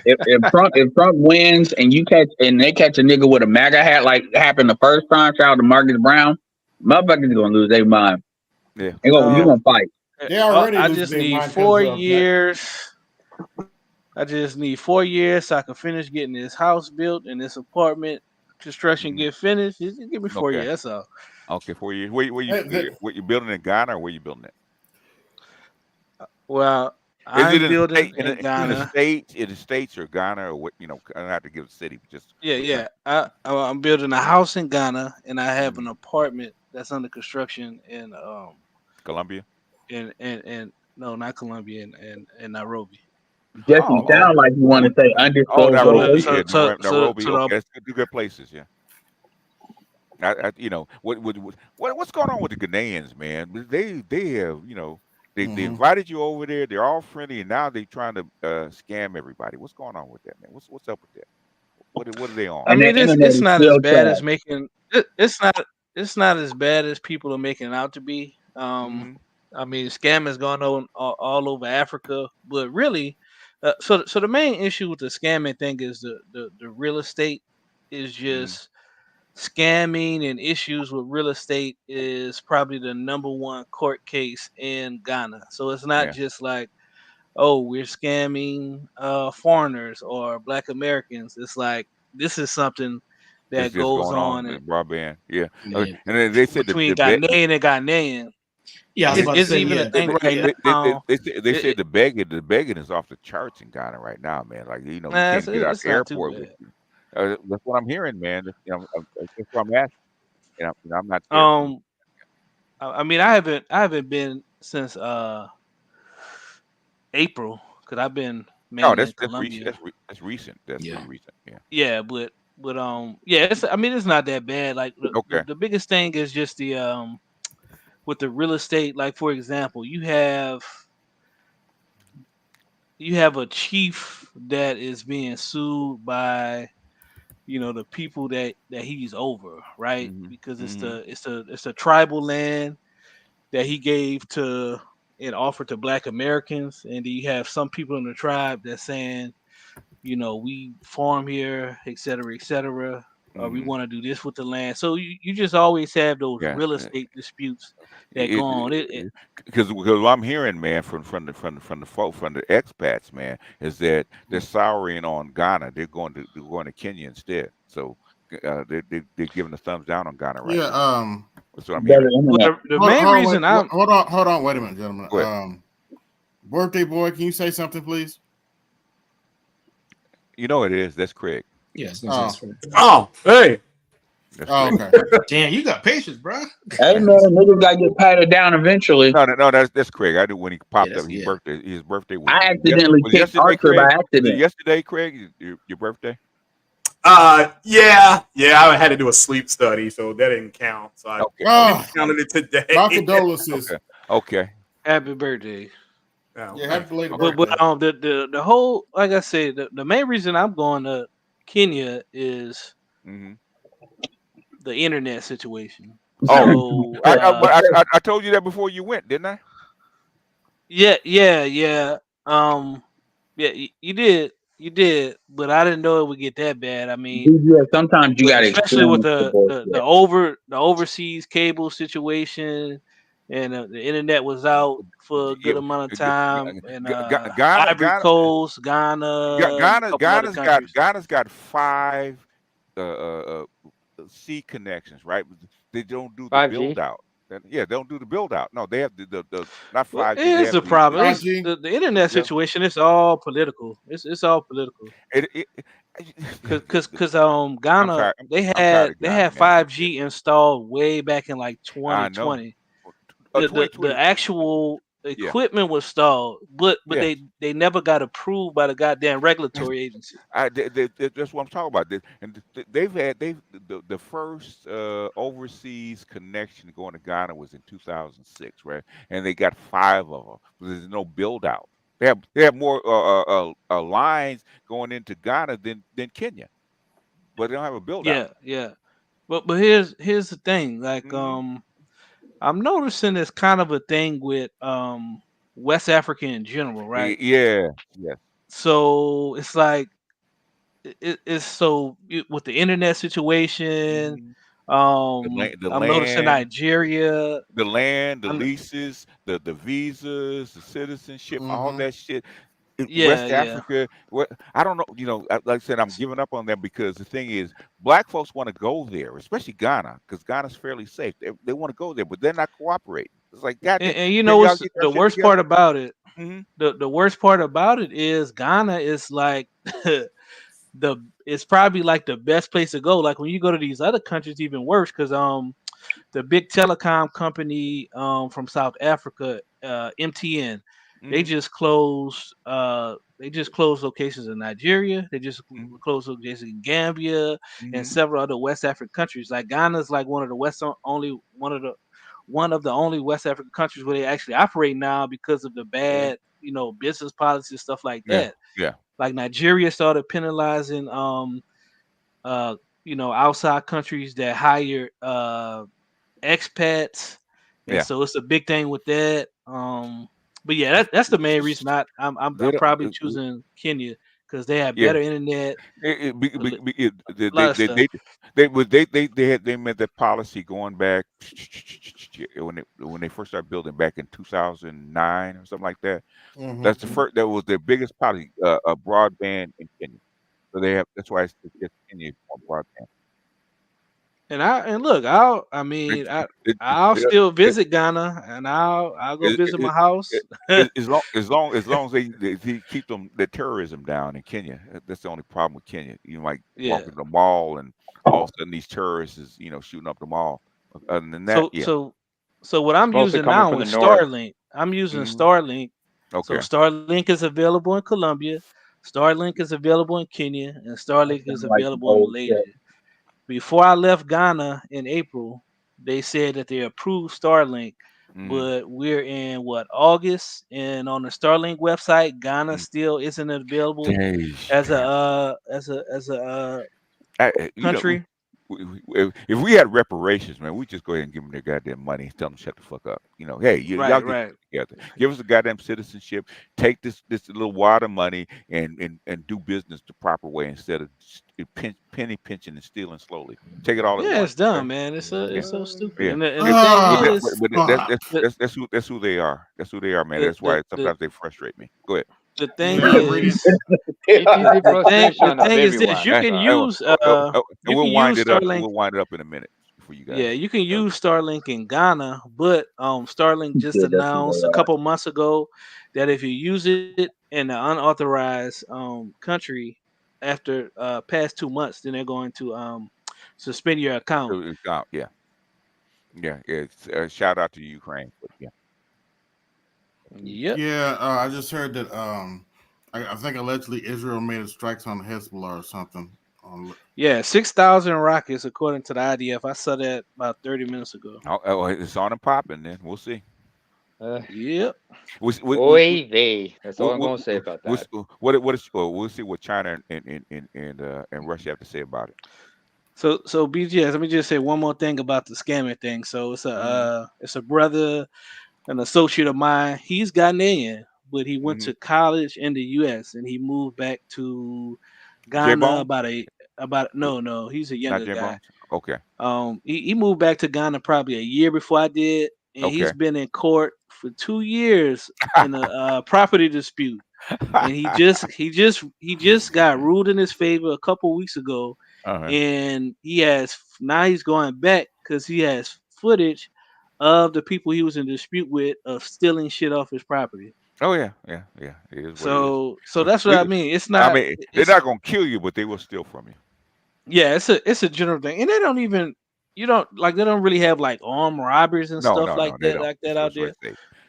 Speaker 7: If Trump wins and they catch a nigga with a MAGA hat like happened the first time, shout out to Marcus Brown, motherfuckers gonna lose their mind.
Speaker 4: Yeah,
Speaker 7: you're gonna fight.
Speaker 19: I just need 4 years. I just need 4 years so I can finish getting this house built and this apartment construction get finished. Just give me 4 years. That's all.
Speaker 4: Okay, 4 years. Where you building in Ghana or where you building it?
Speaker 19: Well, I'm building in Ghana.
Speaker 4: In the States or Ghana or what? I don't have to give a city. Just
Speaker 19: I'm building a house in Ghana and I have an apartment that's under construction in
Speaker 4: Colombia.
Speaker 19: And no, not Colombia, in Nairobi.
Speaker 7: Jesse sound like you want to say undisclosed.
Speaker 4: Nairobi. That's good places, yeah. What's going on with the Ghanaians, man? They have, they invited you over there. They're all friendly, and now they're trying to scam everybody. What's going on with that, man? What's up with that? What are they on?
Speaker 19: I mean, it's not as bad as making. It's not as bad as people are making it out to be. I mean, scamming is going on all over Africa, but really. So the main issue with the scamming thing is the real estate is just scamming, and issues with real estate is probably the #1 court case in Ghana. So it's not just like, oh, we're scamming foreigners or Black Americans. It's like this is something that goes on in
Speaker 4: broadband. Yeah. And then they said
Speaker 19: between Ghanaian and Ghanaian.
Speaker 20: Yeah,
Speaker 19: it's even a thing right now.
Speaker 4: They said the begging is off the charts in Ghana right now, man. Like you can't get out the airport with you. That's what I'm hearing, man. That's what I'm asking. I'm not.
Speaker 19: I mean, I haven't been since April because I've been mainly in Colombia.
Speaker 4: That's recent. That's pretty recent. Yeah.
Speaker 19: Yeah, but it's not that bad. Like the biggest thing is just the with the real estate, like for example, you have a chief that is being sued by the people that he's over, right? Because it's a tribal land that he gave to and offered to Black Americans, and you have some people in the tribe that's saying, we farm here, et cetera, we want to do this with the land. So you just always have those real estate disputes that go on.
Speaker 4: Because what I'm hearing, man, from the folk, from the expats, man, is that they're souring on Ghana. They're going to Kenya instead. So they're giving the thumbs down on Ghana right now. That's what I'm hearing.
Speaker 19: The main reason
Speaker 1: hold on, wait a minute, gentlemen. Birthday boy, can you say something, please?
Speaker 4: You know it is. That's Craig.
Speaker 12: Yes.
Speaker 8: Oh, hey.
Speaker 1: Okay.
Speaker 12: Damn, you got patience, bro.
Speaker 7: Hey man, niggas gotta get patted down eventually.
Speaker 4: No, that's Craig. I knew when he popped up. His birthday was.
Speaker 7: I accidentally kicked Arthur by accident.
Speaker 4: Yesterday, Craig, your birthday.
Speaker 8: Yeah. I had to do a sleep study, so that didn't count. So I counted it today.
Speaker 1: My condolences.
Speaker 4: Okay.
Speaker 19: Happy birthday.
Speaker 1: Yeah, happy belated
Speaker 19: But
Speaker 1: birthday.
Speaker 19: the whole, like I said, the main reason I'm going to Kenya is the internet situation.
Speaker 4: Oh,
Speaker 19: So,
Speaker 4: I told you that before you went, didn't I?
Speaker 19: Yeah. You did, but I didn't know it would get that bad. I mean,
Speaker 7: Yeah, sometimes you gotta,
Speaker 19: especially with the overseas cable situation, and the internet was out for a good amount of time, and Ivory Coast, Ghana,
Speaker 4: Ghana's got 5 C connections, right? They don't do the
Speaker 5: 5G?
Speaker 4: build out. Yeah, they don't do the build out. No, they have the not 5G.
Speaker 19: Here's the problem. It's the internet situation. It's all political. It's all political. Because Ghana they had 5G installed way back in like 2020. The actual equipment was installed, but they never got approved by the goddamn regulatory agency.
Speaker 4: That's what I'm talking about. And they've had the first overseas connection going to Ghana was in 2006, right? And they got 5 of them. There's no build out. They have more lines going into Ghana than Kenya, but they don't have a build out.
Speaker 19: Yeah. But here's the thing. Like I'm noticing it's kind of a thing with West Africa in general, right?
Speaker 4: Yeah.
Speaker 19: So it's like it's so with the internet situation. I'm noticing Nigeria,
Speaker 4: the land, the leases, the visas, the citizenship, all that shit. West Africa, I don't know. Like I said, I'm giving up on them because the thing is, black folks want to go there, especially Ghana, because Ghana's fairly safe. They want to go there, but they're not cooperating. It's like, goddamn.
Speaker 19: And you know what's the worst part about it? The worst part about it is Ghana is like it's probably like the best place to go. Like when you go to these other countries, even worse because the big telecom company from South Africa, MTN. They just closed locations in Nigeria. They just closed locations in Gambia and several other West African countries. Like Ghana's like one of the only West African countries where they actually operate now because of the bad, business policy and stuff like that.
Speaker 4: Yeah.
Speaker 19: Like Nigeria started penalizing outside countries that hire expats. And so it's a big thing with that. But yeah, that's the main reason I'm probably choosing Kenya because they have better internet.
Speaker 4: They made that policy going back when they first started building back in 2009 or something like that. That's the first. That was their biggest policy, broadband in Kenya. So that's why it's Kenya more broadband.
Speaker 19: I'll still visit Ghana and I'll go visit my house.
Speaker 4: as long as they keep the terrorism down in Kenya. That's the only problem with Kenya. You might walk in the mall and all of a sudden these terrorists is shooting up the mall. Other than that,
Speaker 19: So what I'm using now is Starlink. I'm using Starlink.
Speaker 4: Okay.
Speaker 19: So Starlink is available in Colombia, Starlink is available in Kenya, and Starlink is available in Malaysia. Before I left Ghana in April, they said that they approved Starlink, but we're in August, and on the Starlink website, Ghana still isn't available as a country.
Speaker 4: If we had reparations, man, we just go ahead and give them their goddamn money and tell them shut the fuck up. Hey, y'all get together. Give us a goddamn citizenship. Take this little wad of money and do business the proper way instead of penny pinching and stealing slowly. Take it all.
Speaker 19: Yeah, it's dumb, man. It's so stupid.
Speaker 4: Yeah.
Speaker 19: And the thing is,
Speaker 4: that's who they are. That's who they are, man. That's why sometimes they frustrate me. Go ahead.
Speaker 19: The thing is, the thing is this: you can use
Speaker 4: we'll wind it up. We'll wind it up in a minute for you guys.
Speaker 19: Yeah, you can use Starlink in Ghana, but Starlink just
Speaker 7: Yeah, that's
Speaker 19: announced a couple months ago that if you use it in an unauthorized country after past 2 months, then they're going to suspend your account.
Speaker 4: Yeah. It's shout out to Ukraine. But yeah.
Speaker 19: Yep.
Speaker 1: Yeah, I just heard that I think allegedly Israel made strikes on Hezbollah or something.
Speaker 19: Yeah, 6,000 rockets according to the IDF. I saw that about 30 minutes ago.
Speaker 4: Oh, it's on and popping. Then we'll see.
Speaker 19: Yep.
Speaker 5: That's all I'm gonna say about that.
Speaker 4: We'll see what China and Russia have to say about it.
Speaker 19: So BGS, let me just say one more thing about the scamming thing. So it's a brother, an associate of mine. He's Ghanaian, but he went to college in the U.S. and he moved back to Ghana no, he's a younger guy.
Speaker 4: Okay.
Speaker 19: He moved back to Ghana probably a year before I did, and he's been in court for 2 years in a property dispute. And he just got ruled in his favor a couple weeks ago, and he's going back because he has footage of the people he was in dispute with of stealing shit off his property.
Speaker 4: Oh yeah. It is
Speaker 19: so that's what I mean. It's not.
Speaker 4: I mean, they're not gonna kill you, but they will steal from you.
Speaker 19: Yeah, it's a general thing, and they don't really have like armed robberies and stuff like that out there.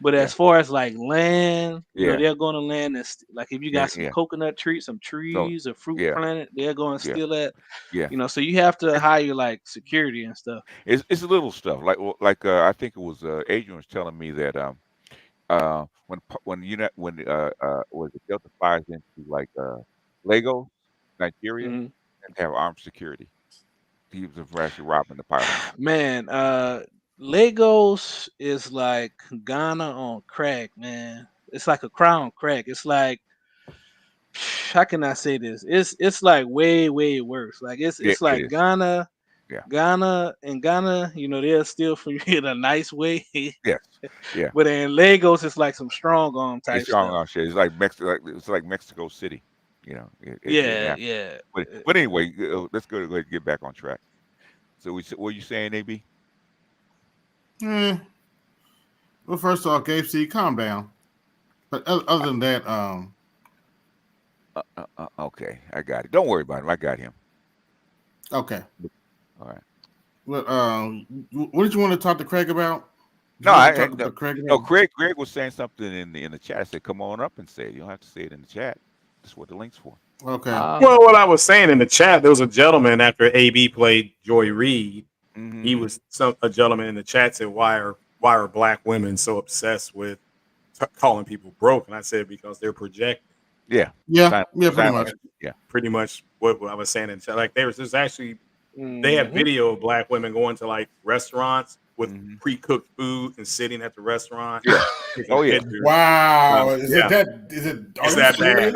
Speaker 19: But as far as like land, they're going to land that's like if you got some coconut trees, some trees, or fruit planted, they're going to steal that.
Speaker 4: Yeah.
Speaker 19: So you have to hire like security and stuff.
Speaker 4: It's little stuff like I think it was Adrian was telling me that when the Delta flies into like Lagos, Nigeria, and have armed security. He was actually robbing the pilot.
Speaker 19: Man, Lagos is like Ghana on crack, man. It's like a crown crack. It's like, how can I say this? It's like way worse. Like it's like Ghana. Ghana, they'll steal from you in a nice way.
Speaker 4: Yeah.
Speaker 19: But in Lagos, it's like some strong arm type stuff.
Speaker 4: Shit. It's like Mexico City.
Speaker 19: Yeah.
Speaker 4: But anyway, let's go ahead and get back on track. So what are you saying, AB?
Speaker 1: Well, first off, Gabe C, calm down. But other than that,
Speaker 4: okay, I got it. Don't worry about him. I got him.
Speaker 1: Okay.
Speaker 4: All right.
Speaker 1: Well, what did you want to talk to Craig about?
Speaker 4: Craig was saying something in the chat. I said, come on up and say it. You don't have to say it in the chat. That's what the link's for.
Speaker 1: Okay.
Speaker 8: Well, what I was saying in the chat, there was a gentleman after AB played Joy Reid. He was a gentleman in the chat said, why are black women so obsessed with calling people broke? And I said, because they're projecting. Pretty much what I was saying in the chat. Like there's actually they have video of black women going to like restaurants with pre-cooked food and sitting at the restaurant.
Speaker 1: Yeah.
Speaker 8: Oh yeah.
Speaker 1: Wow. Is it that bad?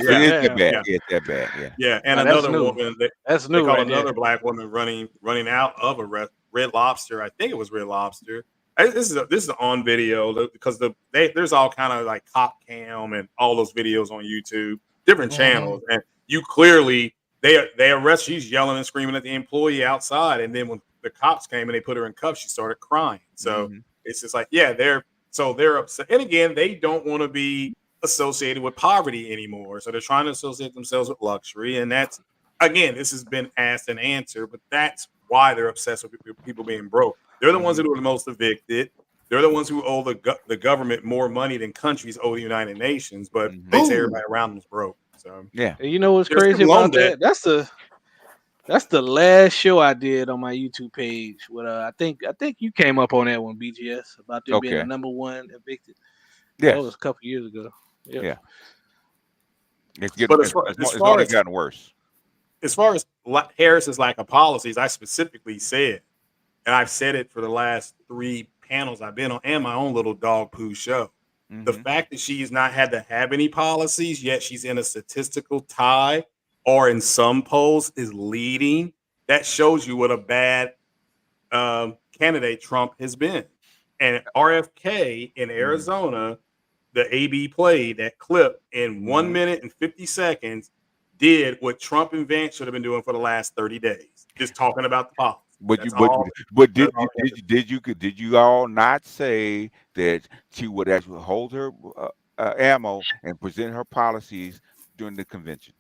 Speaker 4: Yeah. It's that bad. Yeah.
Speaker 8: Yeah. And another woman that's new. They call another black woman running out of a Red Lobster. I think it was Red Lobster. This is on video because there's all kind of like cop cam and all those videos on YouTube, different channels, and you clearly they arrest. She's yelling and screaming at the employee outside, and then when the cops came and they put her in cuffs, she started crying. So it's just like they're upset, and again they don't want to be associated with poverty anymore, so they're trying to associate themselves with luxury, and that's again this has been asked and answered, but that's why they're obsessed with people being broke. They're the ones who are the most evicted. They're the ones who owe the government more money than countries owe the United Nations, but they say everybody around them is broke. So
Speaker 19: and you know what's crazy about that? That's the last show I did on my YouTube page. With I think you came up on that one, BGS, about them being the number one evicted. That was a couple years ago.
Speaker 4: Yeah. It's
Speaker 8: only
Speaker 4: gotten worse.
Speaker 8: As far as Harris's lack of policies, I specifically said, and I've said it for the last 3 panels I've been on and my own little dog poo show. The fact that she's not had to have any policies, yet she's in a statistical tie or in some polls is leading, that shows you what a bad candidate Trump has been. And RFK in Arizona, the AB played that clip in 1 minute and 50 seconds, did what Trump and Vance should have been doing for the last 30 days, just talking about the policies.
Speaker 4: But
Speaker 8: That's all.
Speaker 4: did you all not say that she would actually hold her ammo and present her policies during the convention?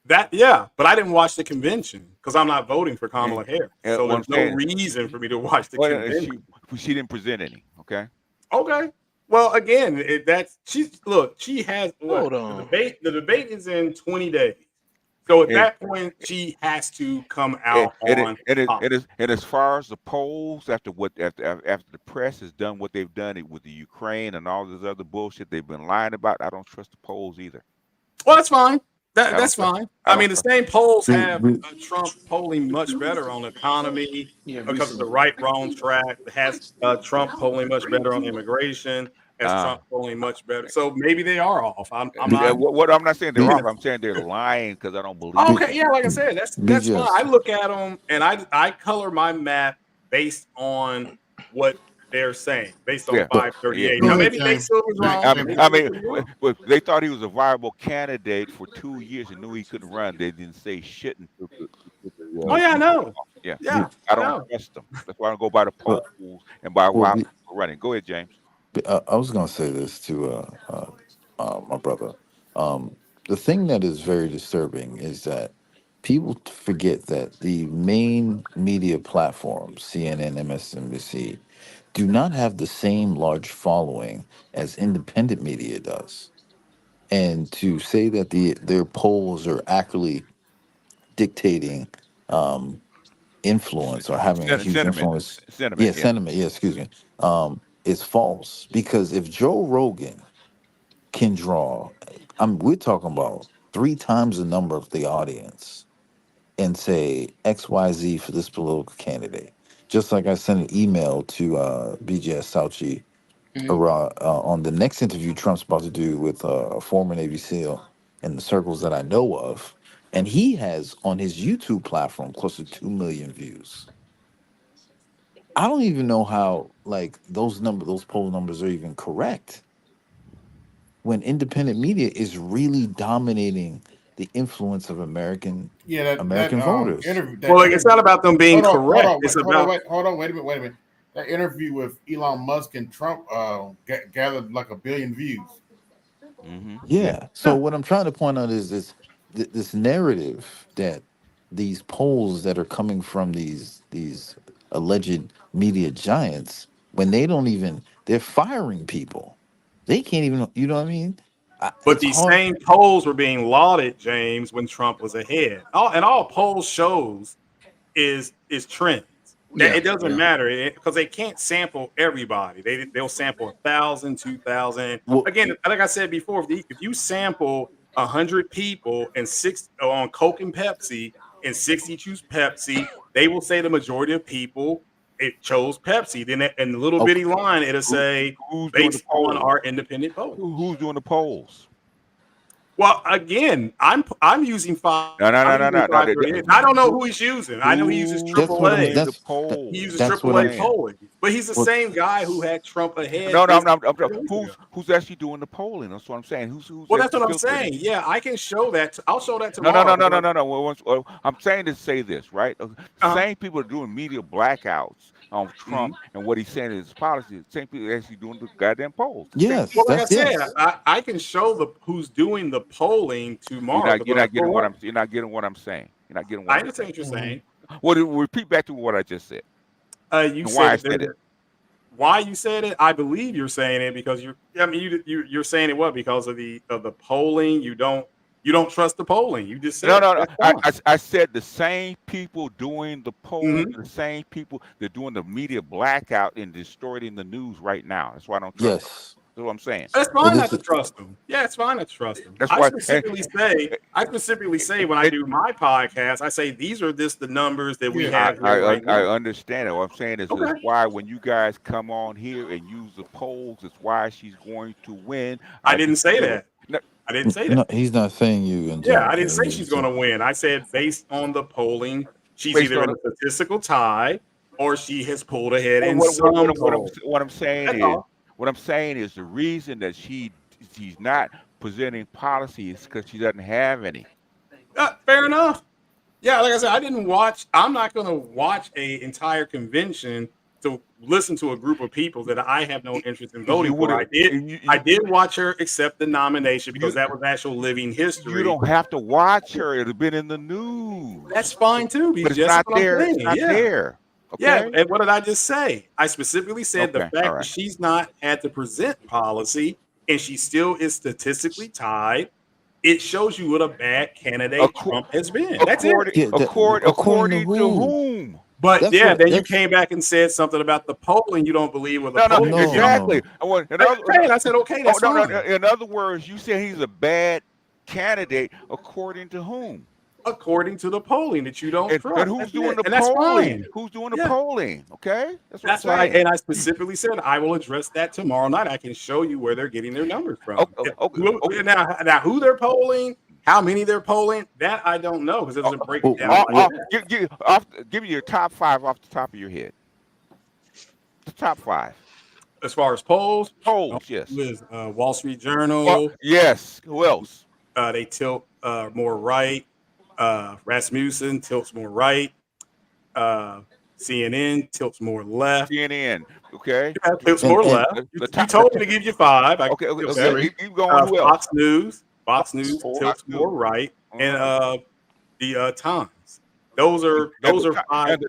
Speaker 8: But I didn't watch the convention because I'm not voting for Kamala Harris. So
Speaker 4: What I'm
Speaker 8: there's no
Speaker 4: saying,
Speaker 8: reason for me to watch the
Speaker 4: well,
Speaker 8: convention.
Speaker 4: she didn't present any. Okay.
Speaker 8: Okay. Well, again, she has what?
Speaker 19: Hold on.
Speaker 8: The debate is in 20 days. So at that point, she has to come out on top.
Speaker 4: And as far as the polls, after the press has done what they've done with the Ukraine and all this other bullshit they've been lying about, I don't trust the polls either.
Speaker 8: Well, that's fine. That's fine. I mean, the same polls have Trump polling much better on economy because of the right-wrong track. It has Trump polling much better on immigration. Has Trump polling much better. So maybe they are off. I'm
Speaker 4: not saying they're off. I'm saying they're lying because I don't believe.
Speaker 8: Okay, yeah, like I said, that's fine. I look at them and I color my map based on what they're saying, based on 538. Now maybe they still was wrong.
Speaker 4: I mean, they thought he was a viable candidate for 2 years and knew he couldn't run. They didn't say shit.
Speaker 8: Oh yeah, I know.
Speaker 4: Yeah, I don't trust them. That's why I don't go by the polls and by why I'm running. Go ahead, James.
Speaker 2: I was going to say this to my brother. The thing that is very disturbing is that people forget that the main media platforms, CNN, MSNBC, do not have the same large following as independent media does. And to say that their polls are actually dictating influence or having a huge influence. Sentiment. Yeah, excuse me. Is false, because if Joe Rogan can draw, we're talking about 3 times the number of the audience and say XYZ for this political candidate. Just like I sent an email to BJS Sauchi on the next interview Trump's about to do with a former Navy SEAL in the circles that I know of. And he has on his YouTube platform close to 2 million views. I don't even know how those poll numbers are even correct when independent media is really dominating the influence of American voters.
Speaker 8: It's not about them being correct.
Speaker 1: Hold on, wait a minute. That interview with Elon Musk and Trump gathered like 1 billion views.
Speaker 2: Yeah. So what I'm trying to point out is this narrative that these polls that are coming from these alleged media giants, when they're firing people. They can't even, you know what I mean?
Speaker 8: But these same polls were being lauded, James, when Trump was ahead. All polls shows is trends. It doesn't matter because they can't sample everybody. They'll sample 1,000, 2,000. Again, like I said before, if you sample 100 people and 6 on Coke and Pepsi and 60 choose Pepsi, they will say the majority of people chose Pepsi. Then in the little bitty line, it'll say based on our independent polls.
Speaker 4: Who's doing the polls?
Speaker 8: Well, again, I'm using 5.
Speaker 4: No.
Speaker 8: I don't know who he's using. I know he uses AAA. He uses AAA polling, but he's the same guy who had Trump ahead.
Speaker 4: No. Who's actually doing the polling? That's what I'm saying. Who's
Speaker 8: well, that's what I'm saying. Yeah, I can show that. I'll show that tomorrow.
Speaker 4: No. I'm saying to say this, right? Same people are doing media blackouts on Trump and what he's saying in his policy. Same people actually doing the goddamn polls.
Speaker 2: Yes.
Speaker 8: Well, like I said, I can show who's doing the polling tomorrow.
Speaker 4: You're not getting what I'm saying. You're not getting what I'm saying.
Speaker 8: I understand what you're saying.
Speaker 4: Well, repeat back to what I just said.
Speaker 8: You said
Speaker 4: why I said it.
Speaker 8: Why you said it? I believe you're saying it because you're saying it because of the polling. You don't trust the polling. You just said
Speaker 4: no. I said the same people doing the polling, the same people that doing the media blackout and distorting the news right now. That's why I don't trust them. That's what I'm saying.
Speaker 8: It's fine not to trust them. Yeah, it's fine not to trust them.
Speaker 4: That's
Speaker 8: I
Speaker 4: why
Speaker 8: specifically say when I do my podcast, I say these are just the numbers that we have.
Speaker 4: I understand it. What I'm saying is why when you guys come on here and use the polls, it's why she's going to win.
Speaker 8: I didn't say that. I didn't say that.
Speaker 2: No, he's not saying you.
Speaker 8: I didn't say she's going to win. I said based on the polling, she's either in a statistical tie or she has pulled ahead in some polls.
Speaker 4: What I'm saying is the reason that she's not presenting policies because she doesn't have any.
Speaker 8: Fair enough. Yeah, like I said, I didn't watch. I'm not going to watch a entire convention to listen to a group of people that I have no interest in voting for. I did watch her accept the nomination because that was actual living history.
Speaker 4: You don't have to watch her. It'd have been in the news.
Speaker 8: That's fine too,
Speaker 4: but it's not there. It's not there. Okay?
Speaker 8: Yeah, and what did I just say? I specifically said the fact that she's not had to present policy and she still is statistically tied. It shows you what a bad candidate Trump has been. That's it.
Speaker 4: According to whom?
Speaker 8: But then you came back and said something about the polling. You don't believe with the polling.
Speaker 4: Exactly.
Speaker 8: I said, okay, that's fine.
Speaker 4: In other words, you said he's a bad candidate according to whom?
Speaker 8: According to the polling that you don't trust.
Speaker 4: And who's doing the polling? Who's doing the polling? Okay,
Speaker 8: that's right. And I specifically said I will address that tomorrow night. I can show you where they're getting their numbers from. Okay. Now, who they're polling, how many they're polling, that I don't know because it doesn't break it down.
Speaker 4: Give me your top 5 off the top of your head. The top 5.
Speaker 8: As far as polls,
Speaker 4: yes.
Speaker 8: With Wall Street Journal.
Speaker 4: Yes. Who else?
Speaker 8: They tilt more right. Rasmussen tilts more right. CNN tilts more left.
Speaker 4: CNN, okay.
Speaker 8: Yeah, tilts more left. You told me to give you 5.
Speaker 4: Okay. Keep going. Who else?
Speaker 8: Fox News tilts more right, and the Times. Those are 5.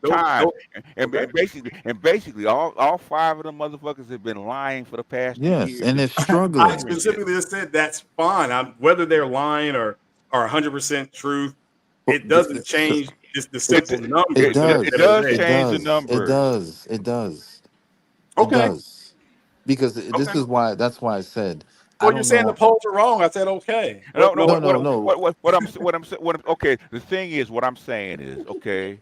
Speaker 4: Basically, all 5 of them motherfuckers have been lying for the past 2 years.
Speaker 2: And they're struggling.
Speaker 8: I specifically just said that's fine. Whether they're lying or 100% truth. It doesn't change just the simple numbers.
Speaker 2: It does
Speaker 4: change the numbers.
Speaker 2: It does.
Speaker 8: Okay.
Speaker 2: It does. Because this is why. That's why I said.
Speaker 8: Well, you're saying the polls are wrong. I said okay.
Speaker 2: No.
Speaker 4: Okay. The thing is, what I'm saying is, okay.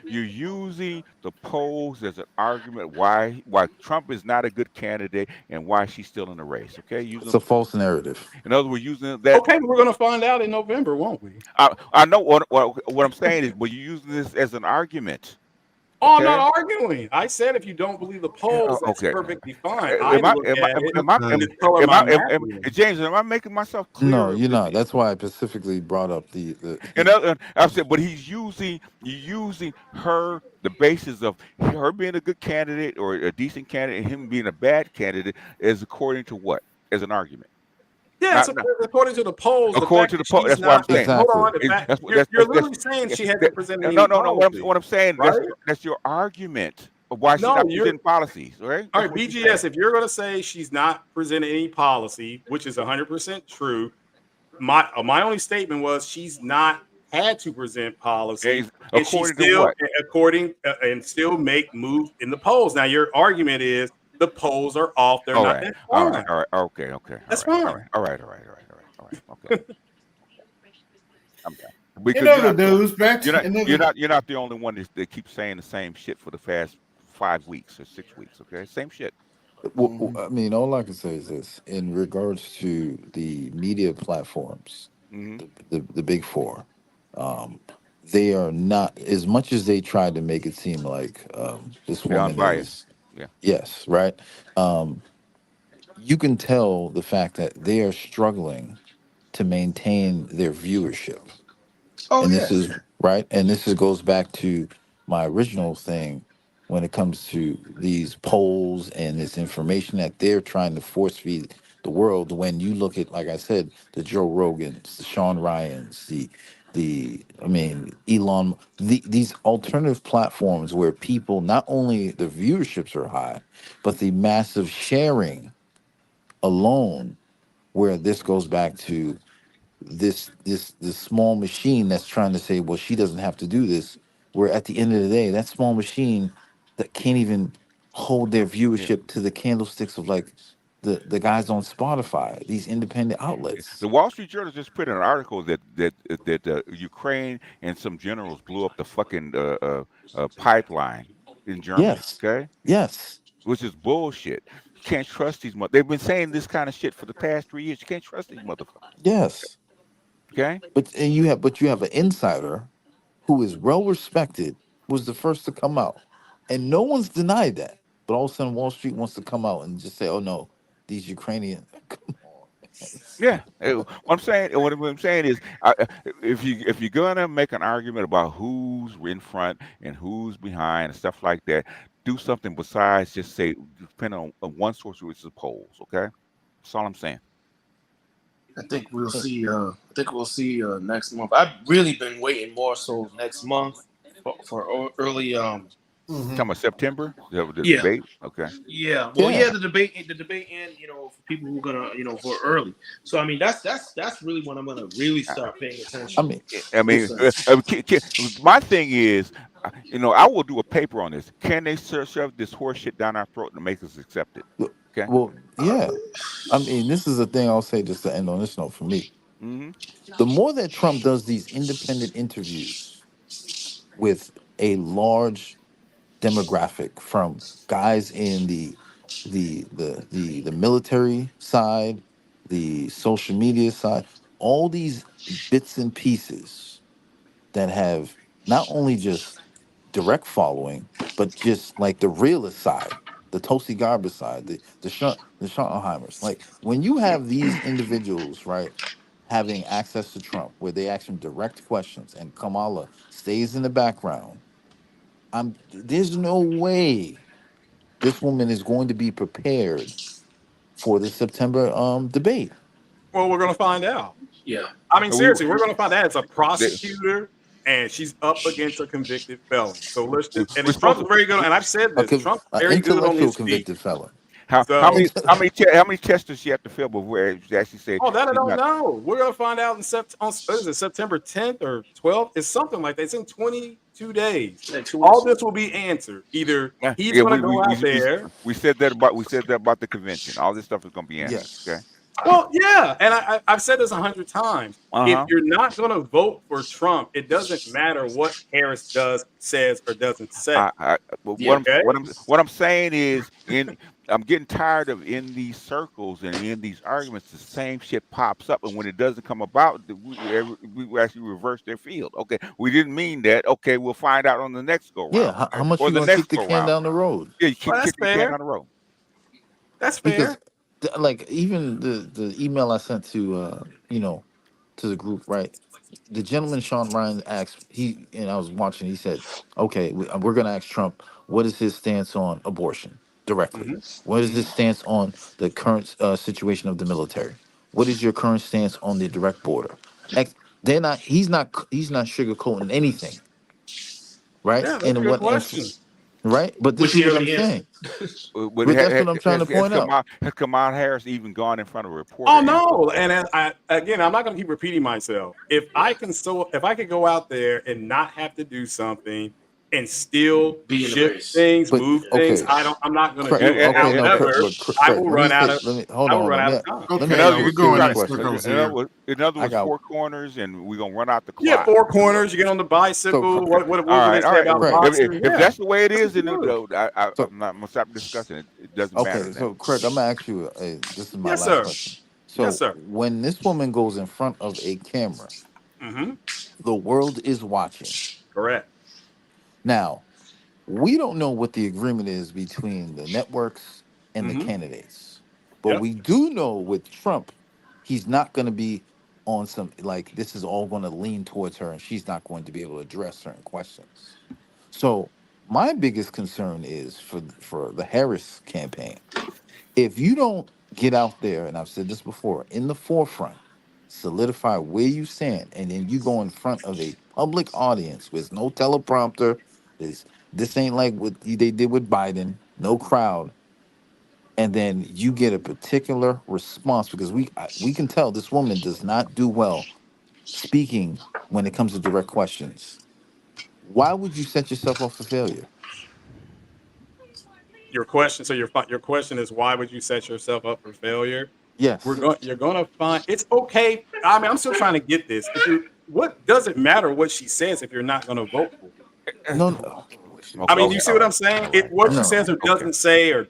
Speaker 4: You're using the polls as an argument why Trump is not a good candidate and why she's still in the race. Okay,
Speaker 2: it's a false narrative.
Speaker 4: In other words, using that.
Speaker 8: Okay, we're going to find out in November, won't we?
Speaker 4: I know what I'm saying is, but you're using this as an argument.
Speaker 8: Oh, I'm not arguing. I said if you don't believe the polls, that's perfectly fine.
Speaker 4: James, am I making myself clear?
Speaker 2: No, you're not. That's why I specifically brought up the.
Speaker 4: I said, but you're using her, the basis of her being a good candidate or a decent candidate, and him being a bad candidate, as according to what? As an argument.
Speaker 8: Yeah, according to the polls.
Speaker 4: According to the polls, that's what I'm saying.
Speaker 8: Hold on, you're literally saying she hasn't presented any policy.
Speaker 4: What I'm saying, that's your argument of why she's not presenting policies, right?
Speaker 8: All right, BGS, if you're going to say she's not presenting any policy, which is 100% true, my only statement was she's not had to present policy, and she still, and still make moves in the polls. Now, your argument is the polls are off. They're not.
Speaker 4: All right. Okay.
Speaker 8: That's fine.
Speaker 4: All right. Okay. I'm done. Because you're not the only one that keeps saying the same shit for the past 5 weeks or 6 weeks. Okay, same shit.
Speaker 2: Well, I mean, all I can say is this: in regards to the media platforms, the big 4, they are not, as much as they tried to make it seem like this woman is.
Speaker 4: Yeah.
Speaker 2: Yes, right. You can tell the fact that they are struggling to maintain their viewership. This is right, and this goes back to my original thing when it comes to these polls and this information that they're trying to force feed the world. When you look at, like I said, the Joe Rogans, the Sean Ryans, Elon, these alternative platforms where people, not only the viewerships are high, but the massive sharing alone, where this goes back to this small machine that's trying to say, well, she doesn't have to do this, where at the end of the day, that small machine that can't even hold their viewership to the candlesticks of like the guys on Spotify, these independent outlets.
Speaker 4: The Wall Street Journal just put in an article that Ukraine and some generals blew up the fucking pipeline in Germany.
Speaker 2: Yes.
Speaker 4: Okay.
Speaker 2: Yes.
Speaker 4: Which is bullshit. You can't trust these They've been saying this kind of shit for the past 3 years. You can't trust these motherfuckers.
Speaker 2: Yes.
Speaker 4: Okay.
Speaker 2: But you have an insider who is well respected, was the first to come out, and no one's denied that. But all of a sudden, Wall Street wants to come out and just say, "Oh no, these Ukrainians." Come on.
Speaker 4: Yeah, what I'm saying is, if you're gonna make an argument about who's in front and who's behind and stuff like that, do something besides just say depend on one source, which is polls. Okay, that's all I'm saying.
Speaker 20: I think we'll see. Next month. I've really been waiting more so next month for early.
Speaker 4: Talking about September, the
Speaker 20: Yeah.
Speaker 4: debate. Okay.
Speaker 20: Yeah. Well, yeah, the debate, and for people who are gonna, vote early. So I mean, that's really when I'm gonna really start paying attention.
Speaker 4: My thing is, I will do a paper on this. Can they shove this horse shit down our throat and make us accept it? Okay.
Speaker 2: Well, yeah. I mean, this is the thing I'll say just to end on this note for me. The more that Trump does these independent interviews with a large demographic from guys in the military side, the social media side, all these bits and pieces that have not only just direct following, but just like the realist side, the Tulsi Gabbard side, the Schottenheimers. Like when you have these individuals, right, having access to Trump, where they ask him direct questions, and Kamala stays in the background, there's no way this woman is going to be prepared for the September debate.
Speaker 8: Well, we're gonna find out.
Speaker 20: Yeah.
Speaker 8: I mean, seriously, we're gonna find out. It's a prosecutor, and she's up against a convicted felon. So let's just, and Trump's very good. And I've said this. Trump's very good on
Speaker 2: Intellectual
Speaker 8: his feet.
Speaker 2: convicted felon.
Speaker 4: How many tests does she have to fill before she actually say?
Speaker 8: Oh, that I don't know. We're gonna find out in September 10th or 12th. It's something like that. It's in 22 days. All this will be answered. Either he's gonna go out there.
Speaker 4: We said that about the convention. All this stuff is gonna be answered.
Speaker 2: Yes.
Speaker 4: Okay.
Speaker 8: Well, yeah, and I've said this 100 times. If you're not going to vote for Trump, it doesn't matter what Harris says, or doesn't say.
Speaker 4: What I'm saying is, I'm getting tired of in these circles and in these arguments, the same shit pops up, and when it doesn't come about, we actually reverse their field. Okay, we didn't mean that. Okay, we'll find out on the next go round.
Speaker 2: Yeah, how much
Speaker 4: or
Speaker 2: you
Speaker 4: the
Speaker 2: gonna
Speaker 4: next
Speaker 2: kick the
Speaker 4: go
Speaker 2: can
Speaker 4: round.
Speaker 2: down the road?
Speaker 4: Yeah, you kick the can down the road.
Speaker 8: That's fair.
Speaker 2: Because like even the email I sent to to the group, right? The gentleman Sean Ryan asked, and I was watching, he said, okay, we're gonna ask Trump what is his stance on abortion directly. What is his stance on the current situation of the military? What is your current stance on the direct border? He's not sugarcoating anything, right?
Speaker 8: Yeah, that's a good question.
Speaker 2: Right, but this is what I'm saying. But that's what I'm trying to point out.
Speaker 4: Has Kamala Harris even gone in front of a reporter?
Speaker 8: Oh no! And I'm not going to keep repeating myself. If I could go out there and not have to do something and still shift things, move things, I'm not going to do it. However, I will run out of time.
Speaker 4: In other words, four corners, and we're gonna run out the clock.
Speaker 8: Yeah, four corners. You get on the bicycle. What they say about boxing?
Speaker 4: If that's the way it is, then I'm gonna stop discussing it. It doesn't matter.
Speaker 2: Okay, so Craig, I'm gonna ask you. This is my last question. So,
Speaker 8: yes, sir.
Speaker 2: When this woman goes in front of a camera, the world is watching.
Speaker 8: Correct.
Speaker 2: Now, we don't know what the agreement is between the networks and the candidates, but we do know with Trump, he's not going to be on some like this is all going to lean towards her, and she's not going to be able to address certain questions. So, my biggest concern is for the Harris campaign. If you don't get out there, and I've said this before, in the forefront, solidify where you stand, and then you go in front of a public audience with no teleprompter. This ain't like what they did with Biden, no crowd, and then you get a particular response because we can tell this woman does not do well speaking when it comes to direct questions. Why would you set yourself up for failure?
Speaker 8: Your question. So your question is, why would you set yourself up for failure?
Speaker 2: Yes.
Speaker 8: You're going to find it's okay. I mean, I'm still trying to get this. What does it matter what she says if you're not going to vote for her?
Speaker 2: No.
Speaker 8: I mean, you see what I'm saying? What she says or doesn't say, or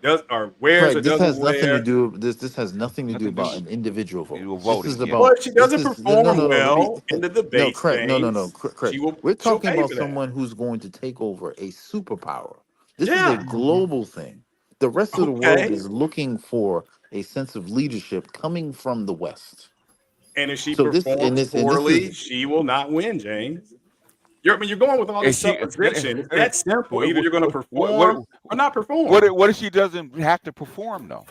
Speaker 8: wears or doesn't wear.
Speaker 2: This has nothing to do about an individual vote. This is about.
Speaker 8: But she doesn't perform well in the debate.
Speaker 2: No, Craig. No, Craig. We're talking about someone who's going to take over a superpower. This is a global thing. The rest of the world is looking for a sense of leadership coming from the West.
Speaker 8: And if she
Speaker 2: So
Speaker 8: performs poorly, she will not win, James. You're going with all this supposition. It's that simple. Either you're going to perform or not perform.
Speaker 4: What if she doesn't have to perform though?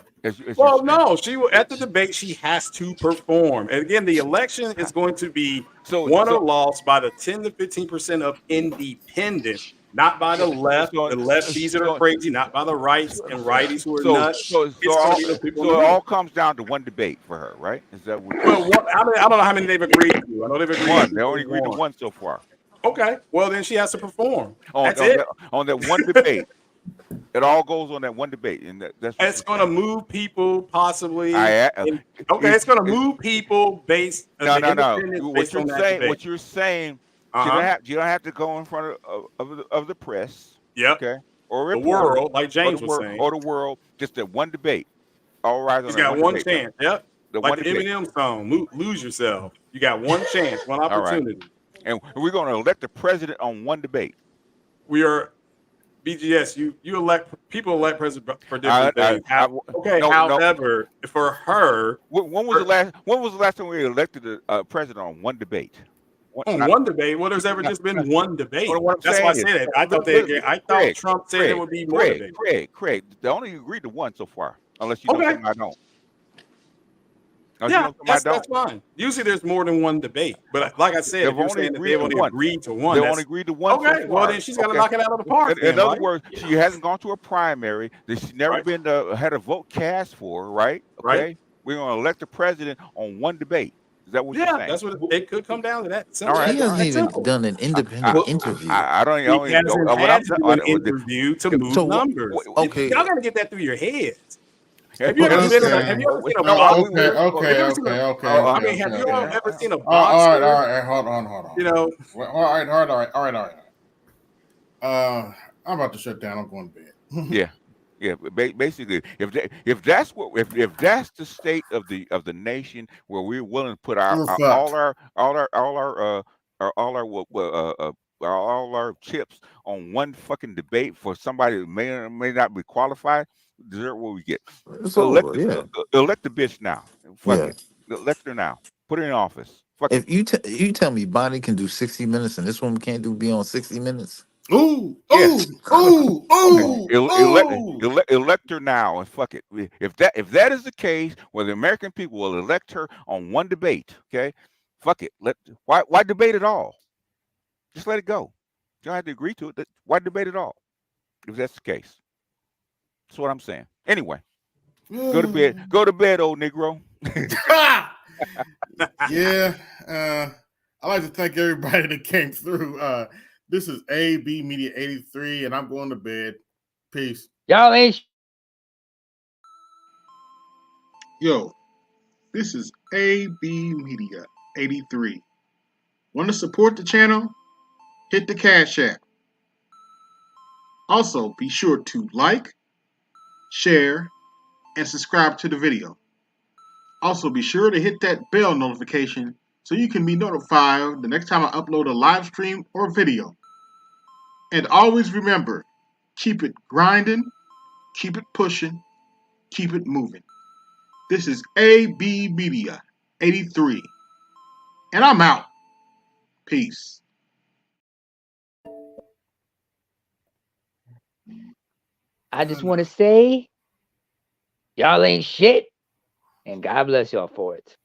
Speaker 8: Well, no, she will at the debate. She has to perform. And again, the election is going to be won or lost by the 10 to 15% of independents, not by the left. The lefties that are crazy, not by the rights and righties who are nuts.
Speaker 4: So it all comes down to one debate for her, right? Is that what?
Speaker 8: Well, I don't know how many they've agreed to. I know they've agreed
Speaker 4: one. They only agreed to one so far.
Speaker 8: Okay, well then she has to perform.
Speaker 4: On that one debate. It all goes on that one debate, and
Speaker 8: it's going to move people possibly. It's going to move people based.
Speaker 4: No. What you're saying, you don't have to go in front of the press.
Speaker 8: Yep.
Speaker 4: Okay. Or
Speaker 8: the world, like James was saying,
Speaker 4: or the world. Just that one debate. All right.
Speaker 8: He's got one chance. Yep. Like the Eminem song, "Lose Yourself." You got one chance, one opportunity.
Speaker 4: And we're going to elect the president on one debate.
Speaker 8: We are. BGS, you elect president for different things. However, for her,
Speaker 4: when was the last time we elected a president on one debate?
Speaker 8: One debate? Well, there's ever just been one debate. That's why I said it. I thought Trump said it would be more debates.
Speaker 4: Craig, they only agreed to one so far, unless you know something I don't.
Speaker 8: Yeah, that's fine. Usually there's more than one debate, but like I said, they've only agreed to one.
Speaker 4: They only agreed to one.
Speaker 8: Okay, well then she's got to knock it out of the park.
Speaker 4: In other words, she hasn't gone to a primary. She's never been had a vote cast for. Right. Okay.
Speaker 8: Right.
Speaker 4: We're going to elect the president on one debate. Is that what you're saying?
Speaker 8: That's what it could come down to. That.
Speaker 2: All right. He hasn't even done an independent interview.
Speaker 4: I don't even.
Speaker 8: He hasn't had to do an interview to move numbers.
Speaker 2: Okay,
Speaker 8: y'all got to get that through your heads.
Speaker 1: Have you ever seen a box? Okay.
Speaker 8: I mean, have you all ever seen a box?
Speaker 1: All right. Hold on.
Speaker 8: You know.
Speaker 1: All right. I'm about to shut down. I'm going to bed.
Speaker 4: Yeah. Basically, if that's the state of the nation where we're willing to put all our chips on one fucking debate for somebody who may or may not be qualified, deserve what we get. Elect the bitch now. Fuck it. Elect her now. Put her in office. Fuck
Speaker 2: if you tell me Bonnie can do 60 minutes and this woman can't be on 60 minutes.
Speaker 1: Elect
Speaker 4: her now and fuck it. If that is the case, where the American people will elect her on one debate, okay? Fuck it. Why debate at all? Just let it go. You don't have to agree to it. Why debate at all? If that's the case. That's what I'm saying. Anyway, go to bed. Go to bed, old Negro.
Speaker 1: Yeah. I'd like to thank everybody that came through. This is AB Media 83, and I'm going to bed. Peace.
Speaker 5: Y'all ain't.
Speaker 1: Yo, this is AB Media 83. Want to support the channel? Hit the Cash App. Also, be sure to like, share, and subscribe to the video. Also, be sure to hit that bell notification so you can be notified the next time I upload a live stream or video. And always remember, keep it grinding, keep it pushing, keep it moving. This is AB Media 83. And I'm out. Peace.
Speaker 5: I just want to say, y'all ain't shit, and God bless y'all for it.